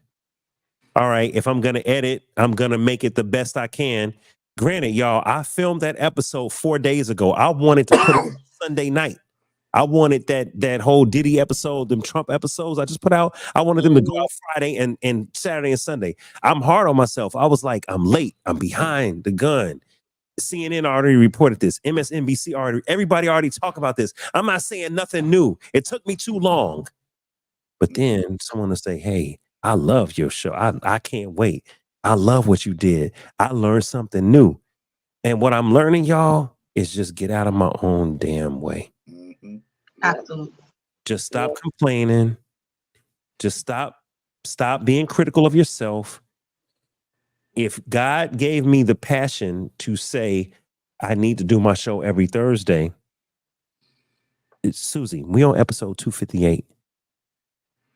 All right, if I'm gonna edit, I'm gonna make it the best I can. Granted, y'all, I filmed that episode 4 days ago. I wanted to put it Sunday night. I wanted that whole Diddy episode, them Trump episodes I just put out. I wanted them to go out Friday and Saturday and Sunday. I'm hard on myself. I was like, I'm late. I'm behind the gun. CNN already reported this. MSNBC everybody already talked about this. I'm not saying nothing new. It took me too long. But then someone will say, hey, I love your show. I can't wait. I love what you did. I learned something new. And what I'm learning, y'all, is just get out of my own damn way. Absolutely. Just stop complaining. Just stop being critical of yourself. If God gave me the passion to say, I need to do my show every Thursday, it's Susie, we on episode 258.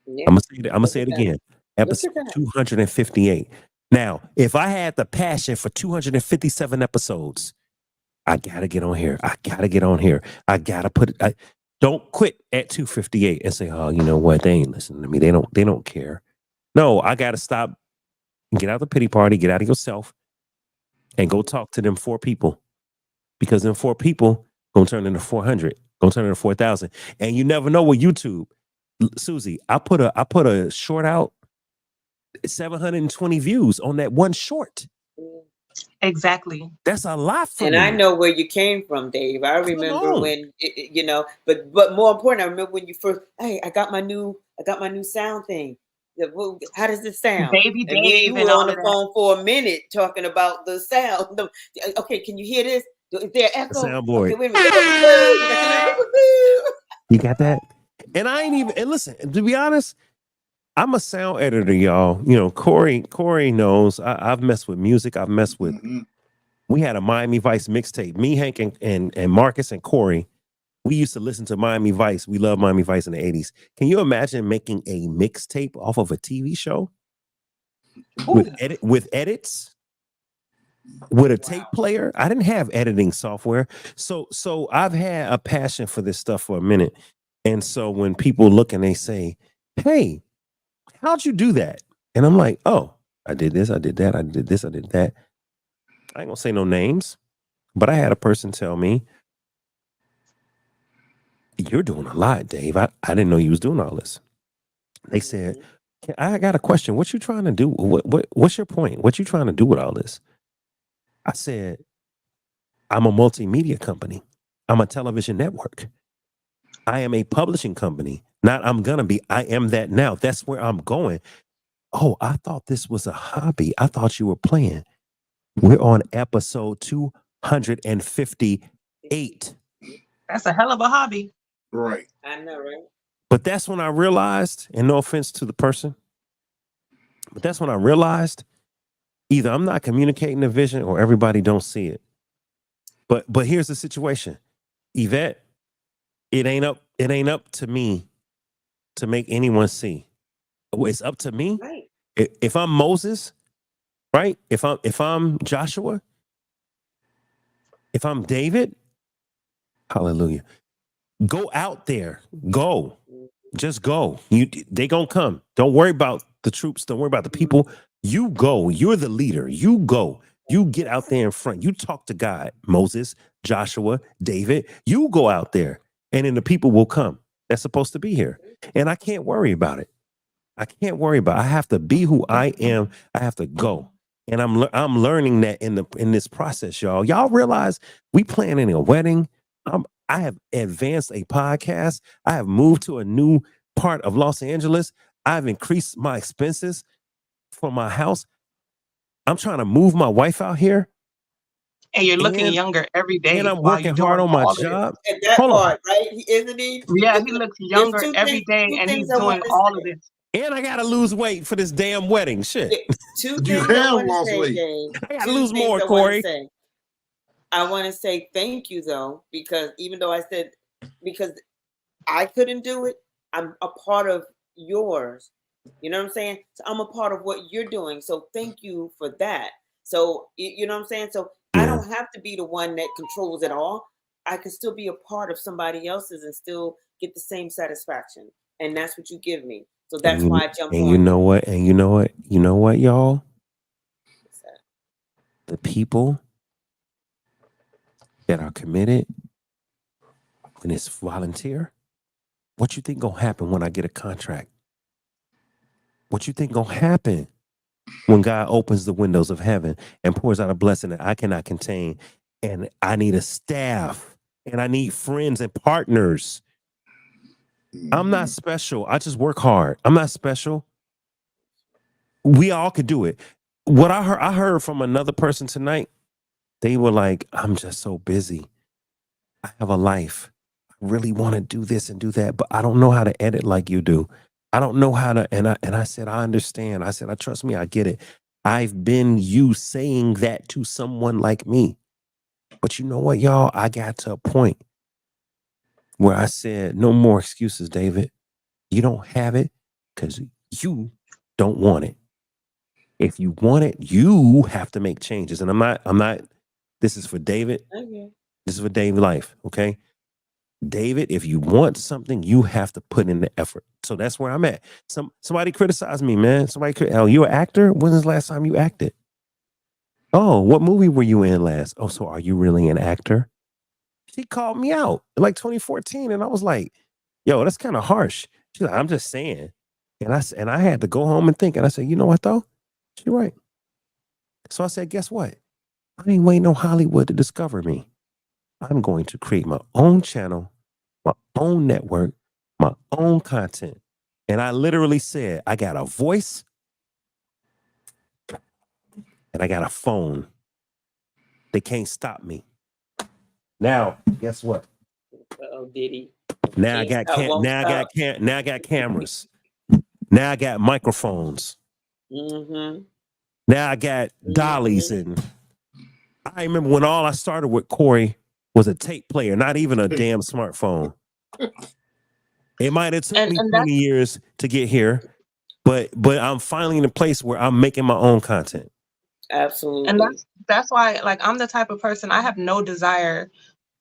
Yeah. I'm gonna say it again. Episode 258. Now, if I had the passion for 257 episodes, I gotta get on here. I gotta put it. Don't quit at 258 and say, oh, you know what? They ain't listening to me. They don't care. No, I gotta stop and get out the pity party, get out of yourself, and go talk to them 4 people. Because them 4 people gonna turn into 400, gonna turn into 4,000. And you never know with YouTube. Susie, I put a short out, 720 views on that one short. Exactly. That's a lot for and me. I know where you came from, Dave. I remember when but more important, I remember when you first. Hey, I got my new sound thing. How does this sound? Baby And me and Dave you and were all on the of that. phone for a minute talking about the sound. Okay, can you hear this? Is there echo? Soundboard. Okay, wait a minute. You got that? And I ain't even. And listen, to be honest, I'm a sound editor, y'all. Corey knows. I've messed with music. I've messed with. We had a Miami Vice mixtape. Me, Hank, and Marcus and Corey. We used to listen to Miami Vice. We love Miami Vice in the 80s. Can you imagine making a mixtape off of a TV show with edits? With a tape player? I didn't have editing software. So I've had a passion for this stuff for a minute. And so when people look and they say, hey, how'd you do that? And I'm like, oh, I did this, I did that, I did this, I did that. I ain't gonna say no names, but I had a person tell me, you're doing a lot, Dave. I didn't know you was doing all this. They said, I got a question. What you trying to do? What's your point? What you trying to do with all this? I said, I'm a multimedia company. I'm a television network. I am a publishing company. Not I'm gonna be. I am that now. That's where I'm going. Oh, I thought this was a hobby. I thought you were playing. We're on episode 258. That's a hell of a hobby. Right. I know, right? But that's when I realized, and no offense to the person, but that's when I realized either I'm not communicating the vision or everybody don't see it. But here's the situation. Yvette, it ain't up to me to make anyone see. It's up to me. Right. If I'm Moses, right? If I'm Joshua, if I'm David, hallelujah. Go out there. Go. Just go. They gonna come. Don't worry about the troops. Don't worry about the people. You go. You're the leader. You go. You get out there in front. You talk to God. Moses, Joshua, David. You go out there, and then the people will come. That's supposed to be here. And I can't worry about it. I can't worry about it. I have to be who I am. I have to go. And I'm learning that in this process, y'all. Y'all realize we planning a wedding. I have advanced a podcast. I have moved to a new part of Los Angeles. I've increased my expenses for my house. I'm trying to move my wife out here. And you're looking And- younger every day. And I'm while working you're hard doing on my all of this. job. And that Hold on. part, right? Isn't he? Yeah, he looks younger two every things- day, two and he's things I doing wanna all say. of this. And I gotta lose weight for this damn wedding. Shit. Two You things I have want to lost say, weight. Dave. I gotta Two lose things more, I wanna Corey. say. I want to say thank you though, because even though I said because I couldn't do it, I'm a part of yours. You know what I'm saying? So I'm a part of what you're doing. So thank you for that. So you know what I'm saying? So I Yeah. don't have to be the one that controls it all. I can still be a part of somebody else's and still get the same satisfaction. And that's what you give me. So that's And why I jump and on. you know what? And you know what? You know what, y'all? The people that are committed and it's volunteer. What you think gonna happen when I get a contract? What you think gonna happen when God opens the windows of heaven and pours out a blessing that I cannot contain? And I need a staff and I need friends and partners. I'm not special. I just work hard. I'm not special. We all could do it. What I heard from another person tonight, they were like, I'm just so busy. I have a life. I really want to do this and do that, but I don't know how to edit like you do. I don't know how to, and I said, I understand. I said, I trust me, I get it. I've been you saying that to someone like me. But you know what, y'all? I got to a point where I said, no more excuses, David. You don't have it because you don't want it. If you want it, you have to make changes. And I'm not, this is for David. Okay. This is for David Life, okay? David, if you want something, you have to put in the effort. So that's where I'm at. Somebody criticized me, man. Oh, you an actor? When was the last time you acted? Oh, what movie were you in last? Oh, so are you really an actor? She called me out in like 2014, and I was like, yo, that's kind of harsh. She's like, I'm just saying. And I had to go home and think. And I said, you know what though? She's right. So I said, guess what? I ain't waiting on Hollywood to discover me. I'm going to create my own channel, my own network, my own content. And I literally said, I got a voice and I got a phone. They can't stop me. Now, guess what? Oh, did he? Now I got now I got cameras. Now I got microphones. Mm-hmm. Now I got dollies, and I remember when all I started with, Corey, was a tape player, not even a damn smartphone. It might have took me 20 years to get here, but I'm finally in a place where I'm making my own content. Absolutely. And that's why, like, I'm the type of person, I have no desire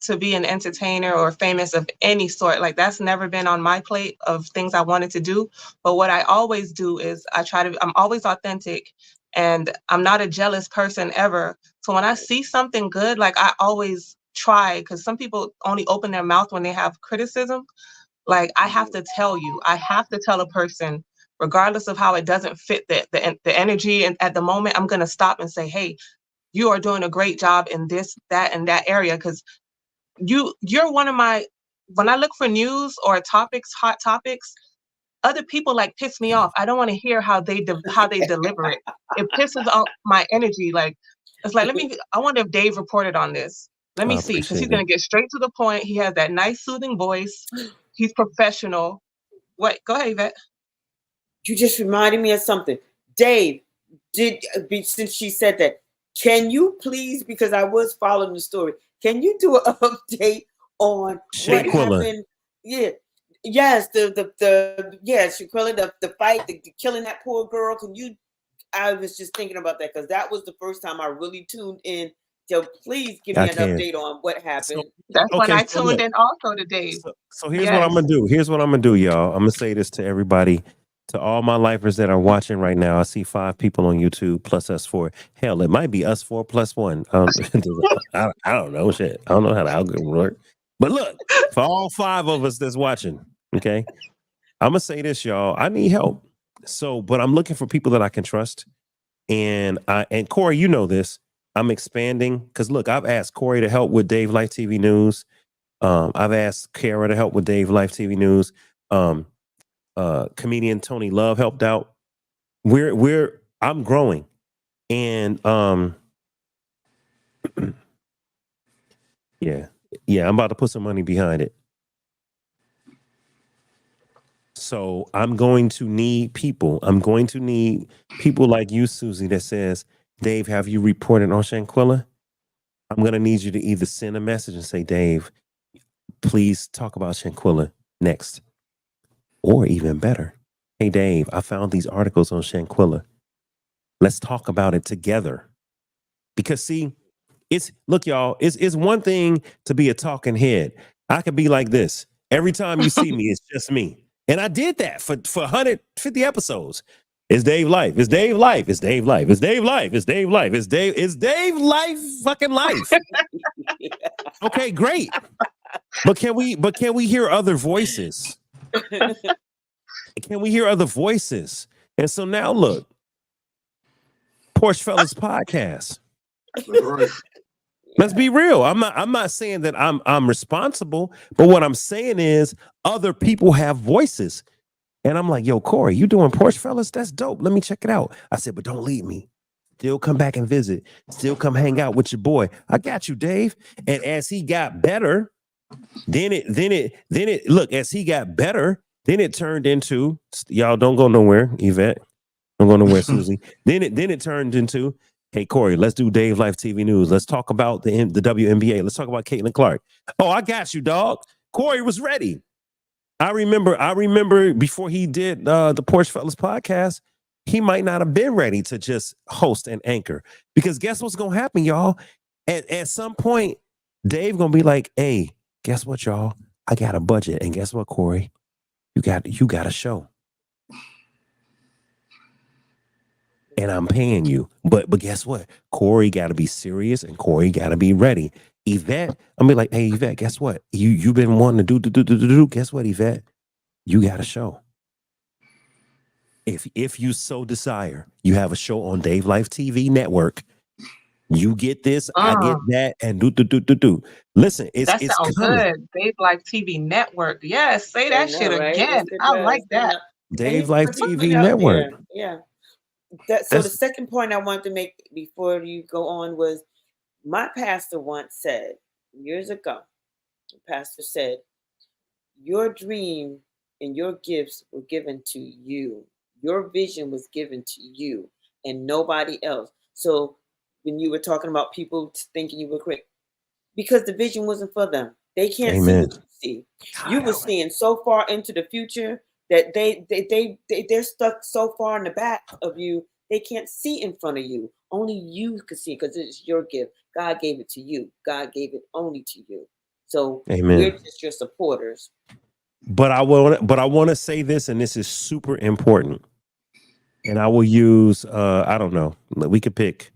to be an entertainer or famous of any sort. Like that's never been on my plate of things I wanted to do. But what I always do is I'm always authentic, and I'm not a jealous person ever. So when I see something good, like I always try, because some people only open their mouth when they have criticism. Like I have to tell you, I have to tell a person, regardless of how it doesn't fit the energy and at the moment, I'm gonna stop and say, hey, you are doing a great job in this, that, and that area. Because you're one of my, when I look for news or topics, hot topics, other people like piss me off. I don't want to hear how they deliver it. It pisses off my energy. Like it's like, I wonder if Dave reported on this. Let I me see, because he's appreciate it. gonna get straight to the point. He has that nice soothing voice. He's professional. What? Go ahead, Yvette. You just reminded me of something. Dave, since she said that, can you please, because I was following the story, can you do an update on what Shaquilla. happened? Yeah. Yes, Shaquilla, the fight, the killing that poor girl. I was just thinking about that because that was the first time I really tuned in. So please give me I an can. update on what So, happened. That's when okay, I so tuned look. in also to Dave. So here's what I'm Yes. gonna do. Here's what I'm gonna do, y'all. I'm gonna say this to everybody, to all my lifers that are watching right now. I see 5 people on YouTube plus us 4. Hell, it might be us 4 plus 1. I don't know shit. I don't know how the algorithm work. But look, for all 5 of us that's watching, okay, I'm gonna say this, y'all. I need help. So, but I'm looking for people that I can trust. And Corey, you know this. I'm expanding because look, I've asked Corey to help with Dave Life TV News. I've asked Kara to help with Dave Life TV News. Um, Comedian Tony Love helped out. I'm growing, and yeah, I'm about to put some money behind it. So I'm going to need people. I'm going to need people like you, Susie, that says, Dave, have you reported on Shanquilla? I'm going to need you to either send a message and say, Dave, please talk about Shanquilla next. Or even better, hey, Dave, I found these articles on Shanquilla. Let's talk about it together. Because see, look, y'all, it's one thing to be a talking head. I could be like this. Every time you see me, it's just me. And I did that for 150 episodes. It's Dave Life. It's Dave Life. It's Dave Life. It's Dave Life. It's Dave Life. It's Dave Life fucking life. Okay, great. But can we hear other voices? Can we hear other voices? And so now look, Porsche Fellas podcast. Right. Let's be real. I'm not saying that I'm responsible, but what I'm saying is other people have voices. And I'm like, yo, Corey, you doing Porsche Fellas? That's dope. Let me check it out. I said, but don't leave me. Still come back and visit. Still come hang out with your boy. I got you, Dave. And as he got better, then it look, as he got better, then it turned into, y'all don't go nowhere, Yvette. Don't go nowhere, Susie. Then it turned into, hey, Corey, let's do Dave Life TV News. Let's talk about the WNBA. Let's talk about Caitlin Clark. Oh, I got you, dog. Corey was ready. I remember before he did the Porsche Fellas podcast, he might not have been ready to just host and anchor. Because guess what's gonna happen, y'all? At some point, Dave gonna be like, hey, guess what, y'all? I got a budget. And guess what, Corey? You got a show. And I'm paying you. But guess what? Corey got to be serious and Corey got to be ready. Yvette, I'm be like, hey, Yvette, guess what? You've been wanting to do. Guess what, Yvette? You got a show. If you so desire, you have a show on Dave Life TV network. You get this, I get that, and do. Listen, That it's sounds coming. good. Dave Life TV Network. Yes, say that shit Right? again. Yes, it I does. like that. Dave Life Put it TV out network. there. Yeah. So the second point I wanted to make before you go on was my pastor once said years ago, the pastor said, your dream and your gifts were given to you. Your vision was given to you and nobody else. So when you were talking about people thinking you were quick, because the vision wasn't for them. They can't see what you see. You were seeing so far into the future that they're stuck so far in the back of you, they can't see in front of you. Only you can see because it's your gift. God gave it to you. God gave it only to you. So Amen. we're just your supporters. But I want to say this, and this is super important. And I will use I don't know. We could pick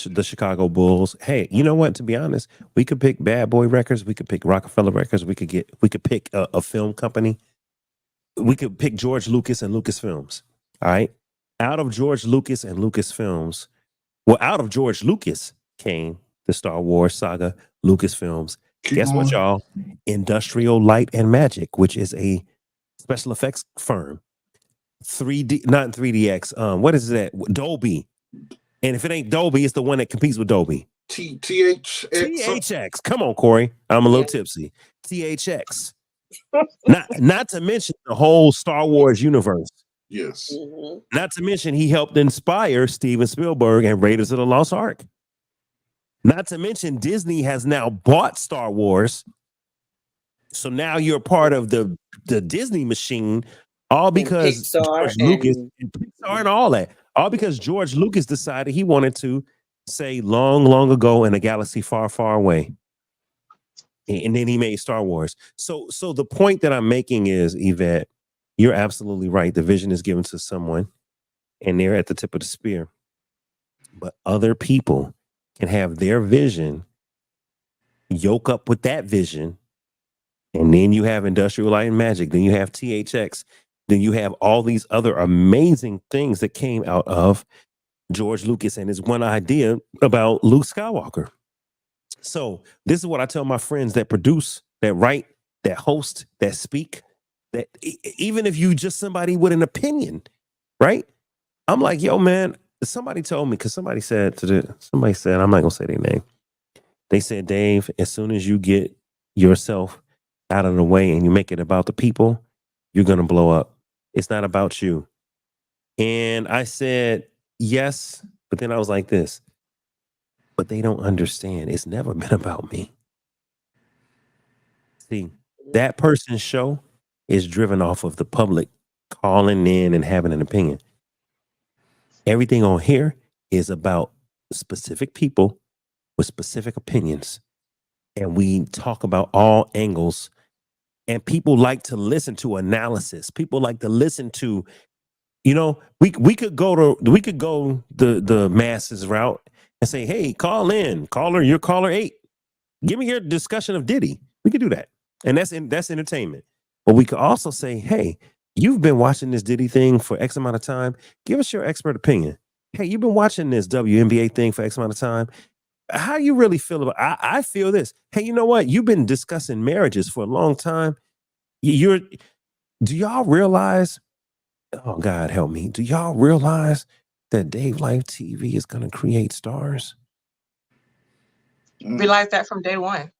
the Chicago Bulls. Hey, you know what? To be honest, we could pick Bad Boy Records. We could pick Rockefeller Records. We could pick a film company. We could pick George Lucas and Lucasfilms. All right. Out of George Lucas and Lucasfilms, out of George Lucas came the Star Wars saga, Lucasfilms. Guess what, y'all? Industrial Light and Magic, which is a special effects firm. 3D, not 3DX. What is that? Dolby. And if it ain't Dolby, it's the one that competes with Dolby. THX. Come on, Corey. I'm a little tipsy. THX. Not to mention the whole Star Wars universe. Yes. Mhm. Not to mention he helped inspire Steven Spielberg and Raiders of the Lost Ark. Not to mention Disney has now bought Star Wars. So now you're part of the Disney machine, all because Pixar George Lucas and Pixar and all that. All because George Lucas decided he wanted to say long, long ago in a galaxy far, far away. And then he made Star Wars. So the point that I'm making is, Yvette, you're absolutely right. The vision is given to someone and they're at the tip of the spear. But other people can have their vision, yoke up with that vision, and then you have Industrial Light and Magic, then you have THX, then you have all these other amazing things that came out of George Lucas and his one idea about Luke Skywalker. So this is what I tell my friends that produce, that write, that host, that speak, that even if you just somebody with an opinion, right? I'm like, yo, man, somebody told me, because somebody said, I'm not gonna say their name. They said, Dave, as soon as you get yourself out of the way and you make it about the people, you're gonna blow up. It's not about you. And I said, yes, but then I was like this, but they don't understand. It's never been about me. See, that person's show is driven off of the public calling in and having an opinion. Everything on here is about specific people with specific opinions. And we talk about all angles. And people like to listen to analysis. People like to listen to, we could go the masses route and say, hey, call in, caller, you're caller 8. Give me your discussion of Diddy. We could do that. And that's entertainment. But we could also say, hey, you've been watching this Diddy thing for X amount of time. Give us your expert opinion. Hey, you've been watching this WNBA thing for X amount of time. How you really feel about it? I feel this. Hey, you know what? You've been discussing marriages for a long time. Do y'all realize, oh God help me, do y'all realize that Dave Life TV is going to create stars? Realize that from day one.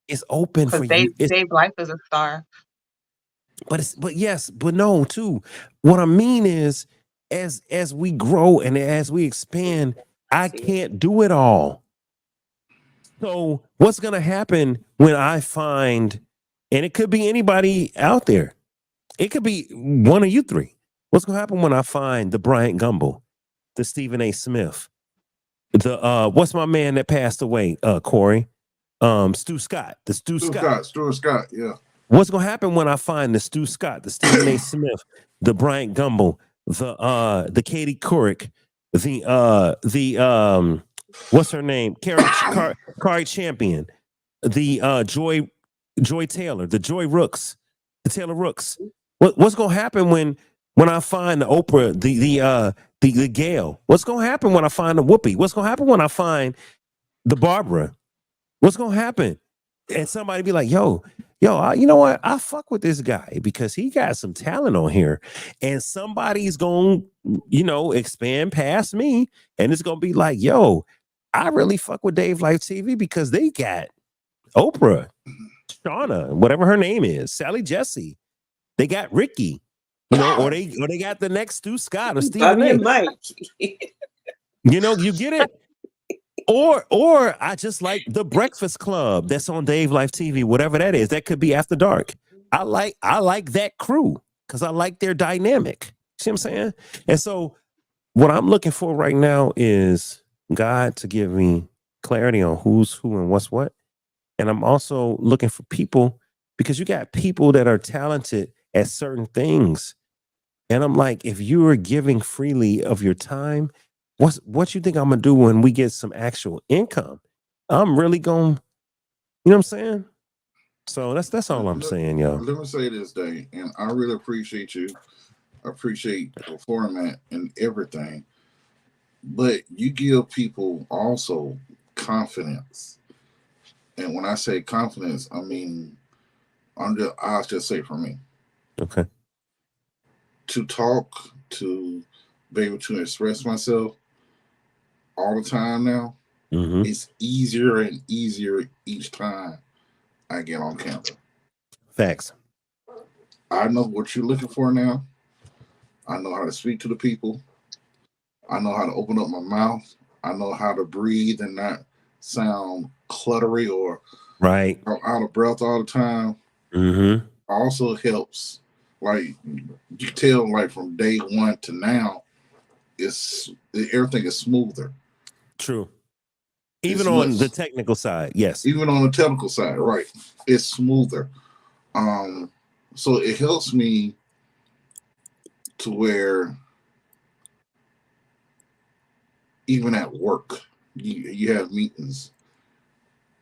It's open for you. Dave Life is a star. But no, too. What I mean is, as we grow and as we expand, I can't do it all. So what's going to happen when I find, and it could be anybody out there, it could be one of you three. What's going to happen when I find the Bryant Gumbel, the Stephen A. Smith, the what's my man that passed away, Corey, Stu Scott, Stuart Scott, yeah. What's going to happen when I find the Stu Scott, the Stephen A. Smith, the Bryant Gumbel, the Katie Couric, the what's her name? Kari Champion, the Joy Taylor, the Joy Rooks, the Taylor Rooks. What's gonna happen when I find the Oprah, the Gail? What's gonna happen when I find the Whoopi? What's gonna happen when I find the Barbara? What's gonna happen? And somebody be like, yo, you know what? I fuck with this guy because he got some talent on here. And somebody's gonna, expand past me. And it's gonna be like, yo, I really fuck with Dave Life TV because they got Oprah, Shauna, whatever her name is, Sally Jesse. They got Ricky, or they got the next Stu Scott or Stephen A. Mike. You get it. Or I just like the Breakfast Club that's on Dave Life TV, whatever that is. That could be After Dark. I like that crew because I like their dynamic. See what I'm saying? And so what I'm looking for right now is God to give me clarity on who's who and what's what. And I'm also looking for people because you got people that are talented at certain things. And I'm like, if you are giving freely of your time, what you think I'm gonna do when we get some actual income? I'm really going, you know what I'm saying? So that's all I'm saying, yo. Let me say this, Day, and I really appreciate you. I appreciate the format and everything. But you give people also confidence. And when I say confidence, I mean I'll just say for me. Okay. To talk, to be able to express myself all the time now, it's easier and easier each time I get on camera. Facts. I know what you're looking for now. I know how to speak to the people. I know how to open up my mouth. I know how to breathe and not sound cluttery or Right. out of breath all the time. Also helps, like you tell, like from day one to now, everything is smoother. True. Even It's on much, the technical side, yes. even on the technical side, right? It's smoother. So it helps me to where even at work, you have meetings.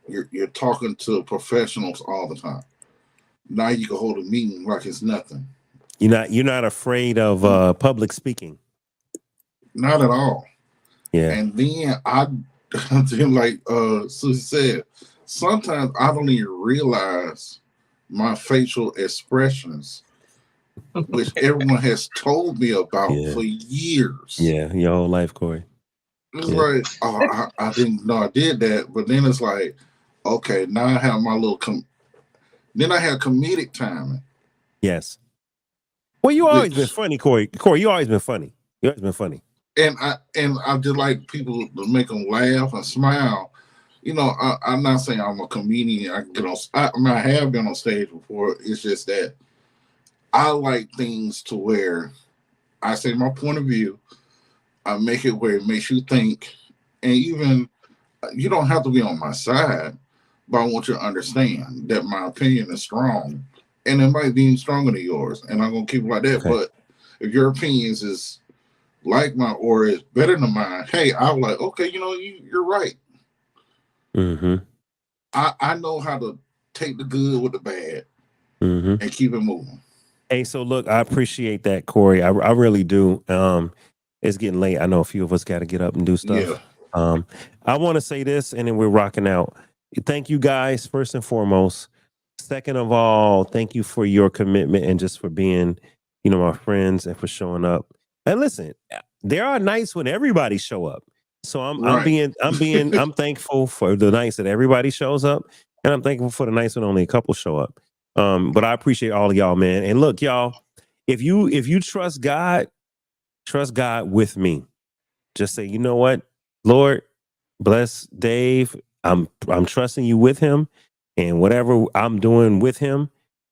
You're talking to professionals all the time. Now you can hold a meeting like it's nothing. You're not afraid of public speaking. Not at all. Yeah. And then like Susie said, sometimes I don't even realize my facial expressions, which everyone has told me about for years. Yeah, your whole life, Corey. It's like, oh, I didn't know I did that. But then it's like, okay, now I have my little then I have comedic timing. Yes. Well, you always been funny, Corey. Corey, you always been funny. You always been funny. And I just like people to make them laugh and smile. You know, I'm not saying I'm a comedian. I can get on. I have been on stage before. It's just that I like things to where I say my point of view. I make it where it makes you think, and even you don't have to be on my side, but I want you to understand that my opinion is strong, and it might be stronger than yours, and I'm gonna keep it like that. Okay. But if your opinions is like mine or is better than mine, hey, I'm like, okay, you know, you're right. I know how to take the good with the bad and keep it moving. Hey, so look, I appreciate that, Corey. I really do. It's getting late. I know a few of us got to get up and do stuff. Yeah. I want to say this, and then we're rocking out. Thank you guys, first and foremost. Second of all, thank you for your commitment and just for being, you know, my friends and for showing up. And listen, there are nights when everybody show up. So I'm thankful for the nights that everybody shows up, and I'm thankful for the nights when only a couple show up. But I appreciate all of y'all, man. And look, y'all, if you trust God with me. Just say, you know what, Lord, bless Dave. I'm trusting you with him, and whatever I'm doing with him,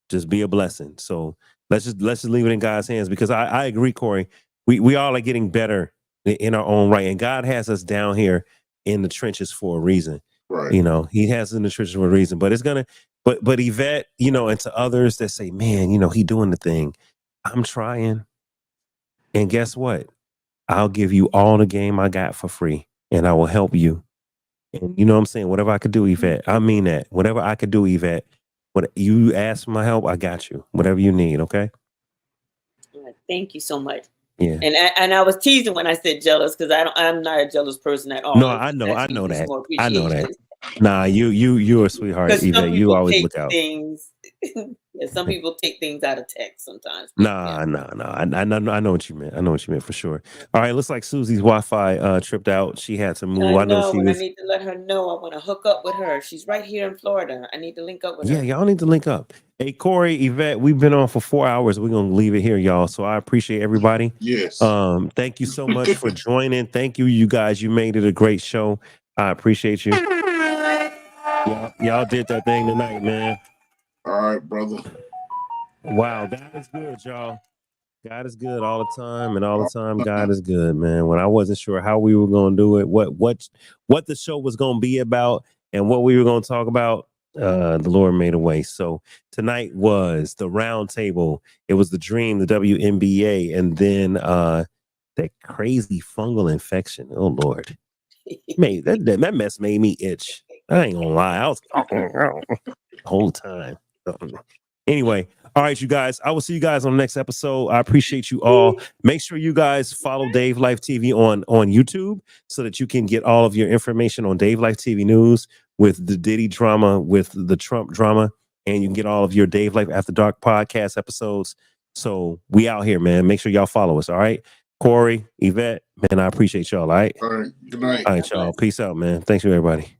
just be a blessing. So let's just leave it in God's hands, because I agree, Corey. We all are getting better in our own right, and God has us down here in the trenches for a reason. Right. You know, he has us in the trenches for a reason. But it's gonna, but Yvette, you know, and to others that say, man, you know, he doing the thing. I'm trying, and guess what? I'll give you all the game I got for free, and I will help you. And you know what I'm saying? Whatever I could do, Yvette, I mean that. Whatever I could do, Yvette, what you ask for my help, I got you. Whatever you need, okay? Thank you so much. Yeah. And I was teasing when I said jealous, because I'm not a jealous person at all. No, I know that. I know that. Nah, you're a sweetheart, Yvette. You always look out. Things. Yeah, some people take things out of text sometimes. Nah. I know what you meant. I know what you meant for sure. All right, looks like Susie's Wi-Fi tripped out. She had to move. I know. I need to let her know. I want to hook up with her. She's right here in Florida. I need to link up with her. Yeah, y'all need to link up. Hey, Corey, Yvette, we've been on for 4 hours. We're gonna leave it here, y'all. So I appreciate everybody. Yes. Thank you so much for joining. Thank you, you guys. You made it a great show. I appreciate you. Y'all did that thing tonight, man. All right, brother. Wow, God is good, y'all. God is good all the time, and all the time God is good, man. When I wasn't sure how we were gonna do it, what the show was gonna be about, and what we were gonna talk about, The Lord made a way. So tonight was the round table. It was the Dream, the WNBA, and then that crazy fungal infection. Oh Lord, that mess made me itch. I ain't gonna lie, I was the whole time. Anyway, all right, you guys. I will see you guys on the next episode. I appreciate you all. Make sure you guys follow Dave Life TV on YouTube so that you can get all of your information on Dave Life TV News with the Diddy drama, with the Trump drama, and you can get all of your Dave Life After Dark podcast episodes. So we out here, man. Make sure y'all follow us. All right, Corey, Yvette, man, I appreciate y'all. All right. All right. Good night. All right, y'all. Peace out, man. Thanks for everybody.